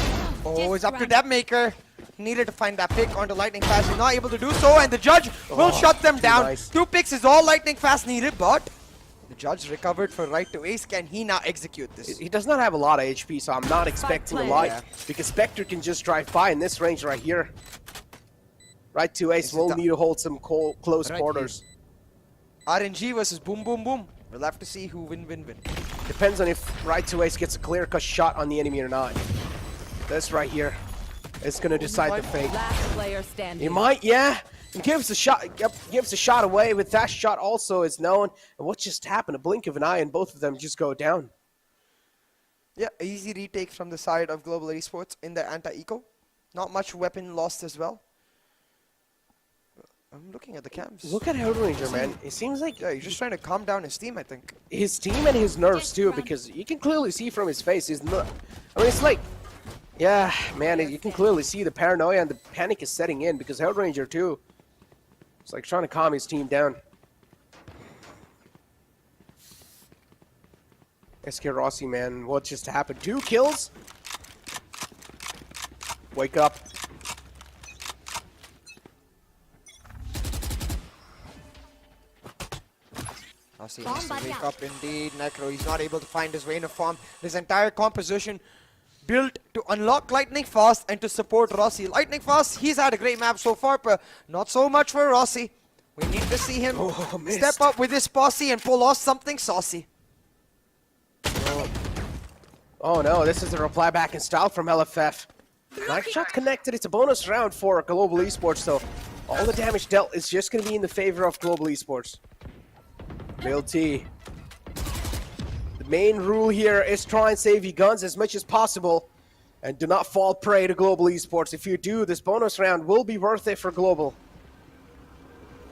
Oh, it's up to Devmaker. Needed to find that pick onto Lightning Fast. He's not able to do so, and the judge will shut them down. Nice. 2 picks is all Lightning Fast needed, but the judge recovered for right to ace. Can he now execute this? He does not have a lot of HP, so I'm not expecting a lot. Yeah. Because Spectre can just drive by in this range right here. Right to ace will need to hold some close quarters. RNG versus Boom Boom Boom. We'll have to see who win. Depends on if right to ace gets a clear-cut shot on the enemy or not. This right here is going to decide the fate. Last player standing. He might, yeah. He gives a shot. Gives a shot away. With that shot, also is known. And what just happened? A blink of an eye, and both of them just go down. Yeah, easy retake from the side of Global Esports in the anti-eco. Not much weapon lost as well. I'm looking at the cams. Look at Hellranger, man. It seems like he's just trying to calm down his team, I think. His team and his nerves too, because you can clearly see from his face. He's not. I mean, it's like, yeah, man. You can clearly see the paranoia and the panic is setting in because Hellranger too. It's like trying to calm his team down. SK Rossi, man, what just happened? 2 kills? Wake up. Rossi needs to wake up indeed. Necro, he's not able to find his way in a form. His entire composition built to unlock Lightning Fast and to support Rossi. Lightning Fast, he's had a great map so far, but not so much for Rossi. We need to see him step up with his posse and pull off something saucy. Oh no, this is a reply back in style from LFF. Knife shot connected. It's a bonus round for Global Esports, so all the damage dealt is just going to be in the favor of Global Esports. VLT. The main rule here is try and save your guns as much as possible and do not fall prey to Global Esports. If you do, this bonus round will be worth it for Global.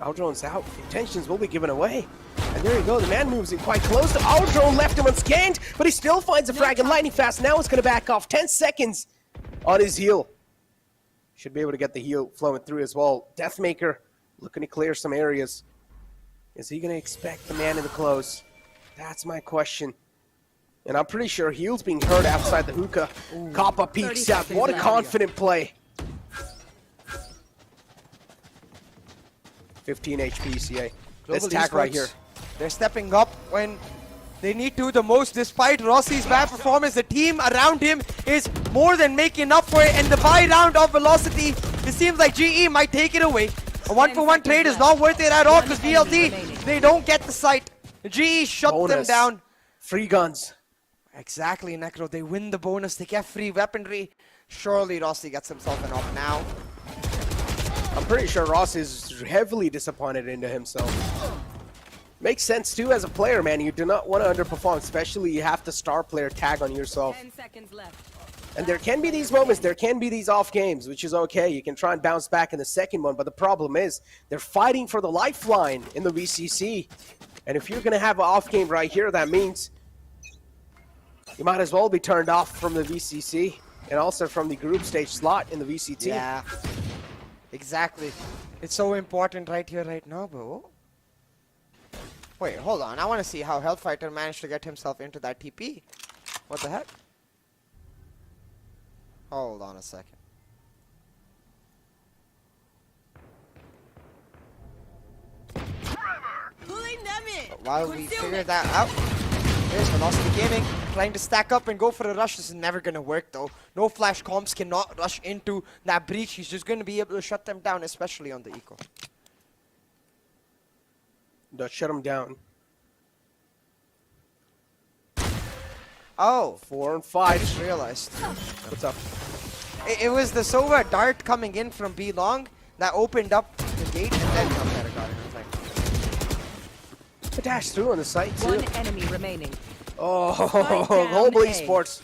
Aldrone's out. Intentions will be given away. And there you go. The man moves in quite close. The Aldrone left him unscanned, but he still finds a frag and Lightning Fast. Now it's going to back off. 10 seconds on his heal. Should be able to get the heal flowing through as well. Deathmaker looking to clear some areas. Is he going to expect the man in the close? That's my question. And I'm pretty sure heal's being heard outside the hookah. Kappa peeks out. What a confident play. 15 HP CA. Let's tag right here. They're stepping up when they need to the most. Despite Rossi's bad performance, the team around him is more than making up for it. And the buy round of Velocity, it seems like GE might take it away. A 1-for-1 trade is not worth it at all because VLT, they don't get the site. GE shut them down. Free guns. Exactly, Necro. They win the bonus. They get free weaponry. Surely Rossi gets himself an off now. I'm pretty sure Ross is heavily disappointed into himself. Makes sense too as a player, man. You do not want to underperform, especially you have the star player tag on yourself. 10 seconds left. And there can be these moments, there can be these off games, which is okay. You can try and bounce back in the second one, but the problem is they're fighting for the lifeline in the VCC. And if you're going to have an off game right here, that means You might as well be turned off from the VCC and also from the group stage slot in the VCT. Yeah, exactly. It's so important right here, right now, bro. Wait, hold on. I want to see how Hellfighter managed to get himself into that TP. What the heck? Hold on a second. Pulling them in. While we figure that out, there's Velocity Gaming trying to stack up and go for a rush. This is never going to work, though. No flash comps cannot rush into that breach. He's just going to be able to shut them down, especially on the eco. Don't shut him down. Oh. 4 and 5. I just realized. What's up? It was the Sova dart coming in from B long that opened up the gate and then got it. A dash through on the site, too. One enemy remaining. Oh, Spike down Global A. Esports.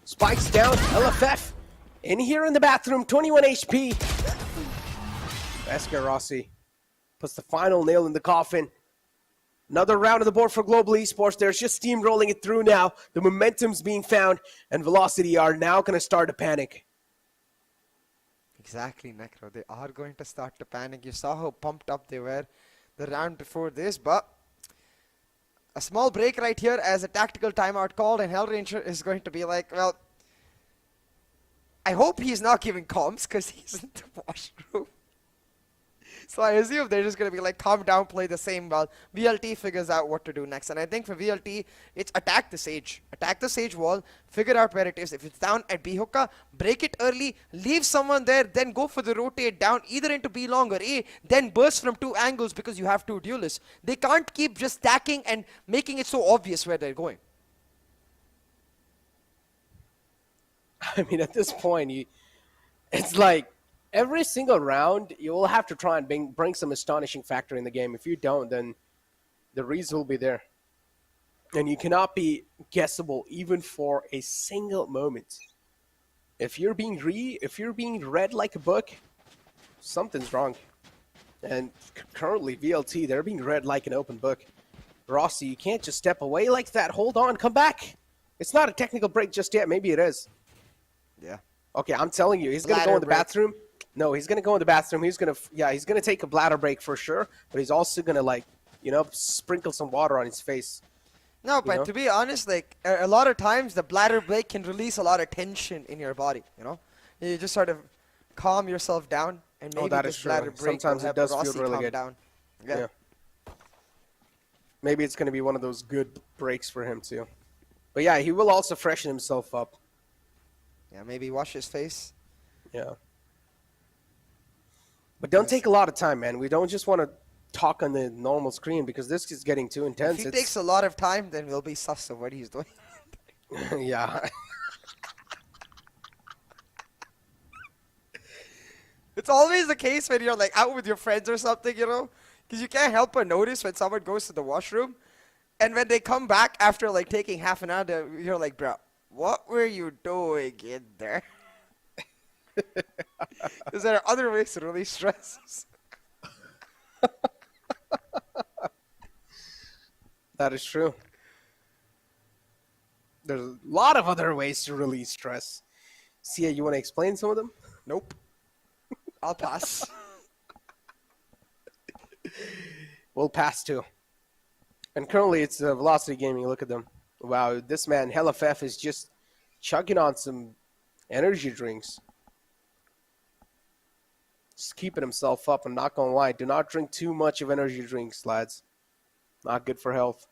Spikes down. LFF. In here in the bathroom. 21 HP. Esker Rossi puts the final nail in the coffin. Another round on the board for Global Esports. There's just steamrolling it through now. The momentum's being found, and Velocity are now going to start to panic. Exactly, Necro. They are going to start to panic. You saw how pumped up they were the round before this, but a small break right here as a tactical timeout called, and Hellranger is going to be like, well, I hope he's not giving comms because he's in the washroom. So I assume they're just going to be like, calm down, play the same while VLT figures out what to do next. And I think for VLT, it's attack the Sage. Attack the Sage wall, figure out where it is. If it's down at B hookah, break it early, leave someone there, then go for the rotate down either into B long or A, then burst from 2 angles because you have 2 duelists. They can't keep just stacking and making it so obvious where they're going. I mean, at this point, it's like, every single round, you will have to try and bring some astonishing factor in the game. If you don't, then the reason will be there. And you cannot be guessable even for a single moment. If you're being read like a book, something's wrong. And currently, VLT, they're being read like an open book. Rossi, you can't just step away like that. Hold on, come back. It's not a technical break just yet. Maybe it is. Yeah. Okay, I'm telling you, he's going to go in the bathroom. No, he's going to go in the bathroom. He's going to take a bladder break for sure, but he's also going to, sprinkle some water on his face. No, but to be honest, like, a lot of times the bladder break can release a lot of tension in your body, You just sort of calm yourself down, and maybe that this is true. bladder break Sometimes will it does help feel Rossi really calm good. down. Yeah. Maybe it's going to be one of those good breaks for him, too. But yeah, he will also freshen himself up. Yeah, maybe wash his face. Yeah. But don't take a lot of time, man. We don't just want to talk on the normal screen because this is getting too intense. If he takes a lot of time, then we'll be sus of what he's doing. Yeah. It's always the case when you're like out with your friends or something, because you can't help but notice when someone goes to the washroom, and when they come back after like taking half an hour, you're like, bro, what were you doing in there? Because there are other ways to release stress. That is true. There's a lot of other ways to release stress. Sia, you want to explain some of them? Nope. I'll pass. We'll pass too. And currently it's Velocity Gaming. Look at them. Wow, this man, HellFF, is just chugging on some energy drinks. Just keeping himself up. I'm not going to lie. Do not drink too much of energy drinks, lads. Not good for health.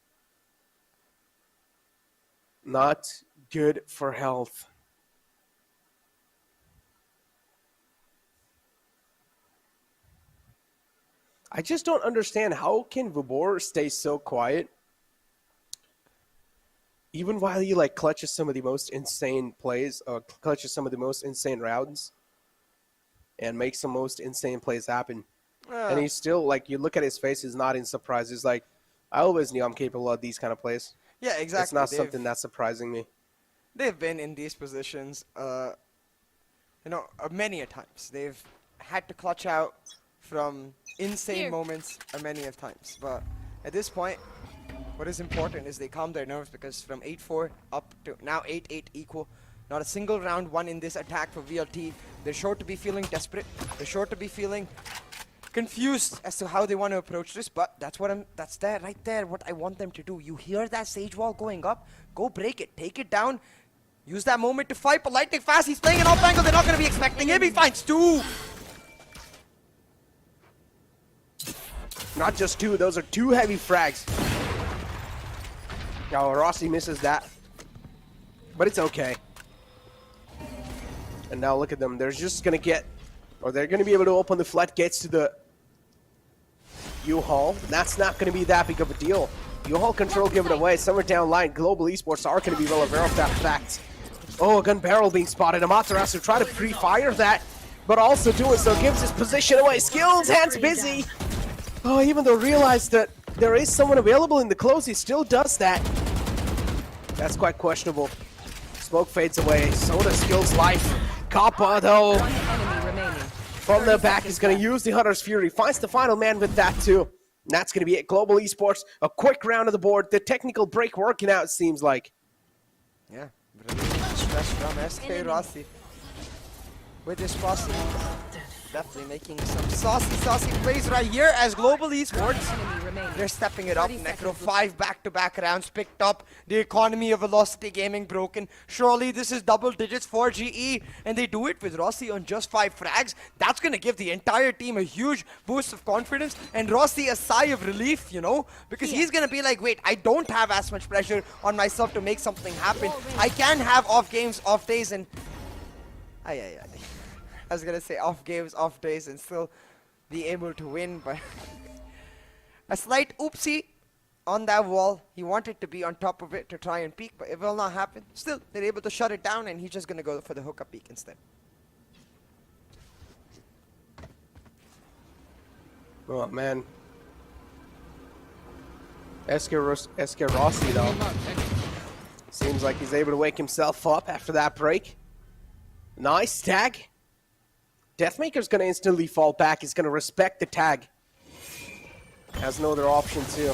Not good for health. I just don't understand how can Vibor stay so quiet even while he like clutches some of the most insane plays, clutches some of the most insane rounds and makes the most insane plays happen. And he's still like, you look at his face, he's not in surprise. He's like, I always knew I'm capable of these kind of plays. Yeah, exactly. It's not something that's surprising me. They've been in these positions, many a times. They've had to clutch out from insane moments many of times. But at this point, what is important is they calm their nerves, because from 8-4 up to now 8-8 equal, not a single round won in this attack for VLT. They're sure to be feeling desperate. They're sure to be feeling confused as to how they want to approach this, but that's there, right there, what I want them to do. You hear that sage wall going up? Go break it, take it down, use that moment to fight, but lightning fast, he's playing an off angle, they're not going to be expecting him, he finds two! Not just two, those are two heavy frags. Now Rossi misses that, but it's okay. And now look at them, they're just gonna get, or they're gonna be able to open the floodgates to the U-Haul. That's not gonna be that big of a deal. U-Haul control, give it away. Somewhere down line, Global Esports are gonna be well aware of that fact. Oh, a gun barrel being spotted. Amaterasu try to pre-fire that, but also doing so gives his position away. Skills, hands busy. Oh, even though realized that there is someone available in the close, he still does that. That's quite questionable. Smoke fades away. Soda skills life. Kappa, though, from the back is going to use the Hunter's Fury. Finds the final man with that, too. And that's going to be it. Global Esports, a quick round of the board. The technical break working out, it seems like. Yeah, stress from SK Rossi. With this posse. Definitely making some saucy plays right here as Global Esports. They're stepping it up. Necro 5 back-to-back rounds picked up. The economy of Velocity Gaming broken. Surely this is double digits for GE, and they do it with Rossi on just 5 frags. That's going to give the entire team a huge boost of confidence, and Rossi a sigh of relief, you know, because he's going to be like, wait, I don't have as much pressure on myself to make something happen. I can have off games, off days, and I was gonna say off games, off days, and still be able to win, but a slight oopsie on that wall. He wanted to be on top of it to try and peek, but it will not happen. Still, they're able to shut it down, and he's just gonna go for the hookup peek instead. Oh man. SK Rossi though. Seems like he's able to wake himself up after that break. Nice tag. Deathmaker's going to instantly fall back. He's going to respect the tag. Has no other option too.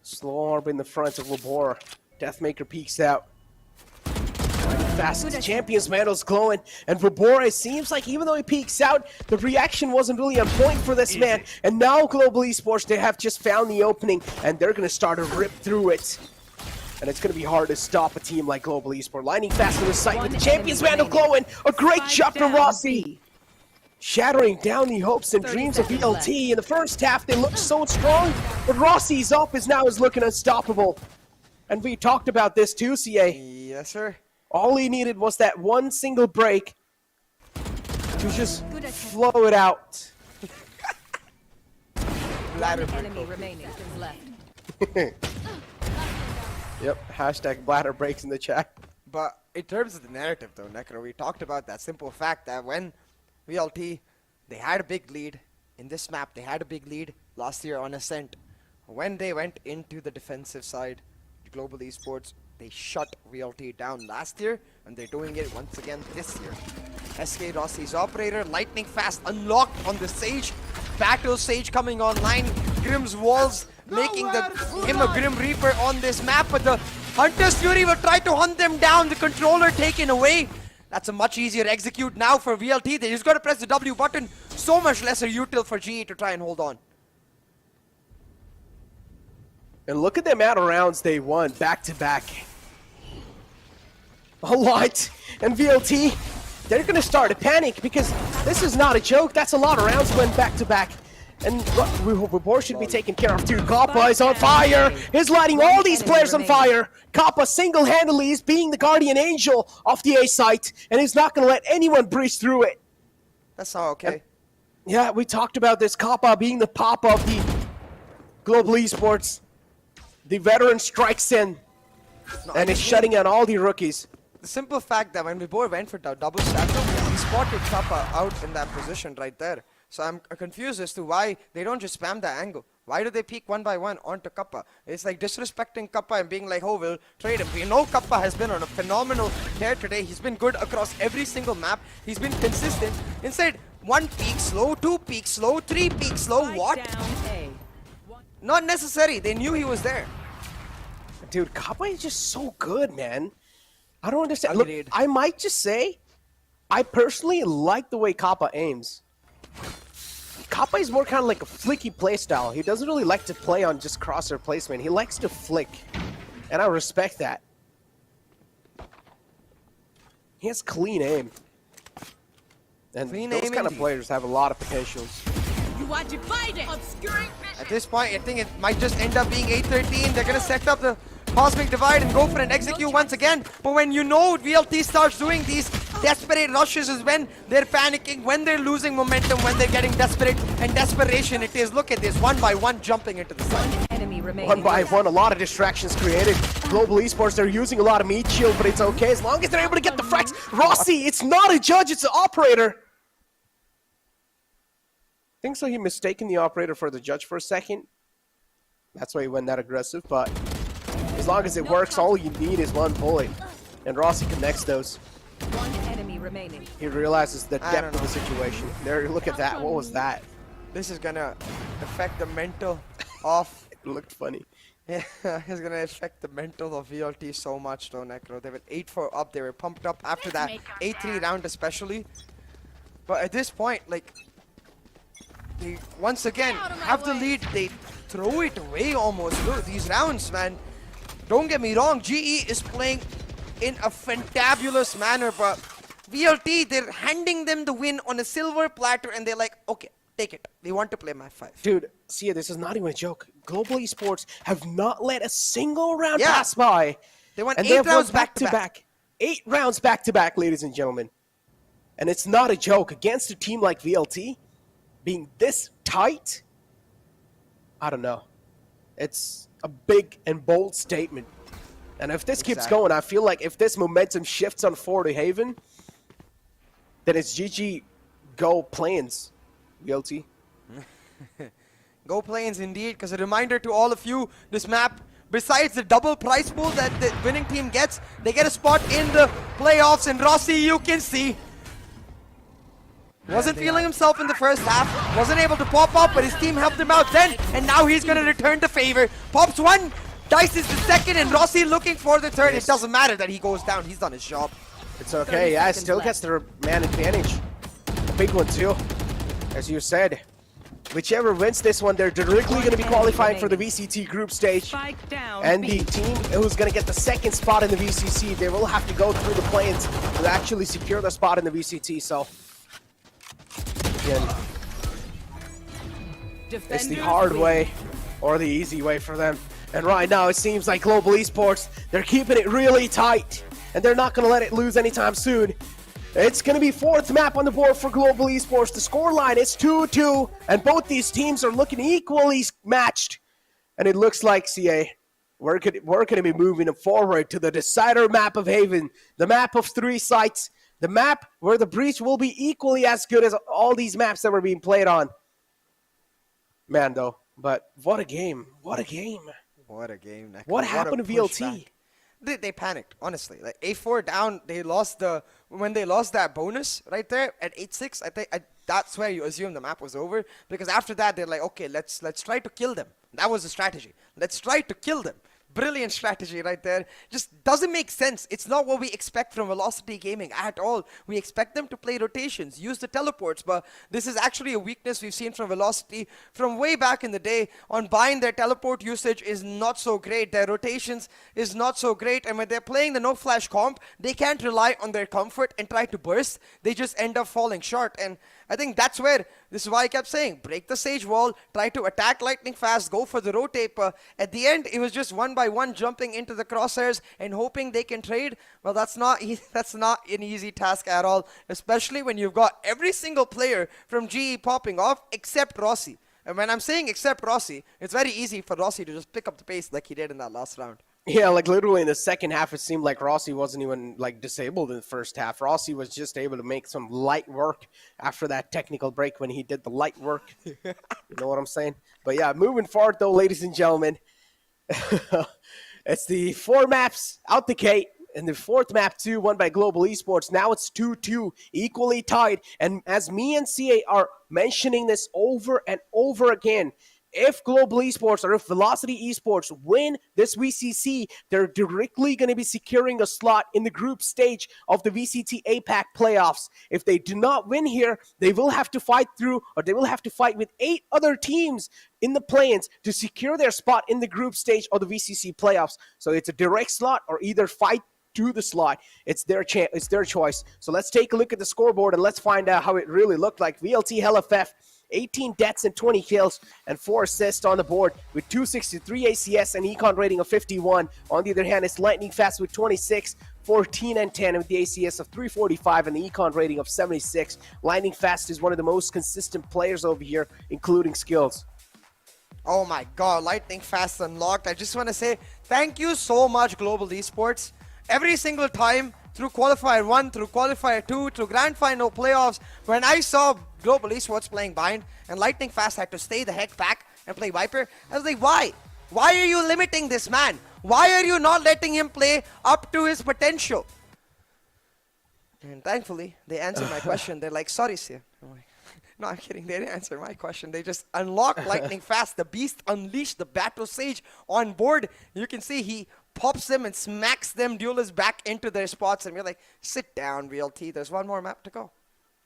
Slow orb in the front of Labor. Deathmaker peeks out. Fast Champions medal's glowing. And Vibora, seems like even though he peeks out, the reaction wasn't really on point for this man. And now Global Esports, they have just found the opening, and they're going to start to rip through it. And it's going to be hard to stop a team like Global Esports. Lining fast to the site with the Champions Vandal glowing. A great shot from Rossi. Shattering down the hopes and dreams of VLT. In the first half, they looked so strong, but Rossi's up is now looking unstoppable. And we talked about this too, CA. Yes, sir. All he needed was that one single break to just flow it out. One enemy remaining left. Yep, hashtag bladder breaks in the chat. But in terms of the narrative though, Necro, we talked about that simple fact that when VLT, they had a big lead in this map, they had a big lead last year on Ascent. When they went into the defensive side, Global Esports, they shut VLT down last year, and they're doing it once again this year. SK Rossi's operator, lightning fast, unlocked on the Sage. Battle Sage coming online, Grim's walls making him a Grim Reaper on this map, but the Hunter's Fury will try to hunt them down, the controller taken away. That's a much easier execute now for VLT. They just got to press the W button. So much lesser util for GE to try and hold on. And look at the amount of rounds they won back to back. A lot. And VLT, they're going to start to panic because this is not a joke. That's a lot of rounds went back to back. And Vibor should be taken care of too. Kappa is on fire. He's lighting all these players on fire. Kappa single-handedly is being the guardian angel of the A site, and he's not going to let anyone breeze through it. That's all okay. And, yeah, we talked about this. Kappa being the papa of the Global Esports. The veteran strikes in, and is shutting out all the rookies. The simple fact that when Vibor went for double stack, he spotted Kappa out in that position right there. So I'm confused as to why they don't just spam that angle. Why do they peek one by one onto Kappa? It's like disrespecting Kappa and being like, oh, we'll trade him. We know Kappa has been on a phenomenal tear today. He's been good across every single map. He's been consistent. Instead, 1 peek slow, 2 peek slow, 3 peek slow. What? Not necessary. They knew he was there. Dude, Kappa is just so good, man. I don't understand. Look, Agreed. I might just say, I personally like the way Kappa aims. Kappa is more kind of like a flicky playstyle. He doesn't really like to play on just crosshair placement. He likes to flick, and I respect that. He has clean aim. And Clean those aim kind of indeed. players have a lot of potentials. You are divided. Obscuring At this point, I think it might just end up being 8-13. They're going to set up the Cosmic Divide and go for an execute once again. But when you know VLT starts doing these desperate rushes is when they're panicking, when they're losing momentum, when they're getting desperate. And desperation it is. Look at this, one by one jumping into the side. enemy remaining. One by one, a lot of distractions created. Global Esports, they're using a lot of meat shield, but it's okay as long as they're able to get the frags. Rossi, it's not a judge, it's an operator. I think so he mistaken the operator for the judge for a second. That's why he went that aggressive, but as long as it works, all you need is one bullet. And Rossi connects those. One enemy remaining. He realizes the I depth don't of the situation. There, look at that. What was that? This is going to affect the mental of... It looked funny. Yeah, it's going to affect the mental of VLT so much though, Necro. They were 8-4 up. They were pumped up after that 8-3 round especially. But at this point, like... They once again have the lead. They throw it away almost. Look, these rounds, man. Don't get me wrong. GE is playing in a fantabulous manner, but VLT, they're handing them the win on a silver platter, and they're like, okay, take it. We want to play map 5. Dude, Sia, this is not even a joke. Global Esports have not let a single round pass by. They won and 8 they have rounds won back to back. 8 rounds back to back, ladies and gentlemen. And it's not a joke. Against a team like VLT, being this tight, I don't know. It's a big and bold statement. And if this keeps going, I feel like if this momentum shifts on 4 to Haven, then it's GG go Plains, VLT. Go Plains indeed, because a reminder to all of you, this map, besides the double prize pool that the winning team gets, they get a spot in the playoffs, and Rossi, you can see, wasn't feeling himself in the first half, wasn't able to pop up, but his team helped him out then, and now he's going to return the favor. Pops one, dices the second, and Rossi looking for the third. It doesn't matter that he goes down, he's done his job. It's okay, yeah, still gets the man advantage. A big one too, as you said. Whichever wins this one, they're directly going to be qualifying for the VCT group stage. And the team who's going to get the second spot in the VCC, they will have to go through the plains to actually secure the spot in the VCT, so... Again, it's the hard way or the easy way for them. And right now, it seems like Global Esports, they're keeping it really tight. And they're not going to let it lose anytime soon. It's going to be 4th map on the board for Global Esports. The scoreline is 2-2. And both these teams are looking equally matched. And it looks like, CA, we're going to be moving forward to the decider map of Haven. The map of 3 sites. The map where the Breach will be equally as good as all these maps that were being played on. Man, though. But what a game. What a game. What a game. Necro. What happened to VLT? They panicked, honestly. Like 8-4 down, they lost when they lost that bonus right there at 8-6, I think that's where you assume the map was over. Because after that, they're like, okay, let's try to kill them. That was the strategy. Let's try to kill them. Brilliant strategy right there. Just doesn't make sense. It's not what we expect from Velocity Gaming at all. We expect them to play rotations, use the teleports, but this is actually a weakness we've seen from Velocity from way back in the day. On buying, their teleport usage is not so great. Their rotations is not so great. And when they're playing the no flash comp, they can't rely on their comfort and try to burst. They just end up falling short. And I think that's where, this is why I kept saying, break the sage wall, try to attack lightning fast, go for the rotate. At the end, it was just 1 by 1 jumping into the crosshairs and hoping they can trade. Well, that's not an easy task at all, especially when you've got every single player from GE popping off except Rossi. And when I'm saying except Rossi, it's very easy for Rossi to just pick up the pace like he did in that last round. Yeah, like literally in the second half, it seemed like Rossi wasn't even like disabled in the first half. Rossi was just able to make some light work after that technical break when he did the light work. You know what I'm saying? But yeah, moving forward though, ladies and gentlemen, it's the 4 maps out the gate. And the 4th map too, won by Global Esports. Now it's 2-2, equally tied. And as me and CA are mentioning this over and over again, if Global Esports or if Velocity Esports win this VCC, they're directly going to be securing a slot in the group stage of the VCT APAC playoffs. If they do not win here, they will have to fight with 8 other teams in the play-ins to secure their spot in the group stage of the VCC playoffs. So it's a direct slot or either fight to the slot. It's their choice. So let's take a look at the scoreboard and let's find out how it really looked like. VLT HellFF, 18 deaths and 20 kills and 4 assists on the board with 263 ACS and econ rating of 51. On the other hand, it's Lightning Fast with 26, 14 and 10 with the ACS of 345 and the econ rating of 76. Lightning Fast is one of the most consistent players over here, including skills. Oh my god, Lightning Fast unlocked. I just want to say thank you so much, Global Esports. Every single time, through Qualifier 1, through Qualifier 2, through Grand Final playoffs, when I saw Global Esports playing Bind and Lightning Fast had to stay the heck back and play Viper, I was like, why? Why are you limiting this man? Why are you not letting him play up to his potential? And thankfully, they answered my question. They're like, sorry, sir. I'm like, no, I'm kidding. They didn't answer my question. They just unlocked Lightning Fast. The Beast unleashed the Battle Sage on board. You can see he pops them and smacks them duelists back into their spots. And we're like, sit down, VLT. There's one more map to go.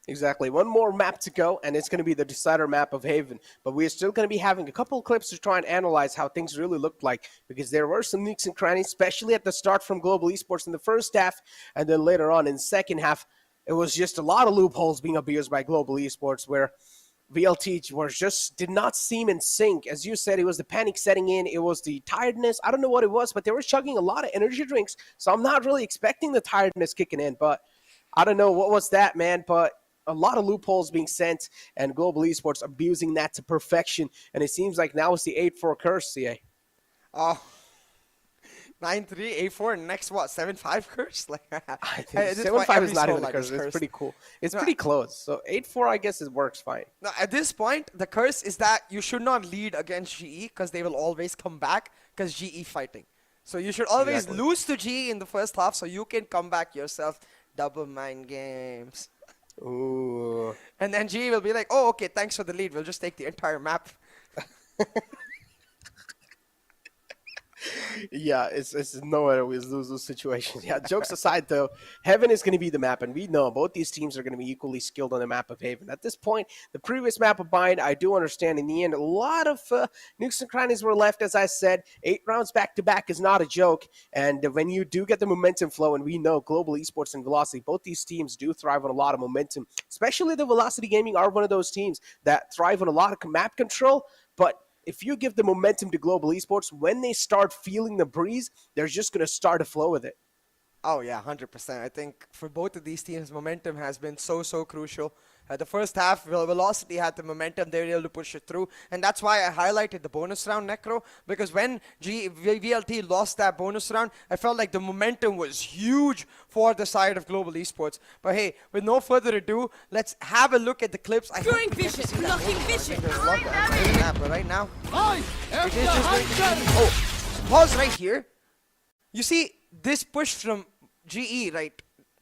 Exactly. One more map to go, and it's going to be the decider map of Haven. But we're still going to be having a couple of clips to try and analyze how things really looked like, because there were some nooks and crannies, especially at the start from Global Esports in the first half, and then later on in the second half, it was just a lot of loopholes being abused by Global Esports, where VLT did not seem in sync. As you said, it was the panic setting in. It was the tiredness. I don't know what it was, but they were chugging a lot of energy drinks, so I'm not really expecting the tiredness kicking in. But I don't know what was that, man, but a lot of loopholes being sent, and Global Esports abusing that to perfection. And it seems like now it's the 8-4 curse, CA. Oh, 9-3, 8-4, and next what? 7-5 curse? Like, I think 7-5 is not even a curse. It's pretty cool. It's pretty close. So 8-4, I guess it works fine. Now, at this point, the curse is that you should not lead against GE because they will always come back because GE fighting. So you should always lose to GE in the first half so you can come back yourself. Double mind games. Ooh. And then GE will be like, oh, okay, thanks for the lead. We'll just take the entire map. Yeah, it's nowhere we lose those situations. Yeah, jokes aside, though, Heaven is going to be the map, and we know both these teams are going to be equally skilled on the map of Haven. At this point, the previous map of Bind, I do understand in the end, a lot of nukes and crannies were left, as I said. 8 rounds back-to-back is not a joke, and when you do get the momentum flow, and we know Global Esports and Velocity, both these teams do thrive on a lot of momentum, especially the Velocity Gaming are one of those teams that thrive on a lot of map control, but if you give the momentum to Global Esports, when they start feeling the breeze, they're just going to start a flow with it. Oh, yeah, 100%. I think for both of these teams, momentum has been so crucial. The first half, Velocity had the momentum. They were able to push it through. And that's why I highlighted the bonus round, Necro. Because when VLT lost that bonus round, I felt like the momentum was huge for the side of Global Esports. But hey, with no further ado, let's have a look at the clips. Blocking vision. But right now, it is just going to be... Oh, pause right here. You see this push from GE, right?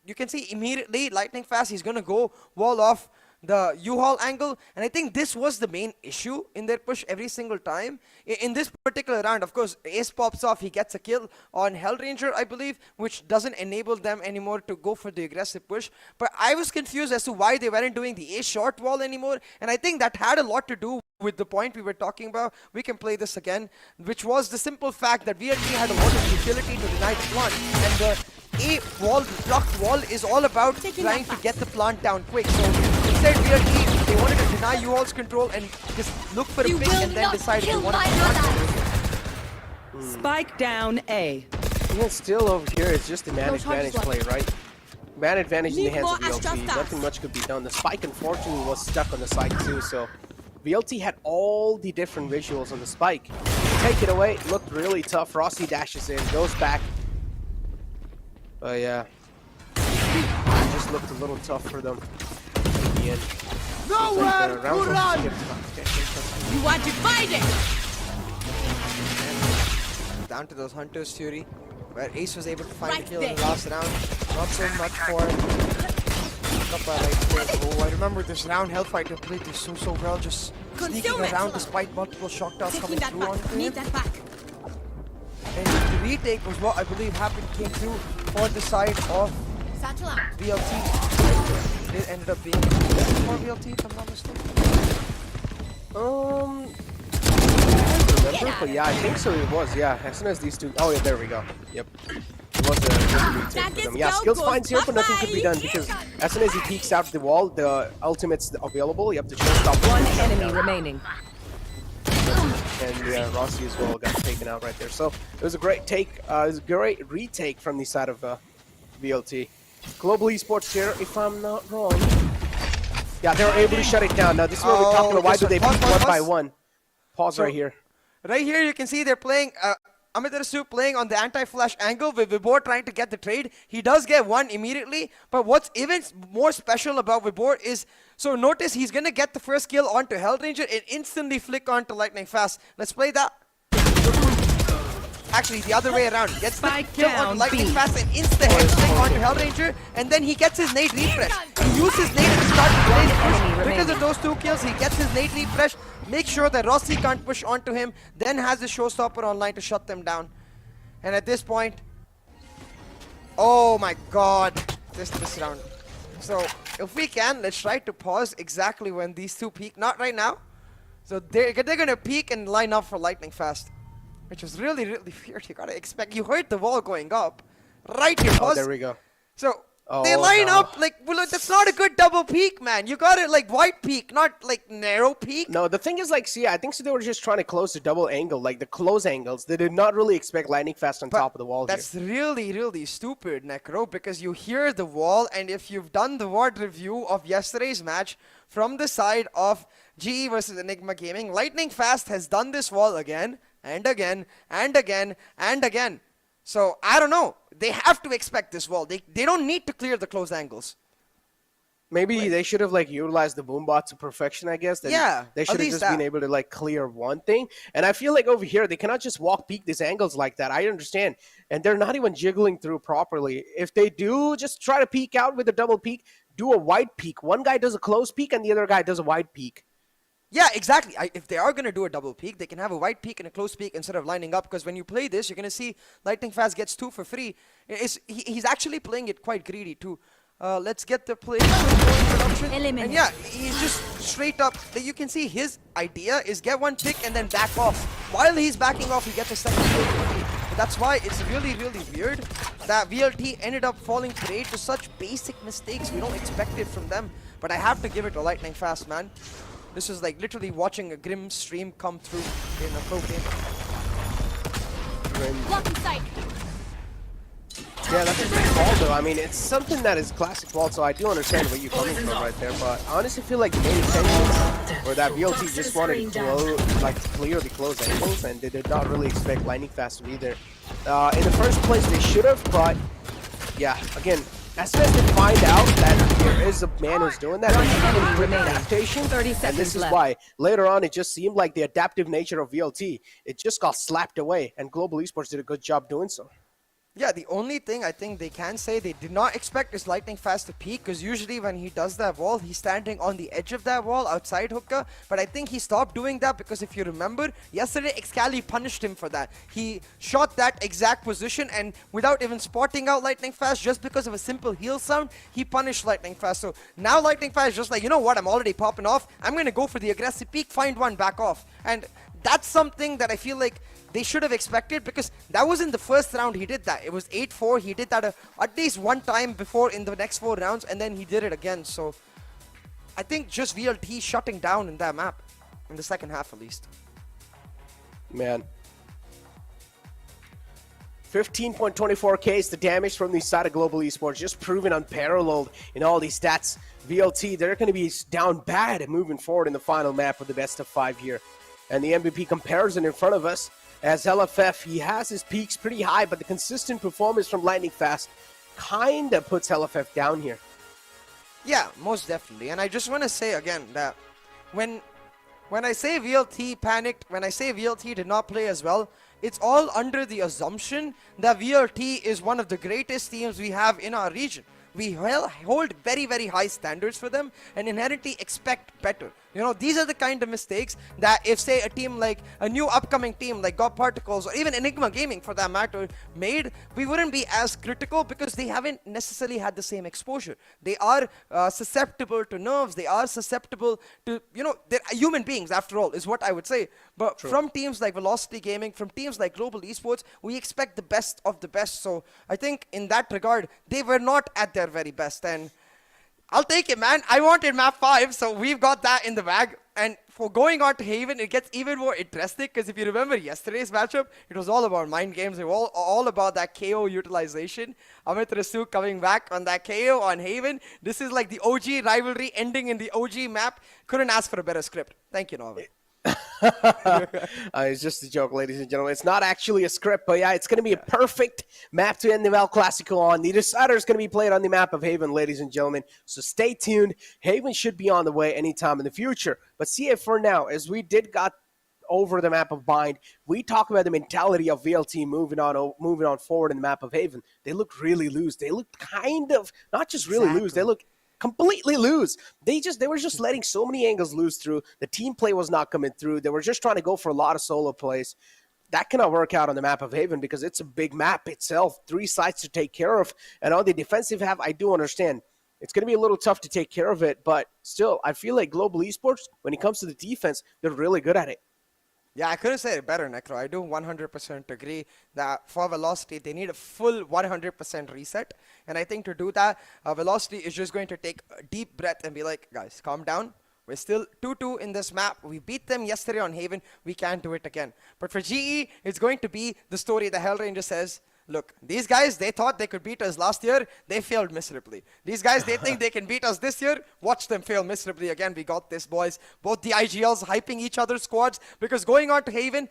You can see immediately Lightning Fast, he's going to go wall off the U-Haul angle. And I think this was the main issue in their push every single time. In this particular round, of course, Ace pops off. He gets a kill on Hellranger, I believe, which doesn't enable them anymore to go for the aggressive push. But I was confused as to why they weren't doing the Ace short wall anymore. And I think that had a lot to do with the point we were talking about. We can play this again, which was the simple fact that VLT had a lot of utility to deny the plant. And the blocked wall is all about trying to get the plant down quick. So instead, VLT, they wanted to deny U-Haul's control and just look for a pick and then decide if they want to plant. Spike down A. Yeah, still over here, it's just a man advantage play, right? Man advantage in the hands of VLT. Nothing much could be done. The spike, unfortunately, was stuck on the side too, so VLT had all the different visuals on the spike. Take it away, looked really tough. Rossi dashes in, goes back. But yeah, it just looked a little tough for them in the end. Nowhere to run! You are divided! Down to those Hunters, Fury, where Ace was able to find the kill in the last round. Not so much for him. Oh, I remember this round Hellfight completely so well. Just sneaking around despite multiple shock darts coming through on him. Need that back. And the retake was what I believe came through for the side of VLT. It ended up being for VLT, if I'm not mistaken. I don't remember, but yeah, I think so. It was, yeah. As soon as these two, oh yeah, there we go. Yep, it was a retake for them. Yeah, skills finds here, but nothing could be done because as soon as he peeks out the wall, the ultimate's available. You have to showstop. One enemy remaining. And yeah, Rossi as well got taken out right there. So it was a great take. It was a great retake from the side of VLT. Global Esports here, if I'm not wrong. Yeah, they were able to shut it down. Now this is what we're talking about. Why do they peek one by one? Pause right here. Right here, you can see they're playing. Amaterasu playing on the anti-flash angle with Vibor trying to get the trade. He does get one immediately, but what's even more special about Vibor is, so notice he's going to get the first kill onto Hellranger and instantly flick onto Lightning Fast. Let's play that. Actually, the other way around. Gets the kill on Lightning Fast and insta-head flick onto Hellranger, and then he gets his nade refresh. He uses nade to start to play the push. Because of those two kills, he gets his nade refresh. Make sure that Rossi can't push onto him, then has the showstopper online to shut them down. And at this point, oh my god, this round. So if we can, let's try to pause exactly when these two peak. Not right now. So they're gonna peak and line up for Lightning Fast, which was really, really weird. You gotta expect. You heard the wall going up, right here. Pause. Oh, there we go. So they line up like, well, that's not a good double peak, man. You got it like wide peak, not like narrow peak. No, the thing is like, see, I think so they were just trying to close the double angle, like the close angles. They did not really expect Lightning Fast on top of the wall That's really, really stupid, Necro, because you hear the wall, and if you've done the VOD review of yesterday's match from the side of GE versus Enigma Gaming, Lightning Fast has done this wall again and again and again and again. So, I don't know. They have to expect this wall. They don't need to clear the close angles. Maybe they should have like utilized the boom bot to perfection, I guess. Then yeah, they should have just been able to like clear one thing. And I feel like over here they cannot just walk peek these angles like that. I understand, and they're not even jiggling through properly. If they do just try to peek out with a double peek, do a wide peek. One guy does a close peek and the other guy does a wide peek. Yeah, exactly. If they are going to do a double peek, they can have a wide peek and a close peek instead of lining up, because when you play this, you're going to see Lightning Fast gets 2 for free. He's actually playing it quite greedy too. Let's get the play production. And yeah, he's just straight up. You can see his idea is get one pick and then back off. While he's backing off, he gets a second kill. But that's why it's really, really weird that VLT ended up falling prey to such basic mistakes. We don't expect it from them. But I have to give it to Lightning Fast, man. This is like literally watching a Grim stream come through in a pro game. Blocking sight. Yeah, that's a great call though. I mean, it's something that is classic fault, so I do understand where you're coming from right there. But I honestly feel like the main intentions were that VLT just wanted to clear the close angles, and they did not really expect Lightning Fast to be there. In the first place, they should have, but yeah, again, as soon as they find out that there is a man who's doing that, they quick adaptation, and this is why later on it just seemed like the adaptive nature of VLT, it just got slapped away, and Global Esports did a good job doing so. Yeah, the only thing I think they can say they did not expect is Lightning Fast to peek, because usually when he does that wall, he's standing on the edge of that wall outside hookah. But I think he stopped doing that because if you remember, yesterday Excali punished him for that. He shot that exact position, and without even spotting out Lightning Fast, just because of a simple heal sound, he punished Lightning Fast. So now Lightning Fast is just like, you know what, I'm already popping off. I'm going to go for the aggressive peek, find one, back off. And that's something that I feel like they should have expected, because that was in the first round he did that. It was 8-4. He did that at least one time before in the next 4 rounds, and then he did it again. So I think just VLT shutting down in that map, in the second half at least. Man. 15.24k is the damage from the side of Global Esports, just proven unparalleled in all these stats. VLT, they're going to be down bad moving forward in the final map of the best of 5 here. And the MVP comparison in front of us, as LFF, he has his peaks pretty high, but the consistent performance from Lightning Fast kind of puts LFF down here. Yeah, most definitely. And I just want to say again that when I say VLT panicked, when I say VLT did not play as well, it's all under the assumption that VLT is one of the greatest teams we have in our region. We hold very, very high standards for them and inherently expect better. You know, these are the kind of mistakes that if, say, a team like a new upcoming team like God Particles or even Enigma Gaming for that matter made, we wouldn't be as critical because they haven't necessarily had the same exposure. They are susceptible to nerves. They are susceptible to, you know, they're human beings after all, is what I would say. But from teams like Velocity Gaming, from teams like Global Esports, we expect the best of the best. So I think in that regard, they were not at their very best. And I'll take it, man. I wanted map 5, so we've got that in the bag. And for going on to Haven, it gets even more interesting because if you remember yesterday's matchup, it was all about mind games. It was all about that KO utilization. Amit Rasu coming back on that KO on Haven. This is like the OG rivalry ending in the OG map. Couldn't ask for a better script. Thank you, Norman. It's just a joke, ladies and gentlemen. It's not actually a script, but yeah, it's going to be a perfect map to end the Val Classico on. The decider is going to be played on the map of Haven, ladies and gentlemen. So stay tuned. Haven should be on the way anytime in the future. But see it for now, as we got over the map of Bind, we talk about the mentality of VLT moving on forward in the map of Haven. They look really loose. They look kind of not just really loose. They look completely loose. They were just letting so many angles loose through. The team play was not coming through. They were just trying to go for a lot of solo plays. That cannot work out on the map of Haven because it's a big map itself. 3 sites to take care of. And on the defensive half, I do understand. It's going to be a little tough to take care of it, but still, I feel like Global Esports, when it comes to the defense, they're really good at it. Yeah, I couldn't say it better, Necro. I do 100% agree that for Velocity, they need a full 100% reset. And I think to do that, Velocity is just going to take a deep breath and be like, guys, calm down. We're still 2-2 in this map. We beat them yesterday on Haven. We can't do it again. But for GE, it's going to be the story the Hellranger says, look, these guys, they thought they could beat us last year. They failed miserably. These guys, they think they can beat us this year. Watch them fail miserably again. We got this, boys. Both the IGLs hyping each other's squads because going on to Haven,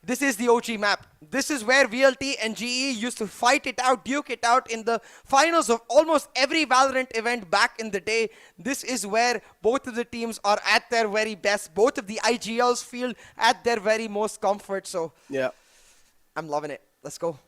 this is the OG map. This is where VLT and GE used to fight it out, duke it out in the finals of almost every Valorant event back in the day. This is where both of the teams are at their very best. Both of the IGLs feel at their very most comfort. So, yeah, I'm loving it. Let's go.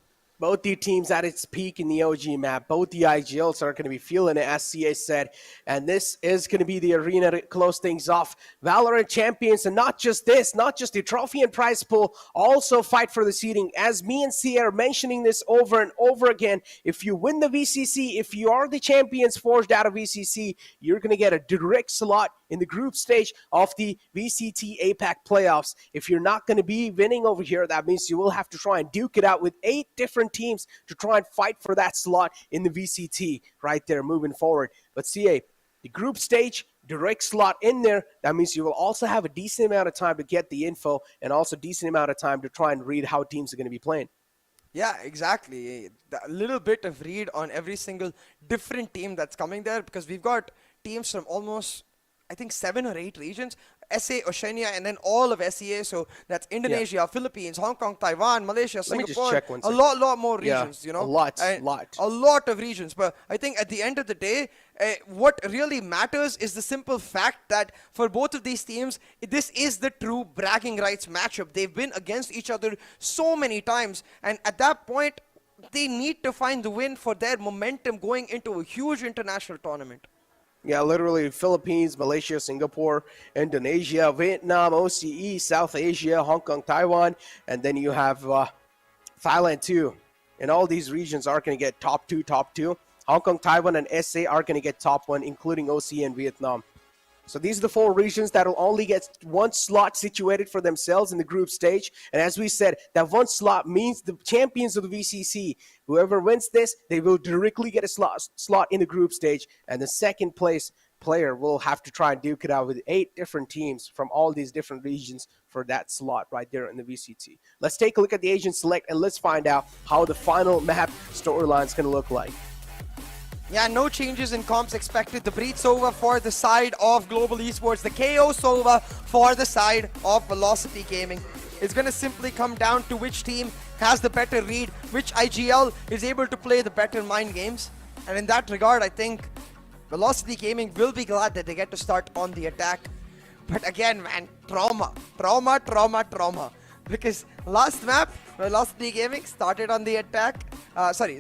Both the teams at its peak in the OG map. Both the IGLs are going to be feeling it, as CA said. And this is going to be the arena to close things off. Valorant Champions, and not just this, not just the trophy and prize pool, also fight for the seeding. As me and CA are mentioning this over and over again, if you win the VCC, if you are the champions forged out of VCC, you're going to get a direct slot in the group stage of the VCT APAC playoffs. If you're not going to be winning over here, that means you will have to try and duke it out with 8 different teams to try and fight for that slot in the VCT right there moving forward. But CA, the group stage, direct slot in there, that means you will also have a decent amount of time to get the info and also a decent amount of time to try and read how teams are going to be playing. Yeah, exactly. A little bit of read on every single different team that's coming there because we've got teams from almost, I think, 7 or 8 regions. SA, Oceania, and then all of SEA. So that's Indonesia, Philippines, Hong Kong, Taiwan, Malaysia, Singapore. Let me just check one second. A lot more regions, you know. A lot of regions. But I think at the end of the day, what really matters is the simple fact that for both of these teams, this is the true bragging rights matchup. They've been against each other so many times. And at that point, they need to find the win for their momentum going into a huge international tournament. Yeah, literally Philippines, Malaysia, Singapore, Indonesia, Vietnam, OCE, South Asia, Hong Kong, Taiwan, and then you have Thailand too. And all these regions are going to get top two. Hong Kong, Taiwan, and SA are going to get top 1, including OCE and Vietnam. So these are the 4 regions that will only get 1 slot situated for themselves in the group stage. And as we said, that 1 slot means the champions of the VCC. Whoever wins this, they will directly get a slot in the group stage. And the second place player will have to try and duke it out with 8 different teams from all these different regions for that slot right there in the VCT. Let's take a look at the Asian Select and let's find out how the final map storyline is going to look like. Yeah, no changes in comps expected. The Breed Sova for the side of Global Esports. The KO Sova for the side of Velocity Gaming. It's going to simply come down to which team has the better read, which IGL is able to play the better mind games. And in that regard, I think Velocity Gaming will be glad that they get to start on the attack. But again, man, trauma. Because last map, Velocity Gaming started on the attack.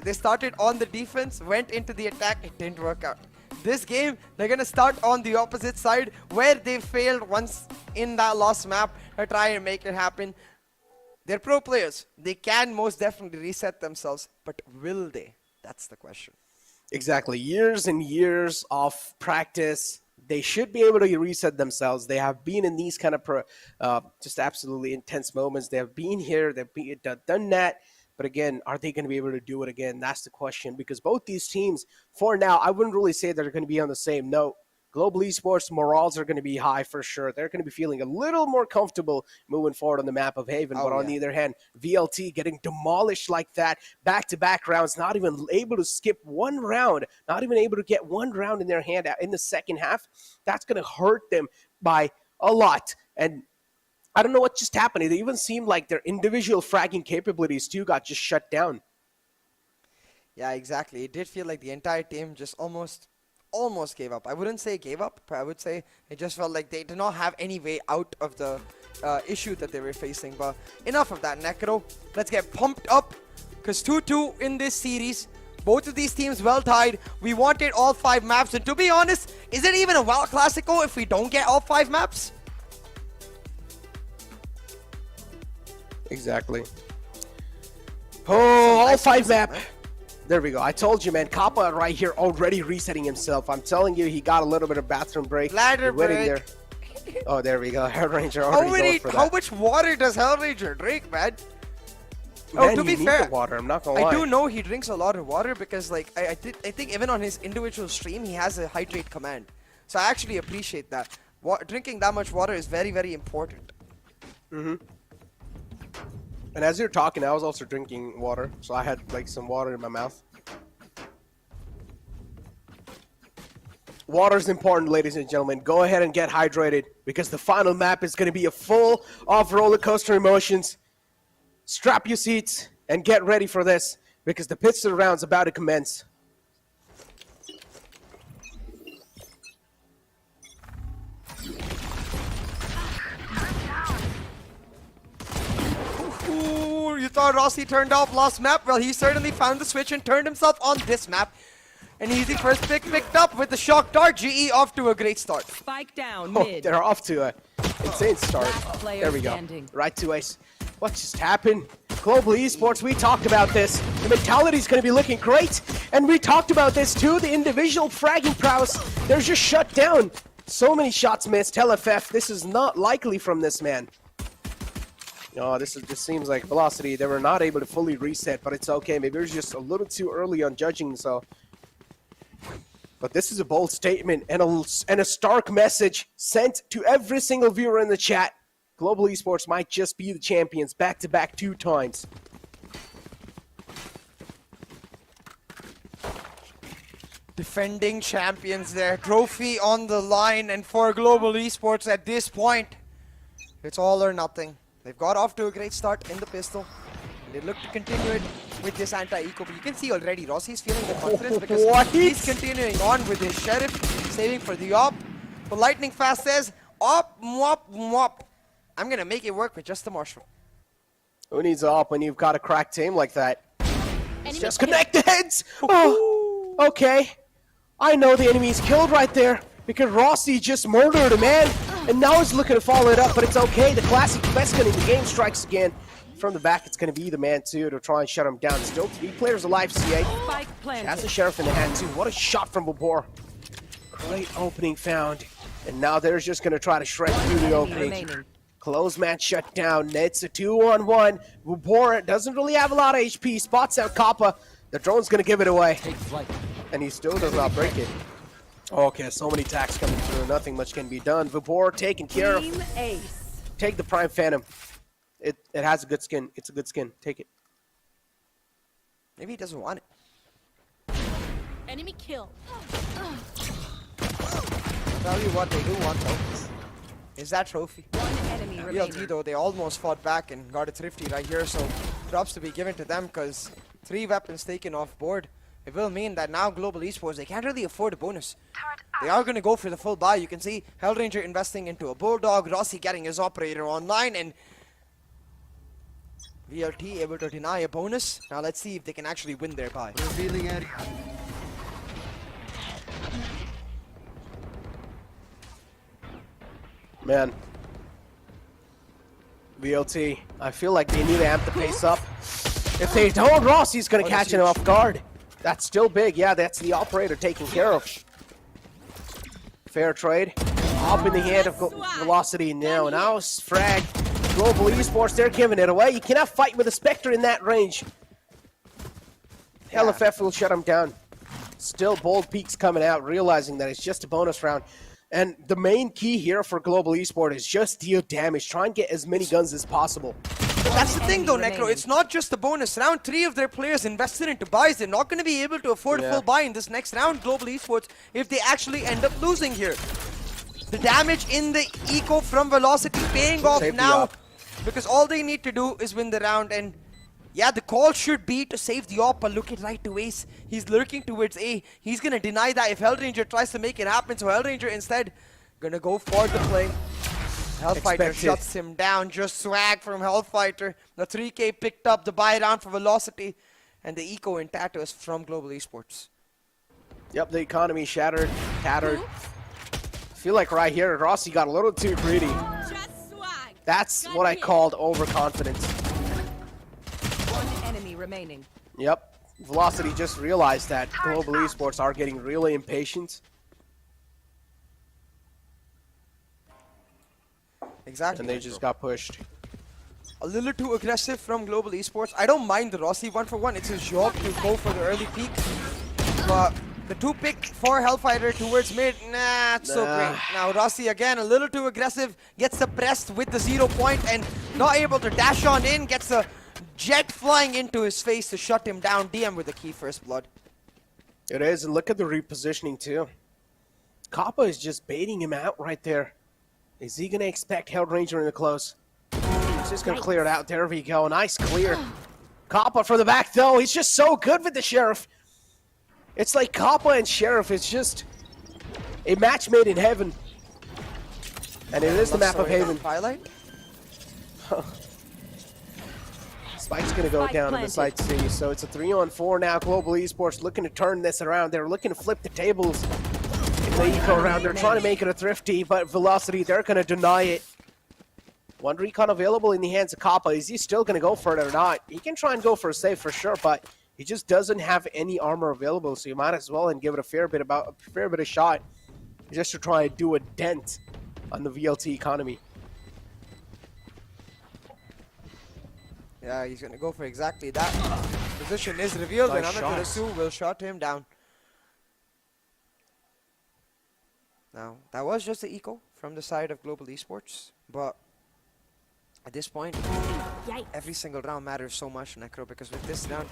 They started on the defense, went into the attack. It didn't work out. this game, they're going to start on the opposite side where they failed once in that last map to try and make it happen. They're pro players. They can most definitely reset themselves, but will they? That's the question. Exactly. Years and years of practice. They should be able to reset themselves. They have been in these kind of just absolutely intense moments. They have been here. They've done that. But again, are they going to be able to do it again? That's the question. Because both these teams, for now, I wouldn't really say they're going to be on the same note. Global Esports morals are going to be high for sure. They're going to be feeling a little more comfortable moving forward on the map of Haven. But on the other hand, VLT getting demolished like that, back-to-back rounds, not even able to skip one round, not even able to get one round in their hand in the second half. That's going to hurt them by a lot. And I don't know what just happened. It even seemed like their individual fragging capabilities too got just shut down. Yeah, exactly. It did feel like the entire team just almost gave up. I wouldn't say gave up, but I would say it just felt like they did not have any way out of the issue that they were facing. But enough of that, Necro. Let's get pumped up, because 2-2 in this series. Both of these teams well tied. We wanted all 5 maps, and to be honest, is it even a WoW Classico if we don't get all 5 maps? Exactly. Oh, all 5 map. There we go. I told you, man. Kappa right here already resetting himself. I'm telling you, he got a little bit of bathroom break. Ladder break. There. Oh, there we go. Hellranger already going for that. How much water does Hellranger drink, man? Man, oh, to be fair, the water. I'm not gonna lie. I do know he drinks a lot of water because, like, I think even on his individual stream, he has a hydrate command. So I actually appreciate that. Drinking that much water is very, very important. Mm-hmm. And as you're talking, I was also drinking water, so I had like some water in my mouth. Water is important, ladies and gentlemen. Go ahead and get hydrated, because the final map is going to be a full of roller coaster emotions. Strap your seats and get ready for this, because the pistol round's about to commence. Ooh, you thought Rossi turned off last map? Well, he certainly found the switch and turned himself on this map. An easy first pick picked up with the shock dart. GE off to a great start. Spike down Oh, mid. they're off to a insane start. player There we go. standing. Right to ace. What just happened? Global Esports, we talked about this. The mentality's going to be looking great. And we talked about this too. The individual fragging prowess, they're just shut down. So many shots missed. LFF, this is not likely from this man. Oh, this seems like Velocity. They were not able to fully reset, but it's okay. Maybe it was just a little too early on judging, so. But this is a bold statement and a stark message sent to every single viewer in the chat. Global Esports might just be the champions back-to-back 2 times. Defending champions there. Trophy on the line, and for Global Esports at this point, it's all or nothing. They've got off to a great start in the pistol. They look to continue it with this anti-eco. But you can see already Rossi's feeling the confidence because he's continuing on with his Sheriff, saving for the op. But Lightning Fast says, op, mwop, mwop. I'm going to make it work with just the Marshal. Who needs op when you've got a cracked team like that? Just connect the heads! Oh, okay. I know the enemy's killed right there because Rossi just murdered a man. And now he's looking to follow it up, but it's okay. The classic best gun in the game strikes again. From the back, it's going to be the man, too, to try and shut him down. Still 3 players alive, CA. Has the Sheriff in the hand, too. What a shot from Vapor. Great opening found. And now they're just going to try to shred through the opening. Close match shut down. It's a 2-on-1. Vapor doesn't really have a lot of HP. Spots out Kappa. The drone's going to give it away. And he still does not break it. Okay, so many attacks coming through. Nothing much can be done. Vapor taken care of. Ace. Take the Prime Phantom. It has a good skin. It's a good skin. Take it. Maybe he doesn't want it. Enemy kill. Tell you what they do want though. Is that trophy. Enemy VLT though, they almost fought back and got a thrifty right here, so props to be given to them because 3 weapons taken off board. It will mean that now Global Esports, they can't really afford a bonus. They are going to go for the full buy. You can see Hellranger investing into a Bulldog, Rossi getting his operator online, and VLT able to deny a bonus. Now let's see if they can actually win their buy. Revealing area. Man. VLT, I feel like they need to amp the pace up. If they don't, Rossi's going to catch him off guard. That's still big. Yeah, that's the operator taking care of. Fair trade. Up in the hand of Velocity now. Now frag. Global Esports, they're giving it away. You cannot fight with a Spectre in that range. LFF will shut him down. Still bold peaks coming out, realizing that it's just a bonus round. And the main key here for Global Esports is just deal damage. Try and get as many guns as possible. But that's the thing though, Necro, it's not just the bonus round. 3 of their players invested into buys. They're not going to be able to afford full buy in this next round, Global Esports, if they actually end up losing here. The damage in the eco from Velocity paying off now, because all they need to do is win the round. And yeah, the call should be to save the op, but look at right to Ace. He's lurking towards A. He's going to deny that if Hellranger tries to make it happen. So Hellranger instead going to go for the play. Hellfighter shuts him down. Just swag from Hellfighter. The 3K picked up the buy round for Velocity. And the eco in Tatters from Global Esports. Yep, the economy shattered, tattered. Feel like right here, Rossi got a little too greedy. That's what I called overconfidence. One enemy remaining. Yep, Velocity just realized that Global Esports are getting really impatient. Exactly. And they just got pushed. A little too aggressive from Global Esports. I don't mind the Rossi 1-for-1. It's his job to go for the early peak. But the 2-pick for Hellfighter towards mid, not so great. Now Rossi again, a little too aggressive. Gets suppressed with the 0 point and not able to dash on in. Gets a jet flying into his face to shut him down. DM with the key first blood. It is, and look at the repositioning too. Kappa is just baiting him out right there. Is he going to expect Hellranger in the close? He's just going to clear it out. There we go. Nice clear. Kappa from the back, though. He's just so good with the Sheriff. It's like Kappa and Sheriff. It's just a match made in heaven. And it is the map of Haven. Highlight. Spike's going to go down on the side C. So it's a 3-on-4 now. Global Esports looking to turn this around. They're looking to flip the tables. The eco round, they're trying to make it a thrifty, but Velocity, they're going to deny it. One recon available in the hands of Kappa. Is he still going to go for it or not? He can try and go for a save for sure, but he just doesn't have any armor available, so you might as well and give it a fair bit of shot just to try and do a dent on the VLT economy. Yeah, he's going to go for exactly that. Position is revealed, and Amaterasu will shut him down. Now, that was just the eco from the side of Global Esports, but at this point, every single round matters so much, Necro, because with this round,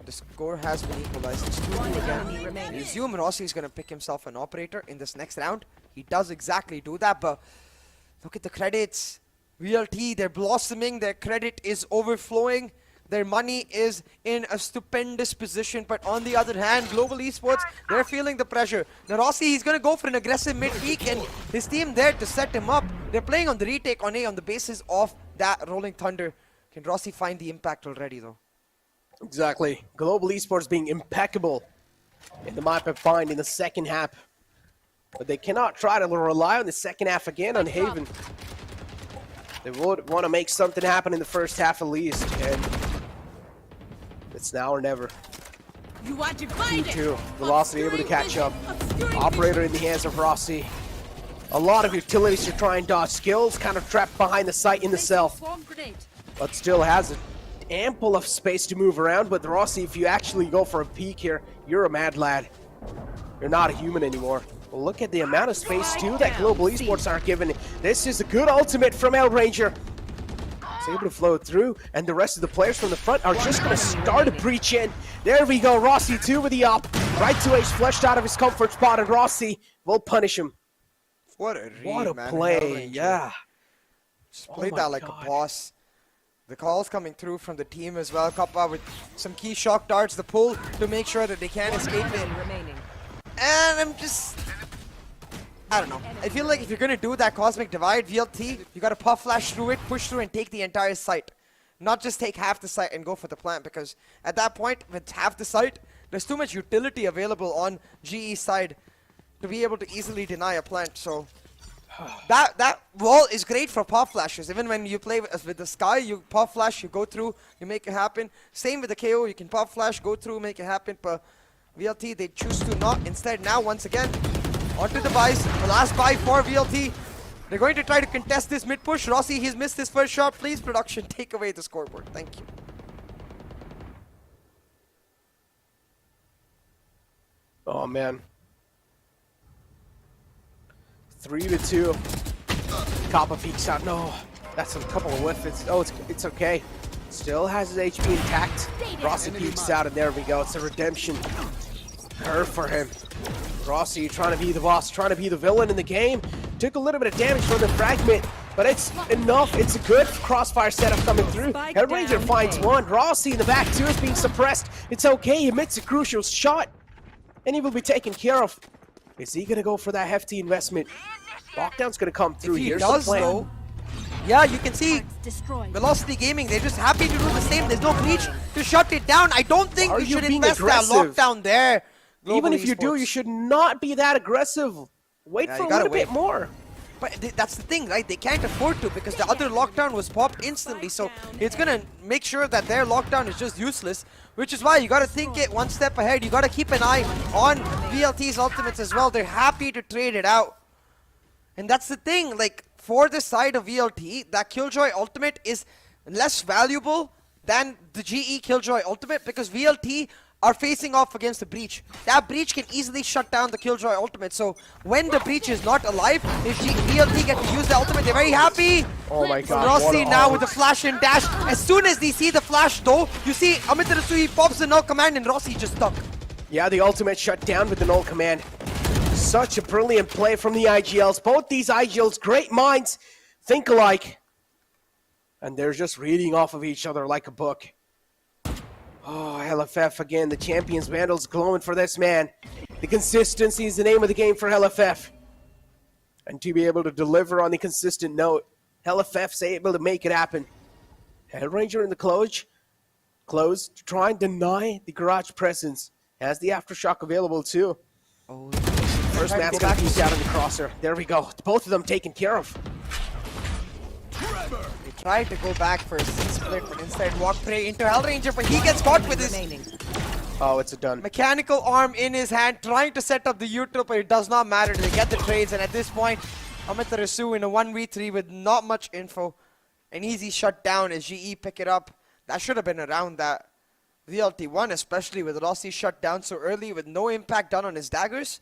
the score has been equalized. It's 2-2 again. I assume Rossi is going to pick himself an operator in this next round. He does exactly do that, but look at the credits. VLT, they're blossoming, their credit is overflowing. Their money is in a stupendous position, but on the other hand, Global Esports, they're feeling the pressure. Now Rossi, he's going to go for an aggressive mid-peak, and his team there to set him up. They're playing on the retake on A on the basis of that Rolling Thunder. Can Rossi find the impact already, though? Exactly. Global Esports being impeccable in the map of find in the second half. But they cannot try to rely on the second half again on Haven. They would want to make something happen in the first half at least, and it's now or never. You want to find it? Velocity able to catch up. Operator in the hands of Rossi. A lot of utilities to try and dodge. Skills kind of trapped behind the site in the cell. But still has ample of space to move around. But Rossi, if you actually go for a peek here, you're a mad lad. You're not a human anymore. Well, look at the amount of space too that Global Esports are given. This is a good ultimate from Hellranger. It's able to flow through, and the rest of the players from the front are just going to start a breach in. There we go, Rossi too with the up. Right to H, flushed out of his comfort spot, and Rossi will punish him. What a read, what a man. play, Hellranger. yeah. Just played that like a boss. The calls coming through from the team as well. Kappa with some key shock darts, the pull to make sure that they can't escape it. And I'm just... I don't know. I feel like if you're going to do that Cosmic Divide, VLT, you got to puff flash through it, push through, and take the entire site. Not just take half the site and go for the plant, because at that point, with half the site, there's too much utility available on GE side to be able to easily deny a plant. So That wall is great for pop flashes. Even when you play with the Sky, you pop flash, you go through, you make it happen. Same with the KO, you can pop flash, go through, make it happen. But VLT, they choose to not. Instead, now once again, onto the buys. The last buy for VLT. They're going to try to contest this mid push. Rossi, he's missed his first shot. Please, production, take away the scoreboard. Thank you. Oh man. 3-2. Kappa peeks out. No, that's a couple of whiffs. Oh, it's okay. Still has his HP intact. Rossi peeks out, and there we go. It's a redemption curve for him. Rossi trying to be the boss, trying to be the villain in the game. Took a little bit of damage from the fragment, but it's enough. It's a good crossfire setup coming through. Hellranger finds one. Rossi in the back too is being suppressed. It's okay. He emits a crucial shot, and he will be taken care of. Is he gonna go for that hefty investment? Lockdown's gonna come through. If he Here's does, the plan. though, yeah, you can see Velocity Gaming, they're just happy to do the same. There's no breach to shut it down. I don't think Are you you should being invest aggressive? that lockdown there. Even Global if you do, Esports. you should not be that aggressive. Wait Yeah, for you a gotta little bit wait. more. But that's the thing, right? They can't afford to because the other lockdown was popped instantly. So it's going to make sure that their lockdown is just useless, which is why you got to think it one step ahead. You got to keep an eye on VLT's ultimates as well. They're happy to trade it out. And that's the thing, like, for the side of VLT, that Killjoy ultimate is less valuable than the GE Killjoy ultimate because VLT are facing off against the breach. That breach can easily shut down the Killjoy ultimate. So when the breach is not alive, if VLT get to use the ultimate, they're very happy. Oh my god. Rossi now with the flash and dash. As soon as they see the flash though, you see Amitarasu, he pops the null command and Rossi just stuck. Yeah, the ultimate shut down with the null command. Such a brilliant play from the IGLs. Both these IGLs, great minds, think alike. And they're just reading off of each other like a book. Oh, LFF again, the Champions Vandals glowing for this man. The consistency is the name of the game for LFF. And to be able to deliver on the consistent note, LFF's able to make it happen. Hellranger in the close to try and deny the garage presence. Has the aftershock available too. Oh, First man's gonna piece out on the crosser. There we go. Both of them taken care of. They tried to go back for a split, but instead walk prey into Hellranger, but he gets caught with his Oh, it's a done. mechanical arm in his hand, trying to set up the U-turn, but it does not matter. They get the trades, and at this point, Amitarasu in a 1v3 with not much info. An easy shutdown as GE pick it up. That should have been around that VLT1, especially with Rossi shut down so early with no impact done on his daggers.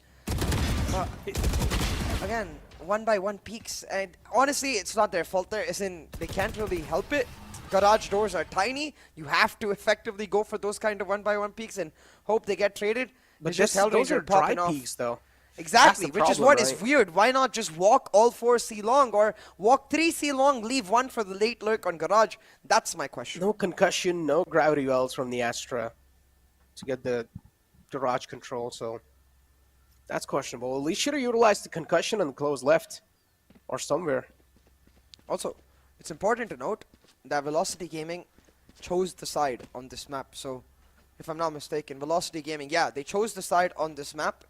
Again, 1-by-1 peaks, and honestly, it's not their fault there, as in they can't really help it. Garage doors are tiny. You have to effectively go for those kind of 1-by-1 peaks and hope they get traded. But It's just those are Hellranger dry popping off. peaks, though. Exactly, That's the which is problem, what is right? weird. Why not just walk all 4 C long or walk 3 C long, leave 1 for the late lurk on Garage? That's my question. No concussion, no gravity wells from the Astra to get the garage control, so that's questionable. At least should have utilized the concussion on the close left or somewhere. Also, it's important to note that Velocity Gaming chose the side on this map. So, if I'm not mistaken, Velocity Gaming, yeah, they chose the side on this map.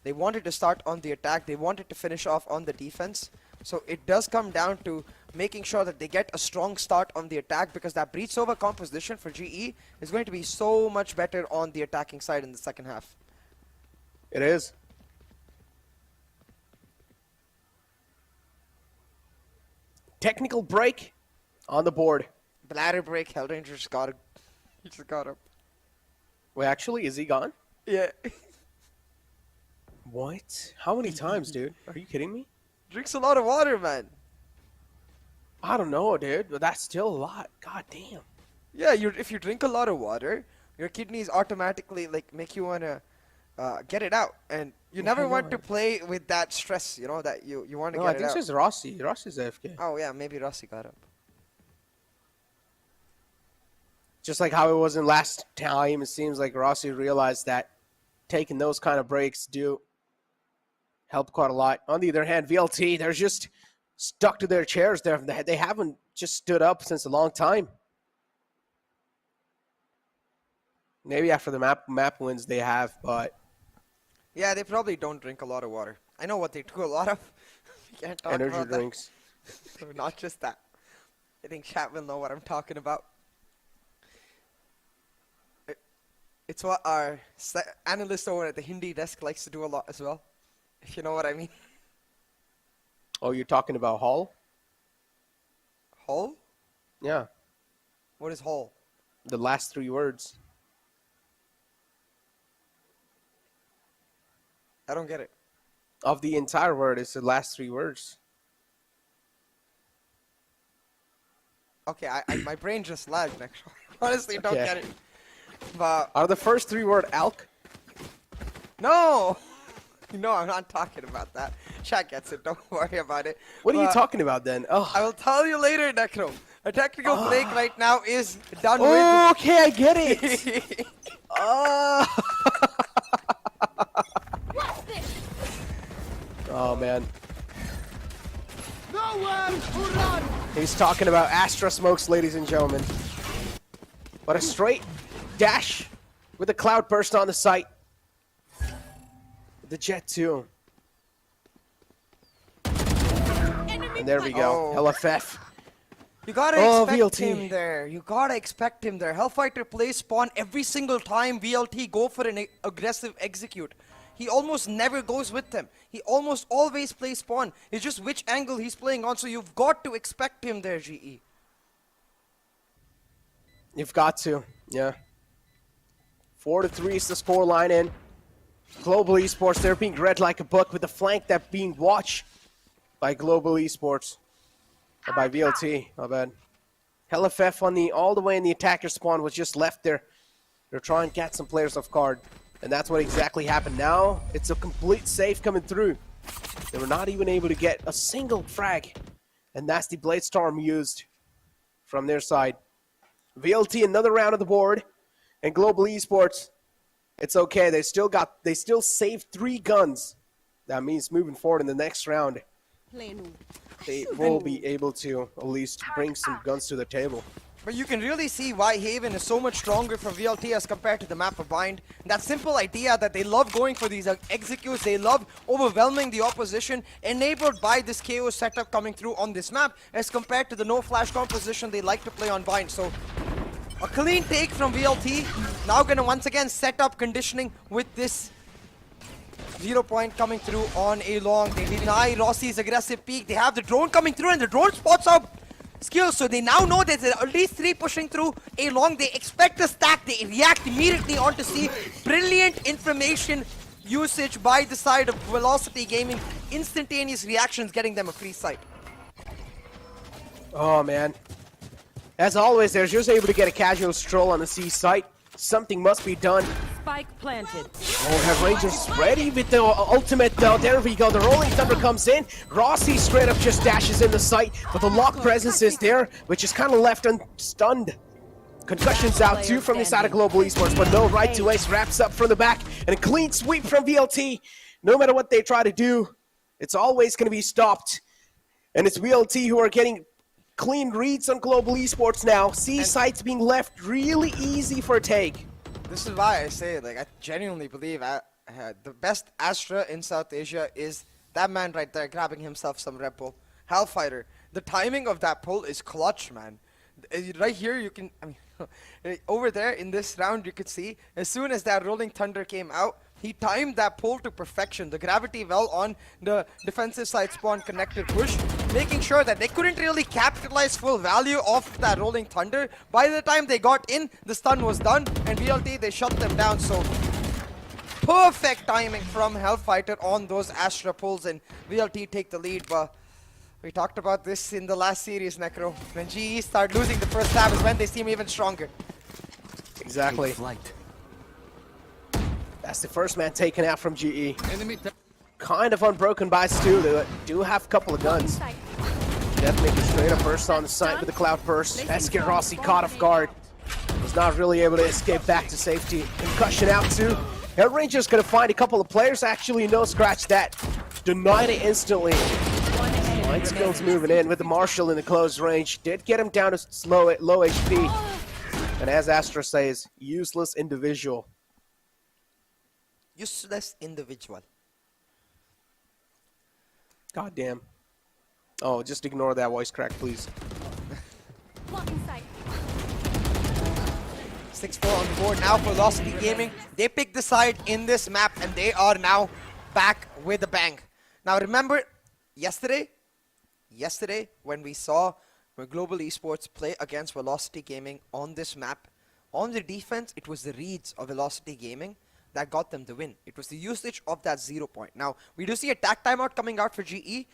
They wanted to start on the attack. They wanted to finish off on the defense. So, it does come down to making sure that they get a strong start on the attack because that breach over composition for GE is going to be so much better on the attacking side in the second half. It is. Technical break on the board. Bladder break, Hellranger just got it. He just got up. Wait, actually, is he gone? Yeah. What? How many times, dude? Are you kidding me? Drinks a lot of water, man. I don't know, dude, but that's still a lot. God damn. Yeah, if you drink a lot of water, your kidneys automatically like make you wanna get it out, and you never want to play with that stress. You know that you want to No, I get it think out. this is Rossi. Rossi's AFK. Oh yeah, maybe Rossi got up. Just like how it was in last time, it seems like Rossi realized that taking those kind of breaks do help quite a lot. On the other hand, VLT, they're just stuck to their chairs there. They haven't just stood up since a long time. Maybe after the map wins they have, but Yeah, they probably don't drink a lot of water. I know what they do a lot of. can't talk Energy about drinks. that. Not just that. I think chat will know what I'm talking about. It's what our analyst over at the Hindi desk likes to do a lot as well, if you know what I mean. Oh, you're talking about Hall? Hall? Yeah. What is Hall? The last 3 words. I don't get it. Of the entire word, it's the last 3 words. Okay, my brain just lagged. Actually. Honestly, don't Okay. get it. But Are the first 3 words ALK? no, no, I'm not talking about that. Chat gets it. Don't worry about it. What are you But talking about then? Oh, I will tell you later, Necro. A technical break right now is done oh okay, I get it. with. Oh, man. He's talking about Astra smokes, ladies and gentlemen. But a straight dash with a cloud burst on the site. The Jet 2. And there we go. Oh. LFF. You gotta Oh, expect VLT. him there. You gotta expect him there. Hellfighter plays spawn every single time VLT go for an aggressive execute. He almost never goes with them. He almost always plays spawn. It's just which angle he's playing on, so you've got to expect him there, GE. You've got to, yeah. 4-3 is the score line in. Global Esports, they're being read like a book with the flank that being watched by Global Esports. Or by VLT, my bad. LFF on the all the way in the attacker spawn was just left there. They're trying to get some players off guard. And that's what exactly happened. Now it's a complete save coming through. They were not even able to get a single frag. And that's the Blade Storm used from their side. VLT another round of the board. And Global Esports, it's okay. They still saved 3 guns. That means moving forward in the next round, they will be able to at least bring some guns to the table. But you can really see why Haven is so much stronger for VLT as compared to the map of Bind. That simple idea that they love going for these executes, they love overwhelming the opposition, enabled by this KO setup coming through on this map, as compared to the no flash composition they like to play on Bind. So a clean take from VLT, now gonna once again set up conditioning with this 0 point coming through on a long. They deny Rossi's aggressive peek. They have the drone coming through and the drone spots out skills, so they now know there's at least 3 pushing through a long. They expect a stack. They react immediately onto C. Brilliant information usage by the side of Velocity Gaming. Instantaneous reactions getting them a free site. Oh, man. As always, they're just able to get a casual stroll on the C site. Something must be done. Spike planted. Oh, have Rangers ready with the ultimate though. There we go. The Rolling Thunder comes in. Rossi straight up just dashes in the site, but the lock presence is there, which is kind of left unstunned. Concussions out too from the side of Global Esports, but no, right to ace wraps up from the back, and a clean sweep from VLT. No matter what they try to do, it's always going to be stopped. And it's VLT who are getting clean reads on Global Esports now. C sites being left really easy for a take. This is why I say, like, I genuinely believe the best Astra in South Asia is that man right there grabbing himself some Red Bull. Hellfighter. The timing of that pull is clutch, man. Right here, you can, I mean, over there in this round, you could see, as soon as that Rolling Thunder came out, he timed that pull to perfection. The gravity well on the defensive side spawn connected push, making sure that they couldn't really capitalize full value of that Rolling Thunder. By the time they got in, the stun was done, and VLT, they shut them down. So perfect timing from Hellfighter on those Astra pulls, and VLT take the lead. But we talked about this in the last series, Necro. When GE start losing the first half is when they seem even stronger. Exactly. That's the first man taken out from GE. Kind of unbroken by Stu. They do have a couple of guns. Death making straight up burst on the site with the cloud burst. Esker Rossi caught off guard. Was not really able to escape back to safety. Concussion out too. Air Ranger's gonna find a couple of players. Actually, no scratch that. Denied it instantly. Light skills moving in with the Marshall in the close range. Did get him down to low HP. And as Astra says, useless individual. Useless individual. God damn. Oh, just ignore that voice crack, please. 6-4 on the board now for Velocity Gaming. They picked the side in this map and they are now back with a bang. Now remember, yesterday when we saw Global Esports play against Velocity Gaming on this map, on the defense, it was the reads of Velocity Gaming that got them the win. It was the usage of that 0 point. Now, we do see a tag timeout coming out for GE.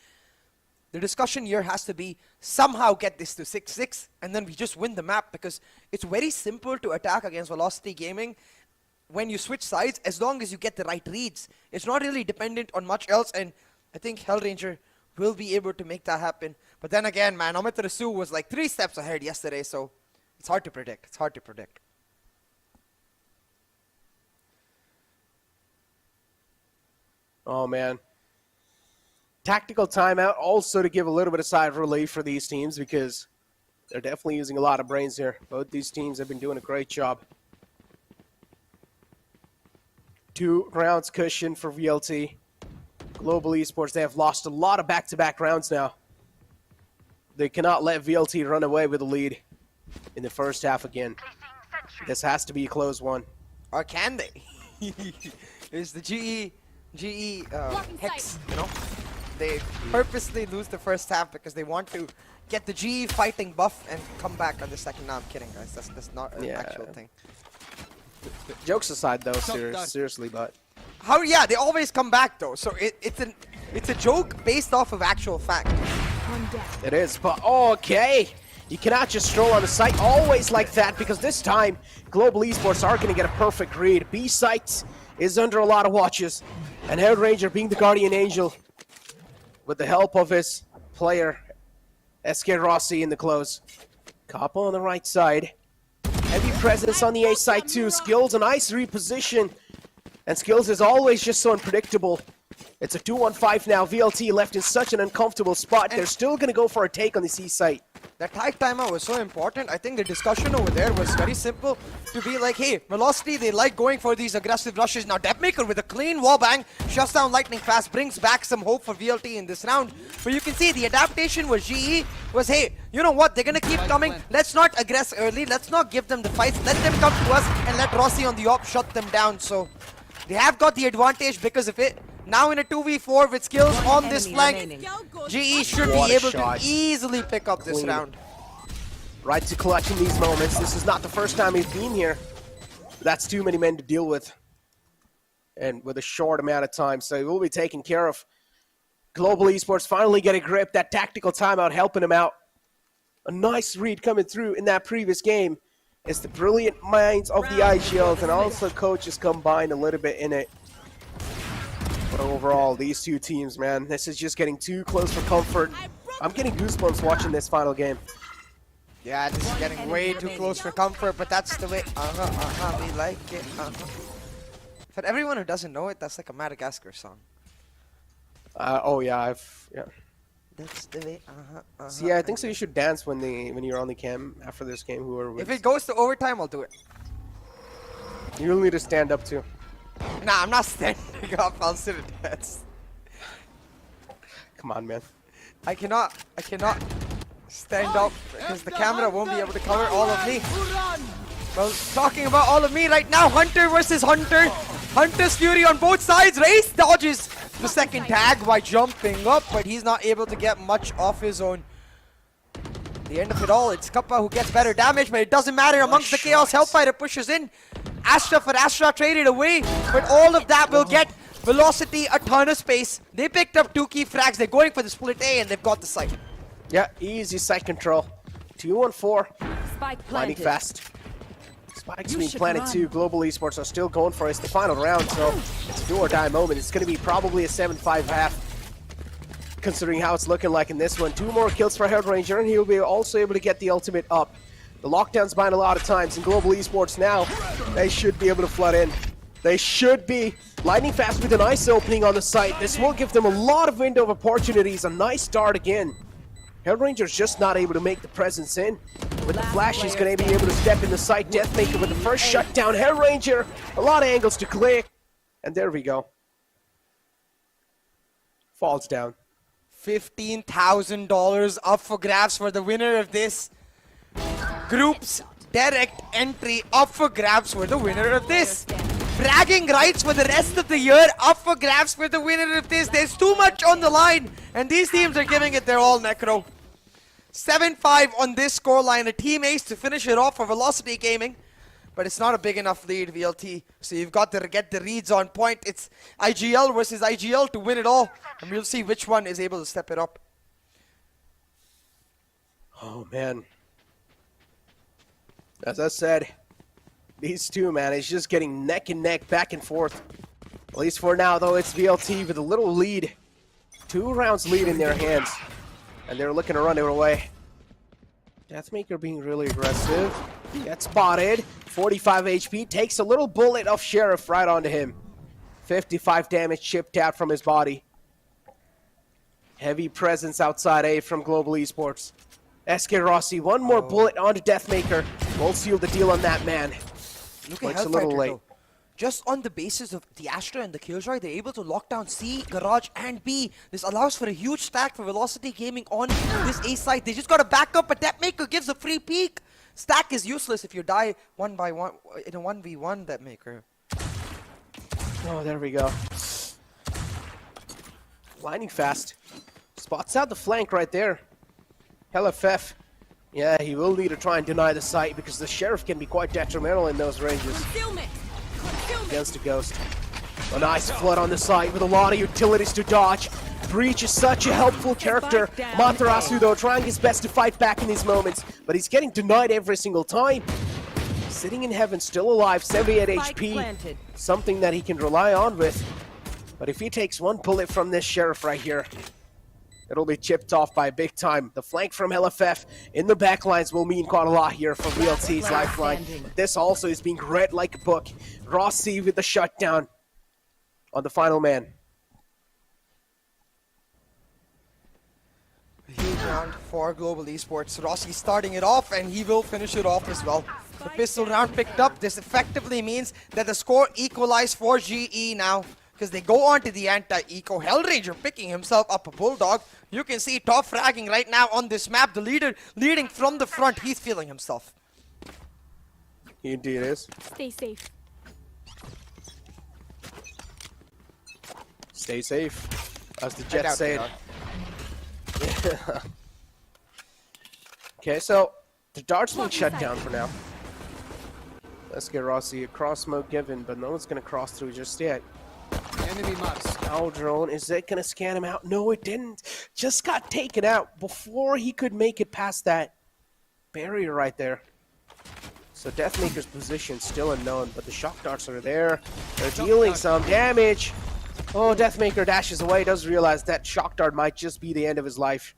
The discussion here has to be somehow get this to 6-6 and then we just win the map, because it's very simple to attack against Velocity Gaming when you switch sides, as long as you get the right reads. It's not really dependent on much else, and I think Hellranger will be able to make that happen. But then again, man, Amaterasu was like 3 steps ahead yesterday, so it's hard to predict. It's hard to predict. Oh, man. Tactical timeout also to give a little bit of sigh of relief for these teams, because they're definitely using a lot of brains here. Both these teams have been doing a great job. 2 rounds cushion for VLT. Global Esports, they have lost a lot of back-to-back rounds now. They cannot let VLT run away with the lead in the first half again. This has to be a close one. Or can they? It's the GE Hex, you know? They purposely lose the first half because they want to get the GE fighting buff and come back on the second. No, I'm kidding, guys. That's not an actual thing. Jokes aside, though, seriously, but how? Yeah, they always come back though. So it's a joke based off of actual fact. It is, but okay. You cannot just stroll on the site always like that, because this time Global Esports are going to get a perfect read. B site is under a lot of watches, and Hellranger, being the guardian angel, with the help of his player, SK Rossi in the close. Kappa on the right side. Heavy presence on the A side too. Skills, a nice reposition. And Skills is always just so unpredictable. It's a 2-1-5 now. VLT left in such an uncomfortable spot. They're still going to go for a take on the C site. That tag timeout was so important. I think the discussion over there was very simple, to be like, hey, Velocity, they like going for these aggressive rushes. Now Depmaker with a clean wallbang shuts down Lightning Fast, brings back some hope for VLT in this round. But you can see the adaptation was GE was, hey, you know what, they're gonna keep coming. Let's not aggress early. Let's not give them the fights. Let them come to us and let Rossi on the op shut them down. So they have got the advantage because of it. Now in a 2v4 with Skills on this flank, GE should be able to easily pick up this round. Right to clutch in these moments. This is not the first time he's been here. That's too many men to deal with, and with a short amount of time, so he will be taken care of. Global Esports finally get a grip. That tactical timeout helping him out. A nice read coming through in that previous game. It's the brilliant minds of the IGLs, and also coaches combined a little bit in it. But overall, these two teams, man, this is just getting too close for comfort. I'm getting goosebumps watching this final game. Yeah, this is getting way too close for comfort, but that's the way, we like it, For everyone who doesn't know it, that's like a Madagascar song. Oh yeah, yeah. That's the way, So yeah, I think so. You should dance when you're on the cam after this game. Whoever wins. If it goes to overtime, I'll do it. You'll need to stand up too. Nah, I'm not standing up. I'll sit and dance. Come on, man. I cannot stand up because the camera won't be able to cover all of me. Well, talking about all of me right now, Hunter versus Hunter. Hunter's Fury on both sides. Race dodges the second tag by jumping up, but he's not able to get much off his own. The end of it all, it's Kappa who gets better damage, but it doesn't matter. Amongst the chaos, Hellfighter pushes in. Astra for Astra traded away, but all of that will get Velocity a ton of space. They picked up 2 key frags. They're going for the split A, and they've got the site. Yeah, easy site control. 2-1-4. Spike Lightning planted. fast. Spike's being planted too. Global Esports are still going for it. It's the final round, so it's a do or die moment. It's going to be probably a 7-5 half, considering how it's looking like in this one. 2 more kills for Hellranger, and he'll be also able to get the ultimate up. The lockdown's buying a lot of times, and Global Esports now, they should be able to flood in. They should be. Lightning Fast with a nice opening on the site. This will give them a lot of window of opportunities. A nice start again. Hellranger's just not able to make the presence in. With the flash, he's going to be able to step in the site. Deathmaker with the first shutdown. Hellranger, a lot of angles to clear. And there we go. Falls down. $15,000 up for grabs for the winner of this. Group's direct entry up for grabs for the winner of this. Bragging rights for the rest of the year up for grabs for the winner of this. There's too much on the line, and these teams are giving it their all, Necro. 7-5 on this scoreline. A team ace to finish it off for Velocity Gaming. But it's not a big enough lead, VLT. So you've got to get the reads on point. It's IGL versus IGL to win it all. And we'll see which one is able to step it up. Oh, man. As I said, these two, man, it's just getting neck and neck, back and forth. At least for now, though, it's VLT with a little lead. 2 rounds lead in their hands. And they're looking to run it away. Deathmaker being really aggressive. Gets spotted. 45 HP. Takes a little bullet of Sheriff right onto him. 55 damage chipped out from his body. Heavy presence outside A from Global Esports. SK Rossi, one more bullet onto Deathmaker. Will seal the deal on that man. Look at Looks a little late. Just on the basis of the Astra and the Killjoy, they're able to lock down C, Garage, and B. This allows for a huge stack for Velocity Gaming on this A side. They just got to back up, but Deathmaker gives a free peek. Stack is useless if you die 1 by 1 in a 1v1, Deathmaker. Oh, there we go. Lining fast. Spots out the flank right there. LFF. Yeah, he will need to try and deny the site because the Sheriff can be quite detrimental in those ranges. Against a Ghost. A nice flood on the site with a lot of utilities to dodge. Breach is such a helpful character. Matarasu, though, trying his best to fight back in these moments, but he's getting denied every single time. Sitting in heaven, still alive, 78 HP. Something that he can rely on with. But if he takes one bullet from this Sheriff right here, it'll be chipped off by big time. The flank from LFF in the backlines will mean quite a lot here for VLT's lifeline. But this also is being read like a book. Rossi with the shutdown on the final man. A huge round for Global Esports. Rossi starting it off, and he will finish it off as well. The pistol round picked up. This effectively means that the score equalized for GE now, because they go on to the anti-eco. Hellranger picking himself up a Bulldog. You can see top fragging right now on this map. The leader leading from the front. He's feeling himself. He indeed is. Stay safe. Stay safe, as the Jets say. Okay, so the dart's being shut down for now. Let's get Rossi a cross smoke given, but no one's going to cross through just yet. Enemy marks. Scowl drone, is it going to scan him out? No, it didn't. Just got taken out before he could make it past that barrier right there. So Deathmaker's position still unknown, but the shock darts are there. They're dealing some damage. Oh, Deathmaker dashes away, does realize that shock dart might just be the end of his life.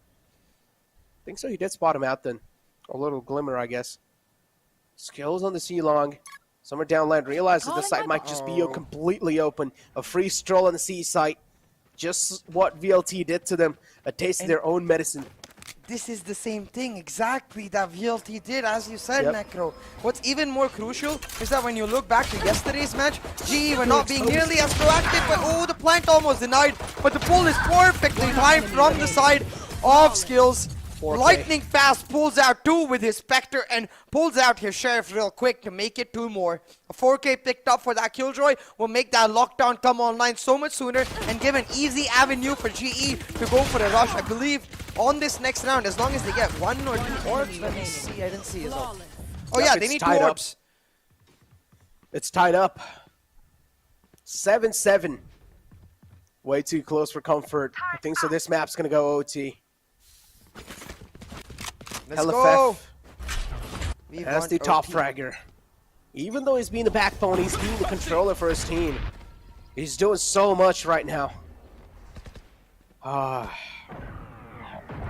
I think so, he did spot him out then. A little glimmer, I guess. Skills on the C-Long. Somewhere downland realizes the site might just be completely open. A free stroll on the C site. Just what VLT did to them. A taste of their own medicine. This is the same thing exactly that VLT did, as you said, Necro. What's even more crucial is that when you look back to yesterday's match, GE were not being nearly as proactive, but oh, the plant almost denied. But the pull is perfectly timed from the side of Skills. 4K. Lightning fast pulls out 2 with his Spectre and pulls out his Sheriff real quick to make it 2 more. A 4K picked up for that Killjoy will make that lockdown come online so much sooner and give an easy avenue for GE to go for a rush. I believe on this next round, as long as they get 1 or 2 orbs. Let me see, I didn't see his orbs. Oh yeah, they need 2 orbs. It's tied up. 7-7. Way too close for comfort. I think so this map's gonna go OT. Let's go. As the top fragger. Even though he's being the backbone, he's being the controller for his team. He's doing so much right now.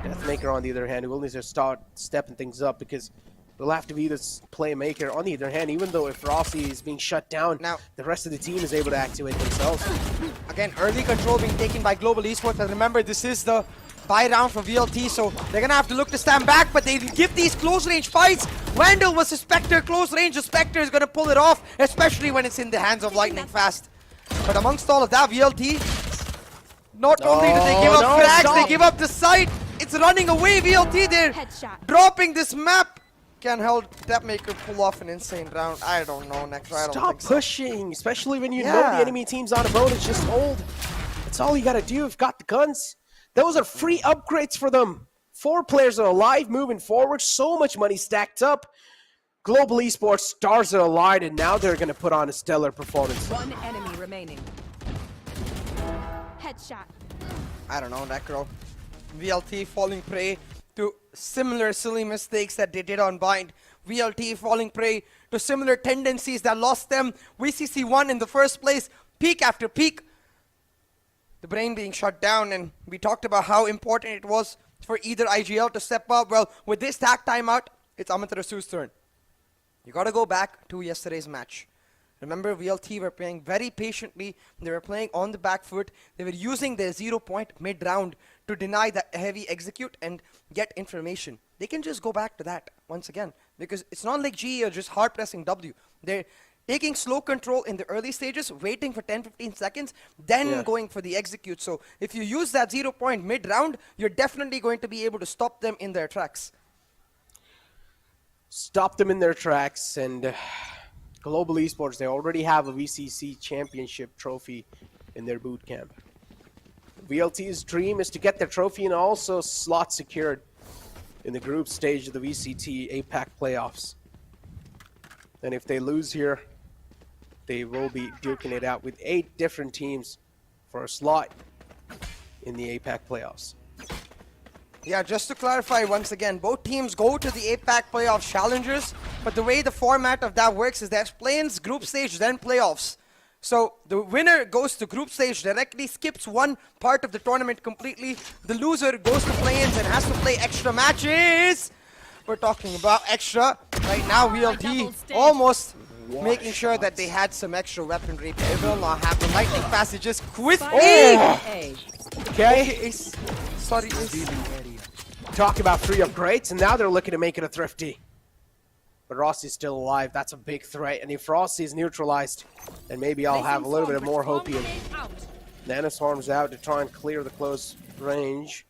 Deathmaker, on the other hand, will need to start stepping things up because we'll have to be this playmaker. On the other hand, even though if Rossi is being shut down, now the rest of the team is able to activate themselves. Again, early control being taken by Global Esports, and remember, this is the buy round for VLT, so they're gonna have to look to stand back, but they give these close range fights. Wendell was a Spectre, close range, the Spectre is gonna pull it off, especially when it's in the hands of Lightning Fast. But amongst all of that, VLT Not only do they give No, up no, frags, they stop. give up the site. It's running away, VLT. They're dropping this map. Can Depmaker pull off an insane round? I don't know, Necro. I don't Stop think so. pushing, especially when you know Yeah. the enemy team's on a boat. It's just hold. That's all you gotta do. You've got the guns. Those are free upgrades for them. 4 players are alive, moving forward. So much money stacked up. Global Esports stars are aligned, and now they're gonna put on a stellar performance. One enemy remaining. Headshot. I don't know, Necro. VLT falling prey to similar silly mistakes that they did on Bind. VLT falling prey to similar tendencies that lost them. VCC won in the first place, peak after peak. The brain being shut down, and we talked about how important it was for either IGL to step up. Well, with this tag timeout, it's Amit Rasu's turn. You gotta go back to yesterday's match. Remember, VLT were playing very patiently. They were playing on the back foot. They were using their 0 point mid-round to deny the heavy execute and get information. They can just go back to that once again, because it's not like GE are just hard pressing W. They're taking slow control in the early stages, waiting for 10-15 seconds, then going for the execute. So if you use that 0 point mid-round, you're definitely going to be able to stop them in their tracks. Stop them in their tracks, and Global Esports, they already have a VCC championship trophy in their boot camp. VLT's dream is to get their trophy and also slot secured in the group stage of the VCT APAC playoffs. And if they lose here, they will be duking it out with 8 different teams for a slot in the APAC playoffs. Yeah, just to clarify once again, both teams go to the APAC playoff challengers, but the way the format of that works is there's play-ins, group stage, then playoffs. So the winner goes to group stage directly, skips one part of the tournament completely. The loser goes to play-ins and has to play extra matches. We're talking about extra. Right now, VLT almost making sure that they had some extra weaponry. It will not happen. Lightning Fast is just quick. Okay. Sorry, Talk about free upgrades, and now they're looking to make it a thrifty. But Rossi's still alive. That's a big threat. And if Rossi is neutralized, then maybe I'll have a little bit of more hopium. Nanoswarm's out to try and clear the close range.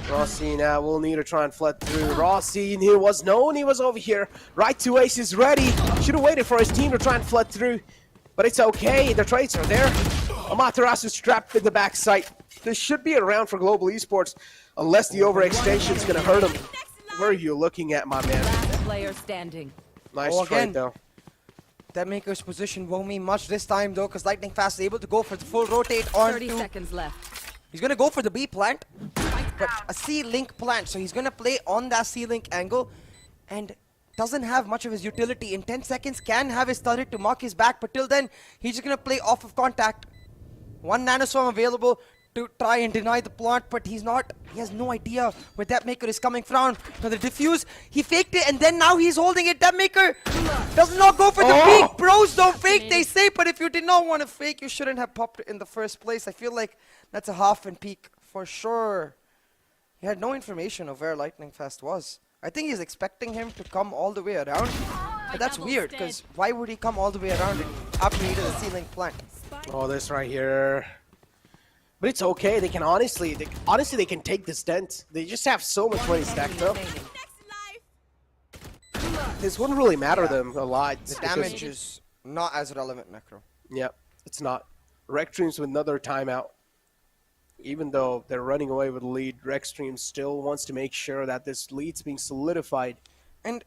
Rossi now will need to try and flood through. Rossi, he was known he was over here. Right to Ace is ready. Should have waited for his team to try and flood through. But it's okay. The trades are there. Amaterasu's trapped in the backside. This should be a round for Global Esports, unless the overextension is going to hurt him. Where are you looking at, my man? Last player standing. Nice Oh, trade, again. though. Depmaker's position won't mean much this time, though, because Lightning Fast is able to go for the full rotate on 30 seconds left. He's going to go for the B plant, but a C-link plant. So he's going to play on that C-link angle and doesn't have much of his utility. In 10 seconds, can have his turret to mark his back, but till then, he's just going to play off of contact. One nanoswarm available to try and deny the plant, but he has no idea where Depmaker is coming from. For the diffuse, he faked it, and then now he's holding it. Depmaker does not go for the peek. Bros don't fake, they say, but if you did not want to fake, you shouldn't have popped it in the first place. I feel like that's a half and peek for sure. He had no information of where Lightning Fast was. I think he's expecting him to come all the way around, but that's weird, because why would he come all the way around after he did a C-link plant? Oh, this right here. But it's okay. They can honestly, they can take this dent. They just have so much money stacked up. This wouldn't really matter them a lot. The damage is not as relevant, Necro. Yep, it's not. Rextreams with another timeout. Even though they're running away with the lead, Rextream still wants to make sure that this lead's being solidified. And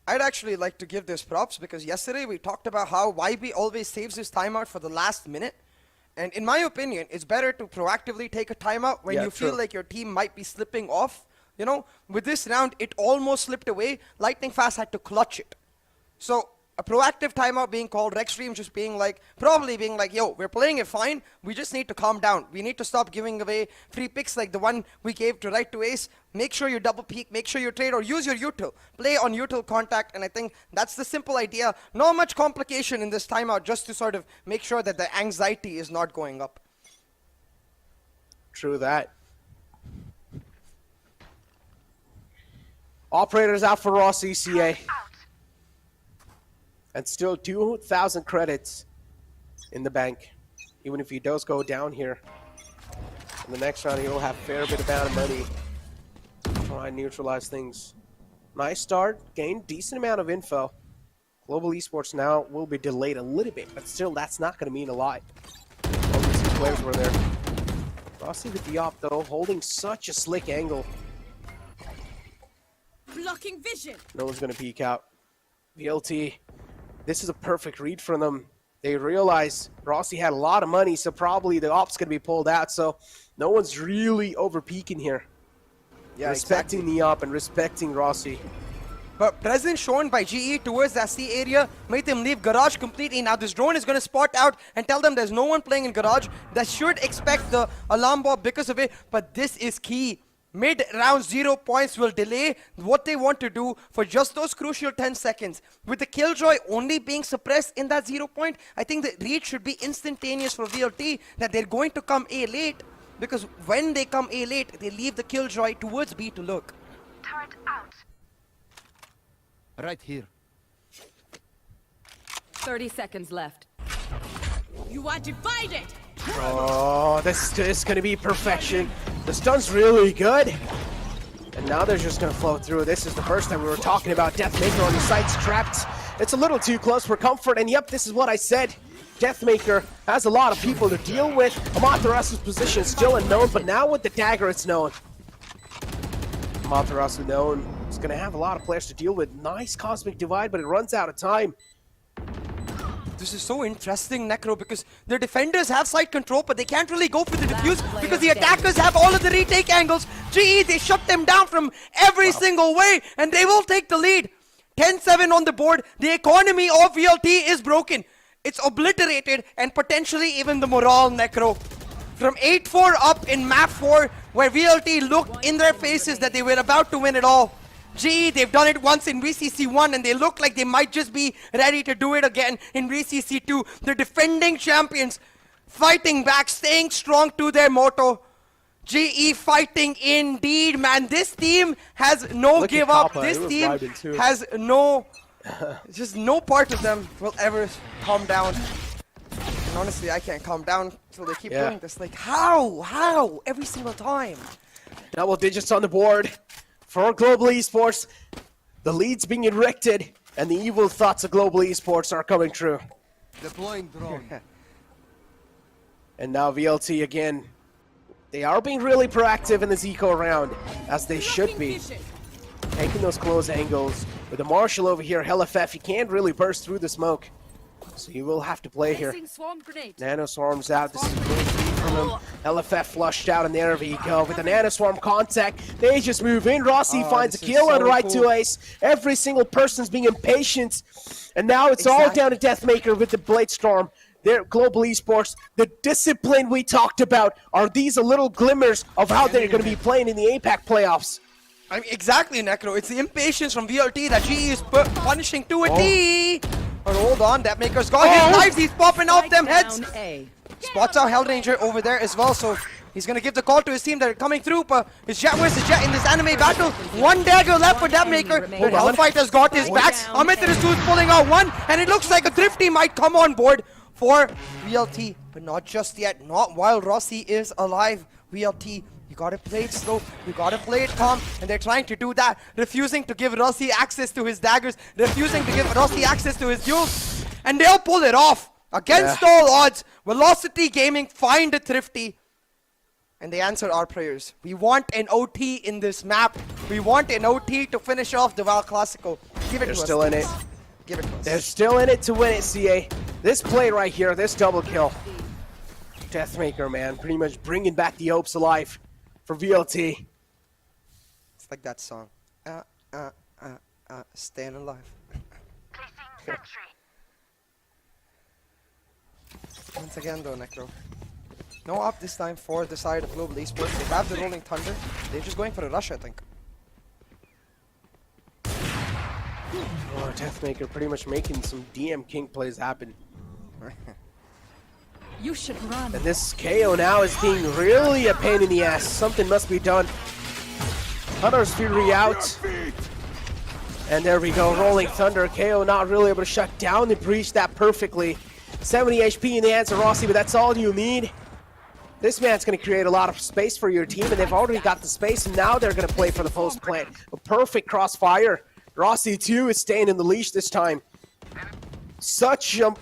I'd actually like to give this props, because yesterday we talked about how YB always saves his timeout for the last minute. And in my opinion, it's better to proactively take a timeout when you feel like your team might be slipping off. You know, with this round, it almost slipped away. Lightning Fast had to clutch it. So a proactive timeout being called, Rextream just being like, probably being like, yo, we're playing it fine. We just need to calm down. We need to stop giving away free picks like the one we gave to Right to Ace. Make sure you double peek, make sure you trade, or use your util. Play on util contact, and I think that's the simple idea. Not much complication in this timeout, just to sort of make sure that the anxiety is not going up. True that. Operators out for Raw CCA. And still 2,000 credits in the bank. even if he does go down here. In the next round, he'll have a fair bit amount of money to try and neutralize things. Nice start, gained decent amount of info. Global Esports now will be delayed a little bit, but still, that's not going to mean a lot. All these two players were there. Rossi with the op, though, holding such a slick angle. Blocking vision. No one's going to peek out. VLT, this is a perfect read from them. They realize Rossi had a lot of money, so probably the op's going to be pulled out, so no one's really over-peeking here. Yeah, respecting the op and respecting Rossi. But presence shown by GE towards that C area made them leave garage completely. Now this drone is going to spot out and tell them there's no one playing in garage. That should expect the alarm bomb because of it, but this is key. Mid-round 0 points will delay what they want to do for just those crucial 10 seconds. With the killjoy only being suppressed in that 0 point, I think the read should be instantaneous for VLT that they're going to come A late, because when they come A late, they leave the killjoy towards B to look. Turret out. Right here. 30 seconds left. You are divided. Oh, this is going to be perfection. The stun's really good. And now they're just going to flow through. This is the first time we were talking about Deathmaker on the sites trapped. It's a little too close for comfort, and yep, this is what I said. Deathmaker has a lot of people to deal with. Amaterasu's position is still unknown, but now with the dagger, it's known. Amaterasu known. It's going to have a lot of players to deal with. Nice Cosmic Divide, but it runs out of time. This is so interesting, Necro, because their defenders have side control, but they can't really go for the defuse because the attackers have all of the retake angles. GE, they shut them down from every single way, and they will take the lead. 10-7 on the board. The economy of VLT is broken. It's obliterated, and potentially even the morale, Necro. From 8-4 up in map 4, where VLT looked in their faces that they were about to win it all. GE, they've done it once in VCC 1, and they look like they might just be ready to do it again in VCC 2. The defending champions fighting back, staying strong to their motto. GE fighting indeed, man. This team has no give up. This team has no, just no part of them will ever calm down. And honestly, I can't calm down until they keep doing this. Like, how? Every single time. Double digits on the board for Global Esports. The lead's being erected, and the evil thoughts of Global Esports are coming true. Deploying drone. And now VLT again. They are being really proactive in this eco round, as they should be. Taking those close angles. With the Marshal over here, HellFF, he can't really burst through the smoke. So you will have to play here. Nano Swarm's out. This is a great lead from him. LFF flushed out, and there we go. With the Nano Swarm contact, they just move in. Rossi finds a kill on right to Ace. Every single person's being impatient. And now it's all down to Deathmaker with the Blade Storm. Their Global Esports, the discipline we talked about, are these a little glimmers of how they're going to be playing in the APAC playoffs. I mean, exactly, Necro. It's the impatience from VLT that GE is punishing to a T. But hold on, Deathmaker's got his lives. He's popping off them heads. Spots out Hellranger over there as well, so he's going to give the call to his team that are coming through. But his Jet, where's the Jet in this anime battle? One dagger left for Deathmaker. But Hellfighter's got his back. Amethyst is pulling out one, and it looks like a Thrifty might come on board for VLT. But not just yet, not while Rossi is alive. VLT, you gotta play it slow, you gotta play it calm, and they're trying to do that, refusing to give Rossi access to his daggers, refusing to give Rossi access to his duels, and they'll pull it off. Against all odds, Velocity Gaming find a Thrifty, and they answer our prayers. We want an OT in this map. We want an OT to finish off the Val Classico. Give it to us. They're still in it. Give it to us. They're still in it to win it, CA. This play right here, this double kill. Deathmaker, man, pretty much bringing back the hopes alive for VLT. It's like that song. Staying alive. Once again though, Necro. No up this time for the side of Global Esports. They have the Rolling Thunder. They're just going for a rush, I think. Oh, Deathmaker pretty much making some DM King plays happen. You should run. And this KO now is being really a pain in the ass. Something must be done. Hunter's Fury out. And there we go, Rolling Thunder. KO not really able to shut down the breach that perfectly. 70 HP in the hands of Rossi, but that's all you need. This man's going to create a lot of space for your team, and they've already got the space, and now they're going to play for the post plant. A perfect crossfire. Rossi, too, is staying in the leash this time. Such an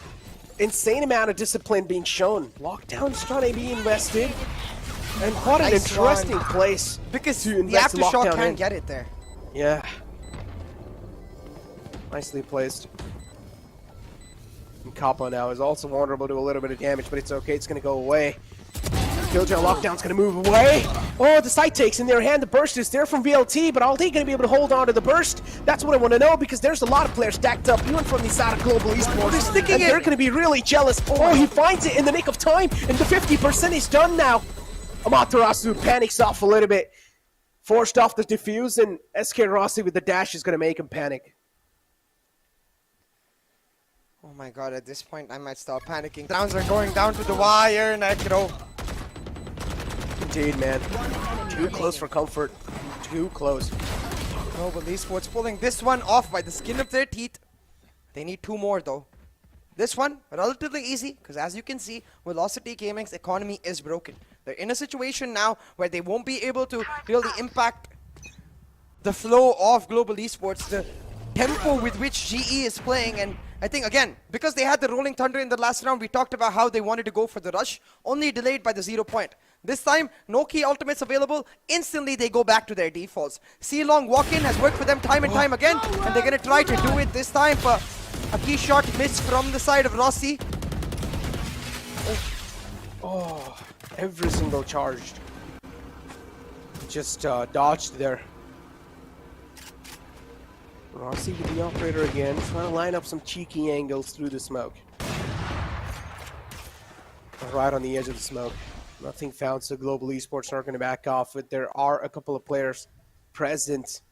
insane amount of discipline being shown. Lockdown's trying to be invested. And what an interesting place because to the invest aftershock Lockdown can't in. get it there. Yeah. Nicely placed. And Kappa now is also vulnerable to a little bit of damage, but it's okay. It's going to go away. Killjoy Lockdown's going to move away. Oh, the side takes in their hand. The burst is there from VLT, but are they going to be able to hold on to the burst? That's what I want to know, because there's a lot of players stacked up, even from the side of Global Esports. And they're going to be really jealous. Oh, he finds it in the nick of time, and the 50% is done now. Amaterasu panics off a little bit. Forced off the defuse, and SK Rossi with the dash is going to make him panic. Oh my god, at this point I might start panicking. Rounds are going down to the wire, Necro. Indeed, man. Too close for comfort. Too close. Global Esports pulling this one off by the skin of their teeth. They need 2 more though. This one, relatively easy, because as you can see, Velocity Gaming's economy is broken. They're in a situation now where they won't be able to really impact the flow of Global Esports, the tempo with which GE is playing. And I think, again, because they had the Rolling Thunder in the last round, we talked about how they wanted to go for the rush, only delayed by the 0 point. This time, no key ultimates available. Instantly, they go back to their defaults. C-Long walk-in has worked for them time and time again, and they're going to try to do it this time, but a key shot missed from the side of Rossi. Oh, every single charged. Just dodged there. Rossi with the operator again, trying to line up some cheeky angles through the smoke. Right on the edge of the smoke. Nothing found, so Global Esports are going to back off, but there are a couple of players present.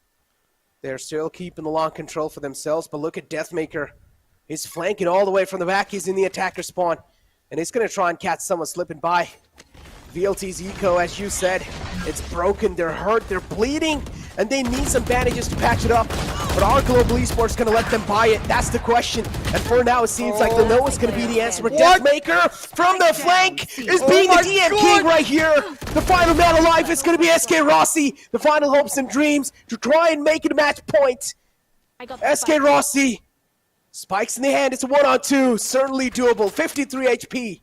They're still keeping the long control for themselves, but look at Deathmaker. He's flanking all the way from the back. He's in the attacker spawn, and he's going to try and catch someone slipping by. VLT's eco, as you said, it's broken. They're hurt. They're bleeding, and they need some bandages to patch it up. But are Global Esports going to let them buy it? That's the question. And for now, it seems like the no is going to be the answer. But Deathmaker from the flank is being the DM King right here. The final man alive is going to be SK Rossi. The final hopes and dreams to try and make it a match point. SK Rossi. Spikes in the hand. It's a 1-on-2. Certainly doable. 53 HP.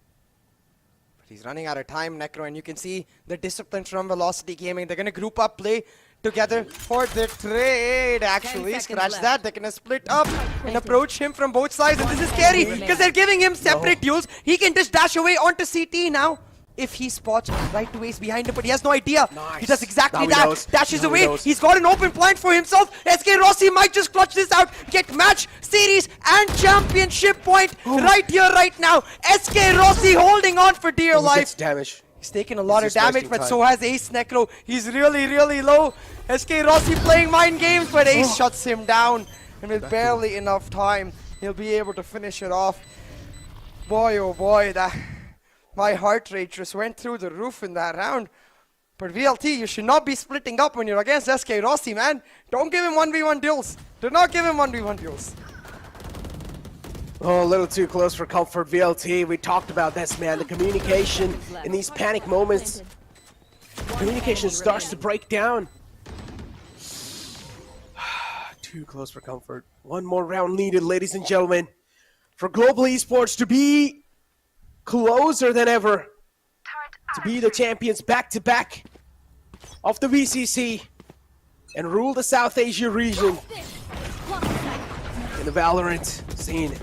But he's running out of time, Necro, and you can see the discipline from Velocity Gaming. They're going to group up, play together for the trade, actually. Scratch that. They're going to split up and approach him from both sides. And this is scary because they're giving him separate duels. He can just dash away onto CT now if he spots right to ace behind him, but he has no idea. Nice. He does exactly Now that. knows. Dashes Now he away. knows. He's got an open blind for himself. SK Rossi might just clutch this out, get match, series, and championship point right here, right now. SK Rossi holding on for dear life. Gets damage. He's taken a lot of just damage, wasting but time. so has Ace Necro. He's really, really low. SK Rossi playing mind games, but Ace shuts him down. And with barely enough time, he'll be able to finish it off. Boy, oh boy, my heart rate just went through the roof in that round. But VLT, you should not be splitting up when you're against SK Rossi, man. Don't give him 1v1 duels. Do not give him 1v1 duels. Oh, a little too close for comfort, VLT. We talked about this, man. The communication in these panic moments. Communication starts to break down. Too close for comfort. One more round needed, ladies and gentlemen, for Global Esports to be closer than ever. To be the champions back-to-back of the VCC and rule the South Asia region in the Valorant scene.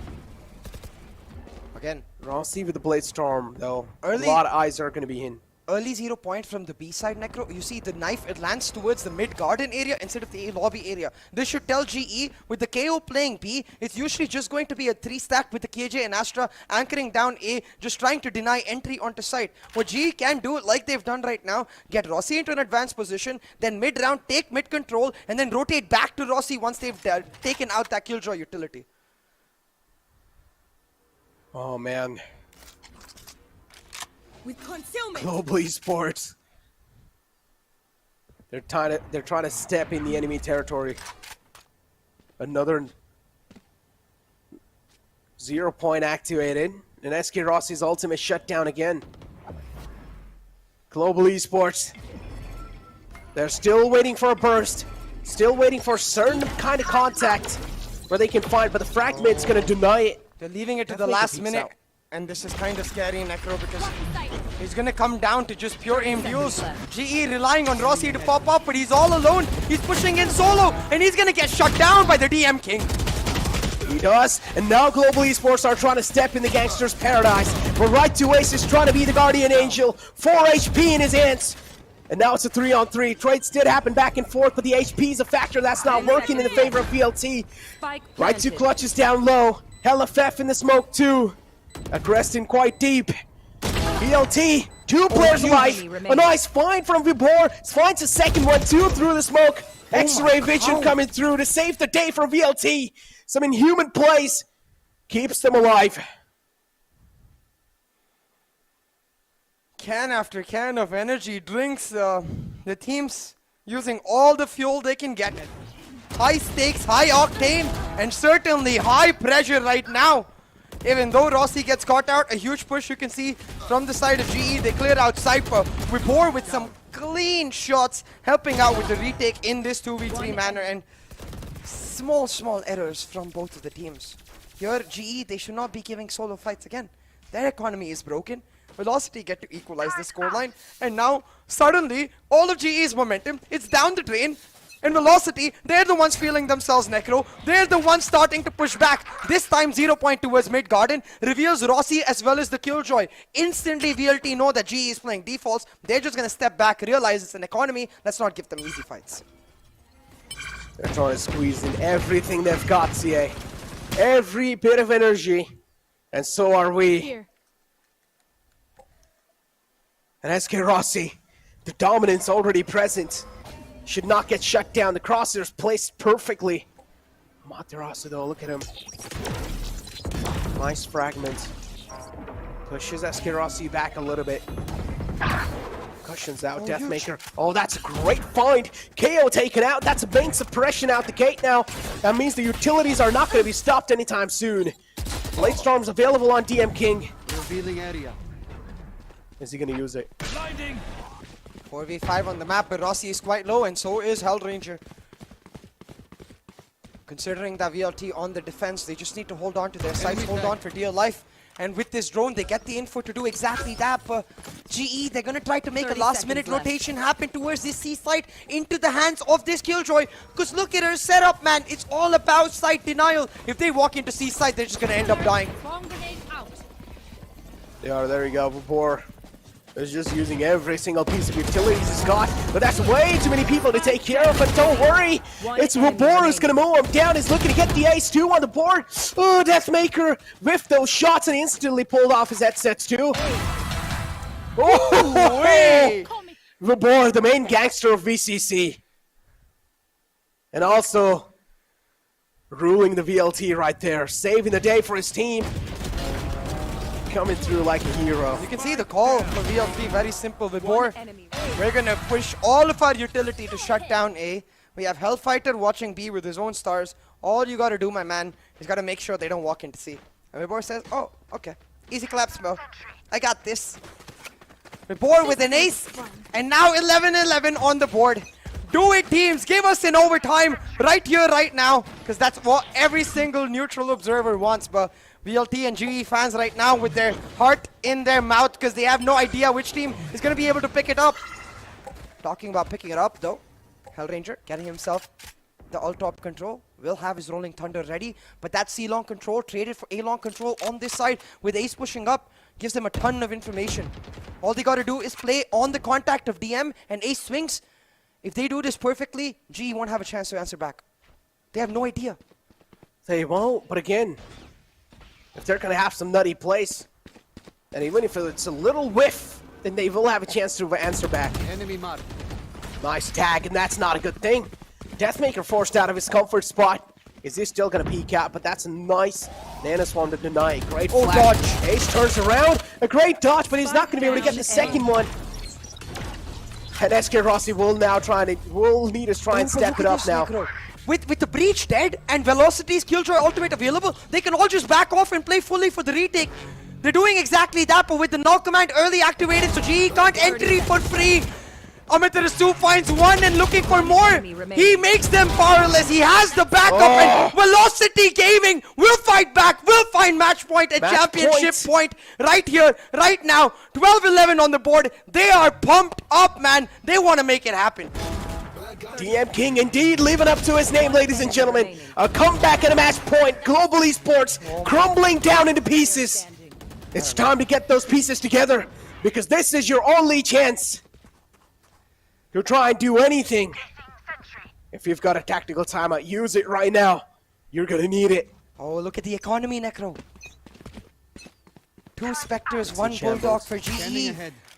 Again, Rossi with the Blade Storm, though. Early- A lot of eyes are going to be in. early 0 point from the B side, Necro. You see the knife, it lands towards the mid garden area instead of the A lobby area. This should tell GE, with the KO playing B, it's usually just going to be a 3-stack with the KJ and Astra anchoring down A, just trying to deny entry onto site. What GE can do, like they've done right now, get Rossi into an advanced position, then mid-round take mid control, and then rotate back to Rossi once they've taken out that Killjoy utility. Oh, man. With concealment. Global Esports. They're trying to step in the enemy territory. Another 0 point activated. And SK Rossi's ultimate shut down again. Global Esports. They're still waiting for a burst. Still waiting for a certain kind of contact where they can find, but the fragment's gonna deny it. They're leaving it to the Definitely last peeks minute. out. And this is kind of scary, Necro, because he's gonna come down to just pure aim duels. GE relying on Rossi to pop up, but he's all alone. He's pushing in solo, and he's gonna get shut down by the DM King. He does, and now Global Esports are trying to step in the gangster's paradise. But right to Ace is trying to be the guardian angel. 4 HP in his hands. And now it's a 3-on-3. Trades did happen back and forth, but the HP is a factor that's not working in the favor of VLT. Right to Clutch is down low. LFF in the smoke too. Aggressing quite deep. VLT, 2 players alive. A nice find from Vibor. Finds a second one too through the smoke. X-ray vision coming through to save the day for VLT. Some inhuman plays keeps them alive. Can after can of energy drinks. The team's using all the fuel they can get. High stakes, high octane, and certainly high pressure right now. Even though Rossi gets caught out, a huge push you can see from the side of GE. They cleared out Cypher. Vibor with some clean shots, helping out with the retake in this 2v3 manner. And small errors from both of the teams. Here, GE, they should not be giving solo fights again. Their economy is broken. Velocity get to equalize the scoreline. And now, suddenly, all of GE's momentum, it's down the drain. And Velocity, they're the ones feeling themselves, Necro. They're the ones starting to push back. This time, 0 point towards mid garden. Reveals Rossi as well as the Killjoy. Instantly, VLT know that GE is playing defaults. They're just going to step back, realize it's an economy. Let's not give them easy fights. They're trying to squeeze in everything they've got, CA. Every bit of energy. And so are we. Here. And SK Rossi, the dominance already present. Should not get shut down. The crosshairs placed perfectly. Materasu though, look at him. Nice fragment. Pushes SK Rossi back a little bit. Cushions out, Deathmaker. Oh, that's a great find. KO taken out. That's a main suppression out the gate now. That means the utilities are not going to be stopped anytime soon. Blade Storm's available on DM King. Revealing area. Is he going to use it? Blinding. 4v5 on the map, but Rossi is quite low, and so is Hellranger. Considering that VLT on the defense, they just need to hold on to their sides, hold on for dear life. And with this drone, they get the info to do exactly that. But GE, they're going to try to make a last-minute rotation happen towards this C site into the hands of this Killjoy. Because look at her setup, man. It's all about site denial. If they walk into C site, they're just going to end up dying. Bomb grenade out. They are, there you go, Vapor. Is just using every single piece of utilities he's got, but that's way too many people to take care of. But don't worry, it's Vapor who's gonna mow him down. He's looking to get the ace too on the board. Oh, Deathmaker whiffed those shots and instantly pulled off his headsets too. Oh, Vapor, the main gangster of VCC, and also ruling the VLT right there, saving the day for his team. Coming through like a hero. You can see the call for VLT, very simple. Vibor, we're gonna push all of our utility to shut down A. We have Hellfighter watching B with his own stars. All you gotta do, my man, is gotta make sure they don't walk into C. And Vibor says, oh, okay. Easy claps, bro. I got this. Vibor with an ace, and now 11-11 on the board. Do it, teams. Give us an overtime right here, right now, because that's what every single neutral observer wants, but VLT and GE fans right now with their heart in their mouth because they have no idea which team is going to be able to pick it up. Talking about picking it up though, Hellranger getting himself the ult-top control, will have his Rolling Thunder ready, but that C-long control traded for A-long control on this side with Ace pushing up, gives them a ton of information. All they got to do is play on the contact of DM and Ace swings. If they do this perfectly, GE won't have a chance to answer back. They have no idea. They won't, but again, if they're going to have some nutty plays, and even if it's a little whiff, then they will have a chance to answer back. Enemy mark. Nice tag, and that's not a good thing. Deathmaker forced out of his comfort spot. Is he still going to peek out? But that's a nice Nanoswarm to deny. Great flash. Dodge. Ace turns around. A great dodge, but he's not going to be able to get the second one. And SK Rossi will now need to try and step it up now. With the breach dead and Velocity's Killjoy ultimate available, they can all just back off and play fully for the retake. They're doing exactly that, but with the null command early activated, so GE can't enter it for free. Amaterasu finds one and looking for more. He makes them powerless. He has the backup, and Velocity Gaming will fight back, will find match point and championship point right here, right now. 12-11 on the board. They are pumped up, man. They want to make it happen. DM King indeed living up to his name, ladies and gentlemen. A comeback at a match point. Global Esports crumbling down into pieces. It's time to get those pieces together, because this is your only chance to try and do anything. If you've got a tactical timeout, use it right now. You're gonna need it. Oh, look at the economy, Necro. 2 Spectres, 1 Bulldog for GE.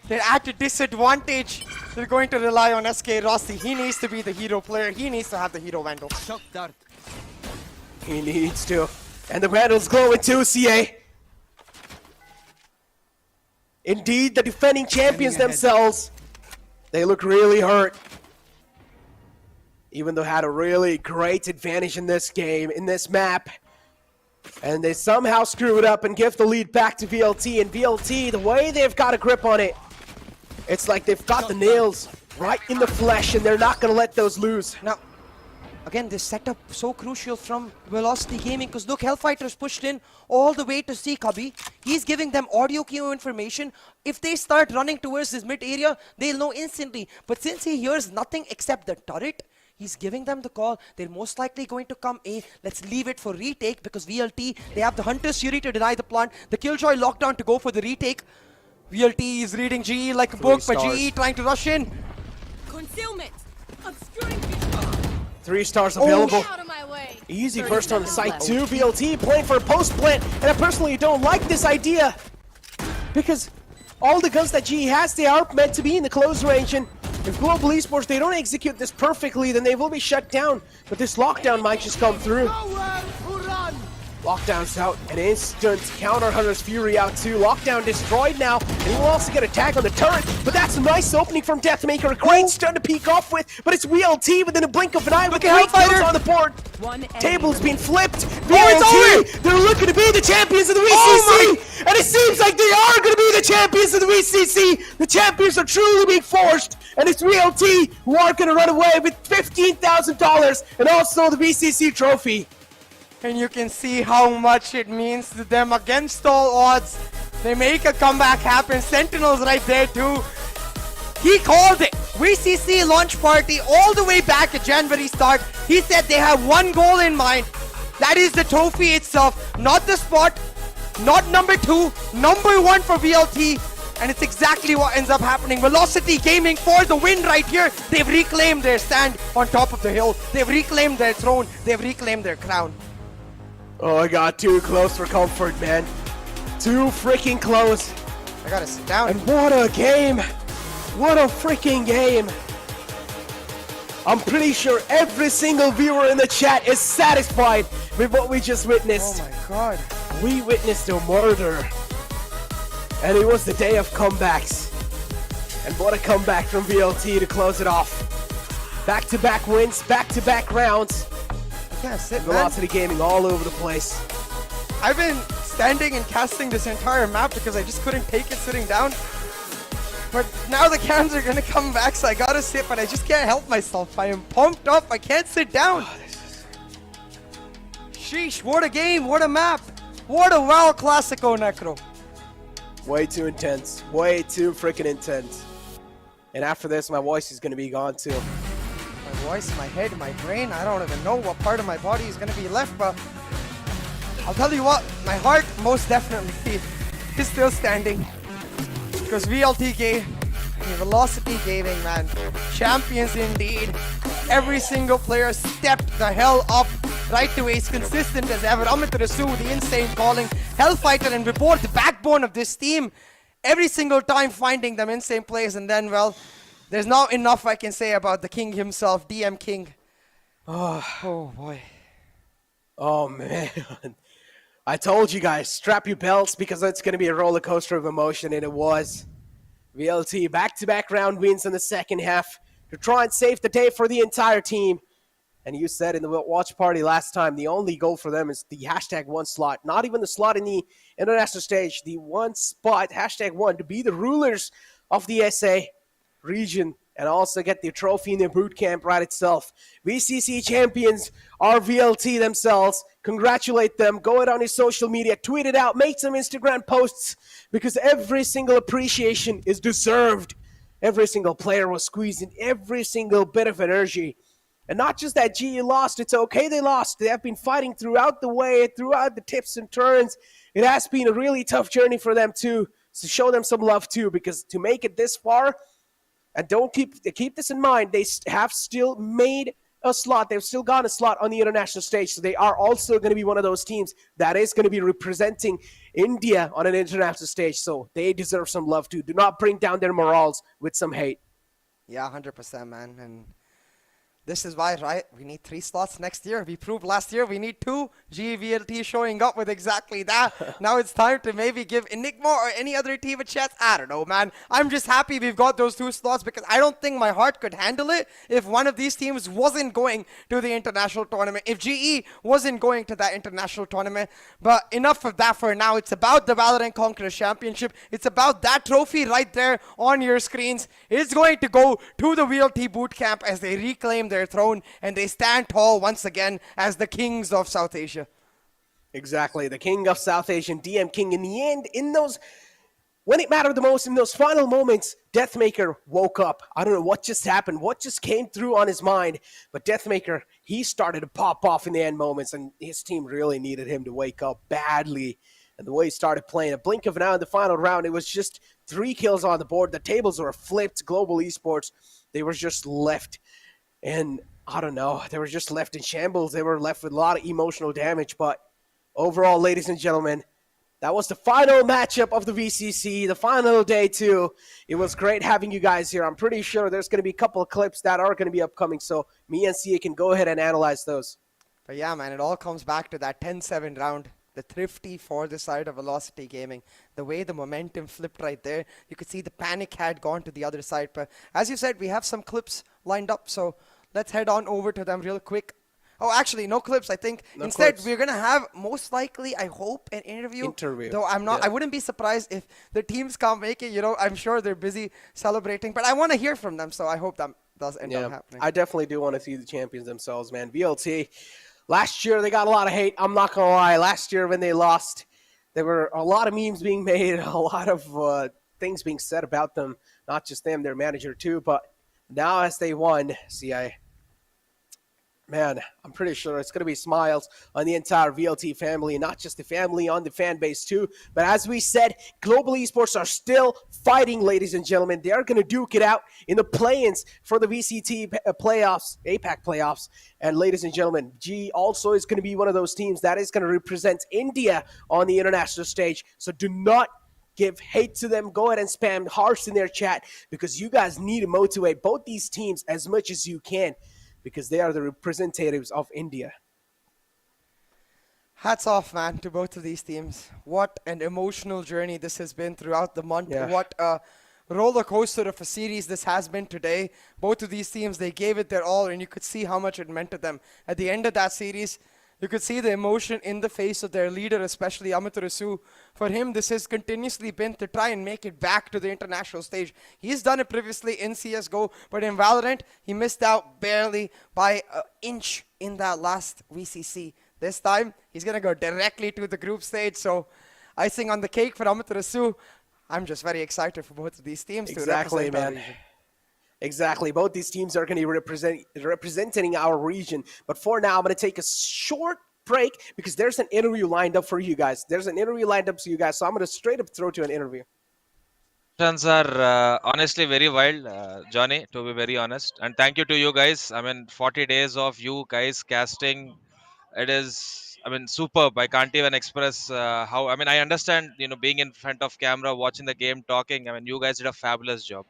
They're at a disadvantage. They're going to rely on SK Rossi. He needs to be the hero player. He needs to have the hero Vandal. He needs to. And the Vandal's glowing too, CA. Indeed, the defending champions themselves, they look really hurt. Even though had a really great advantage in this game, in this map. And they somehow screw it up and give the lead back to VLT. And VLT, the way they've got a grip on it, it's like they've got the nails right in the flesh, and they're not going to let those lose. Now, again, this setup so crucial from Velocity Gaming, because look, Hellfighter's pushed in all the way to see Cubby. He's giving them audio cue information. If they start running towards this mid area, they'll know instantly. But since he hears nothing except the turret, he's giving them the call. They're most likely going to come A. Let's leave it for retake, because VLT, they have the Hunter's Fury to deny the plant. The Killjoy lockdown to go for the retake. VLT is reading GE like a book, but GE trying to rush in. Concealment. Obscuring 3 stars available. out of my way. Easy burst on the site too. VLT playing for a post plant, and I personally don't like this idea, because all the guns that GE has, they are meant to be in the close range, and if Global Esports, they don't execute this perfectly, then they will be shut down. But this lockdown might just come through. Lockdown's out, an instant counter. Hunter's Fury out too. Lockdown destroyed now, and he will also get a tag on the turret. But that's a nice opening from Deathmaker. A great stun to peek off with, but it's VLT within a blink of an eye with 3 kills on the board. Table's been flipped. VLT, they're looking to be the champions of the VCC, and it seems like they are going to be the champions of the VCC. The champions are truly being forced, and it's VLT who are going to run away with $15,000 and also the VCC trophy. And you can see how much it means to them against all odds. They make a comeback happen. Sentinel's right there too. He called it. VCC launch party all the way back at January start. He said they have one goal in mind. That is the trophy itself. Not the spot. Not number 2. Number 1 for VLT. And it's exactly what ends up happening. Velocity Gaming for the win right here. They've reclaimed their stand on top of the hill. They've reclaimed their throne. They've reclaimed their crown. Oh, I got too close for comfort, man. Too freaking close. I gotta sit down. And what a game. What a freaking game. I'm pretty sure every single viewer in the chat is satisfied with what we just witnessed. Oh my god. We witnessed a murder. And it was the day of comebacks. And what a comeback from VLT to close it off. Back-to-back wins, back-to-back rounds. Yeah, sit, Velocity Gaming all over the place. I've been standing and casting this entire map because I just couldn't take it sitting down. But now the cams are gonna come back, so I gotta sit, but I just can't help myself. I am pumped up, I can't sit down. Sheesh, what a game, what a map. What a WoW Classico, Necro. Way too intense, way too freaking intense. And after this, my voice is gonna be gone too. My voice, my head, my brain, I don't even know what part of my body is gonna be left, but I'll tell you what, my heart most definitely is still standing. Because VLTK, Velocity Gaming, man, champions indeed. Every single player stepped the hell up right to ace, consistent as ever. Amaterasu, the insane calling, Hellfighter and Report, the backbone of this team. Every single time finding them insane plays, and then, well, there's not enough I can say about the king himself, DM King. Oh boy. Oh man. I told you guys, strap your belts because it's going to be a roller coaster of emotion, and it was. VLT back-to-back round wins in the second half to try and save the day for the entire team. And you said in the watch party last time, the only goal for them is the #1 slot. Not even the slot in the international stage. The one spot, #1, to be the rulers of the SA region and also get the trophy in the boot camp right itself. VCC champions are VLT themselves. Congratulate them. Go out on your social media, tweet it out, make some Instagram posts, because every single appreciation is deserved. Every single player was squeezing every single bit of energy. And not just that GE lost, it's okay they lost. They have been fighting throughout the way, throughout the tips and turns. It has been a really tough journey for them too. So show them some love too, because to make it this far, and don't keep this in mind, they have still made a slot. They've still got a slot on the international stage. So they are also going to be one of those teams that is going to be representing India on an international stage. So they deserve some love too. Do not bring down their morals with some hate. Yeah, 100%, man. And this is why, right? We need 3 slots next year. We proved last year we need 2. GVLT showing up with exactly that. Now it's time to maybe give Enigma or any other team a chance. I don't know, man. I'm just happy we've got those 2 slots, because I don't think my heart could handle it if one of these teams wasn't going to the international tournament, if GE wasn't going to that international tournament. But enough of that for now. It's about the Valorant Conquerors Championship. It's about that trophy right there on your screens. It's going to go to the VLT bootcamp as they reclaim their throne and they stand tall once again as the kings of South Asia. Exactly, the king of South Asian, DM King. In the end, when it mattered the most, in those final moments, Deathmaker woke up. I don't know what just happened, what just came through on his mind, but Deathmaker, he started to pop off in the end moments, and his team really needed him to wake up badly. And the way he started playing, a blink of an eye in the final round, it was just 3 kills on the board. The tables were flipped. Global Esports, they were just left. And I don't know, they were just left in shambles. They were left with a lot of emotional damage. But overall, ladies and gentlemen, that was the final matchup of the VCC, the final day too. It was great having you guys here. I'm pretty sure there's going to be a couple of clips that are going to be upcoming. So me and Sia can go ahead and analyze those. But yeah, man, it all comes back to that 10-7 round. The thrifty for the side of Velocity Gaming. The way the momentum flipped right there. You could see the panic had gone to the other side. But as you said, we have some clips lined up. So let's head on over to them real quick. Oh, actually, no clips, I think. No Instead, clips. we're going to have, most likely, I hope, an interview. Though I'm not, Yeah. I wouldn't be surprised if the teams can't make it. You know, I'm sure they're busy celebrating. But I want to hear from them. So I hope that does end up happening. I definitely do want to see the champions themselves, man. VLT, last year they got a lot of hate. I'm not going to lie. Last year when they lost, there were a lot of memes being made, a lot of things being said about them. Not just them, their manager too. But now as they won, man, I'm pretty sure it's going to be smiles on the entire VLT family, and not just the family, on the fan base too. But as we said, Global Esports are still fighting, ladies and gentlemen. They are going to duke it out in the play-ins for the VCT playoffs, APAC playoffs. And ladies and gentlemen, G also is going to be one of those teams that is going to represent India on the international stage. So do not give hate to them. Go ahead and spam hearts in their chat, because you guys need to motivate both these teams as much as you can, because they are the representatives of India. Hats off, man, to both of these teams. What an emotional journey this has been throughout the month. Yeah. What a roller coaster of a series this has been today. Both of these teams, they gave it their all, and you could see how much it meant to them. At the end of that series, you could see the emotion in the face of their leader, especially Amaterasu. For him, this has continuously been to try and make it back to the international stage. He's done it previously in CSGO, but in Valorant, he missed out barely by an inch in that last VCC. This time, he's going to go directly to the group stage. So, icing on the cake for Amaterasu. I'm just very excited for both of these teams to represent our region. Exactly. Both these teams are going to be representing our region. But for now, I'm going to take a short break, because there's an interview lined up for you guys. So I'm going to straight up throw to an interview. Questions are honestly very wild, Johnny, to be very honest. And thank you to you guys. I mean, 40 days of you guys casting, it is, I mean, superb. I can't even express how, I mean, I understand, you know, being in front of camera, watching the game, talking. I mean, you guys did a fabulous job.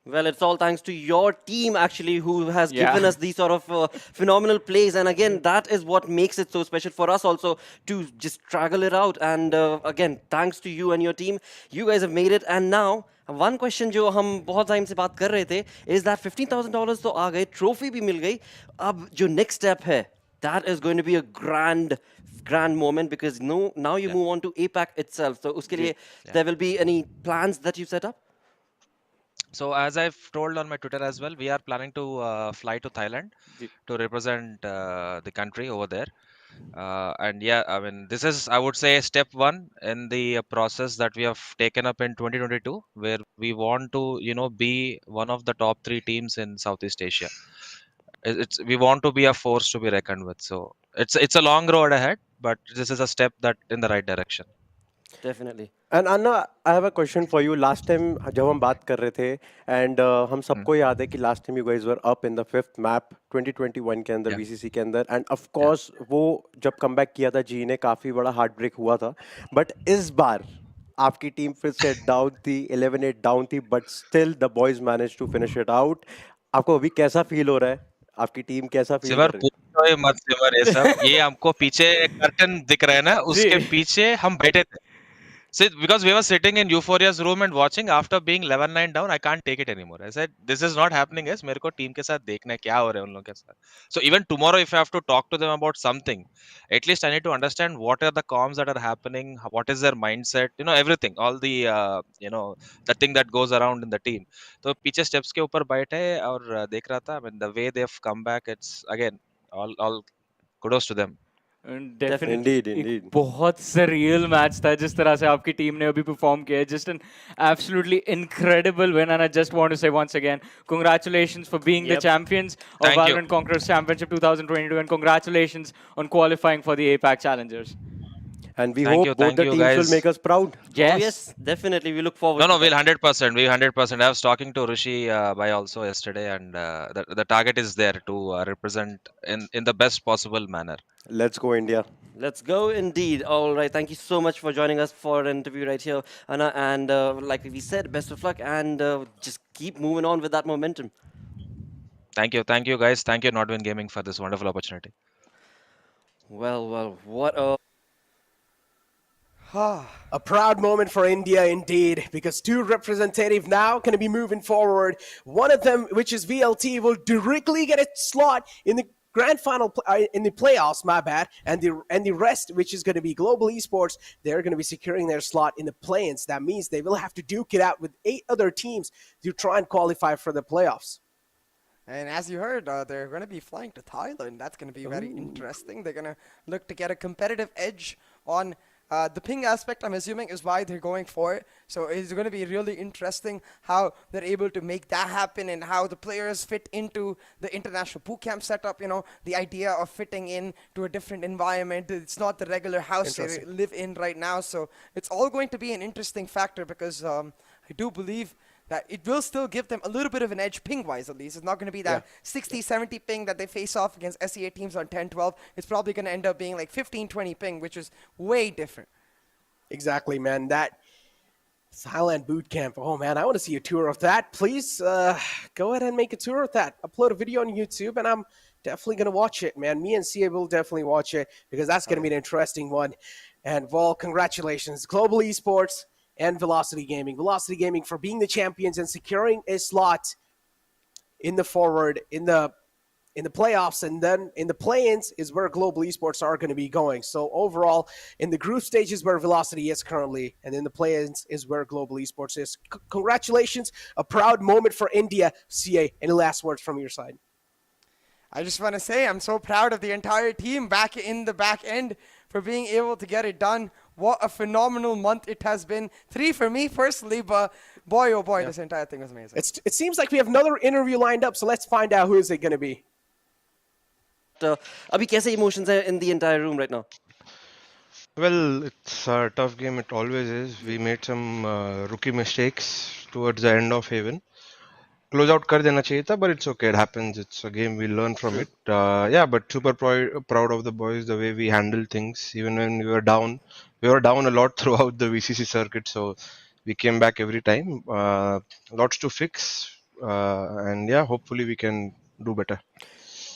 Well, it's all thanks to your team, actually, who has given us these sort of phenomenal plays. And again, that is what makes it so special for us also to just struggle it out. And again, thanks to you and your team, you guys have made it. And now one question जो हम बहुत time से बात कर रहे थे is that $15,000 तो आ गए, ट्रॉफी भी मिल गई, अब जो नेक्स्ट स्टेप है that is going to be a grand moment because now you move on to APAC itself. So uske liye there will be any plans that you set up? So as I've told on my Twitter as well, we are planning to fly to Thailand to represent the country over there. And yeah, I mean, this is, I would say, step one in the process that we have taken up in 2022, where we want to, be one of the top 3 teams in Southeast Asia. It's we want to be a force to be reckoned with. So it's a long road ahead, but this is a step that in the right direction. Definitely. And Anna, I have a question for you. Last time जब हम बात कर रहे थे and हम सबको याद है कि last time you guys were up in the 5th map 2021 के अंदर VCC के अंदर and of course वो जब comeback किया था जी ने काफी बड़ा heartbreak हुआ था, but इस बार आपकी टीम फिर से डाउन थी, 11-8 डाउन थी, but still the boys managed to finish it out. आपको अभी कैसा फील हो रहा है? आपकी टीम कैसा फील कर रही है? मत सिमर ये सब, ये हमको पीछे कर्टन दिख रहा है ना, उसके पीछे हम बैठे थे. See, because we were sitting in Euphoria's room and watching, after being 11-9 down, I can't take it anymore. I said, this is not happening, guys. मेरे को टीम के साथ देखना है क्या हो रहा है उन लोगों के साथ. So even tomorrow, if I have to talk to them about something, at least I need to understand what are the comms that are happening, what is their mindset, everything, all the, the thing that goes around in the team. तो पीछे steps के ऊपर बैठे और देख रहा था. I mean, the way they've come back, it's again all kudos to them. Definitely बहुत सरियल मैच था जिस तरह से आपकी टीम ने अभी परफॉर्म किया है. Just an absolutely incredible win and I just want to say once again congratulations for being the champions of Valorant Conquerors Championship 2022 and congratulations on qualifying for the APAC Challengers. And we hope both the teams will make us proud. Yes, definitely. We look forward. No, we'll 100%. We 100%. I was talking to Rishi Bhai also yesterday, and the target is there to represent in the best possible manner. Let's go, India. Let's go indeed. All right. Thank you so much for joining us for an interview right here, Anna. And like we said, best of luck and just keep moving on with that momentum. Thank you, guys. Thank you, NODWIN Gaming, for this wonderful opportunity. Well, what a a proud moment for India indeed, because 2 representatives now going to be moving forward. One of them, which is VLT, will directly get a slot in the grand final in the playoffs, my bad, and the rest, which is going to be Global Esports, they're going to be securing their slot in the play-ins. That means they will have to duke it out with 8 other teams to try and qualify for the playoffs. And as you heard, they're going to be flying to Thailand. That's going to be very interesting. They're going to look to get a competitive edge on the ping aspect, I'm assuming, is why they're going for it. So it's going to be really interesting how they're able to make that happen and how the players fit into the international boot camp setup. The idea of fitting in to a different environment. It's not the regular house they live in right now. So it's all going to be an interesting factor because I do believe that it will still give them a little bit of an edge ping-wise at least. It's not going to be that 60-70 ping that they face off against SEA teams on 10-12. It's probably going to end up being like 15-20 ping, which is way different. Exactly, man. That Thailand boot camp. Oh, man, I want to see a tour of that. Please go ahead and make a tour of that. Upload a video on YouTube, and I'm definitely going to watch it, man. Me and Sia will definitely watch it because that's going to be an interesting one. And, well, congratulations. Global Esports and Velocity Gaming. Velocity Gaming for being the champions and securing a slot in the forward, in the playoffs, and then in the play-ins is where Global Esports are going to be going. So overall, in the group stage is where Velocity is currently, and in the play-ins is where Global Esports is. Congratulations, a proud moment for India. CA, any last words from your side? I just want to say I'm so proud of the entire team back in the back end for being able to get it done. What a phenomenal month it has been. 3 for me personally, but boy, oh boy, this entire thing was amazing. It seems like we have another interview lined up, so let's find out who is it going to be. Abhi, kaise emotions are in the entire room right now? Well, it's a tough game. It always is. We made some rookie mistakes towards the end of Haven. Close out kar dena chahiye tha, but it's okay. It happens. It's a game. We learn from it. Yeah, but super proud of the boys, the way we handled things. Even when we were down a lot throughout the VCC circuit. So we came back every time. Lots to fix. And yeah, hopefully we can do better.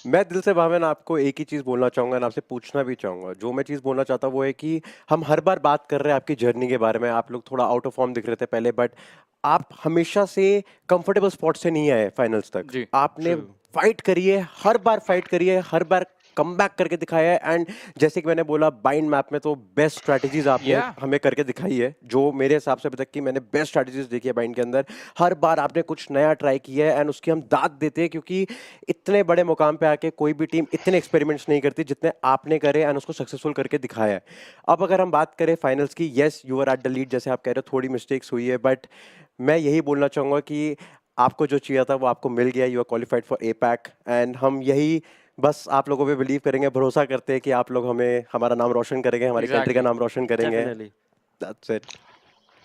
मैं दिल से भावन आपको एक ही चीज़ बोलना चाहूँगा और आपसे पूछना भी चाहूँगा. जो मैं चीज़ बोलना चाहता हूँ वो है कि हम हर बार बात कर रहे हैं आपकी जर्नी के बारे में. आप लोग थोड़ा आउट ऑफ फॉर्म दिख रहे थे पहले, बट आप हमेशा से कंफर्टेबल स्पॉट से नहीं आए फाइनल्स तक। जी, आपने फाइट करी है, हर बार फाइट करी है, हर बार कमबैक करके दिखाया है। एंड जैसे कि मैंने बोला, बाइंड मैप में तो बेस्ट स्ट्रैटेजीज आपने हमें करके दिखाई है, जो मेरे हिसाब से अभी तक की मैंने बेस्ट स्ट्रैटेजीज देखी है बाइंड के अंदर। हर बार आपने कुछ नया ट्राई किया है एंड उसकी हम दाद देते हैं, क्योंकि इतने बड़े मुकाम पे आके कोई भी टीम इतने एक्सपेरिमेंट्स नहीं करती जितने आपने करे एंड उसको सक्सेसफुल करके दिखाया है। अब अगर हम बात करें फाइनल्स की, yes you are at the lead, जैसे आप कह रहे हो थोड़ी मिस्टेक्स हुई है, बट मैं यही बोलना चाहूँगा कि आपको जो चाहिए था वो आपको मिल गया। You are qualified for APAC and हम यही बस आप लोगों पे बिलीव करेंगे, भरोसा करते हैं कि आप लोग हमें हमारा नाम रोशन करेंगे, हमारी कंट्री का नाम रोशन करेंगे। That's it.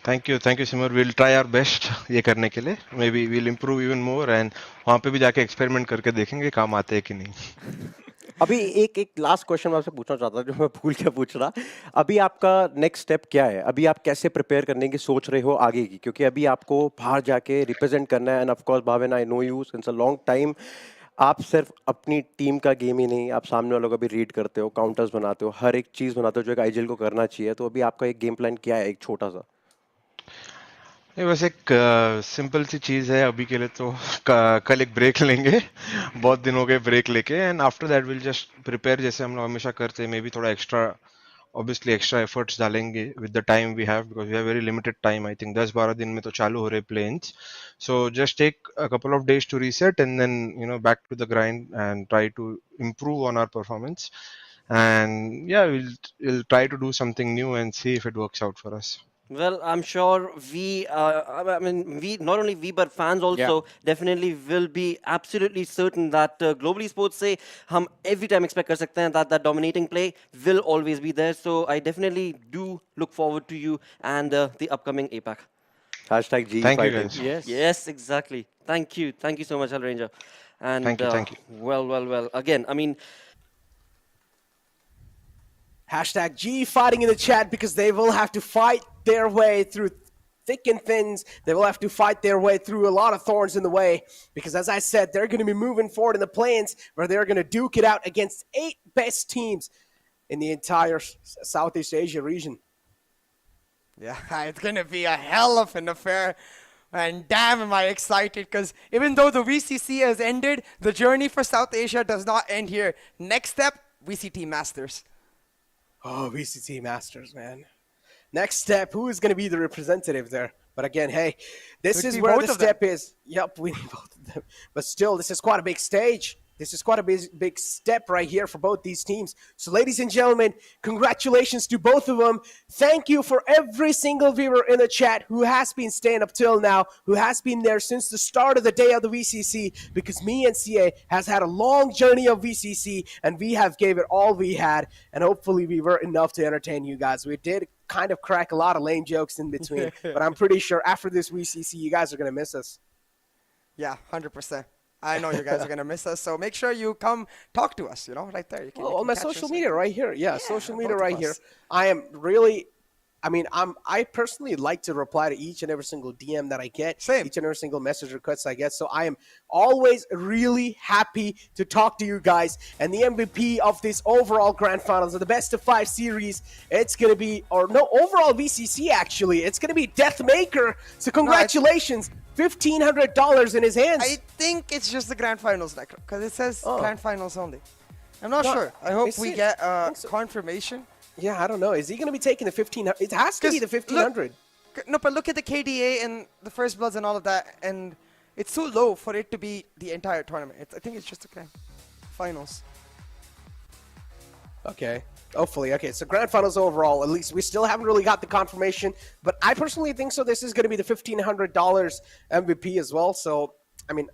Thank you Simar, will try our best ये करने के लिए। Maybe will improve even more and वहाँ पे भी जाके एक्सपेरिमेंट करके देखेंगे काम आते हैं कि नहीं। अभी एक एक लास्ट क्वेश्चन मैं आपसे पूछना चाहता हूँ, जो मैं भूल के पूछ रहा। अभी आपका नेक्स्ट स्टेप क्या है? अभी आप कैसे प्रिपेयर करने की सोच रहे हो आगे की? क्योंकि अभी आपको बाहर जाके रिप्रेजेंट करना है end of course Bhaven, I know you since a long time. आप सिर्फ अपनी टीम का गेम ही नहीं, आप सामने वालों का भी रीड करते हो, काउंटर्स बनाते हो, हर एक चीज बनाते हो जो एक आईजीएल को करना चाहिए। तो अभी आपका एक गेम प्लान क्या है, एक छोटा सा? ये बस एक सिंपल सी चीज़ है अभी के लिए तो। कल एक ब्रेक लेंगे, बहुत दिन हो गए ब्रेक लेके, and after that will just prepare जैसे हम लोग हमेशा करते हैं। मे बी थोड़ा एक्स्ट्रा, ऑब्वियसली एक्स्ट्रा एफर्ट्स डालेंगे with the time we have, because we have very limited time. I think 10-12 दिन में तो चालू हो रहे प्लेन्स। So just take a couple of days to reset and then back to the grind and try to improve on our performance. And yeah, we'll try to do something new and see if it works out for us. Well, I'm sure I mean, we not only we but fans also definitely will be absolutely certain that globally sports say hum every time expect kar sakte hain that that dominating play will always be there. So I definitely do look forward to you and the upcoming APAC. Hashtag G. Thank you guys. Yes, exactly. Thank you so much, Al Ranger. And thank you. Well. Again, I mean. Hashtag G fighting in the chat, because they will have to fight their way through thick and thins. They will have to fight their way through a lot of thorns in the way, because as I said, they're going to be moving forward in the play-ins where they're going to duke it out against 8 best teams in the entire Southeast Asia region. Yeah, it's going to be a hell of an affair. And damn, am I excited, because even though the VCC has ended, the journey for South Asia does not end here. Next step, VCT Masters. Oh, VCT Masters, man. Next step, who is going to be the representative there? But again, hey, this is where the step is. Yep, we need both of them. But still, this is quite a big stage. This is quite a big step right here for both these teams. So, ladies and gentlemen, congratulations to both of them. Thank you for every single viewer in the chat who has been staying up till now, who has been there since the start of the day of the VCC, because me and CA has had a long journey of VCC, and we have gave it all we had, and hopefully we were enough to entertain you guys. We did kind of crack a lot of lame jokes in between, but I'm pretty sure after this VCC, you guys are going to miss us. Yeah, 100%. I know you guys are going to miss us, so make sure you come talk to us, right there. You can, on my social media right here. Yeah, social media right here. I am really, I personally like to reply to each and every single DM that I get. Same. Each and every single message request I get. So I am always really happy to talk to you guys. And the MVP of this overall Grand Finals of the Best of 5 series, it's going to be, overall VCC actually, it's going to be Deathmaker. So congratulations. $1,500 in his hands. I think it's just the Grand Finals, because it says Grand Finals only. I'm not sure. I hope we get confirmation. Yeah, I don't know. Is he going to be taking the 1,500? It has to be the 1,500. No, but look at the KDA and the First Bloods and all of that, and it's too low for it to be the entire tournament. I think it's just the Grand Finals. Okay. Hopefully. Okay, so Grand Finals overall, at least we still haven't really got the confirmation, but I personally think so. This is going to be the $1,500 MVP as well. So,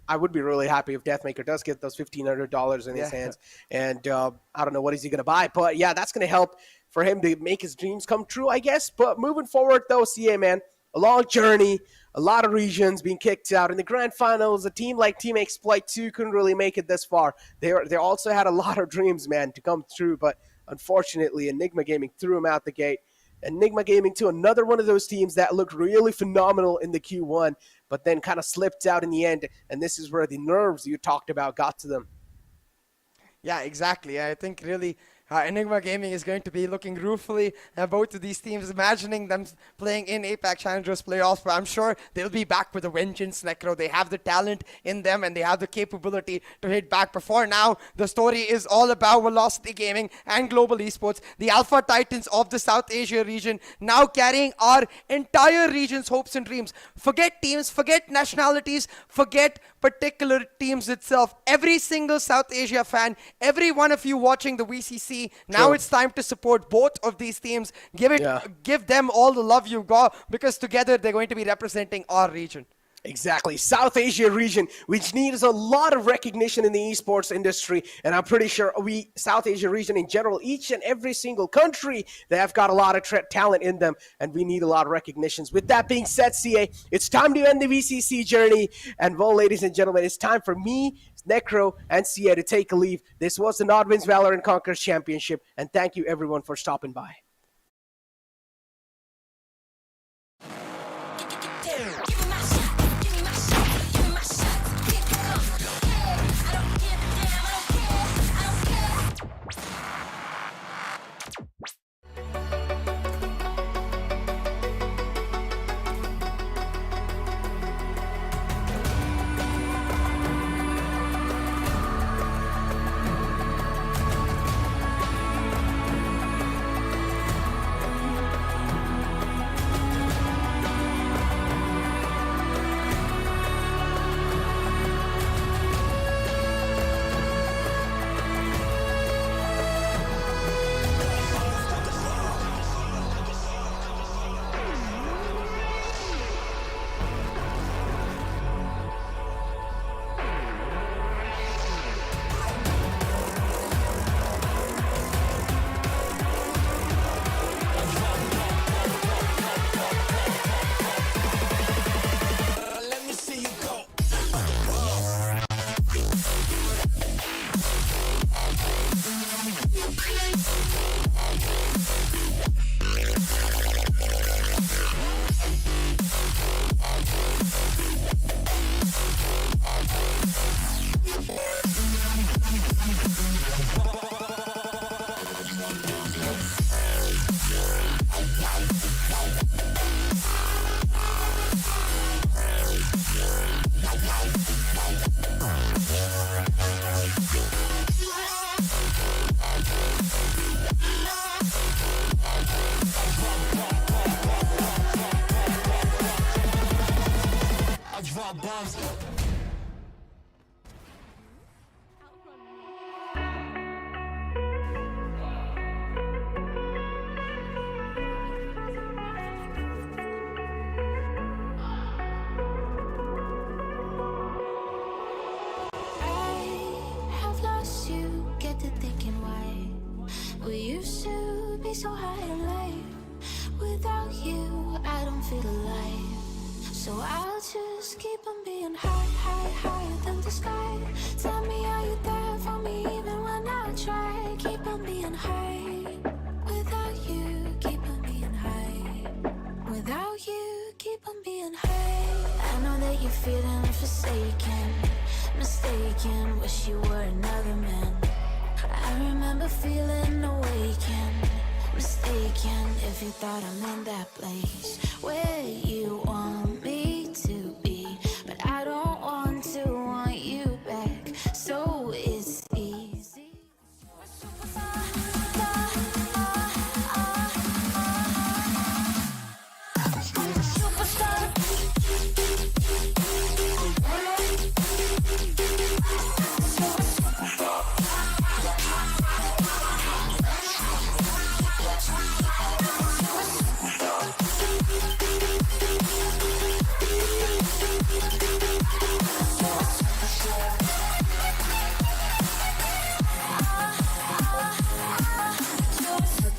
I would be really happy if Deathmaker does get those $1,500 in his hands. And I don't know what is he going to buy, but yeah, that's going to help for him to make his dreams come true, I guess. But moving forward, though, CA, man, a long journey, a lot of regions being kicked out. In the Grand Finals, a team like Team Exploit 2 couldn't really make it this far. They also had a lot of dreams, man, to come true, but unfortunately, Enigma Gaming threw him out the gate. Enigma Gaming, too, another one of those teams that looked really phenomenal in the Q1, but then kind of slipped out in the end. And this is where the nerves you talked about got to them. Yeah, exactly. I think really Enigma Gaming is going to be looking ruefully at both of these teams, imagining them playing in APAC Challengers playoffs, but I'm sure they'll be back with a vengeance, Necro. They have the talent in them and they have the capability to hit back. But for now, the story is all about Velocity Gaming and Global Esports, the Alpha Titans of the South Asia region, now carrying our entire region's hopes and dreams. Forget teams, forget nationalities, forget particular teams itself. Every single South Asia fan, every one of you watching the VCC, now it's time to support both of these teams. Give them all the love you got, because together they're going to be representing our region. Exactly. South Asia region, which needs a lot of recognition in the esports industry. And I'm pretty sure South Asia region in general, each and every single country, they have got a lot of talent in them. And we need a lot of recognitions. With that being said, CA, it's time to end the VCC journey. And well, ladies and gentlemen, it's time for me, Necro, and CA to take a leave. This was the NODWIN's Valorant Conquerors Championship. And thank you everyone for stopping by. So high in life, without you I don't feel alive. So I'll just keep on being higher than the sky. Tell me, are you there for me even when I try? Keep on being high, without you keep on being high. Without you keep on being high. I know that you're feeling forsaken, mistaken, wish you were another man. I remember feeling awakened, mistaken if you thought I'm in that place where you want me to be, but I don't want you back, so it's easy.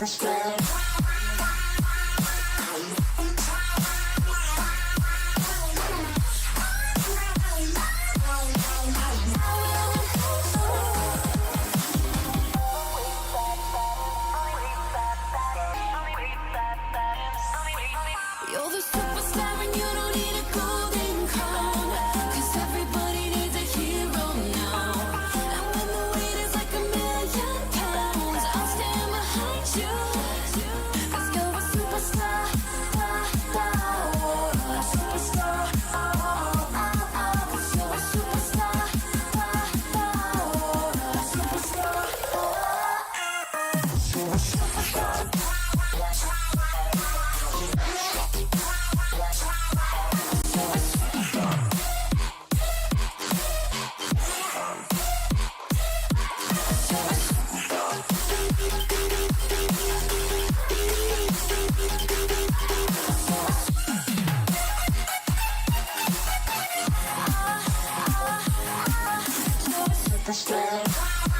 I'll stand the style.